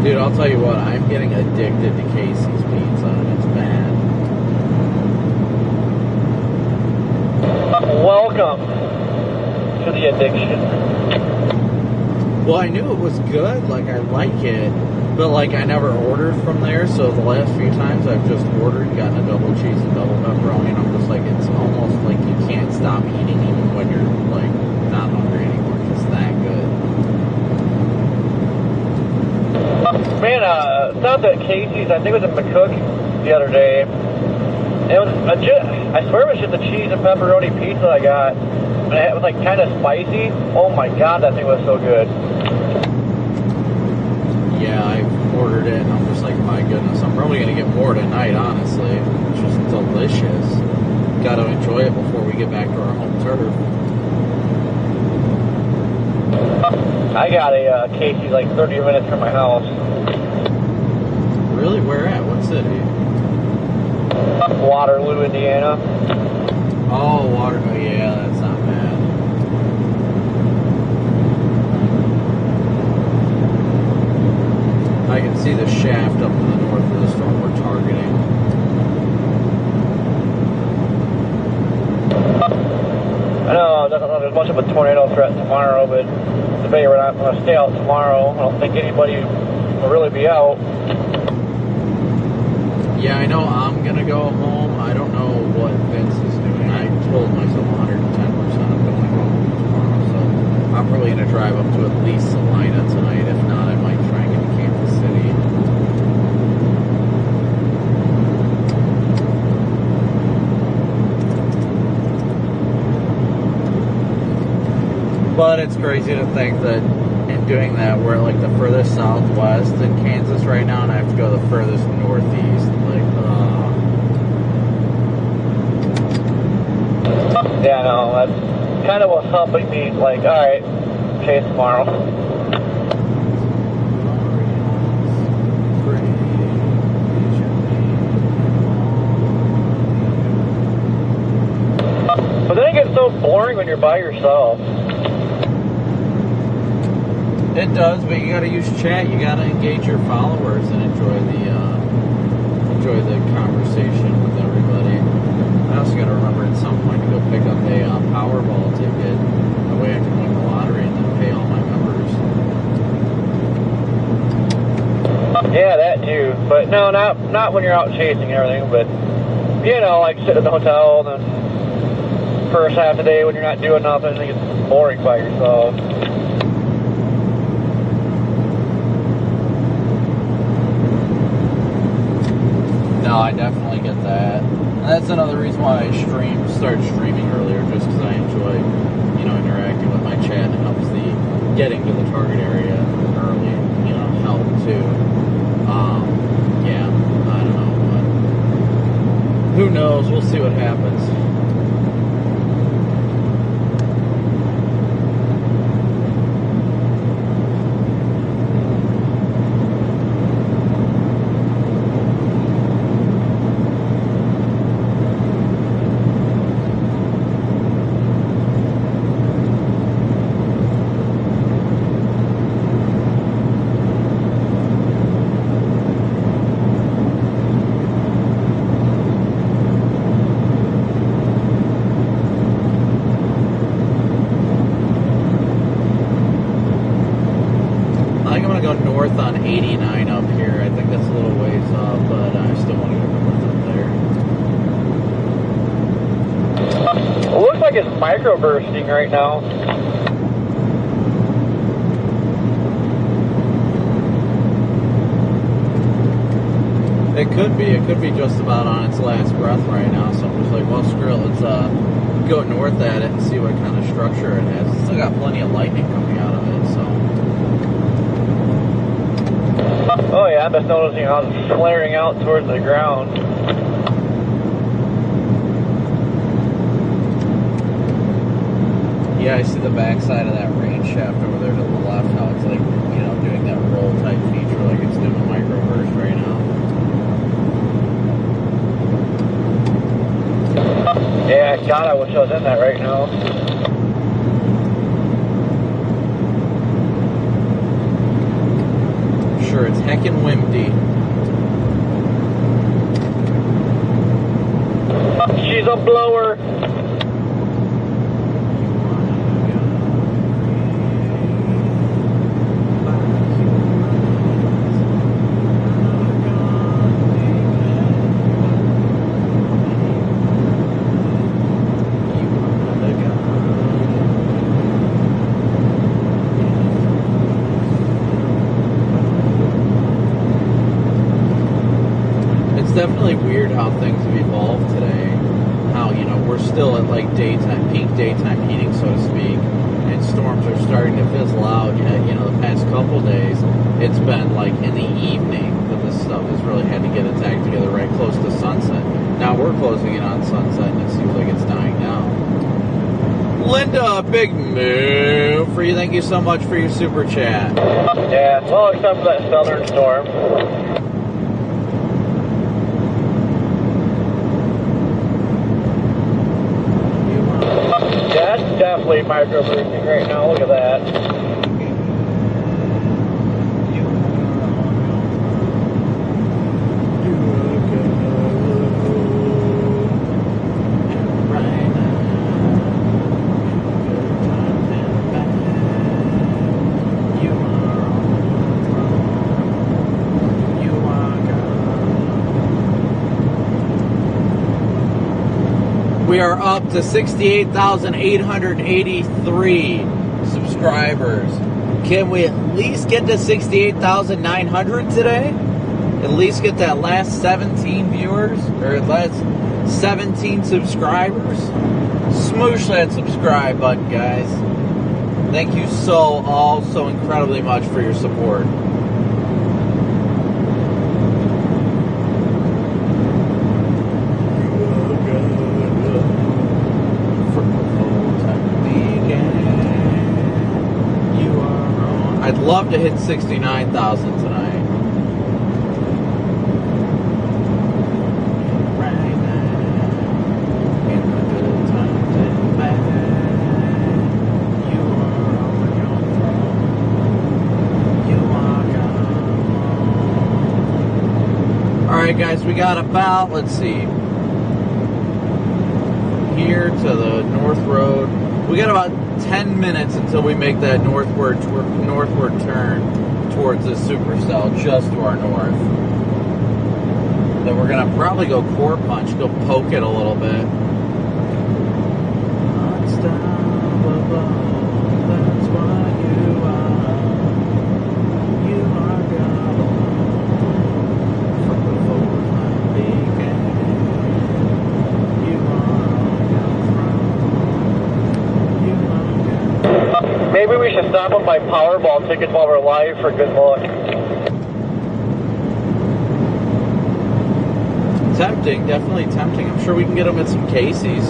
Dude, I'll tell you what, I'm getting addicted to Casey's pizza, and it's bad. Welcome to the addiction. Well, I knew it was good, like, I like it, but, like, I never ordered from there, so the last few times I've just ordered, gotten a double cheese and double pepperoni, and I'm just like, it's almost like you can't stop eating even when you're, like, not hungry anymore. It's that good. Man, stopped at Casey's, I think it was in McCook the other day. It was I swear it was just a cheese and pepperoni pizza I got. And it was like kind of spicy. Oh my god, that thing was so good. Yeah, I ordered it, and I'm just like, my goodness, I'm probably going to get more tonight, honestly. It's just delicious. Got to enjoy it before we get back to our home turf. I got a Casey's like 30 minutes from my house. Really? Where at? What city? Waterloo, Indiana. Oh, Waterloo. Yeah, that's not bad. I can see the shaft up to the north of the storm we're targeting. I know there's much of a tornado threat tomorrow, but debating we're not going to stay out tomorrow. I don't think anybody will really be out. Yeah, I know I'm going to go home. I don't know what Vince is doing. I told myself 110% I'm going home tomorrow, so I'm probably going to drive up to at least Salina tonight. If not, I might try and get to Kansas City. But it's crazy to think that in doing that, we're like the furthest southwest in Kansas right now, and I have to go the furthest northeast. Like, Yeah, no, that's kind of what's helping me. Like, all right, chase tomorrow. But then it gets so boring when you're by yourself. It does, but you got to use chat. You got to engage your followers and enjoy the conversation with everybody. I also got to remember at some point to go pick up a Powerball ticket. That way I can win the lottery and then pay all my members. Yeah, that too. But no, not when you're out chasing and everything. But you know, like sit in the hotel and then first half of the day when you're not doing nothing, it gets boring by yourself. No, I definitely get that. And that's another reason why I started streaming earlier, just because I enjoy, interacting with my chat, and it helps the getting to the target area early, help too. Yeah, I don't know, but who knows? We'll see what happens. On 89 up here. I think that's a little ways up, but I still want to go north up there. It looks like it's microbursting right now. It could be. It could be just about on its last breath right now. So I'm just like, well, screw it. Let's go north at it and see what kind of structure it has. It's still got plenty of lightning coming out of it, so. Oh yeah, I'm just noticing how it's flaring out towards the ground. Yeah, I see the backside of that rain shaft over there to the left, how it's like, doing that hours right now. Yeah, God, I wish I was in that right now. Sure, it's heckin' windy. She's a blower. Definitely weird how things have evolved today. How, you know, we're still at like daytime, peak daytime heating, so to speak, and storms are starting to fizzle out. Yet, you know, the past couple days, it's been like in the evening that this stuff has really had to get its act together right close to sunset. Now we're closing in on sunset, and it seems like it's dying down. Linda, big move for you. Thank you so much for your super chat. Yeah, well, except for that southern storm. That's definitely micro boosting right now. Look at that. We are up to 68,883 subscribers. Can we at least get to 68,900 today? At least get that last 17 viewers, or last 17 subscribers? Smoosh that subscribe button, guys. Thank you all so incredibly much for your support. I'd love to hit 69,000 tonight. Right now, in the good times and bad, you are on your throne. You are God. Alright guys, we got about, let's see, from here to the North Road, we got about 10 minutes until we make that northward turn towards this supercell just to our north. Then we're gonna probably go core punch, go poke it a little bit. Unstoppable, that's what you are. You are God. From the forward line began, you are on your throne. Maybe we should stop and buy Powerball tickets while we're live for good luck. Tempting, definitely tempting. I'm sure we can get them at some Casey's.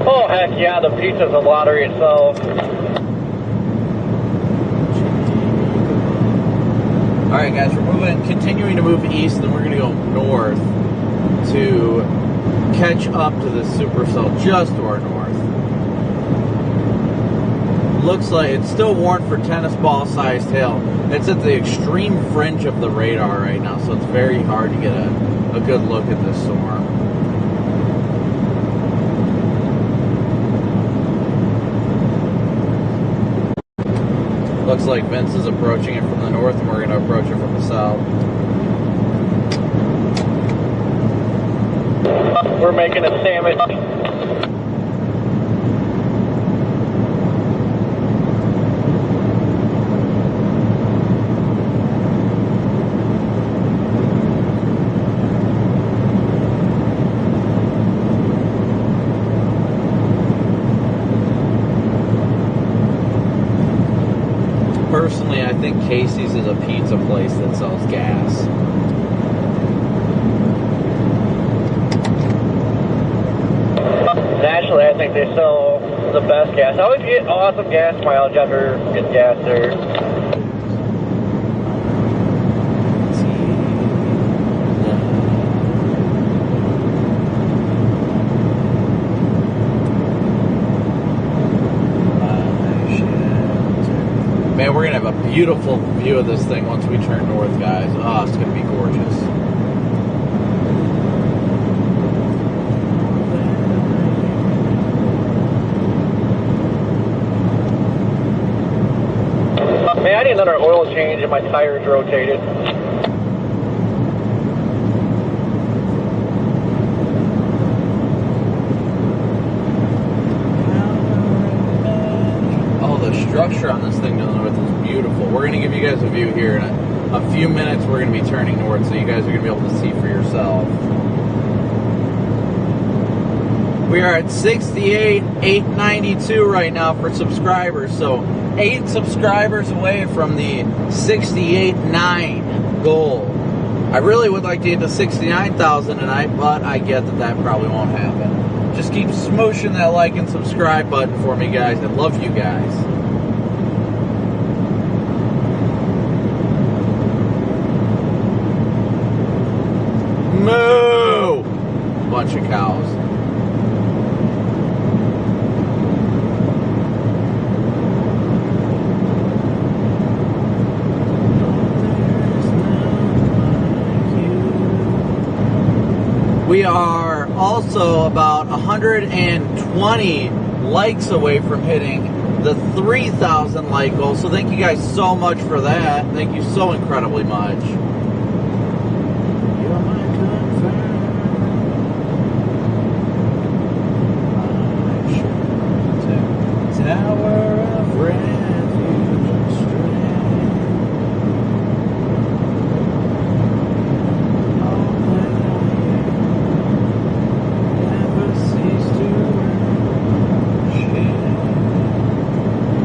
Oh, heck yeah, the pizza's a lottery itself. Alright guys, we're continuing to move east, and we're going to go north to catch up to the supercell just to our north. Looks like it's still warned for tennis ball sized hail. It's at the extreme fringe of the radar right now, so it's very hard to get a good look at this storm. Looks like Vince is approaching it from the north, and we're going to approach it from the south. We're making a sandwich. Personally, I think Casey's is a pizza place that sells gas. Naturally, I think they sell the best gas. I always get awesome gas mileage after getting gas there. going to have a beautiful view of this thing once we turn north, guys. Oh, it's going to be gorgeous. Man, I need another oil change and my tires rotated. Oh, the structure on this thing to the north is beautiful. We're going to give you guys a view here in a few minutes. We're going to be turning north, so you guys are going to be able to see for yourself. We are at 68,892 right now for subscribers, so 8 subscribers away from the 68.9 goal. I really would like to get to 69,000 tonight, but I get that probably won't happen. Just keep smooshing that like and subscribe button for me, guys. I love you guys. Moo! Bunch of cows. We are also about 120 likes away from hitting the 3,000 like goal. So thank you guys so much for that. Thank you so incredibly much. You're my comfort. Tower of refuge and strength.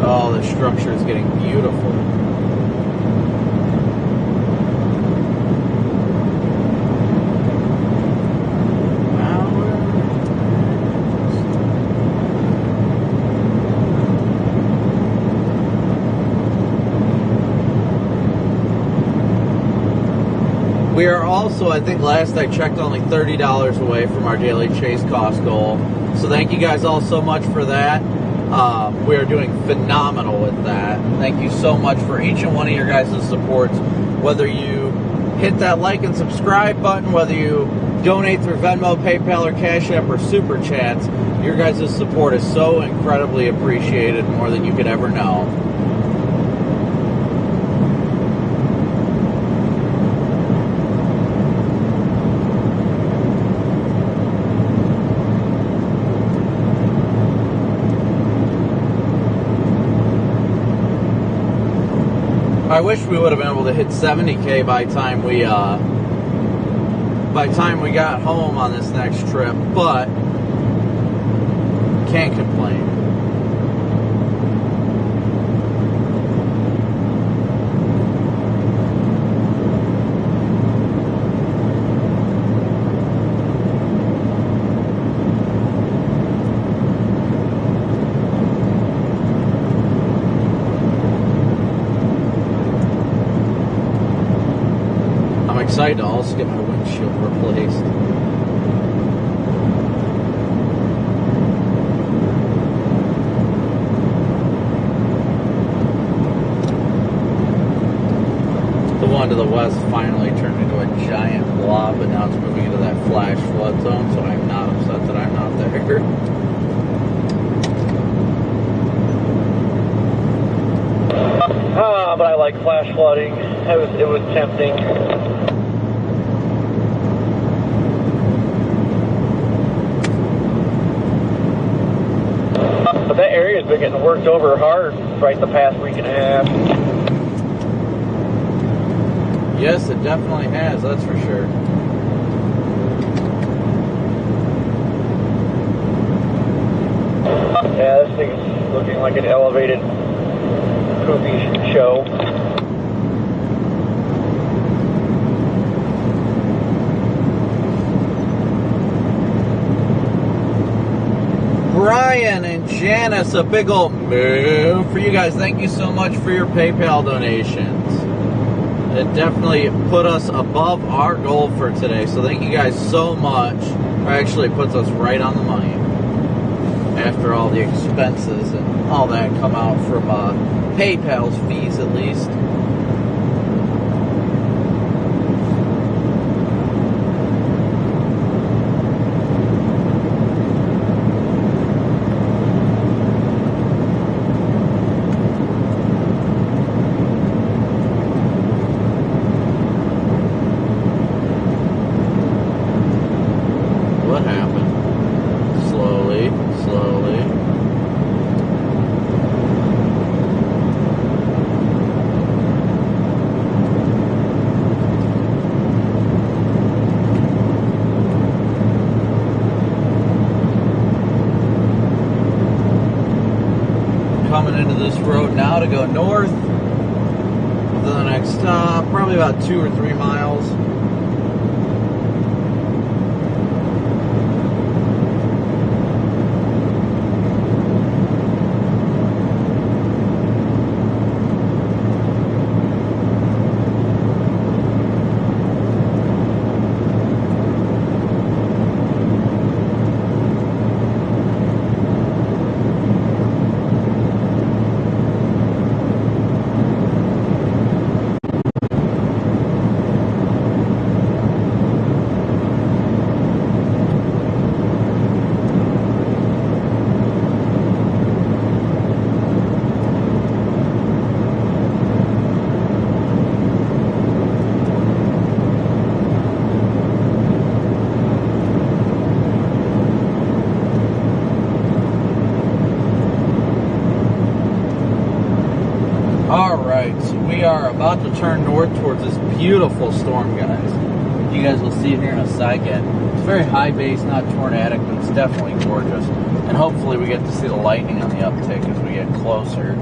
Oh, the structure is getting beautiful. We are also, I think last I checked, only $30 away from our daily chase cost goal. So thank you guys all so much for that. We are doing phenomenal with that. Thank you so much for each and one of your guys' supports. Whether you hit that like and subscribe button, whether you donate through Venmo, PayPal, or Cash App, or Super Chats, your guys' support is so incredibly appreciated, more than you could ever know. I wish we would have been able to hit 70K by time we got home on this next trip, but can't complain. Excited to also get my windshield replaced. The one to the west finally turned into a giant blob, but now it's moving into that flash flood zone, so I'm not upset that I'm not there. But I like flash flooding. It was tempting. But that area's been getting worked over hard right the past week and a half. Yes, it definitely has, that's for sure. Yeah, this thing's looking like an elevated poopy show. Brian and Janice, a big old move for you guys. Thank you so much for your PayPal donations. It definitely put us above our goal for today, so thank you guys so much. It actually puts us right on the money. after all the expenses and all that come out from PayPal's fees at least. What happened? Slowly, slowly. Coming into this road now to go north to the next stop, probably about 2 or 3 miles. Alright, so we are about to turn north towards this beautiful storm, guys. You guys will see it here in a second. It's very high base, not tornadic, but it's definitely gorgeous. And hopefully we get to see the lightning on the uptick as we get closer.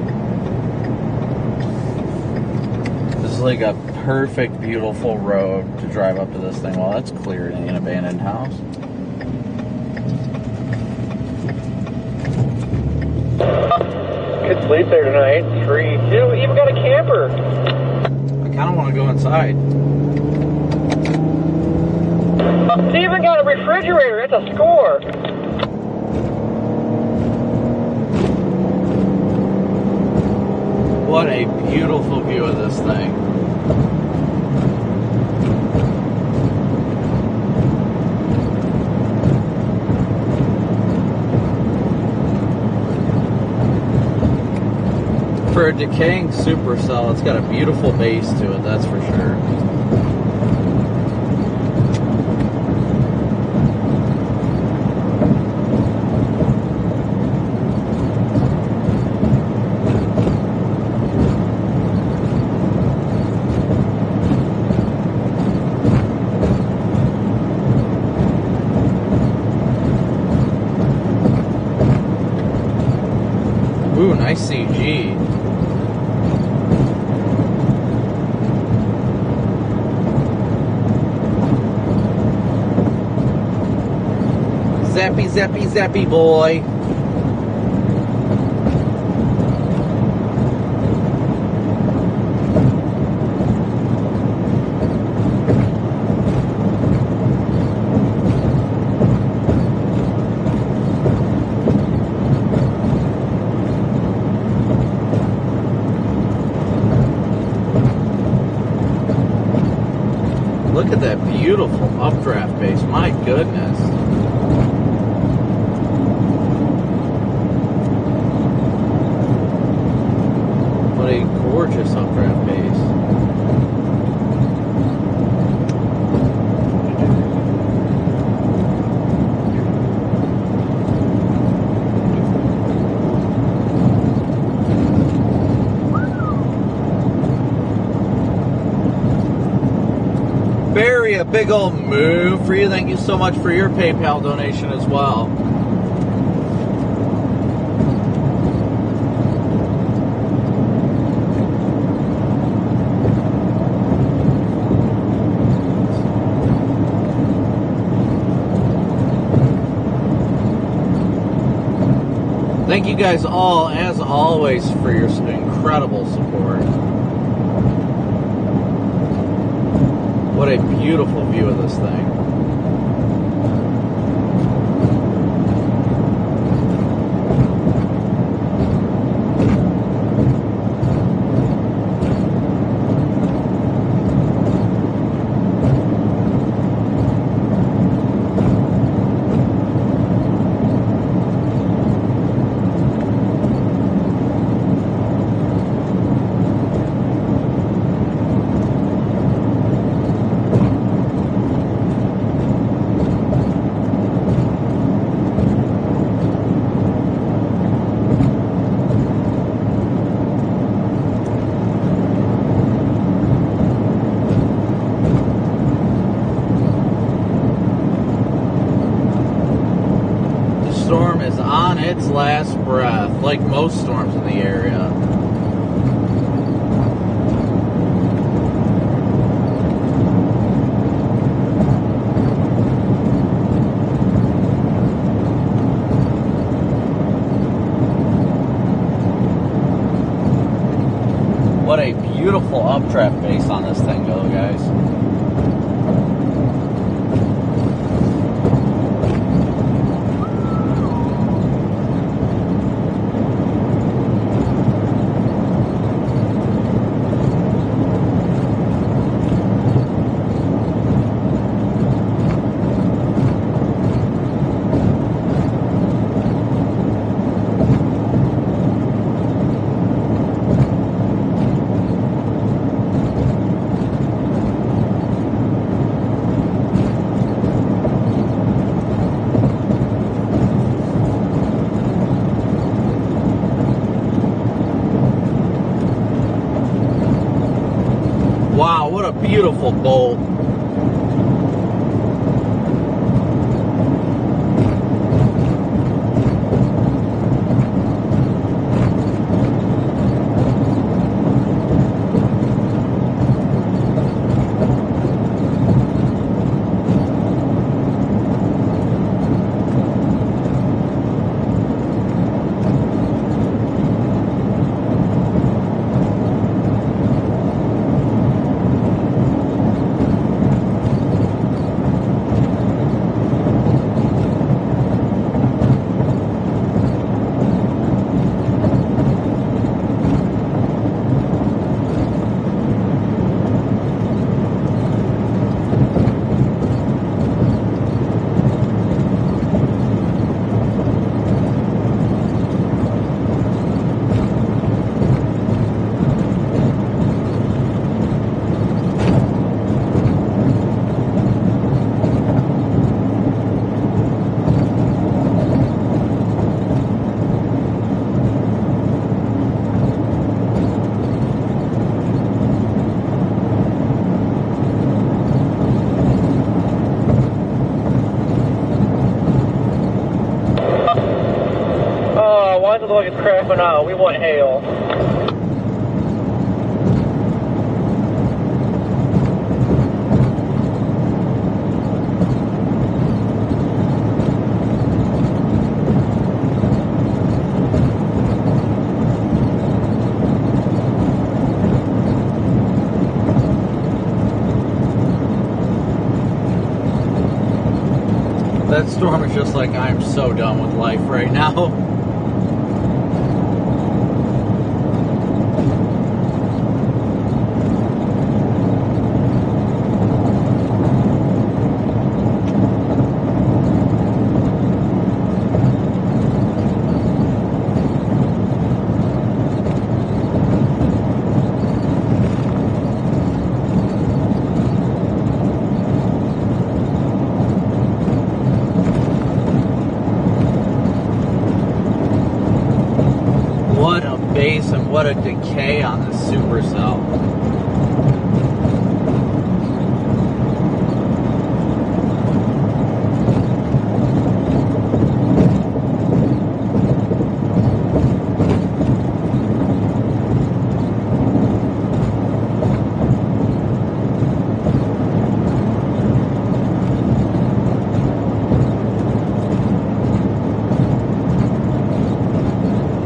This is like a perfect, beautiful road to drive up to this thing. Well, that's cleared in an abandoned house. Could sleep there tonight. It's free. You even got a camper. I kind of want to go inside. It's even got a refrigerator. It's a score. What a beautiful view of this thing. For a decaying supercell, it's got a beautiful base to it, that's for sure. Ooh, nice CG. Zappy, zappy, zappy, boy. Look at that beautiful updraft base. My goodness. What a gorgeous updraft base. Barry, a big old move for you. Thank you so much for your PayPal donation as well. Thank you guys all, as always, for your incredible support. What a beautiful view of this thing. its last breath, like most storms in the area. What a beautiful updraft base on this thing, though, guys. Wow, what a beautiful bolt. Why does it look like it's crapping out? We want hail. That storm is just like, I'm so done with life right now. What a base and what a decay on this supercell.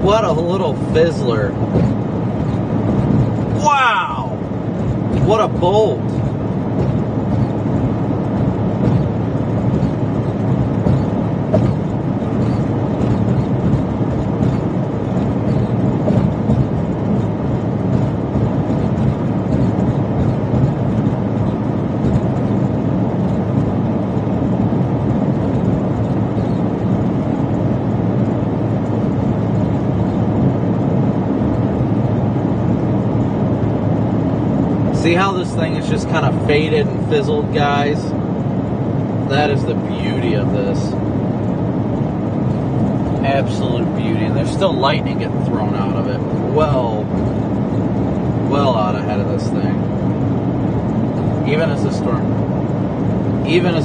What a little fizzler. Wow! What a bolt. See how this thing is just kind of faded and fizzled, guys? That is the beauty of this. Absolute beauty. And there's still lightning getting thrown out of it. Well out ahead of this thing. Even as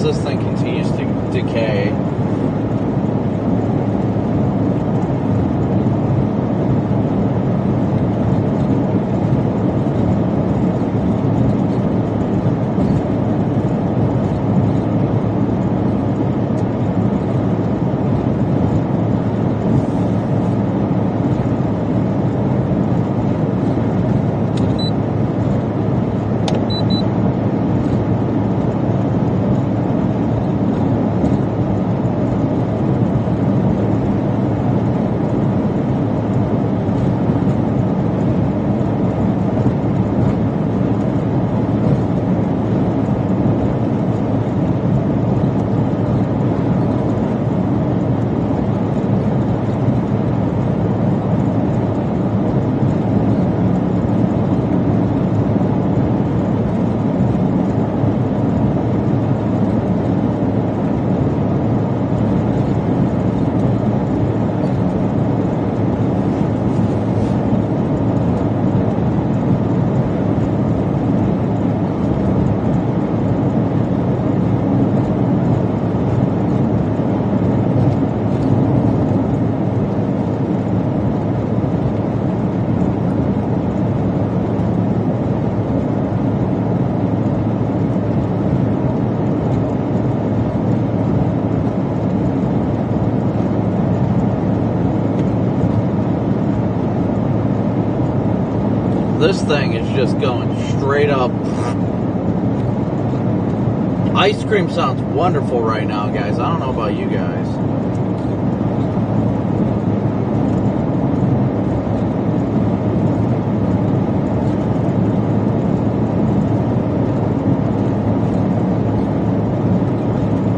this thing continues to decay. this thing is just going straight up. Ice cream sounds wonderful right now, guys. I don't know about you guys.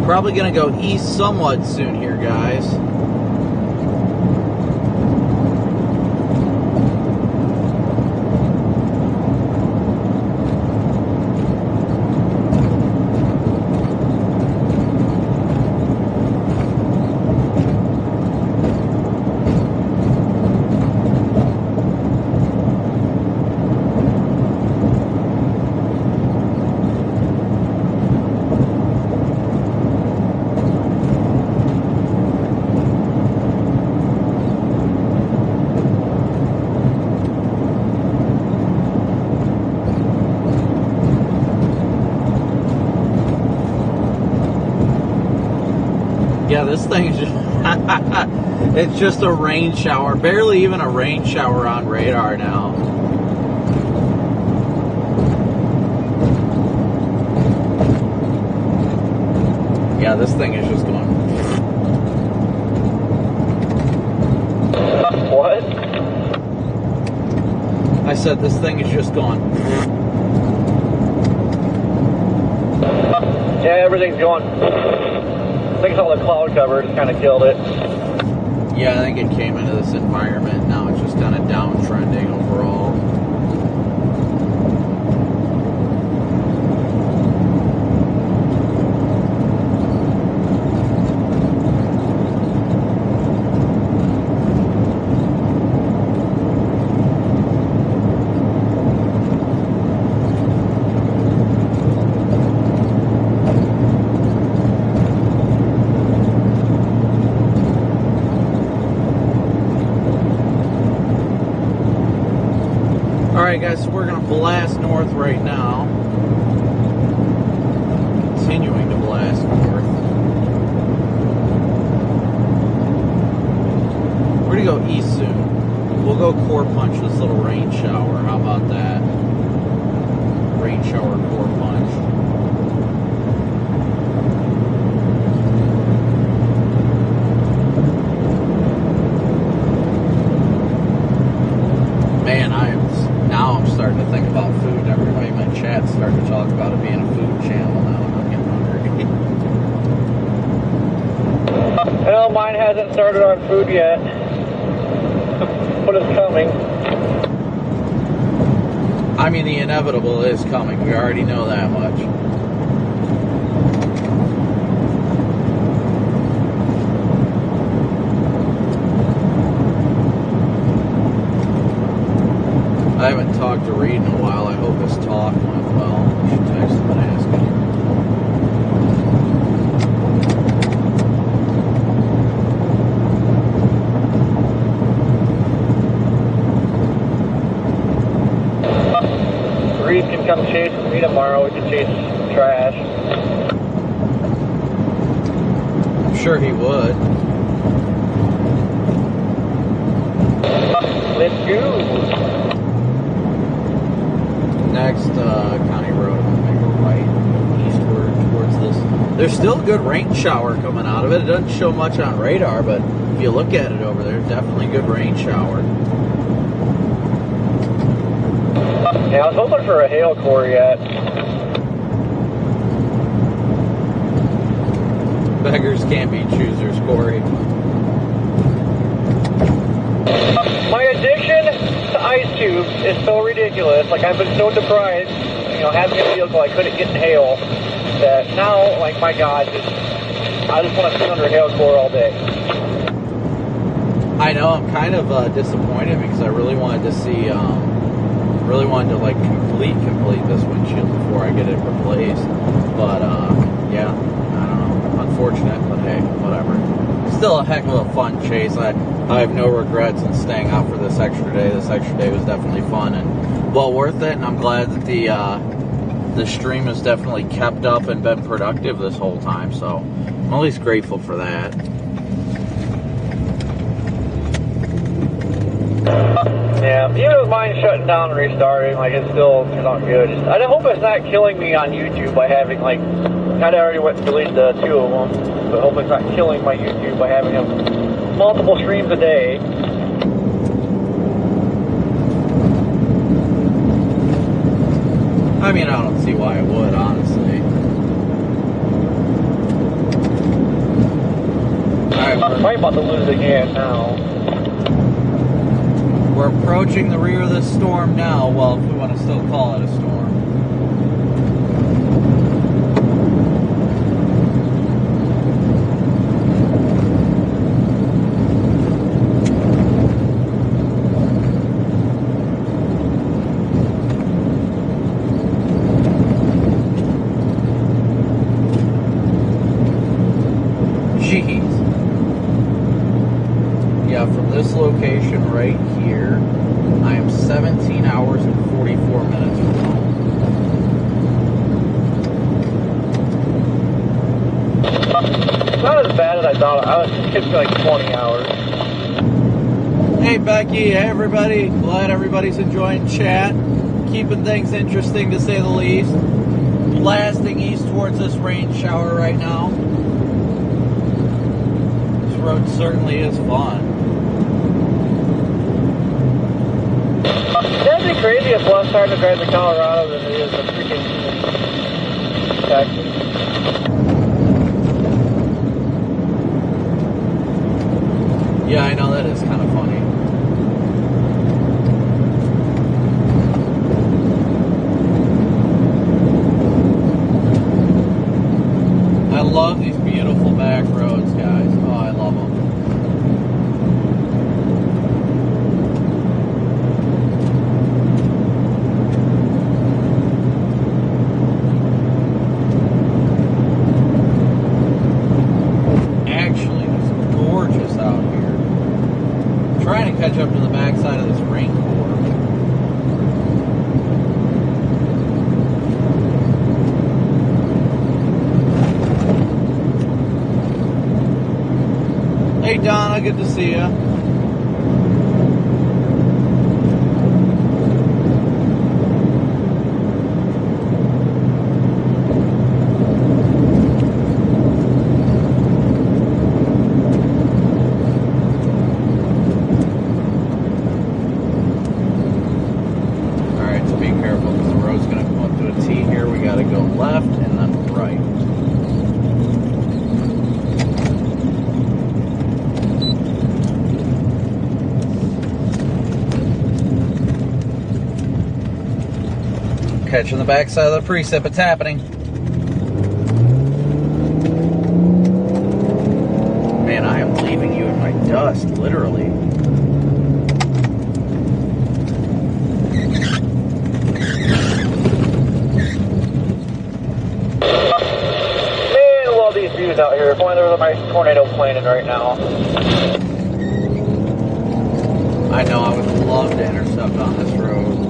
Probably gonna go east somewhat soon here, guys. Yeah, this thing's just, it's just a rain shower. Barely even a rain shower on radar now. Yeah, this thing is just going. What? I said this thing is just going. Yeah, everything's going. I think it's all the cloud cover just kind of killed it. Yeah, I think it came into this environment. Now it's just kind of downtrending overall. Alright guys, so we're going to blast north right now. Continuing to blast north. We're going to go east soon. We'll go core punch this little rain shower. How about that? Rain shower core punch. Man, now I'm starting to think about food. Everybody in my chat's starting to talk about it being a food channel now, and I'm getting hungry. Well, mine hasn't started on food yet, but it's coming. I mean, the inevitable is coming. We already know that much. I haven't talked to Reed in a while. I hope his talk went well. I should text him and ask him. Reed can come chase with me tomorrow. We can chase trash. I'm sure he would. Let's go. Next county road, I'm going to go right eastward towards this. There's still a good rain shower coming out of it. It doesn't show much on radar, but if you look at it over there, definitely a good rain shower. Yeah, I was hoping for a hail core yet. Beggars can't be choosers, Corey. My addiction to ice cubes is so ridiculous. Like, I've been so deprived, you know, having a vehicle I couldn't get in hail, that now, like, my God, I just want to sit under a hail core all day. I know, I'm kind of disappointed because I really wanted to see, really wanted to, like, complete this windshield before I get it replaced. But, yeah, I don't know. Unfortunate, but hey, whatever. Still a heck of a fun chase. I have no regrets in staying out for this extra day. This extra day was definitely fun and well worth it, and I'm glad that the stream has definitely kept up and been productive this whole time, so I'm at least grateful for that. Yeah, even with mine shutting down and restarting, like it's still not good. I hope it's not killing me on YouTube by having like, kind of already went and deleted the 2 of them, but I hope it's not killing my YouTube by having them multiple streams a day. I mean, I don't see why it would, honestly. I'm probably about to lose again now. We're approaching the rear of this storm now. Well, if we want to still call it a storm. Jeez. Yeah, from this location right here, I am 17 hours and 44 minutes from home. It's not as bad as I thought. I was skipping like 20 hours. Hey Becky, hey everybody. Glad everybody's enjoying chat. Keeping things interesting to say the least. Blasting east towards this rain shower right now. This road certainly is fun. That'd be crazy if less hard to drive to Colorado than it is to freaking Texas. Yeah, I know, that is kind of funny. I love these beautiful back roads, guys. Oh, I love them. Actually, it's gorgeous out here. I'm trying to catch up to the backside of this rain core. Hey Donna, good to see you. Alright, so be careful because the road's going to come up to a T here. We got to go left and then right. Catching the backside of the precip, it's happening. Man, I am leaving you in my dust, literally. Man, I love these views out here. If only there was a nice tornado planing right now. I know, I would love to intercept on this road.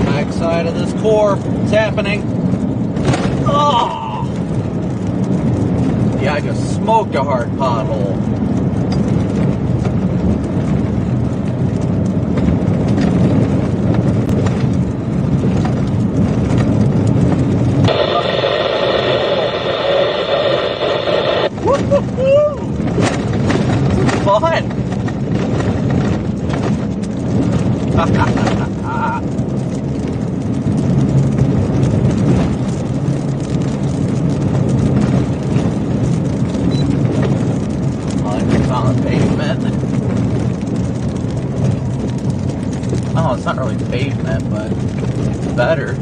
Backside of this core, it's happening. Oh! Yeah, I just smoked a hard pothole. Woo-hoo-hoo! This is fun! On the pavement. Oh, it's not really pavement, but it's better.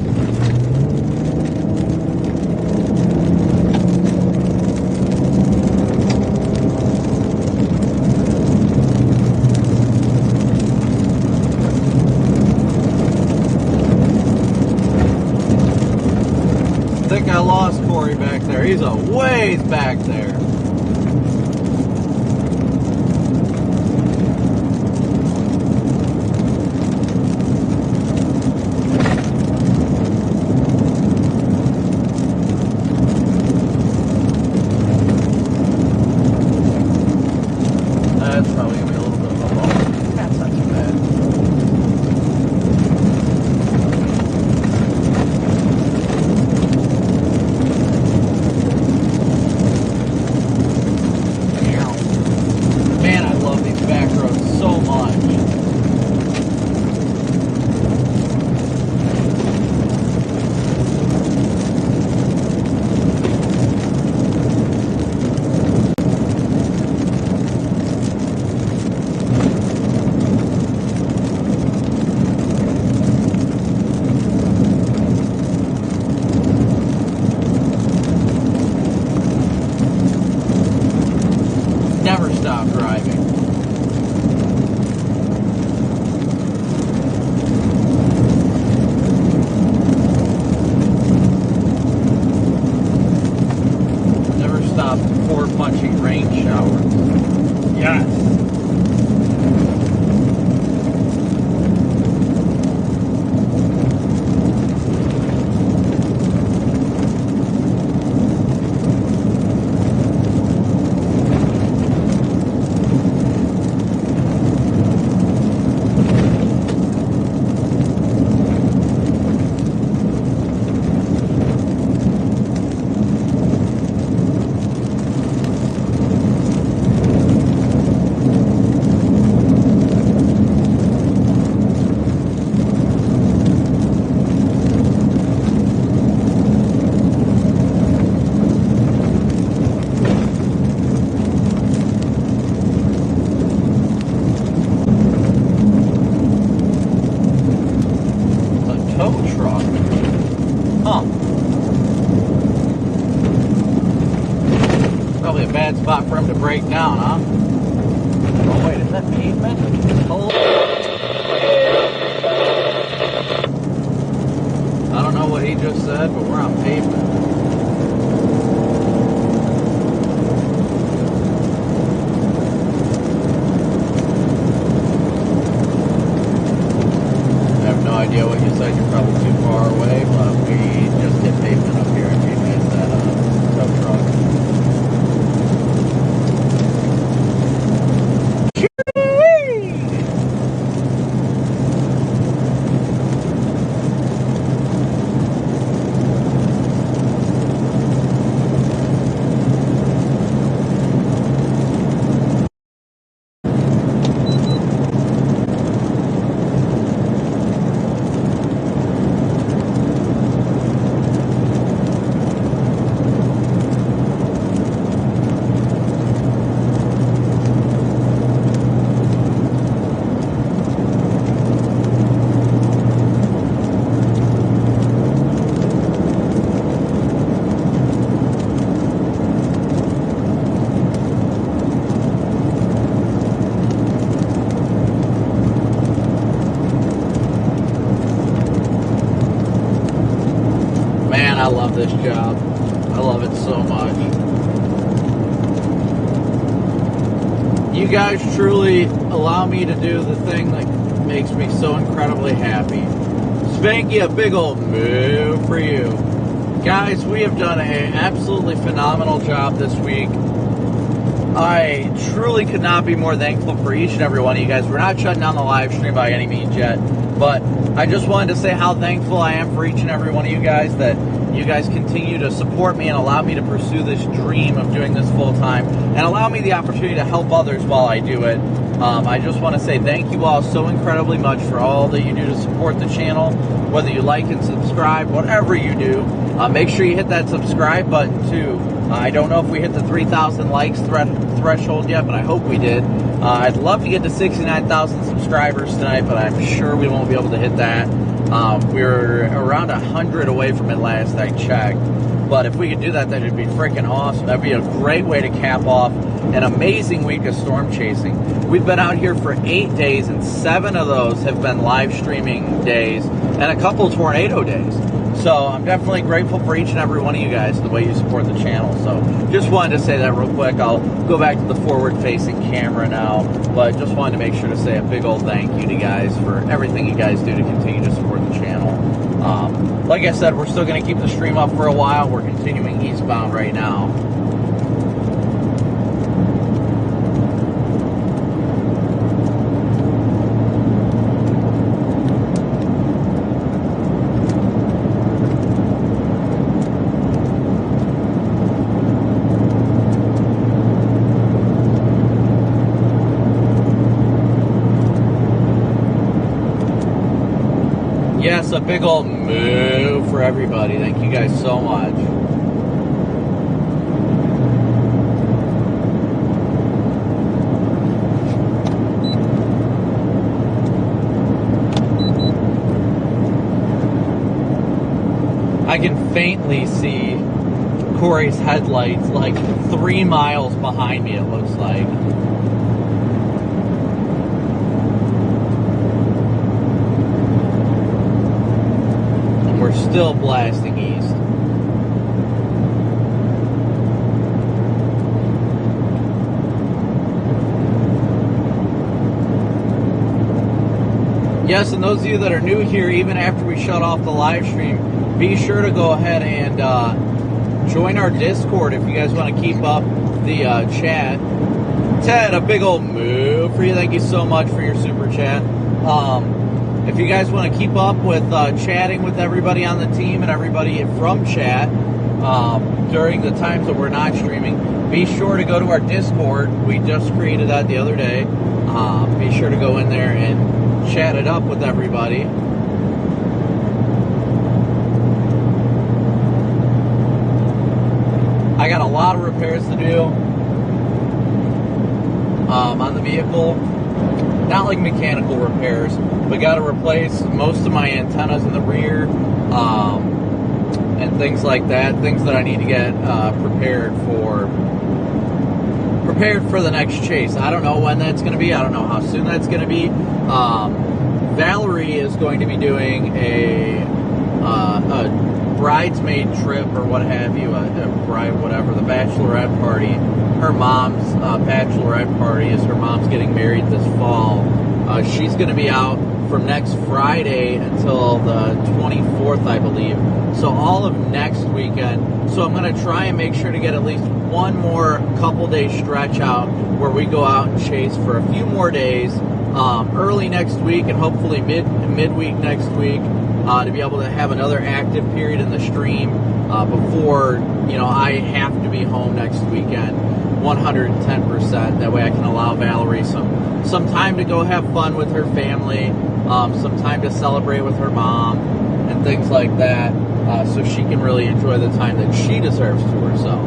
I lost Corey back there. He's a ways back there. That's probably going to be a little bit of a bump. That's not too bad. Man, I love these back roads so much. Never stop driving. Never stop before punching rain showers. Yes. Probably a bad spot for him to break down, huh? Oh wait, is that pavement? Hold. I don't know what he just said, but we're on pavement. I have no idea what you said. You're probably too far away, but we just hit pavement up here and we missed that tow truck. I love this job. I love it so much. You guys truly allow me to do the thing that makes me so incredibly happy. Spanky, a big old move for you. Guys, we have done an absolutely phenomenal job this week. I truly could not be more thankful for each and every one of you guys. We're not shutting down the live stream by any means yet, but I just wanted to say how thankful I am for each and every one of you guys, that you guys continue to support me and allow me to pursue this dream of doing this full time and allow me the opportunity to help others while I do it. I just want to say thank you all so incredibly much for all that you do to support the channel, whether you like and subscribe, whatever you do. Make sure you hit that subscribe button too. I don't know if we hit the 3,000 likes threshold yet, but I hope we did. I'd love to get to 69,000 subscribers tonight, but I'm sure we won't be able to hit that. We're around 100 away from it last I checked. But if we could do that, that would be freaking awesome. That'd be a great way to cap off an amazing week of storm chasing. We've been out here for 8 days, and 7 of those have been live streaming days, and a couple tornado days. So I'm definitely grateful for each and every one of you guys and the way you support the channel. So just wanted to say that real quick. I'll go back to the forward-facing camera now, but just wanted to make sure to say a big old thank you to you guys for everything you guys do to continue to support the channel. Like I said, we're still going to keep the stream up for a while. We're continuing eastbound right now. Yes, a big old moo for everybody. Thank you guys so much. I can faintly see Corey's headlights like 3 miles behind me, it looks like. We're still blasting east. Yes, and those of you that are new here, even after we shut off the live stream, be sure to go ahead and join our Discord if you guys want to keep up the chat. Ted, a big old moo for you. Thank you so much for your super chat. If you guys want to keep up with chatting with everybody on the team and everybody from chat during the times that we're not streaming, be sure to go to our Discord. We just created that the other day. Be sure to go in there and chat it up with everybody. I got a lot of repairs to do on the vehicle. Not like mechanical repairs, but got to replace most of my antennas in the rear and things like that. Things that I need to get prepared for the next chase. I don't know when that's going to be. I don't know how soon that's going to be. Valerie is going to be doing a bridesmaid trip or what have you, a bride, whatever, the bachelorette party. Her mom's bachelorette party is her mom's getting married this fall. She's going to be out from next Friday until the 24th, I believe. So all of next weekend. So I'm going to try and make sure to get at least one more couple day stretch out where we go out and chase for a few more days early next week and hopefully midweek next week to be able to have another active period in the stream before I have to be home next weekend 110%. That way I can allow Valerie some time to go have fun with her family, some time to celebrate with her mom and things like that, so she can really enjoy the time that she deserves to herself.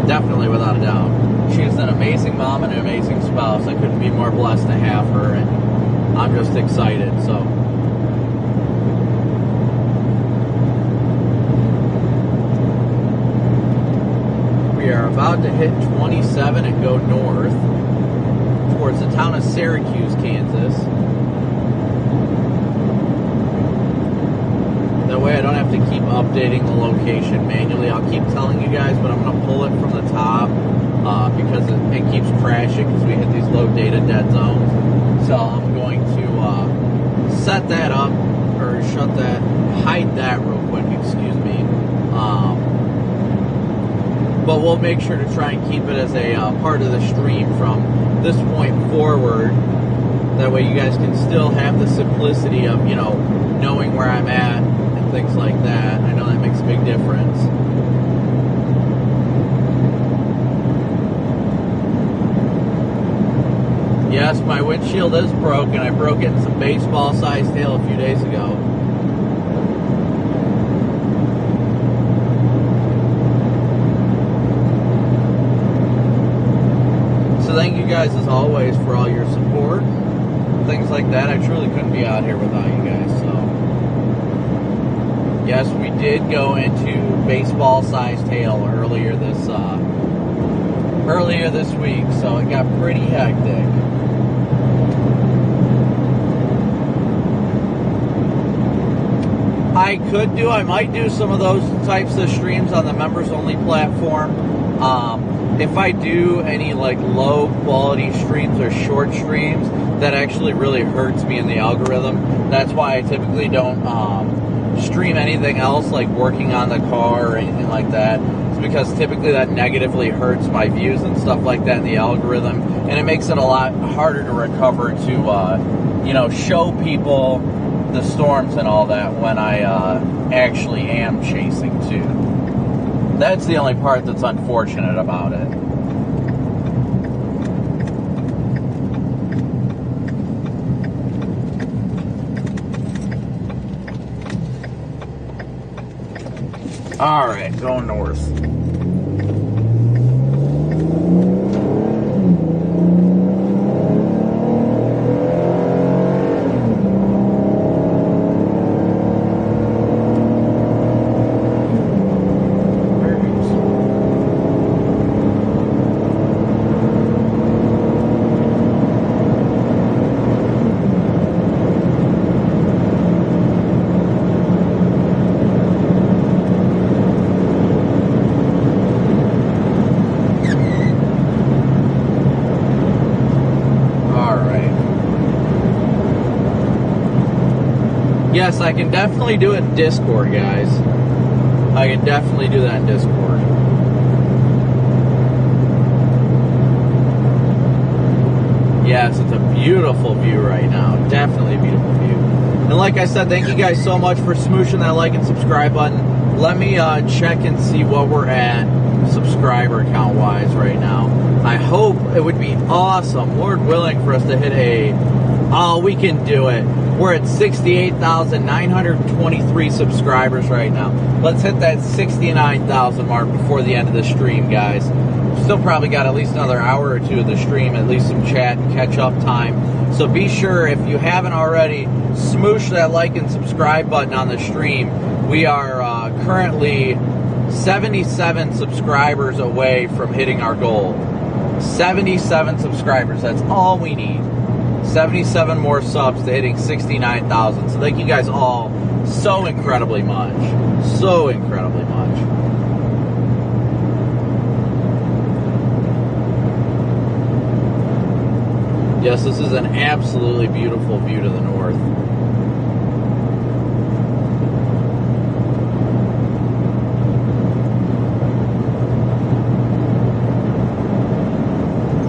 Definitely, without a doubt. She is an amazing mom and an amazing spouse. I couldn't be more blessed to have her, and I'm just excited. So we are about to hit 27 and go north towards the town of Syracuse, Kansas. That way I don't have to keep updating the location manually. I'll keep telling you guys, but I'm going to pull it from the top because it keeps crashing because we hit these low data dead zones. So I'm going to set that up, or hide that real quick, excuse me. But we'll make sure to try and keep it as a part of the stream from this point forward. That way you guys can still have the simplicity of, knowing where I'm at and things like that. I know that makes a big difference. Yes, my windshield is broken. I broke it in some baseball-sized hail a few days ago. Thank you guys as always for all your support, things like that. I truly couldn't be out here without you guys. So yes, we did go into baseball-sized hail earlier this week, so it got pretty hectic. I could do, I might do some of those types of streams on the members only platform. If I do any like low quality streams or short streams, that actually really hurts me in the algorithm. That's why I typically don't stream anything else like working on the car or anything like that. It's because typically that negatively hurts my views and stuff like that in the algorithm, and it makes it a lot harder to recover to show people the storms and all that when I actually am chasing too. That's the only part that's unfortunate about it. All right, going north. Yes, I can definitely do it in Discord, guys. I can definitely do that in Discord. Yes, it's a beautiful view right now. Definitely a beautiful view. And like I said, thank you guys so much for smooshing that like and subscribe button. Let me check and see what we're at subscriber count wise right now. I hope it would be awesome, Lord willing, for us to hit we can do it. We're at 68,923 subscribers right now. Let's hit that 69,000 mark before the end of the stream, guys. Still probably got at least another hour or two of the stream, at least some chat and catch up time. So be sure, if you haven't already, smoosh that like and subscribe button on the stream. We are currently 77 subscribers away from hitting our goal. 77 subscribers, that's all we need. 77 more subs to hitting 69,000. So thank you guys all so incredibly much. So incredibly much. Yes, this is an absolutely beautiful view to the north.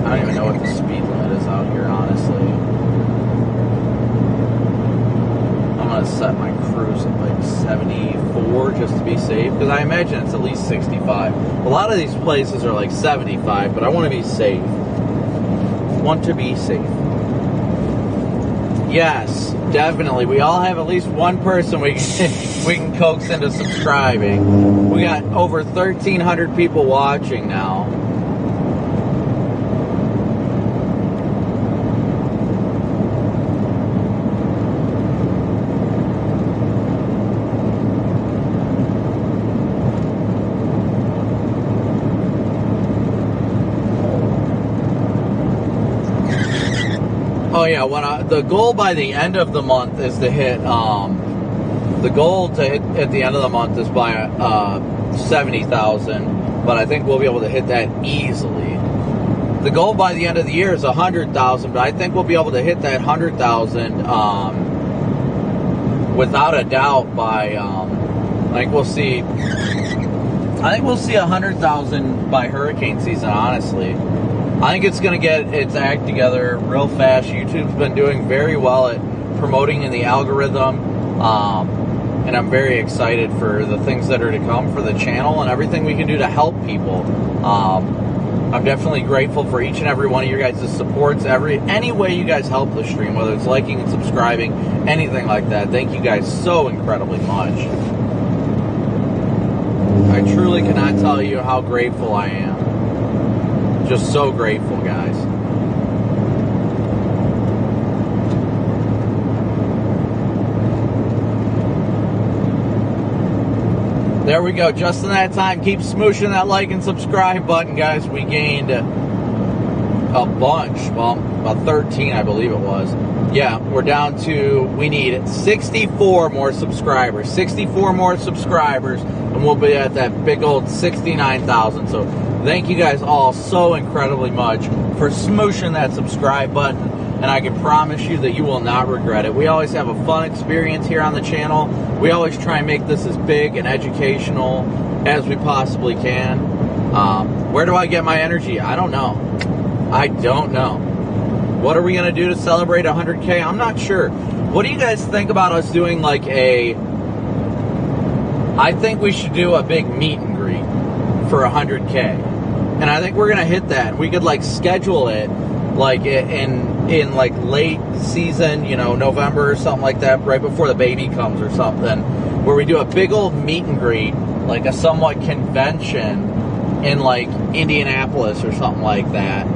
I don't even know what the speed limit is out here, honestly. I'm going to set my cruise at like 74 just to be safe, because I imagine it's at least 65. A lot of these places are like 75, but I want to be safe. Want to be safe. Yes, definitely. We all have at least one person we can coax into subscribing. We got over 1,300 people watching now. Oh yeah, the goal by the end of the month is to hit, the goal to hit at the end of the month is by 70,000, but I think we'll be able to hit that easily. The goal by the end of the year is 100,000, but I think we'll be able to hit that 100,000 without a doubt by, I think we'll see 100,000 by hurricane season, honestly. I think it's going to get its act together real fast. YouTube's been doing very well at promoting in the algorithm, and I'm very excited for the things that are to come for the channel and everything we can do to help people. I'm definitely grateful for each and every one of your guys' supports. Any way you guys help the stream, whether it's liking and subscribing, anything like that. Thank you guys so incredibly much. I truly cannot tell you how grateful I am. Just so grateful, guys. There we go. Just in that time. Keep smooshing that like and subscribe button, guys. We gained a bunch. Well, about 13, I believe it was. Yeah, we're down to, we need 64 more subscribers. 64 more subscribers, and we'll be at that big old 69,000. So thank you guys all so incredibly much for smooshing that subscribe button. And I can promise you that you will not regret it. We always have a fun experience here on the channel. We always try and make this as big and educational as we possibly can. Where do I get my energy? I don't know. I don't know. What are we going to do to celebrate 100K? I'm not sure. What do you guys think about us doing like I think we should do a big meet and greet for 100K. And I think we're going to hit that. We could like schedule it like in like late season, you know, November or something like that, right before the baby comes or something, where we do a big old meet and greet, like a somewhat convention in like Indianapolis or something like that.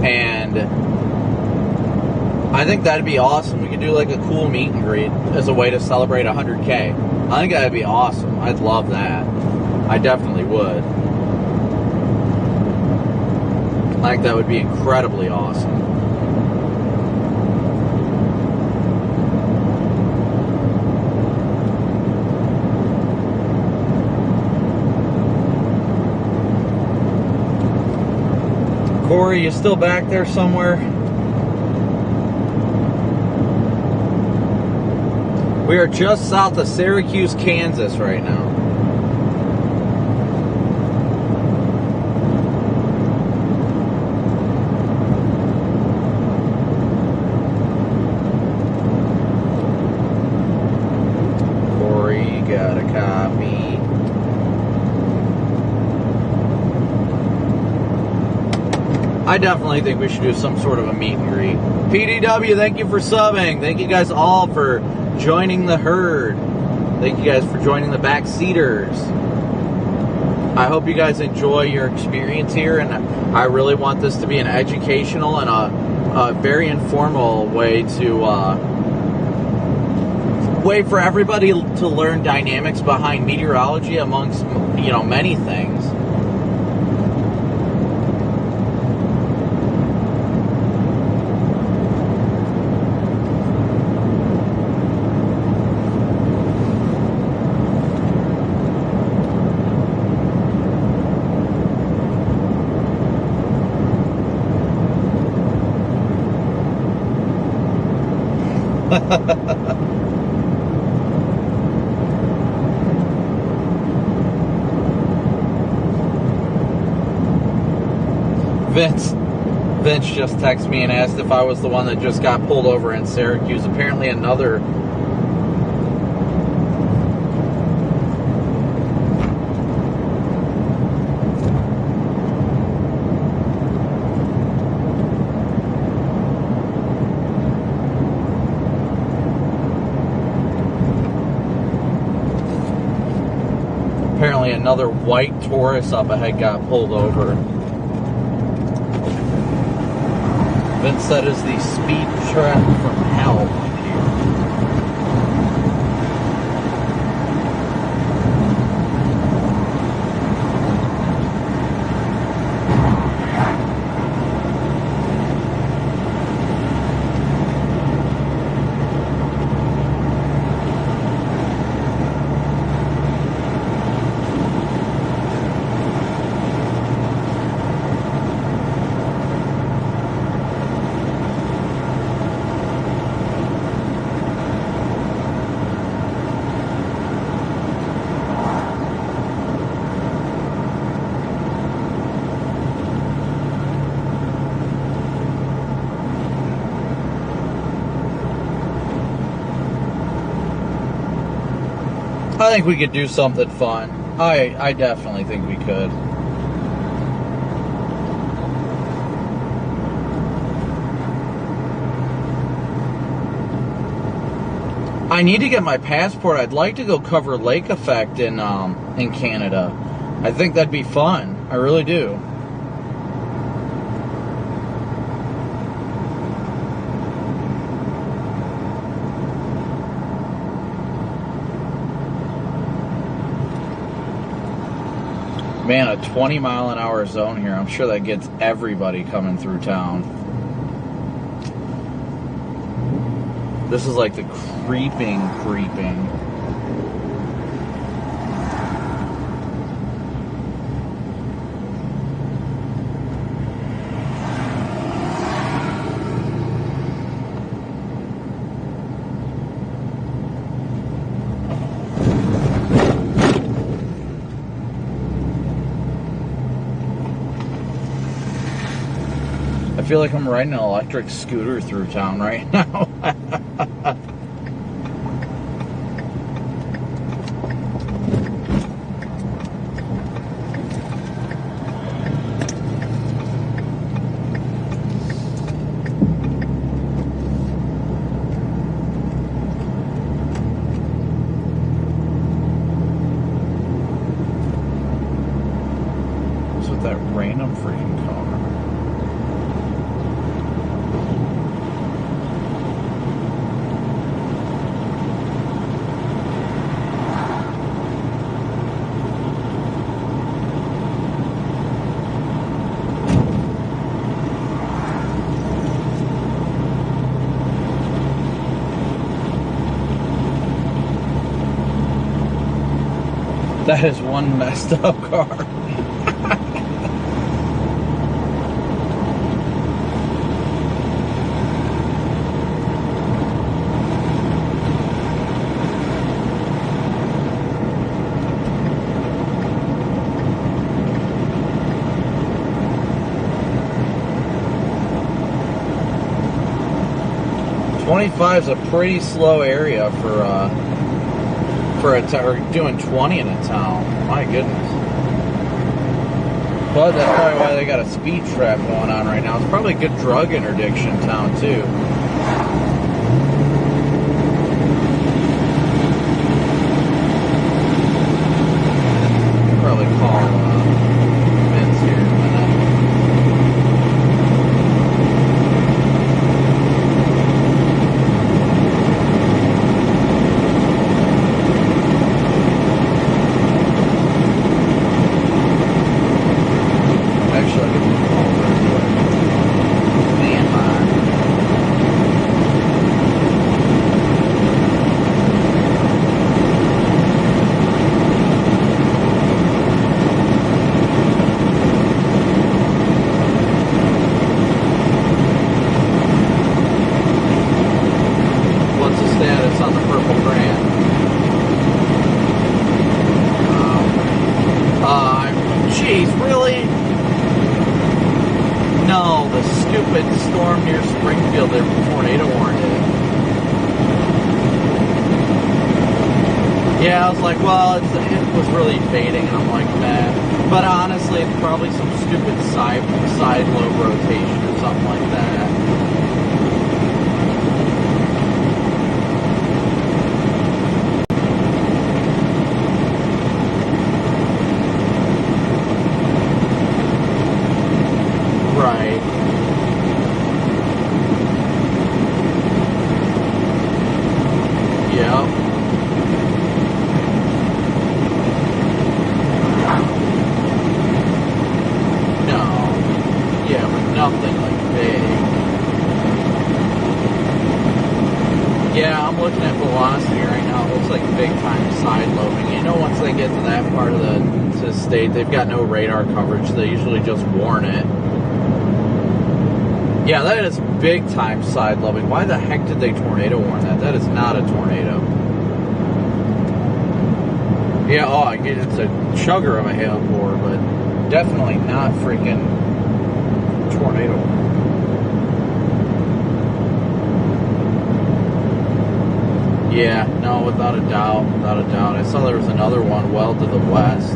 And I think that'd be awesome. We could do like a cool meet and greet as a way to celebrate 100K. I think that'd be awesome. I'd love that. I definitely would. I think that would be incredibly awesome. Corey, you still back there somewhere? We are just south of Syracuse, Kansas right now. Corey, you got a copy. I definitely think we should do some sort of a meet and greet. PDW, thank you for subbing. Thank you guys all for joining the herd. Thank you guys for joining the backseaters. I hope you guys enjoy your experience here, and I really want this to be an educational and a very informal way for everybody to learn dynamics behind meteorology amongst, you know, many things. Vince just texted me and asked if I was the one that just got pulled over in Syracuse. Apparently another white Taurus up ahead got pulled over. Vince said is the speed trap from hell here. I think we could do something fun. I definitely think we could. I need to get my passport. I'd like to go cover Lake Effect in Canada. I think that'd be fun. I really do. Man, a 20-mile-an-hour zone here. I'm sure that gets everybody coming through town. This is like the creeping. I feel like I'm riding an electric scooter through town right now. What's with that random freaking car? That is one messed up car. .25 is a pretty slow area for doing 20 in a town. My goodness. But that's probably why they got a speed trap going on right now. It's probably a good drug interdiction town too. Probably call Vince here in a minute. Storm near Springfield, their tornado warning. Yeah, I was like, well, it was really fading, and I'm like, man. But honestly, it's probably some stupid side lobe rotation or something like that. Right. Yep. No. Yeah, but nothing like big. Yeah, I'm looking at velocity right now. It looks like big time side lobing. You know, once they get to that part of the state, they've got no radar coverage. They usually just warn it. Yeah, that is big time side lobing. Why the heck did they tornado warn that? That is not a tornado. Yeah, oh, I get it's a chugger of a hail pour, but definitely not freaking tornado. Yeah, no, without a doubt, without a doubt. I saw there was another one well to the west,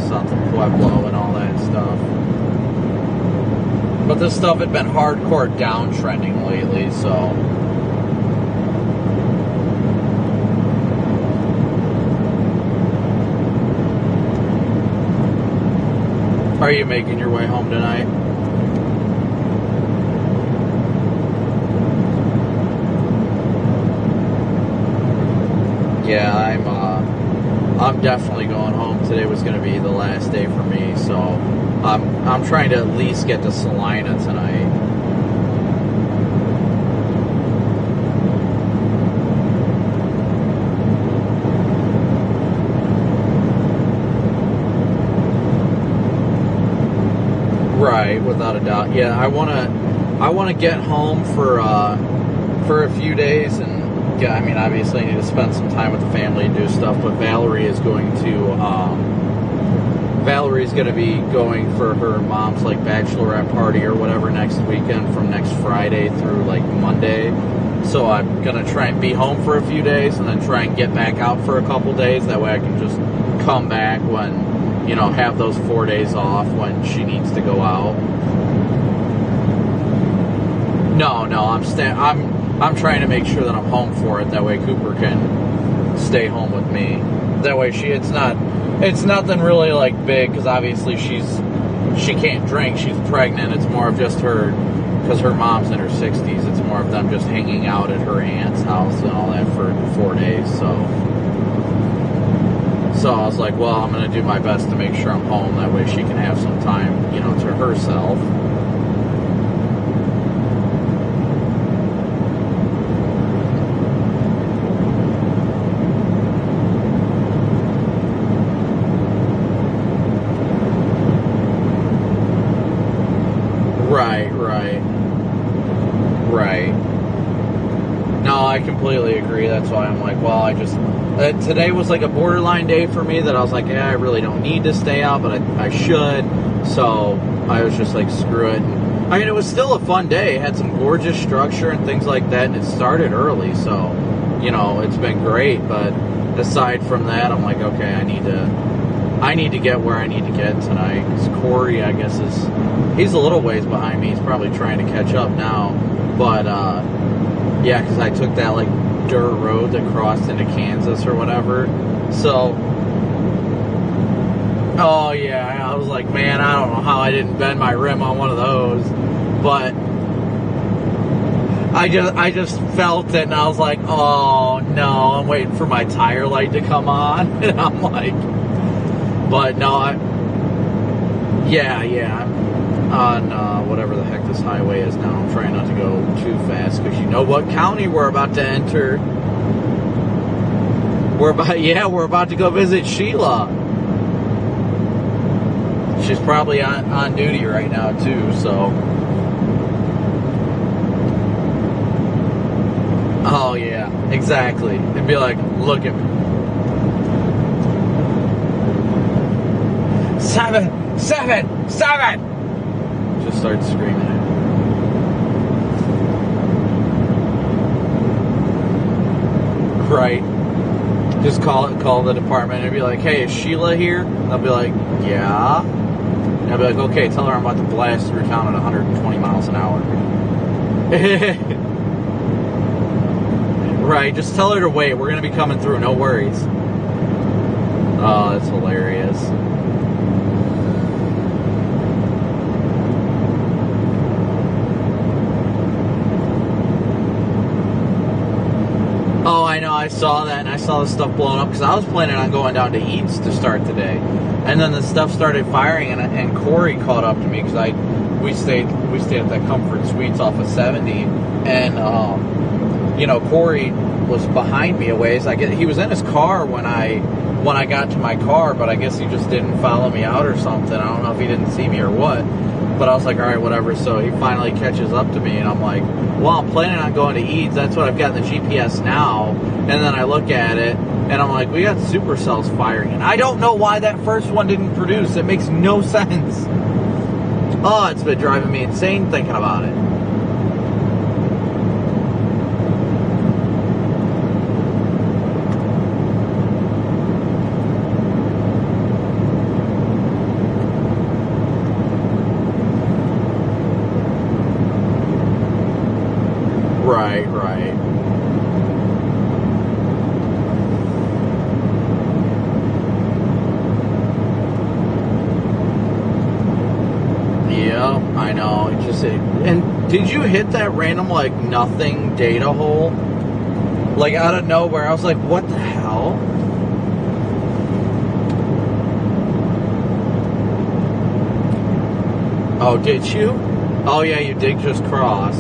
south of Pueblo and all that stuff. But this stuff had been hardcore downtrending lately, so. Are you making your way home tonight? Yeah, I'm definitely going home. Today was going to be the last day for me, so I'm trying to at least get to Salina tonight. Right, without a doubt. Yeah, I want to get home for a few days, and yeah, I mean, obviously I need to spend some time with the family and do stuff, but Valerie's going to be going for her mom's like bachelorette party or whatever next weekend, from next Friday through like Monday. So I'm gonna try and be home for a few days and then try and get back out for a couple days. That way I can just come back when, you know, have those 4 days off when she needs to go out. No, I'm trying to make sure that I'm home for it. That way Cooper can stay home with me. That way it's nothing really like big, because obviously she can't drink. She's pregnant. It's more of just her, because her mom's in her 60s. It's more of them just hanging out at her aunt's house and all that for 4 days. So I was like, well, I'm going to do my best to make sure I'm home. That way she can have some time, you know, to herself. Right. No, I completely agree. That's why I'm like, well, today was like a borderline day for me that I was like, yeah, I really don't need to stay out, but I should. So I was just like, screw it. I mean, it was still a fun day. It had some gorgeous structure and things like that, and it started early. So, you know, it's been great. But aside from that, I'm like, okay, I need to get where I need to get tonight. Because Corey, I guess, he's a little ways behind me. He's probably trying to catch up now. But, yeah, because I took that, like, dirt road that crossed into Kansas or whatever. So, oh, yeah, I was like, man, I don't know how I didn't bend my rim on one of those. But I just felt it, and I was like, oh, no, I'm waiting for my tire light to come on. And I'm like, but no, yeah, on whatever the heck this highway is now. I'm trying not to go too fast, because you know what county we're about to enter. We're about to go visit Sheila. She's probably on duty right now too, so. Oh yeah, exactly. It'd be like, look at me. 7, 7, 7! Just start screaming it. Right. Just call the department and be like, hey, is Sheila here? They'll be like, yeah. And I'll be like, okay, tell her I'm about to blast through town at 120 miles an hour. Right, just tell her to wait. We're going to be coming through, no worries. Oh, that's hilarious. Oh, I know, I saw that, and I saw the stuff blowing up, because I was planning on going down to Eads to start today. And then the stuff started firing, and Corey caught up to me, because we stayed at that Comfort Suites off of 70, and, you know, Corey was behind me a ways. He was in his car when I got to my car, but I guess he just didn't follow me out or something. I don't know if he didn't see me or what. But I was like, all right, whatever. So he finally catches up to me, and I'm like, well, I'm planning on going to Eads. That's what I've got in the GPS now. And then I look at it, and I'm like, we got Supercells firing. And I don't know why that first one didn't produce. It makes no sense. Oh, it's been driving me insane thinking about it. Right. Yeah, I know. And did you hit that random, like, nothing data hole? Like, out of nowhere. I was like, what the hell? Oh, did you? Oh, yeah, you did just cross.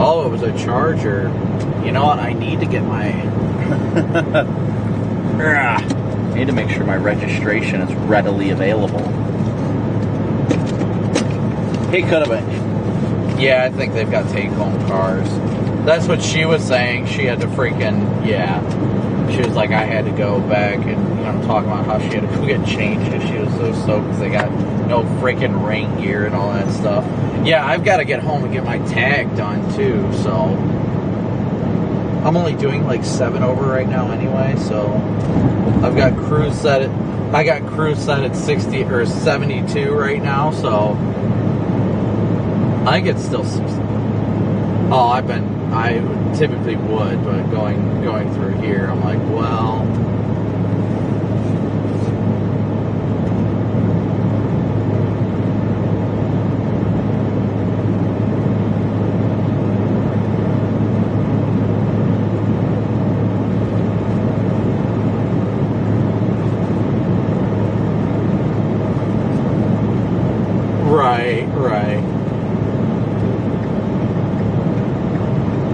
Oh, it was a Charger. You know what? I need to get my... I need to make sure my registration is readily available. He could have been. Yeah, I think they've got take-home cars. That's what she was saying. She had to freaking... Yeah. She was like, I had to go back and, talking about how she had to go get changed because she was so stoked because they got no freaking rain gear and all that stuff. Yeah, I've got to get home and get my tag done too, so I'm only doing like 7 over right now anyway, so I've got cruise set at 60 or 72 right now, so I think it's still 60. Oh, I typically would, but going through here, I'm like, well,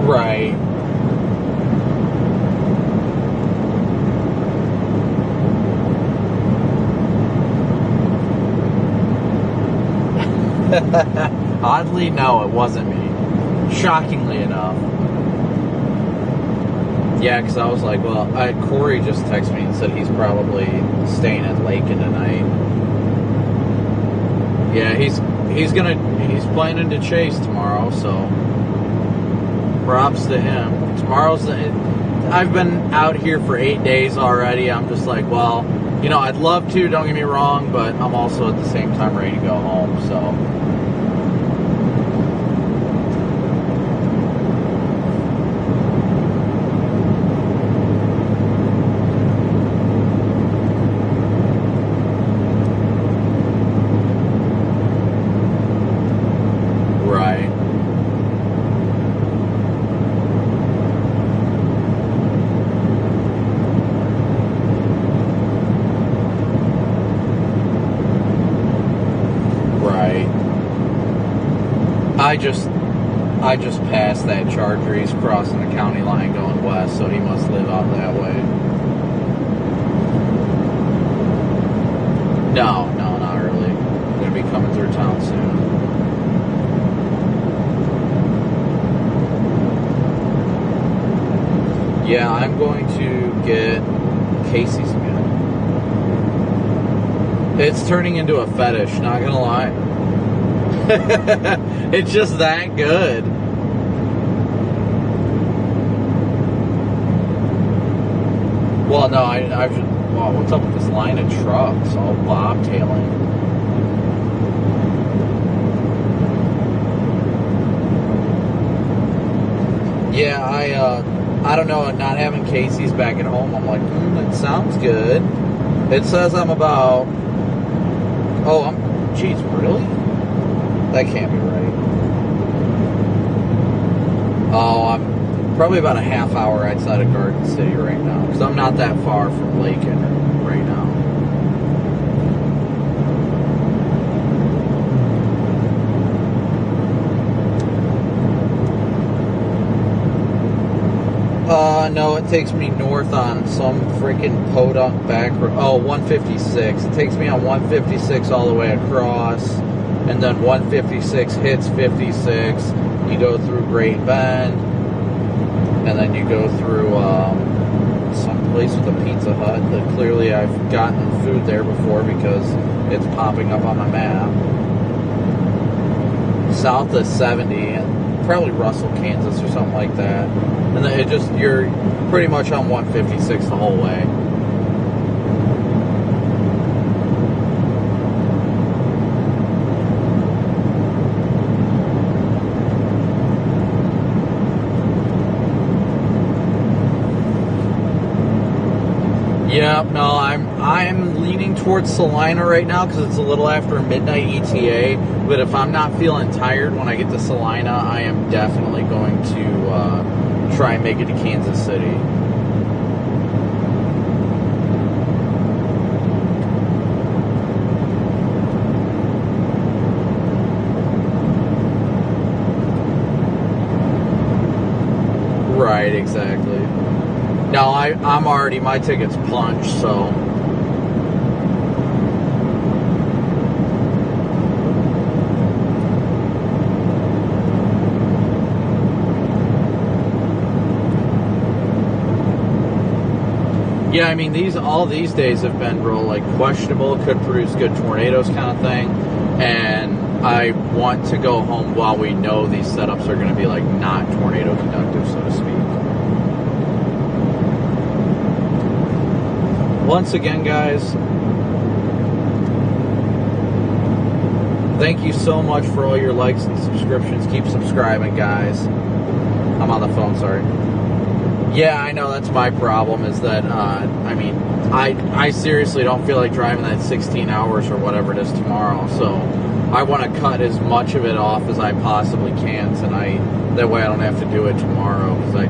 right. Oddly, no, it wasn't me. Shockingly enough. Yeah, because I was like, well, Corey just texted me and said he's probably staying at Lakin tonight. Yeah, he's planning to chase tomorrow, so props to him. I've been out here for 8 days already. I'm just like, well, I'd love to, don't get me wrong, but I'm also at the same time ready to go home, so. I just passed that Charger. He's crossing the county line going west, so he must live out that way. No, not really. I'm going to be coming through town soon. Yeah, I'm going to get Casey's again. It's turning into a fetish, not going to lie. It's just that good. Well, no, wow, what's up with this line of trucks all bobtailing? Yeah, I don't know, not having Casey's back at home, I'm like, it sounds good. It says I'm about, geez, really? That can't be right. Oh, I'm probably about a half hour outside of Garden City right now, because I'm not that far from Lakin right now. No, it takes me north on some freaking podunk back road. Oh, 156. It takes me on 156 all the way across. And then 156 hits 56, you go through Great Bend, and then you go through some place with a Pizza Hut that clearly I've gotten food there before because it's popping up on my map. South of 70, and probably Russell, Kansas or something like that. And then you're pretty much on 156 the whole way. Yep, no, I'm leaning towards Salina right now because it's a little after midnight ETA. But if I'm not feeling tired when I get to Salina, I am definitely going to try and make it to Kansas City. Right, exactly. No, I'm already, my ticket's punched, so. Yeah, I mean, all these days have been real, like, questionable, could produce good tornadoes kind of thing, and I want to go home while we know these setups are going to be, like, not tornado conductive, so to speak. Once again, guys, thank you so much for all your likes and subscriptions. Keep subscribing, guys. I'm on the phone, sorry. Yeah, I know, that's my problem, is that, I mean, I seriously don't feel like driving that 16 hours or whatever it is tomorrow, so I want to cut as much of it off as I possibly can tonight. That way I don't have to do it tomorrow, because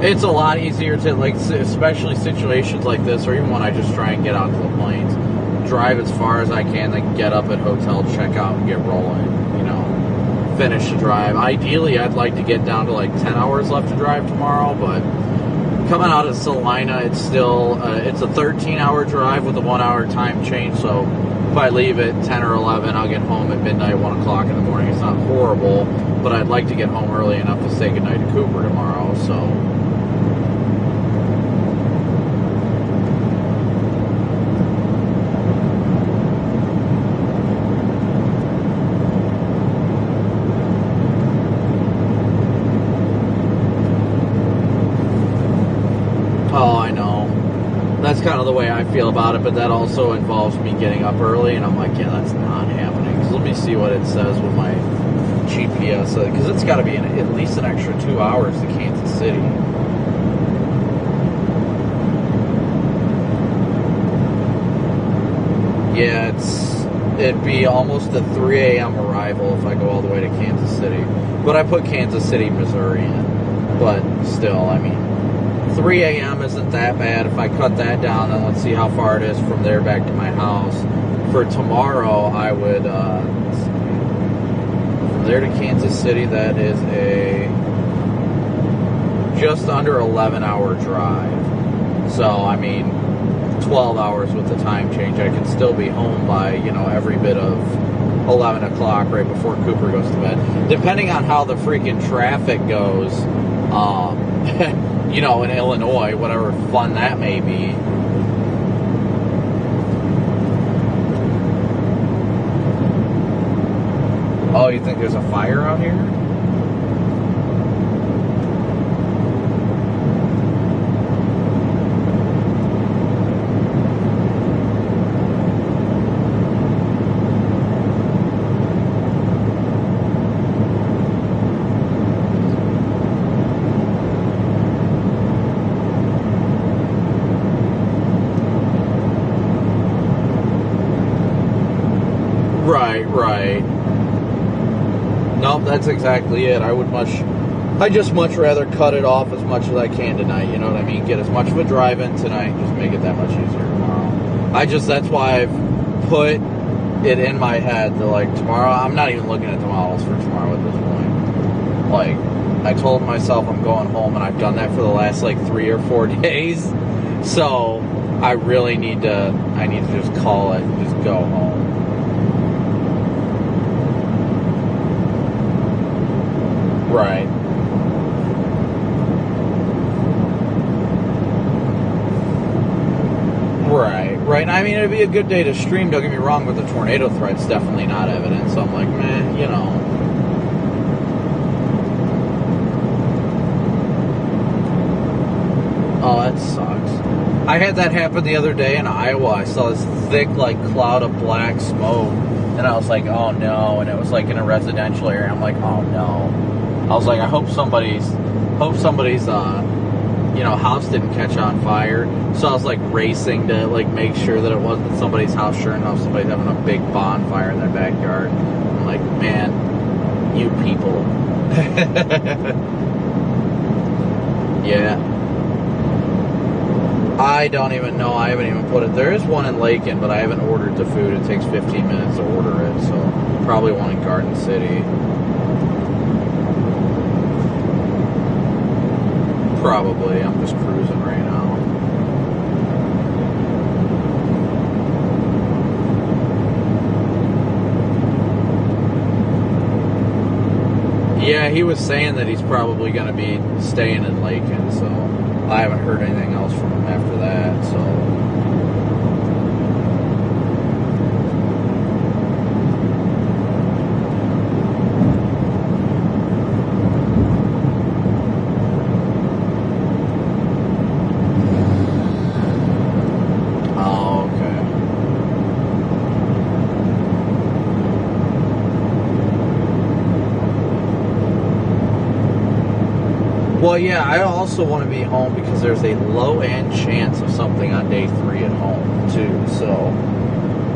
it's a lot easier to, like, especially situations like this, or even when I just try and get out to the plains, drive as far as I can, then get up at hotel, check out, and get rolling, you know. Finish the drive. Ideally, I'd like to get down to like 10 hours left to drive tomorrow, but coming out of Salina, it's still, it's a 13-hour drive with a 1-hour time change, so if I leave at 10 or 11, I'll get home at midnight, 1 o'clock in the morning. It's not horrible, but I'd like to get home early enough to say goodnight to Cooper tomorrow, so. That's kind of the way I feel about it, but that also involves me getting up early, and I'm like, yeah, that's not happening. Because let me see what it says with my GPS, because it's got to be at least an extra 2 hours to Kansas City. Yeah, it'd be almost a 3 a.m. arrival if I go all the way to Kansas City. But I put Kansas City, Missouri in. But still, I mean, 3 a.m. isn't that bad. If I cut that down, then let's see how far it is from there back to my house. For tomorrow, I would, from there to Kansas City, that is a just under 11-hour drive. So, I mean, 12 hours with the time change. I can still be home by, you know, every bit of 11 o'clock right before Cooper goes to bed. Depending on how the freaking traffic goes, you know, in Illinois, whatever fun that may be. Oh, you think there's a fire out here? Right. Nope, that's exactly it. I'd just much rather cut it off as much as I can tonight, you know what I mean? Get as much of a drive in tonight, just make it that much easier tomorrow. That's why I've put it in my head that, like, tomorrow, I'm not even looking at the models for tomorrow at this point. Like, I told myself I'm going home, and I've done that for the last, like, 3 or 4 days. So, I really need to just call it and just go home. Right. Right. I mean, it'd be a good day to stream, don't get me wrong, but the tornado threat's definitely not evident, so I'm like, meh, you know. Oh, that sucks. I had that happen the other day in Iowa. I saw this thick, like, cloud of black smoke, and I was like, oh no, and it was like in a residential area. I'm like, oh no. I was like, I hope somebody's, you know, house didn't catch on fire. So I was like racing to like make sure that it wasn't somebody's house. Sure enough, somebody's having a big bonfire in their backyard. I'm like, man, you people. Yeah. I don't even know. I haven't even put it. There is one in Lakin, but I haven't ordered the food. It takes 15 minutes to order it, so probably one in Garden City. Probably. I'm just cruising right now. Yeah, he was saying that he's probably going to be staying in Lakin, so I haven't heard anything else from him after that, so. Well, yeah, I also want to be home because there's a low-end chance of something on day 3 at home, too. So,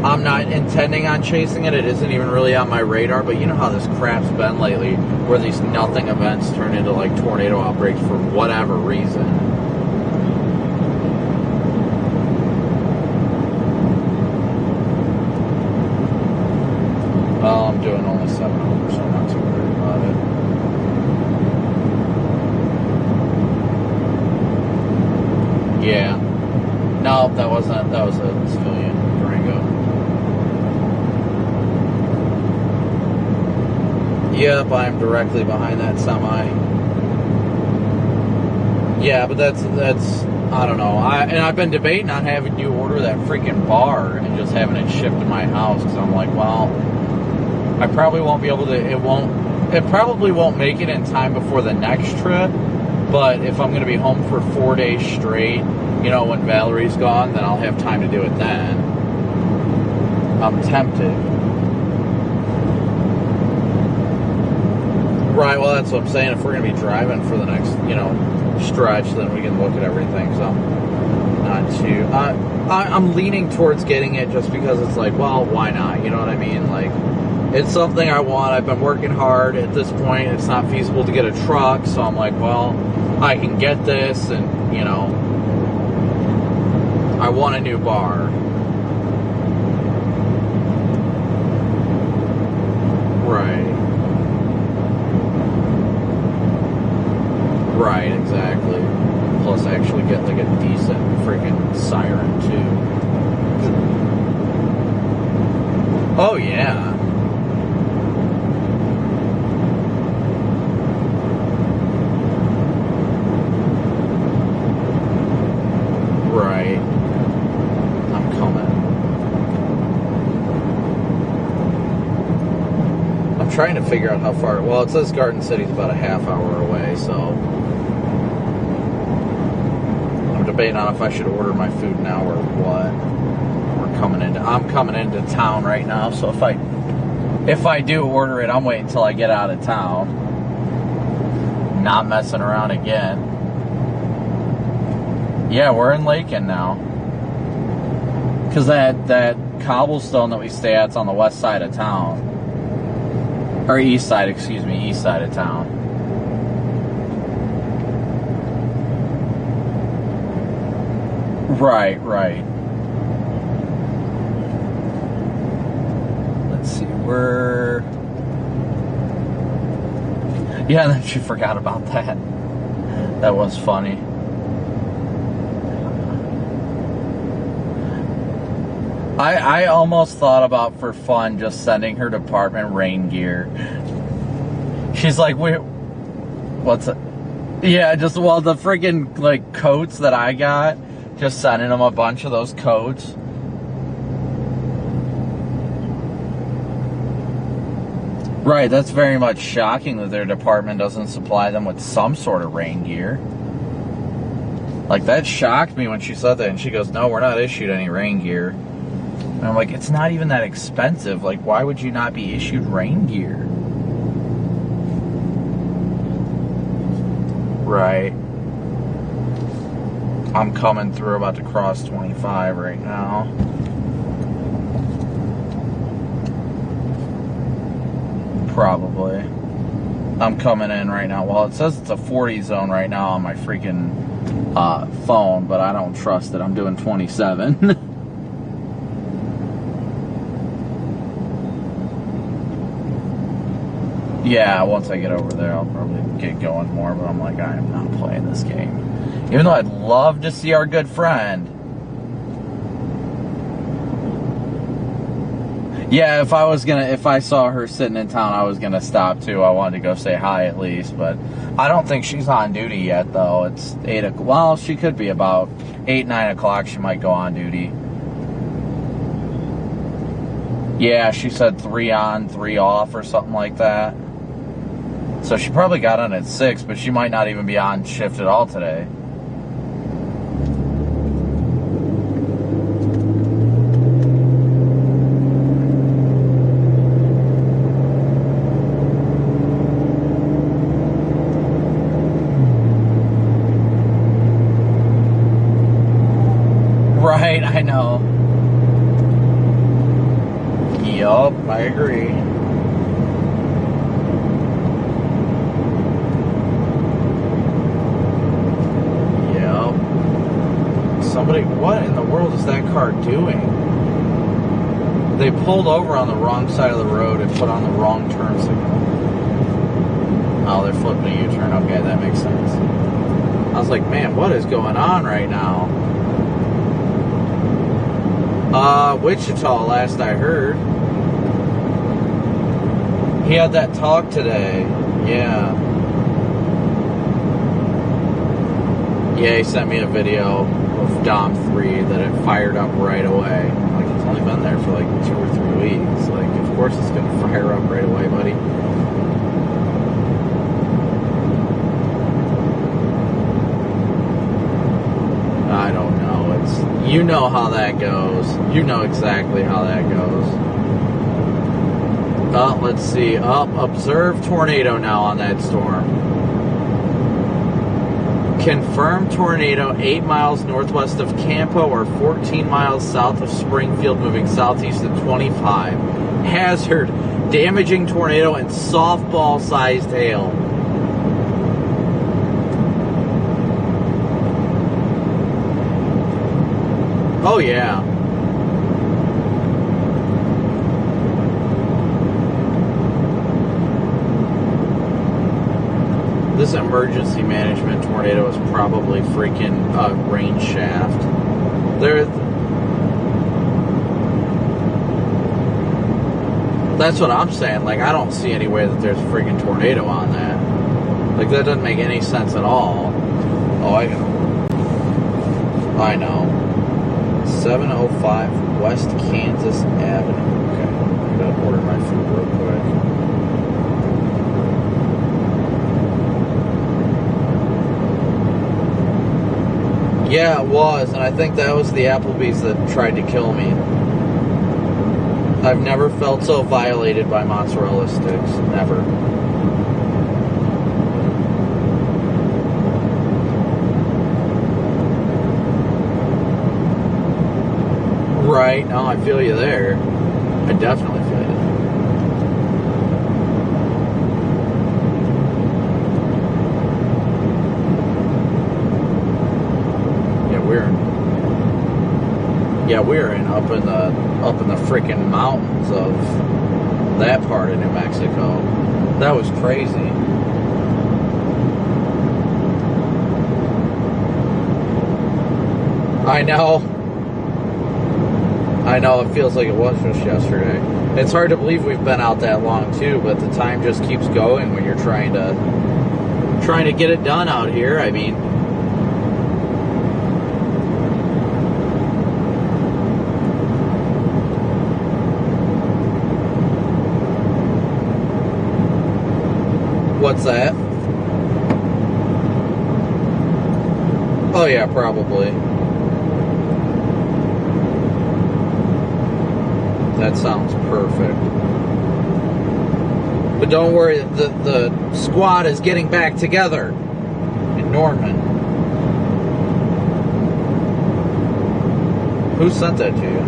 I'm not intending on chasing it. It isn't even really on my radar. But you know how this crap's been lately, where these nothing events turn into, like, tornado outbreaks for whatever reason. Well, I'm doing only 7 hours, so I'm not too worried about it. Yeah. No, that wasn't. That was a civilian Durango. Yep, I'm directly behind that semi. Yeah, but that's I don't know. I've been debating on having you order that freaking bar and just having it shipped to my house because I'm like, well, I probably won't be able to. It probably won't make it in time before the next trip. But if I'm going to be home for 4 days straight, you know, when Valerie's gone, then I'll have time to do it then. I'm tempted. Right, well, that's what I'm saying. If we're going to be driving for the next, you know, stretch, then we can look at everything. So I'm not too... I'm leaning towards getting it just because it's like, well, why not? You know what I mean? Like, it's something I want. I've been working hard. At this point, it's not feasible to get a truck, so I'm like, well, I can get this, and, you know, I want a new bar. Right. Right, exactly. Plus, actually get, like, a decent freaking siren, too. Oh, yeah. Right. I'm coming. I'm trying to figure out how far... Well, it says Garden City's about a half hour away, so... I'm debating on if I should order my food now or what. I'm coming into town right now, so if I do order it, I'm waiting until I get out of town. Not messing around again. Yeah, we're in Lakin now. Because that cobblestone that we stay at's on the west side of town. Or east side, excuse me, east side of town. Right, right. Let's see, we're... Yeah, then she forgot about that. That was funny. I almost thought about, for fun, just sending her department rain gear. She's like, wait, what's it? Yeah, just, well, the freaking, like, coats that I got, just sending them a bunch of those coats. Right, that's very much shocking that their department doesn't supply them with some sort of rain gear. Like, that shocked me when she said that, and she goes, no, we're not issued any rain gear. And I'm like, it's not even that expensive. Like, why would you not be issued rain gear? Right. I'm coming through, about to cross 25 right now. Probably. I'm coming in right now. Well, it says it's a 40 zone right now on my freaking phone, but I don't trust it. I'm doing 27. Yeah, once I get over there, I'll probably get going more, but I'm like, I am not playing this game. Even though I'd love to see our good friend. Yeah, if I saw her sitting in town, I was gonna stop too. I wanted to go say hi at least, but I don't think she's on duty yet though. It's 8 o'clock. Well, she could be about 8, 9 o'clock. She might go on duty. Yeah, she said 3 on, 3 off or something like that. So she probably got on at 6, but she might not even be on shift at all today. Right, I know. Yup, I agree. Yup. Somebody, what in the world is that car doing? They pulled over on the wrong side of the road and put on the wrong turn signal. Oh, they're flipping a U-turn. Okay, that makes sense. I was like, man, what is going on right now? Wichita, last I heard. He had that talk today. Yeah. Yeah, he sent me a video of Dom 3 that it fired up right away. Like, it's only been there for like 2 or 3 weeks. Like, of course it's gonna fire up right away, buddy. I don't know. You know how that goes. You know exactly how that goes. Let's see. Observe tornado now on that storm. Confirmed tornado 8 miles northwest of Campo or 14 miles south of Springfield, moving southeast at 25. Hazard, damaging tornado and softball-sized hail. Oh, yeah. This emergency management tornado is probably freaking rain shaft. That's what I'm saying. Like, I don't see any way that there's a freaking tornado on that. Like, that doesn't make any sense at all. Oh, I know. 705 West Kansas Avenue. Okay, I'm gonna order my food real quick. Yeah, it was, and I think that was the Applebee's that tried to kill me. I've never felt so violated by mozzarella sticks. Never. Right, no, I feel you there. I definitely feel you there. We're up in the freaking mountains of that part of New Mexico. That was crazy. I know, it feels like it was just yesterday. It's hard to believe we've been out that long too, but the time just keeps going when you're trying to get it done out here. I mean, what's that? Oh yeah, probably. That sounds perfect. But don't worry, the squad is getting back together in Norman. Who sent that to you?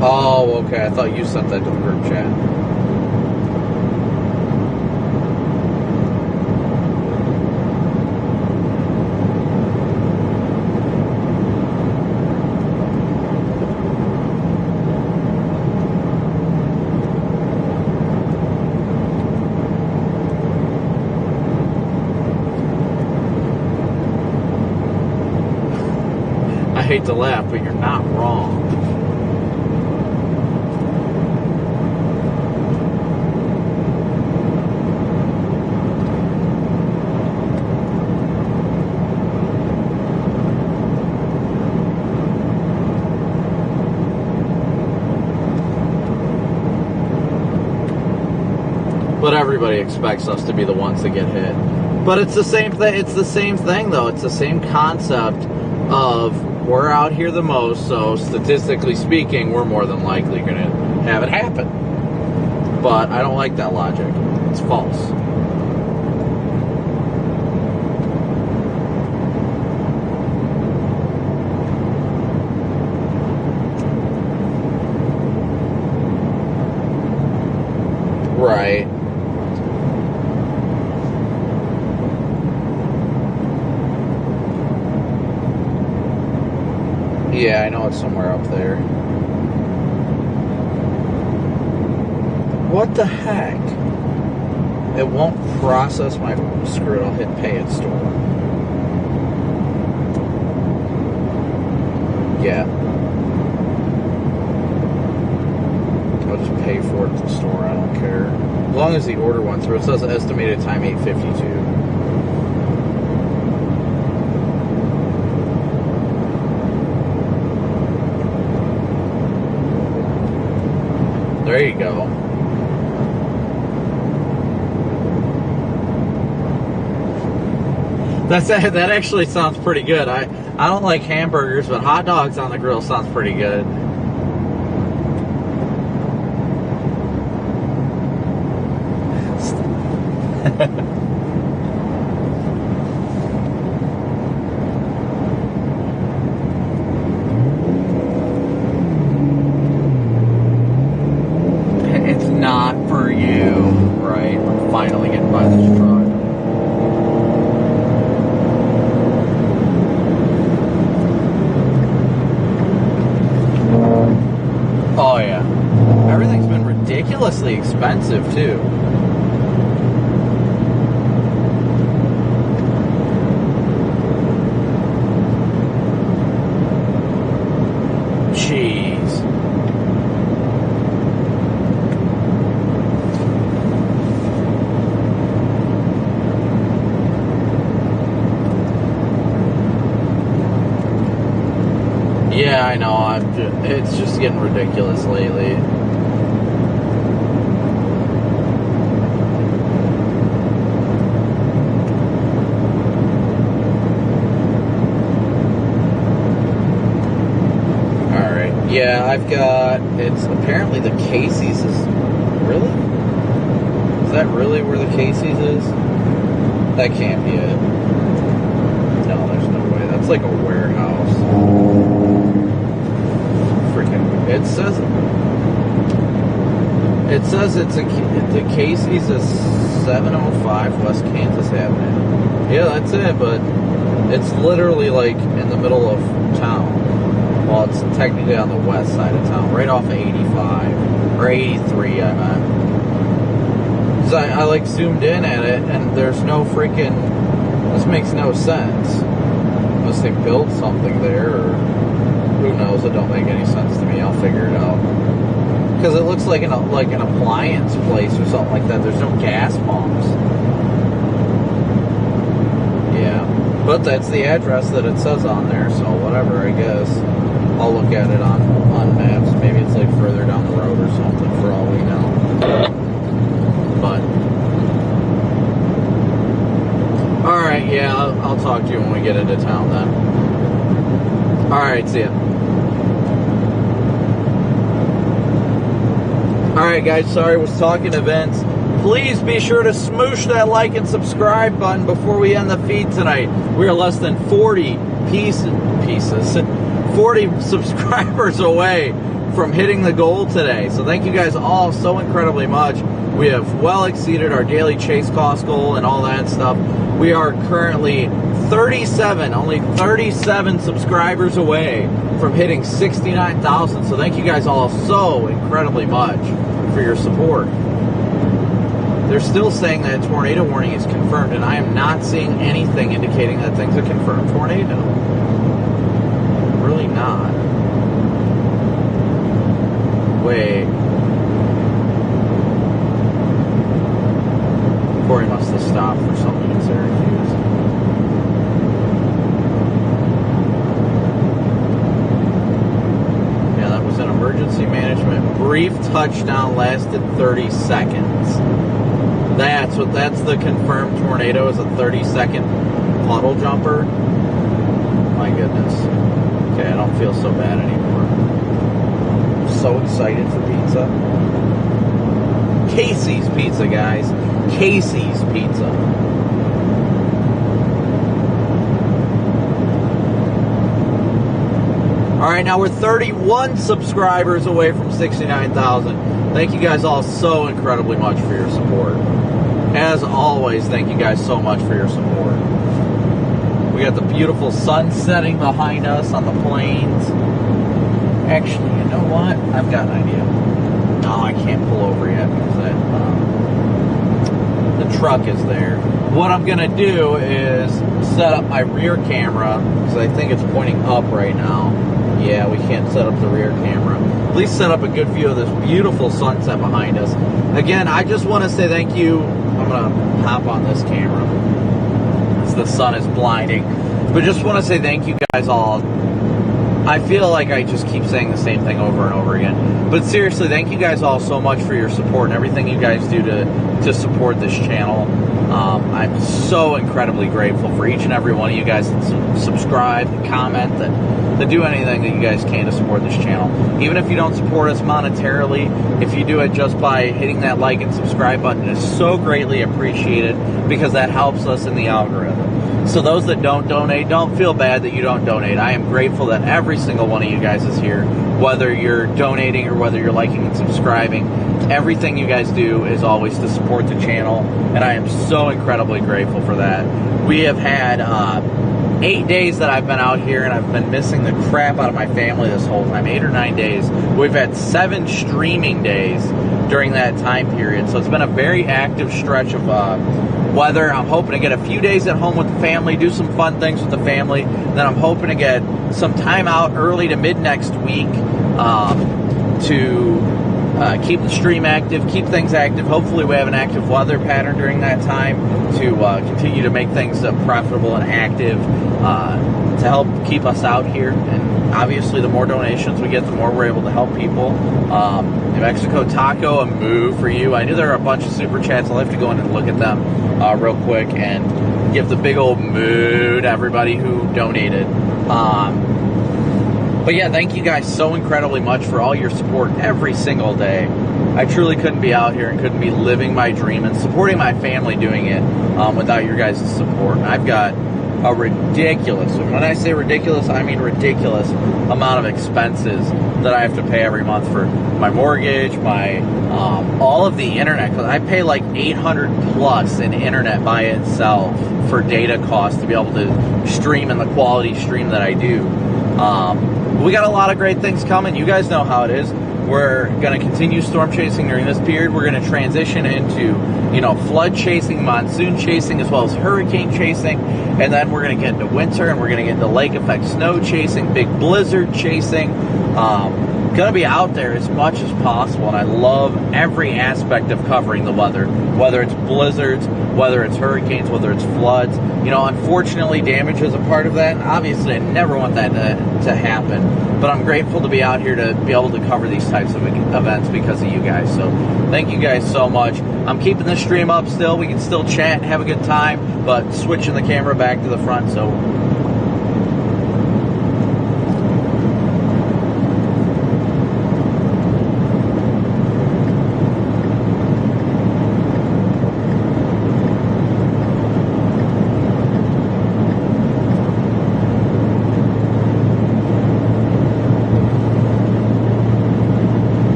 Oh, okay. I thought you sent that to the group chat. hate to laugh, but you're not wrong. But everybody expects us to be the ones to get hit. But it's the same thing. It's the same thing, though. It's the same concept of we're out here the most, so statistically speaking, we're more than likely going to have it happen. But I don't like that logic. It's false. Right. Yeah, I know it's somewhere up there. What the heck? It won't process my... Screw it, I'll hit pay at store. Yeah. I'll just pay for it at the store, I don't care. As long as the order went through. It says estimated time 8:52. There you go. That actually sounds pretty good. I don't like hamburgers, but hot dogs on the grill sounds pretty good. It's not for you, right? I'm finally getting by this truck. Oh yeah. Everything's been ridiculously expensive too. Jeez. Yeah, I know. It's just getting ridiculous lately. Alright. Yeah, I've got... It's apparently the Casey's is... Really? Is that really where the Casey's is? That can't be it. No, there's no way. That's like a warehouse. Freaking, it says it's the Casey's is 705 West Kansas Avenue. Yeah, that's it, but it's literally like in the middle of town. Well, it's technically on the west side of town, right off of 85 or 83, I meant. Because I like zoomed in at it, and there's no freaking. This makes no sense. Unless they built something there, or who knows? It don't make any sense to me. I'll figure it out. Because it looks like an appliance place or something like that. There's no gas pumps. Yeah, but that's the address that it says on there. So whatever, I guess. I'll look at it on maps. Maybe it's like further down the road or something. For all we know. But. Alright, yeah, I'll talk to you when we get into town then. Alright, see ya. Alright guys, sorry, was talking events. Please be sure to smoosh that like and subscribe button before we end the feed tonight. We are less than 40 40 subscribers away from hitting the goal today. So thank you guys all so incredibly much. We have well exceeded our daily chase cost goal and all that stuff. We are currently only 37 subscribers away from hitting 69,000. So thank you guys all so incredibly much for your support. They're still saying that a tornado warning is confirmed, and I am not seeing anything indicating that thing's a confirmed tornado. really not. Wait. Corey must have stopped for something in Syracuse. Yeah, that was an emergency management. Brief touchdown lasted 30 seconds. That's the confirmed tornado, is a 30-second puddle jumper. My goodness. Okay, I don't feel so bad anymore. I'm so excited for pizza. Casey's Pizza, guys. Casey's Pizza. Alright, now we're 31 subscribers away from 69,000. Thank you guys all so incredibly much for your support. As always, thank you guys so much for your support. We got the beautiful sun setting behind us on the plains. Actually, you know what? I've got an idea. No, I can't pull over yet because the truck is there. What I'm going to do is set up my rear camera, because I think it's pointing up right now. Yeah, we can't set up the rear camera. At least set up a good view of this beautiful sunset behind us. Again, I just want to say thank you. I'm going to hop on this camera as the sun is blinding. But just want to say thank you guys all. I feel like I just keep saying the same thing over and over again. But seriously, thank you guys all so much for your support and everything you guys do to support this channel. I'm so incredibly grateful for each and every one of you guys that subscribe, comment, that do anything that you guys can to support this channel. Even if you don't support us monetarily, if you do it just by hitting that like and subscribe button, it's so greatly appreciated because that helps us in the algorithm. So those that don't donate, don't feel bad that you don't donate. I am grateful that every single one of you guys is here, whether you're donating or whether you're liking and subscribing. Everything you guys do is always to support the channel, and I am so incredibly grateful for that. We have had 8 days that I've been out here, and I've been missing the crap out of my family this whole time, 8 or 9 days. We've had 7 streaming days during that time period, so it's been a very active stretch of weather. I'm hoping to get a few days at home with the family, do some fun things with the family. Then I'm hoping to get some time out early to mid next week to keep the stream active, keep things active. Hopefully we have an active weather pattern during that time to continue to make things profitable and active to help keep us out here. And obviously the more donations we get, the more we're able to help people. New Mexico Taco, a moo for you. I knew there were a bunch of super chats. I'll have to go in and look at them real quick and give the big old moo to everybody who donated. But yeah, thank you guys so incredibly much for all your support every single day. I truly couldn't be out here and couldn't be living my dream and supporting my family doing it without your guys' support. And I've got a ridiculous, and when I say ridiculous, I mean ridiculous amount of expenses that I have to pay every month for my mortgage, my all of the internet. Because I pay like $800 plus in internet by itself for data costs to be able to stream in the quality stream that I do. We got a lot of great things coming. You guys know how it is. We're going to continue storm chasing during this period. We're going to transition into, flood chasing, monsoon chasing, as well as hurricane chasing. And then we're going to get into winter, and we're going to get into lake effect snow chasing, big blizzard chasing. Going to be out there as much as possible, and I love every aspect of covering the weather, whether it's blizzards, whether it's hurricanes, whether it's floods. Unfortunately, damage is a part of that, and obviously I never want that to happen, but I'm grateful to be out here to be able to cover these types of events because of you guys. So thank you guys so much. I'm keeping this stream up still. We can still chat and have a good time, but switching the camera back to the front. So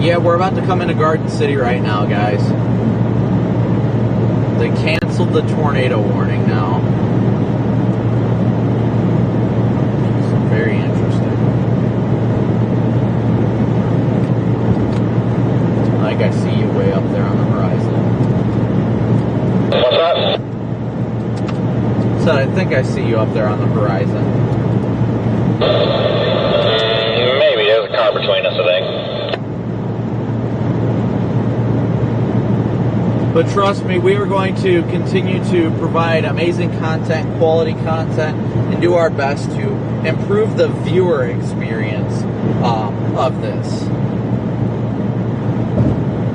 yeah, we're about to come into Garden City right now, guys. They canceled the tornado warning now. So very interesting. Like I see you, Wade. think I see you up there on the horizon. Maybe there's a car between us, I think. But trust me, we are going to continue to provide amazing content, quality content, and do our best to improve the viewer experience of this.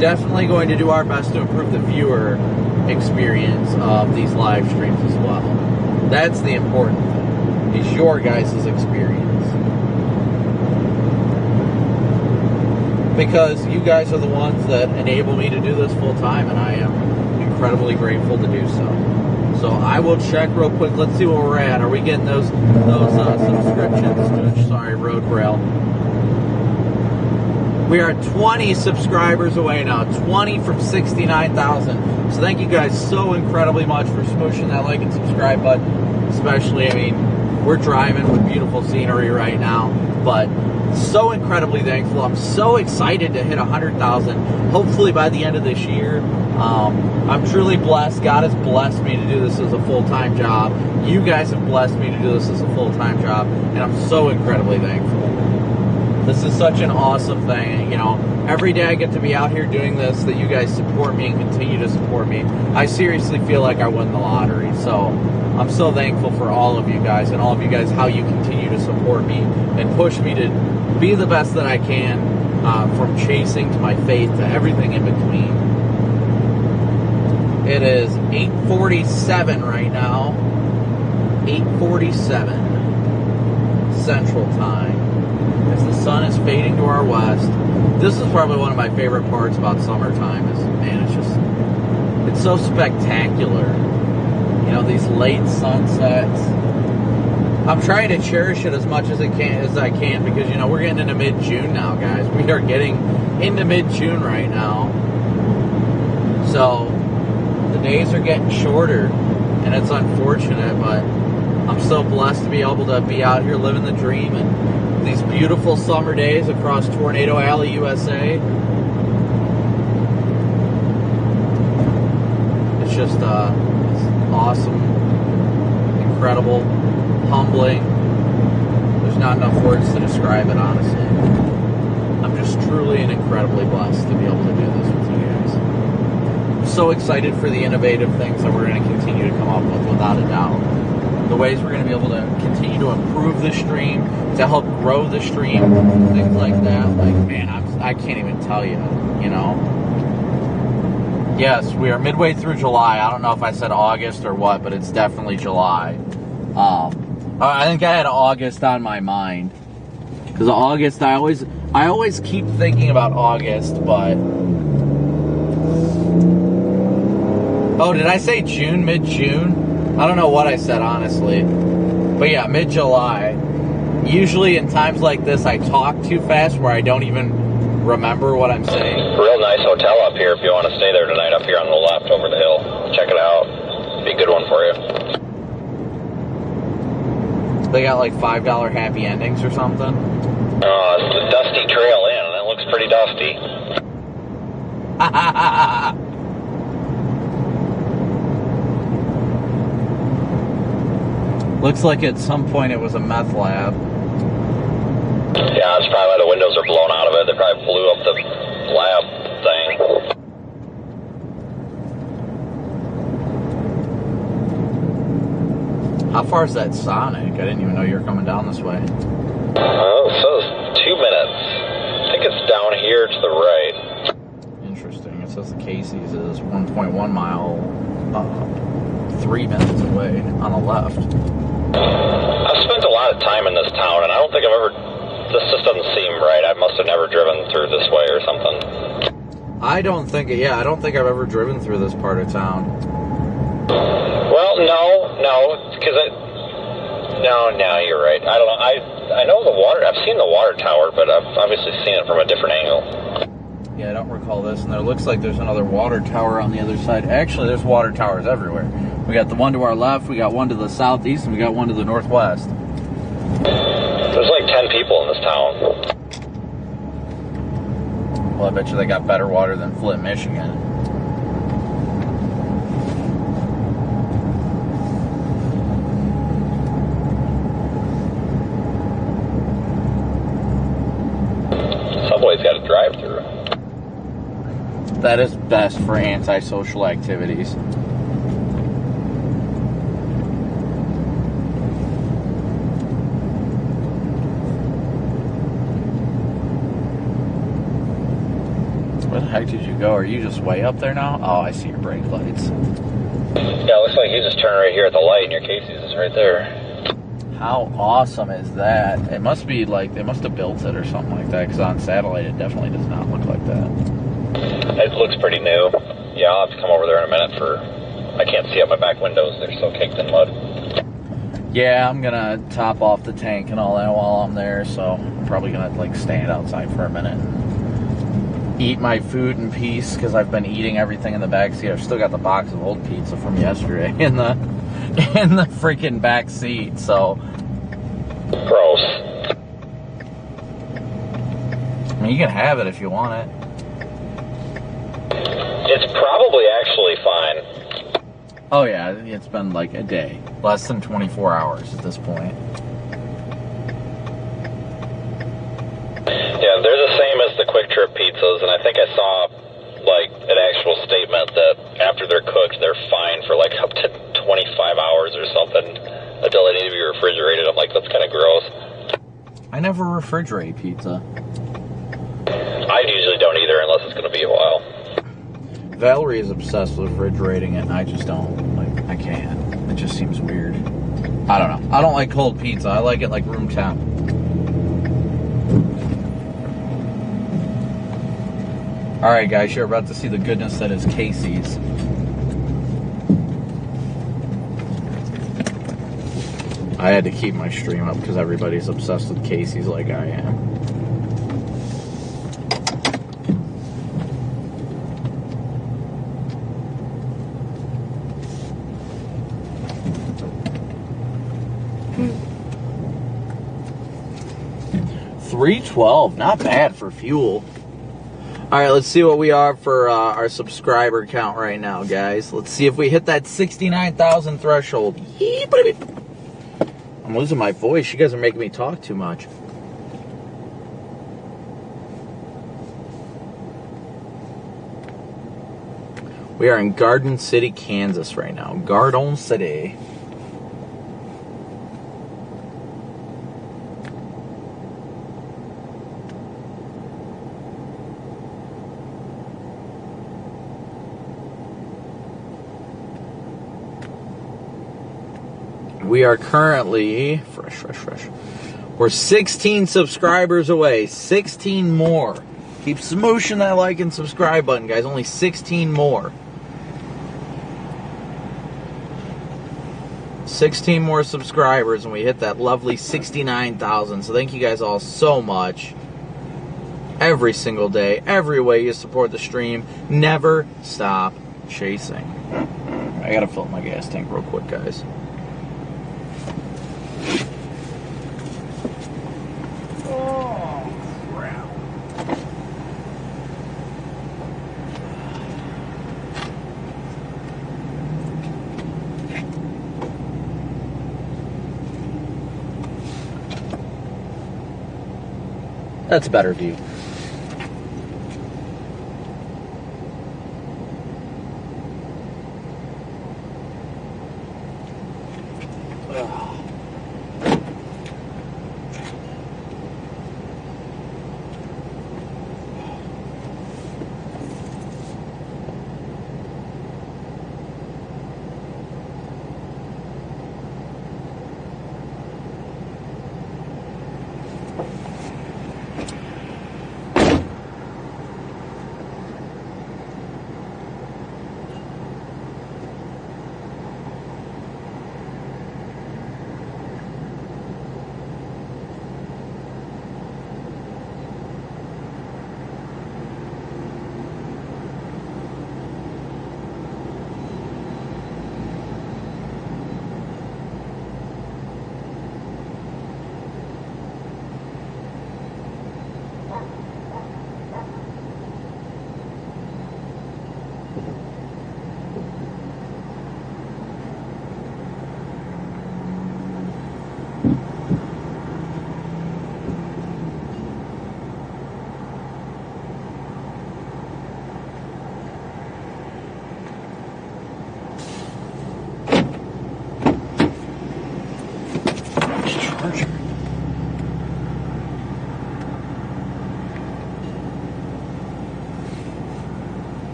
Definitely going to do our best to improve the viewer experience of these live streams as well. That's the important thing, is your guys' experience. Because you guys are the ones that enable me to do this full time, and I am incredibly grateful to do so. So I will check real quick. Let's see where we're at. Are we getting those subscriptions? Sorry, road rail. We are 20 subscribers away now. 20 from 69,000. So thank you guys so incredibly much for smooshing that like and subscribe button. Especially, I mean, we're driving with beautiful scenery right now, but so incredibly thankful. I'm so excited to hit 100,000 hopefully by the end of this year. I'm truly blessed. God has blessed me to do this as a full-time job. You guys have blessed me to do this as a full-time job, and I'm so incredibly thankful. This is such an awesome thing. You know, every day I get to be out here doing this, that you guys support me and continue to support me. I seriously feel like I won the lottery. So I'm so thankful for all of you guys, and all of you guys, how you continue to support me and push me to be the best that I can, from chasing to my faith to everything in between. It is 8:47 right now. 8:47 Central Time. As the sun is fading to our west. This is probably one of my favorite parts about summertime is, man, it's so spectacular. You know, these late sunsets. I'm trying to cherish it as much as I can because, you know, we're getting into mid-June now, guys. We are getting into mid-June right now. So the days are getting shorter, and it's unfortunate, but I'm so blessed to be able to be out here living the dream and these beautiful summer days across Tornado Alley, USA. It's just it's awesome, incredible, humbling. There's not enough words to describe it, honestly. I'm just truly and incredibly blessed to be able to do this with you guys. I'm so excited for the innovative things that we're going to continue to come up with, without a doubt. The ways we're going to be able to continue to improve the stream, to help grow the stream, things like that. Like, man, I can't even tell you, you know. Yes, we are midway through July. I don't know if I said August or what, but it's definitely July. I think I had August on my mind. Because August, I always keep thinking about August, but... Oh, did I say June, mid-June? I don't know what I said, honestly. But yeah, mid-July. Usually in times like this, I talk too fast where I don't even remember what I'm saying. Real nice hotel up here if you want to stay there tonight, up here on the left over the hill. Check it out. Be a good one for you. They got like $5 happy endings or something? It's the Dusty Trail Inn, and it looks pretty dusty. Looks like at some point it was a meth lab. Yeah, that's probably why the windows are blown out of it. They probably blew up the lab thing. How far is that Sonic? I didn't even know you were coming down this way. Oh, it says 2 minutes. I think it's down here to the right. Interesting. It says the Casey's is 1.1 mile, 3 minutes away on the left. I've spent a lot of time in this town, and I don't think I've ever... This just doesn't seem right. I must have never driven through this way or something. I don't think I've ever driven through this part of town. Well, no, because No, you're right. I don't know. I know the water... I've seen the water tower, but I've obviously seen it from a different angle. Yeah, I don't recall this, and there looks like there's another water tower on the other side. Actually, there's water towers everywhere. We got the one to our left, we got one to the southeast, and we got one to the northwest. There's like 10 people in this town. Well, I bet you they got better water than Flint, Michigan. That is best for antisocial activities. Where the heck did you go? Are you just way up there now? Oh, I see your brake lights. Yeah, it looks like you just turned right here at the light and your Casey's is right there. How awesome is that? It must be like, they must have built it or something like that, because on satellite it definitely does not look like that. It looks pretty new. Yeah, I'll have to come over there in a minute for... I can't see out my back windows. They're so caked in mud. Yeah, I'm gonna top off the tank and all that while I'm there, so I'm probably gonna like stand outside for a minute and eat my food in peace, because I've been eating everything in the back seat. I've still got the box of old pizza from yesterday in the freaking back seat, so... Gross. I mean, you can have it if you want it. It's probably actually fine. Oh yeah, it's been like a day. Less than 24 hours at this point. Yeah, they're the same as the quick trip pizzas, and I think I saw like an actual statement that after they're cooked, they're fine for like up to 25 hours or something until they need to be refrigerated. I'm like, that's kind of gross. I never refrigerate pizza. I usually don't either unless it's going to be a while. Valerie is obsessed with refrigerating it, and I just don't. Like, I can't. It just seems weird. I don't know. I don't like cold pizza. I like it like room temp. Alright guys, you're about to see the goodness that is Casey's. I had to keep my stream up because everybody's obsessed with Casey's like I am. $3.12, not bad for fuel. Alright, let's see what we are for our subscriber count right now, guys. Let's see if we hit that 69,000 threshold. I'm losing my voice. You guys are making me talk too much. We are in Garden City, Kansas right now. Garden City. We are currently, fresh. We're 16 subscribers away. 16 more. Keep smooshing that like and subscribe button, guys. Only 16 more. 16 more subscribers and we hit that lovely 69,000. So thank you guys all so much. Every single day, every way you support the stream. Never stop chasing. I gotta fill up my gas tank real quick, guys. That's a better view.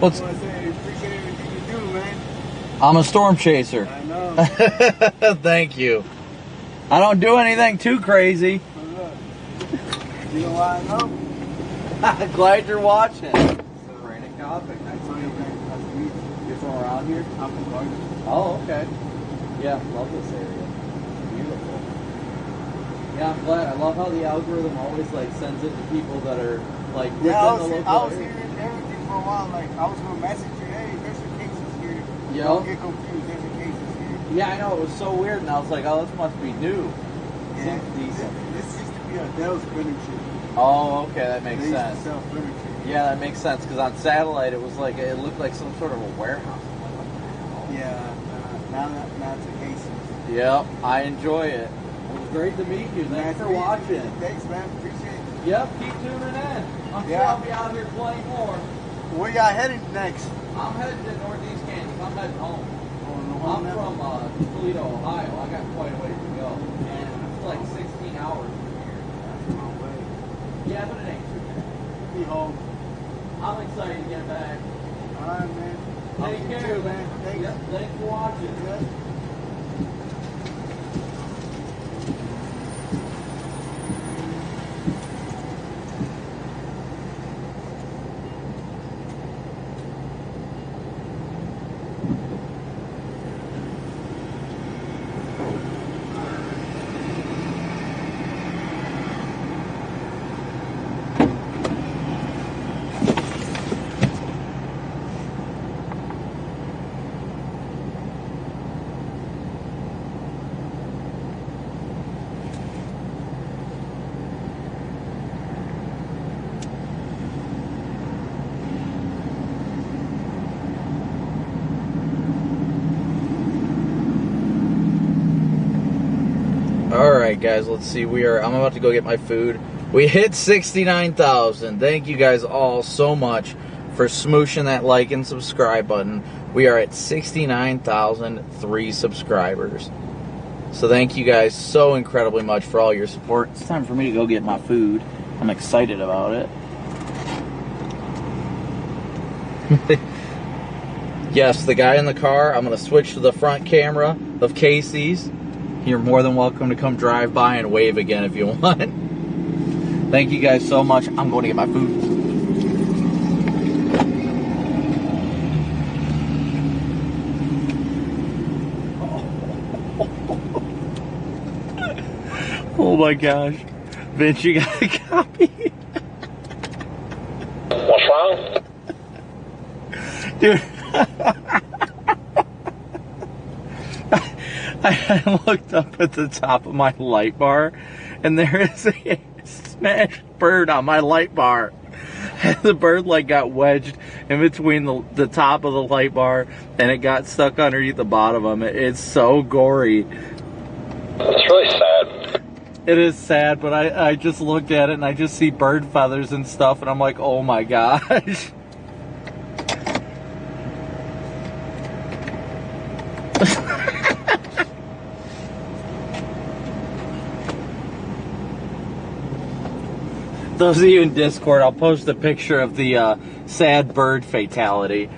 What's? I want to say appreciate everything you do, man. I'm a storm chaser. I know. Thank you. I don't do anything too crazy. You know why I know? Glad you're watching. Brandon Copic. I saw you guys last week. You're from around here? I'm from Garden. Oh, okay. Yeah, love this area. Beautiful. Yeah, I'm glad. I love how the algorithm always like sends it to people that are like within Yeah, the local I was area. hearing everything for a while. Like, I was going to message you, hey, there's some cases here. Yeah. Don't get confused. There's some cases here. Yeah, I know. It was so weird, and I was like, oh, this must be new. Yeah. Seems decent. This used to be a Dell's furniture. Oh, okay, that makes They used sense. to sell furniture. Yeah, that makes sense because on satellite it was like it looked like some sort of a warehouse. I'm like, what the hell? Yeah, now it's a cases. Yep, I enjoy it. It was great to meet you. Thanks for watching. Thanks, man. Appreciate it. Yep, keep tuning in. I'm sure I'll be out here playing more. Where y'all heading next? I'm heading to Northeast Kansas. I'm heading home. Oh, I'm from Toledo, Ohio. I got quite a ways to go. And it's like 16 hours from here. That's a long way. Yeah, but it ain't too bad. Be home. I'm excited to get back. All right, man. Take You care, too, man. Thanks. Yep, thanks for watching. Yeah. Alright guys, let's see. I'm about to go get my food. We hit 69,000. Thank you guys all so much for smooshing that like and subscribe button. We are at 69,003 subscribers. So thank you guys so incredibly much for all your support. It's time for me to go get my food. I'm excited about it. Yes, the guy in the car, I'm going to switch to the front camera of Casey's. You're more than welcome to come drive by and wave again if you want. Thank you guys so much. I'm going to get my food. Oh my gosh. Vince, you got a copy? What's wrong? Dude. I looked up at the top of my light bar, and there is a smashed bird on my light bar. And the bird like got wedged in between the top of the light bar, and it got stuck underneath the bottom of it. It's so gory. It's really sad. It is sad, but I just looked at it and I just see bird feathers and stuff, and I'm like, oh my gosh. Those of you in Discord, I'll post a picture of the sad bird fatality.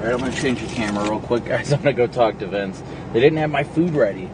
Alright, I'm gonna change the camera real quick, guys. I'm gonna go talk to Vince. They didn't have my food ready.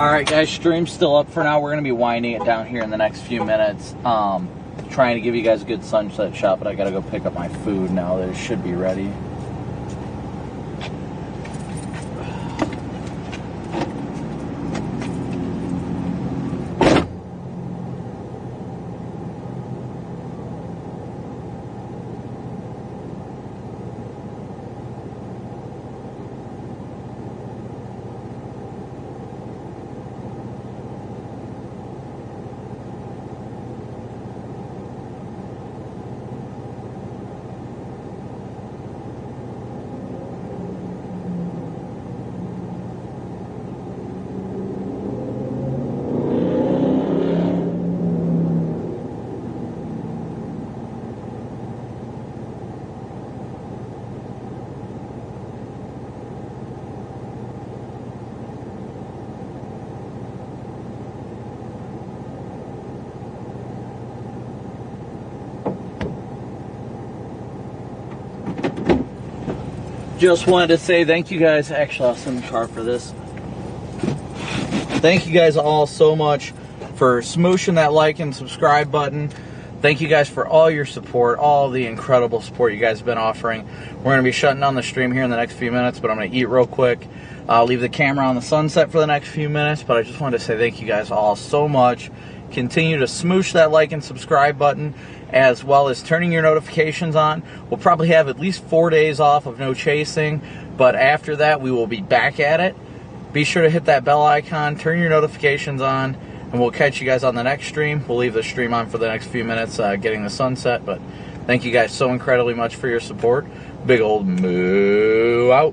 Alright guys, stream's still up for now. We're going to be winding it down here in the next few minutes. Trying to give you guys a good sunset shot, but I got to go pick up my food now that it should be ready. Just wanted to say thank you guys. Actually, I'll send the car for this. Thank you guys all so much for smooshing that like and subscribe button. Thank you guys for all your support, all the incredible support you guys have been offering. We're going to be shutting down the stream here in the next few minutes, but I'm going to eat real quick. I'll leave the camera on the sunset for the next few minutes, but I just wanted to say thank you guys all so much. Continue to smoosh that like and subscribe button, as well as turning your notifications on. We'll probably have at least 4 days off of no chasing, but after that we will be back at it. Be sure to hit that bell icon, turn your notifications on, and we'll catch you guys on the next stream. We'll leave the stream on for the next few minutes, getting the sunset, but thank you guys so incredibly much for your support. Big old moo out.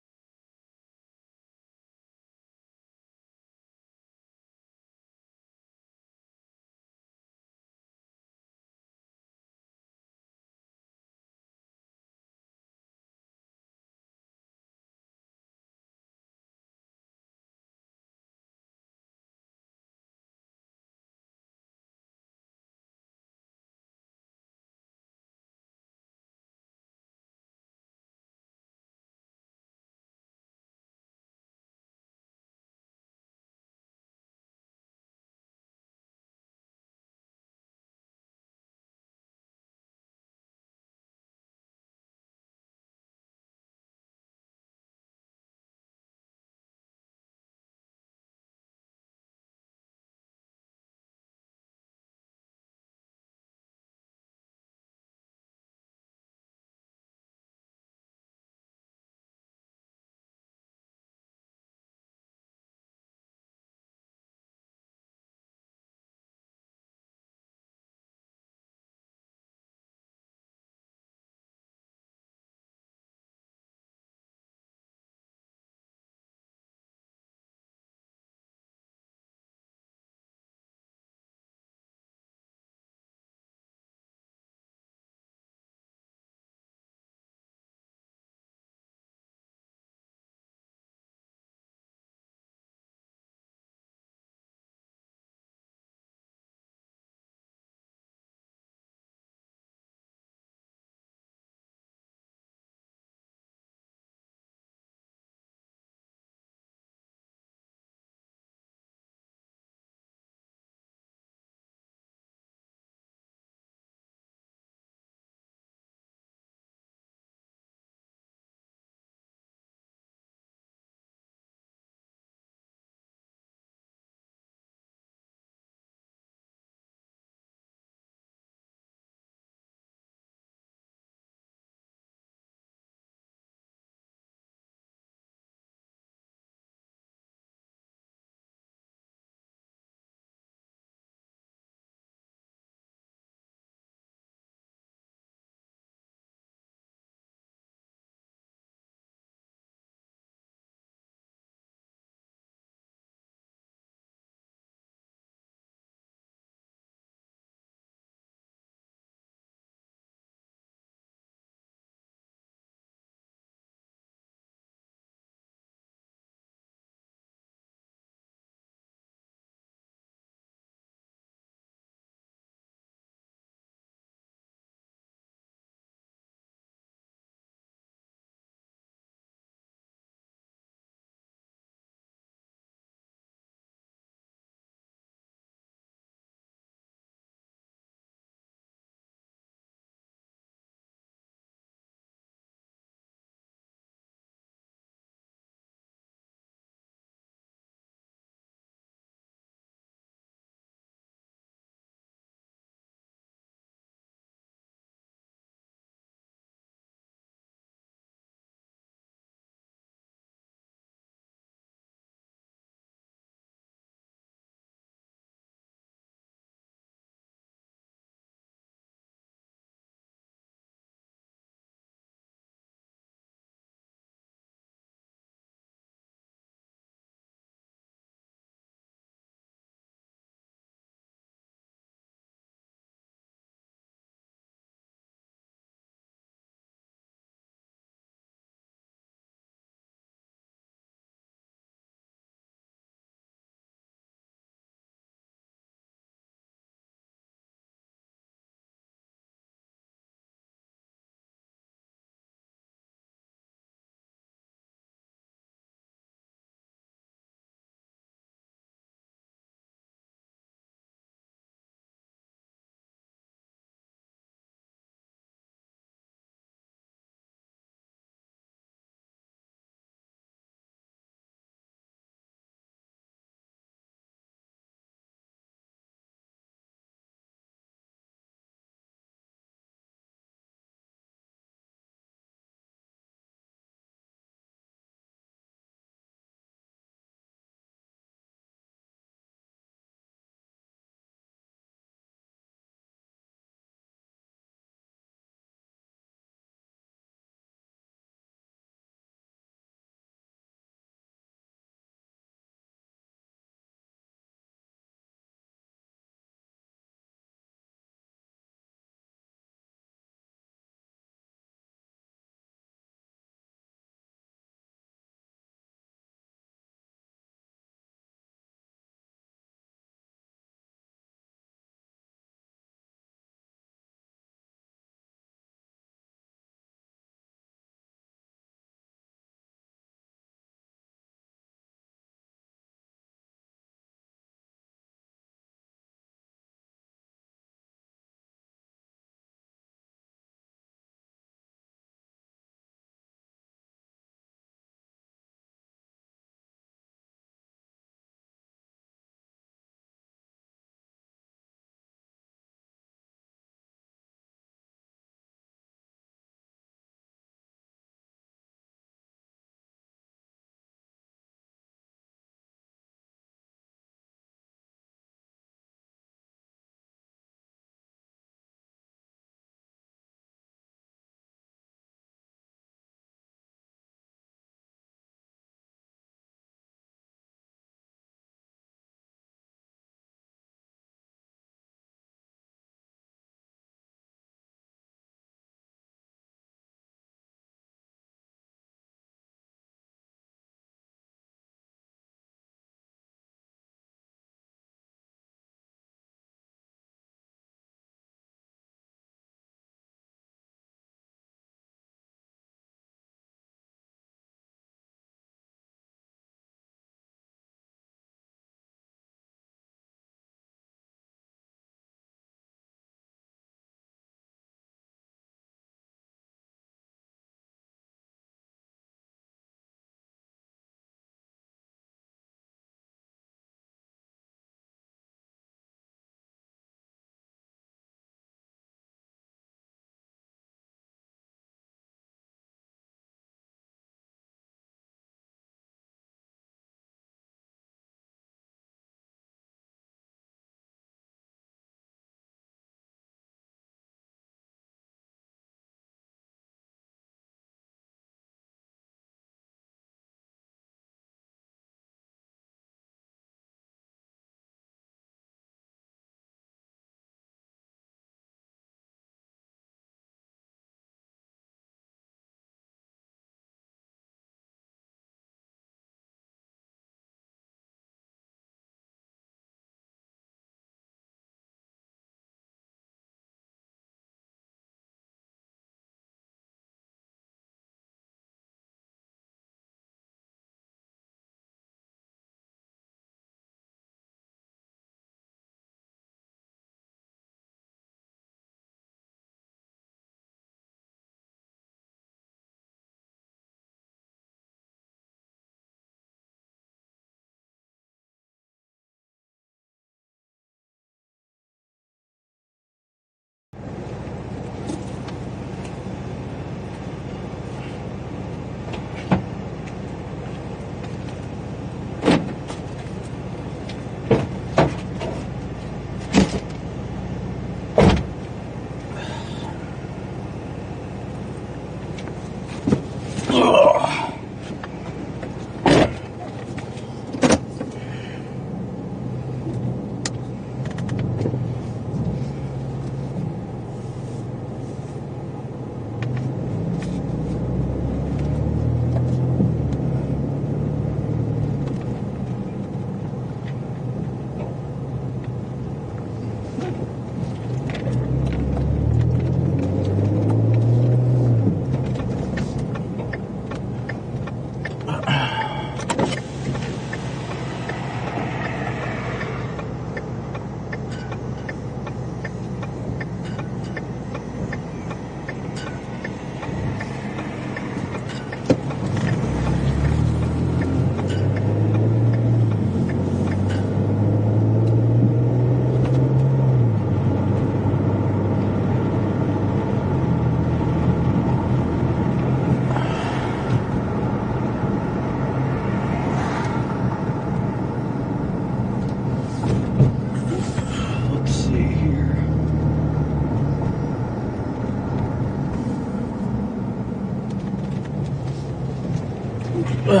Excuse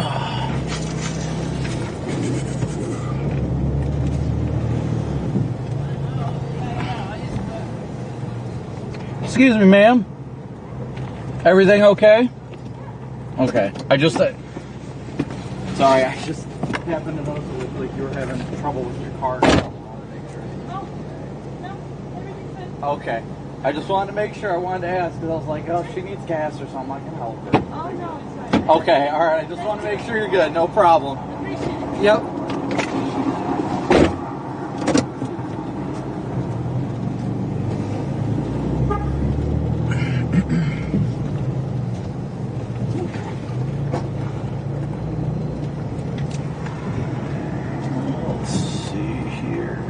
me, ma'am. Everything okay? Okay. I just sorry, I just happened to notice it looked like you were having trouble with your car. So I wanted to make sure. No, everything's fine. Okay. I just wanted to make sure. I wanted to ask because I was like, oh, if she needs gas or something, I can help her. Oh, no, it's fine. Okay, all right. I just want to make sure you're good. No problem. Appreciate it. Yep. Let's see here.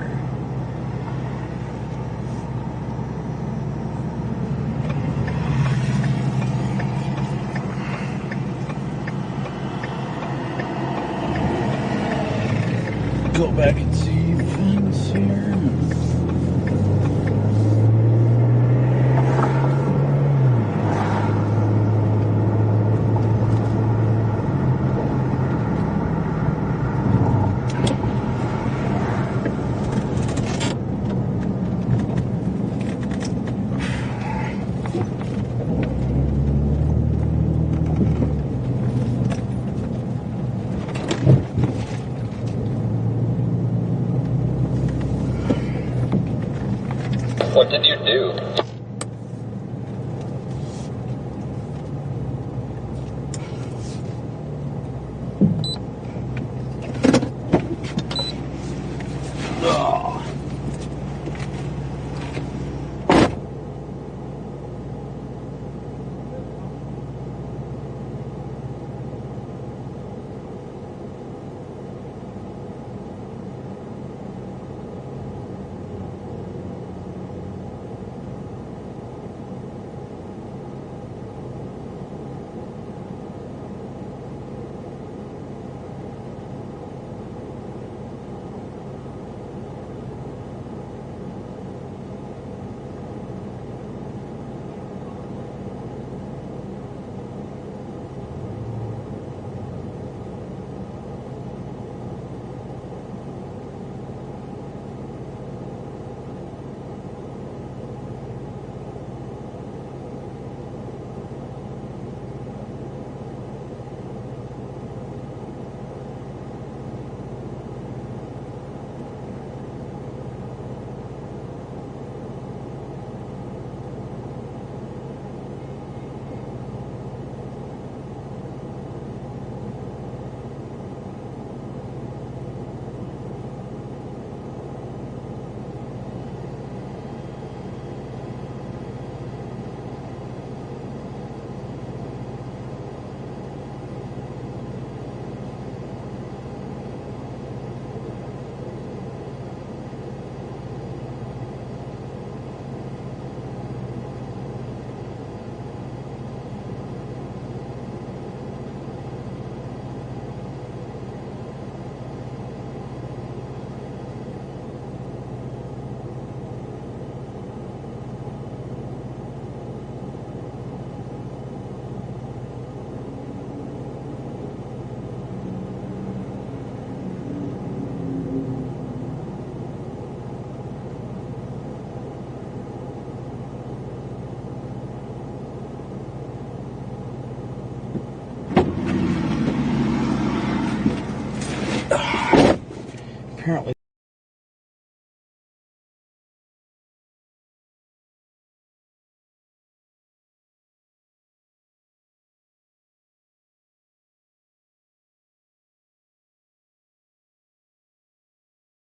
Go back and see things here. What did you do?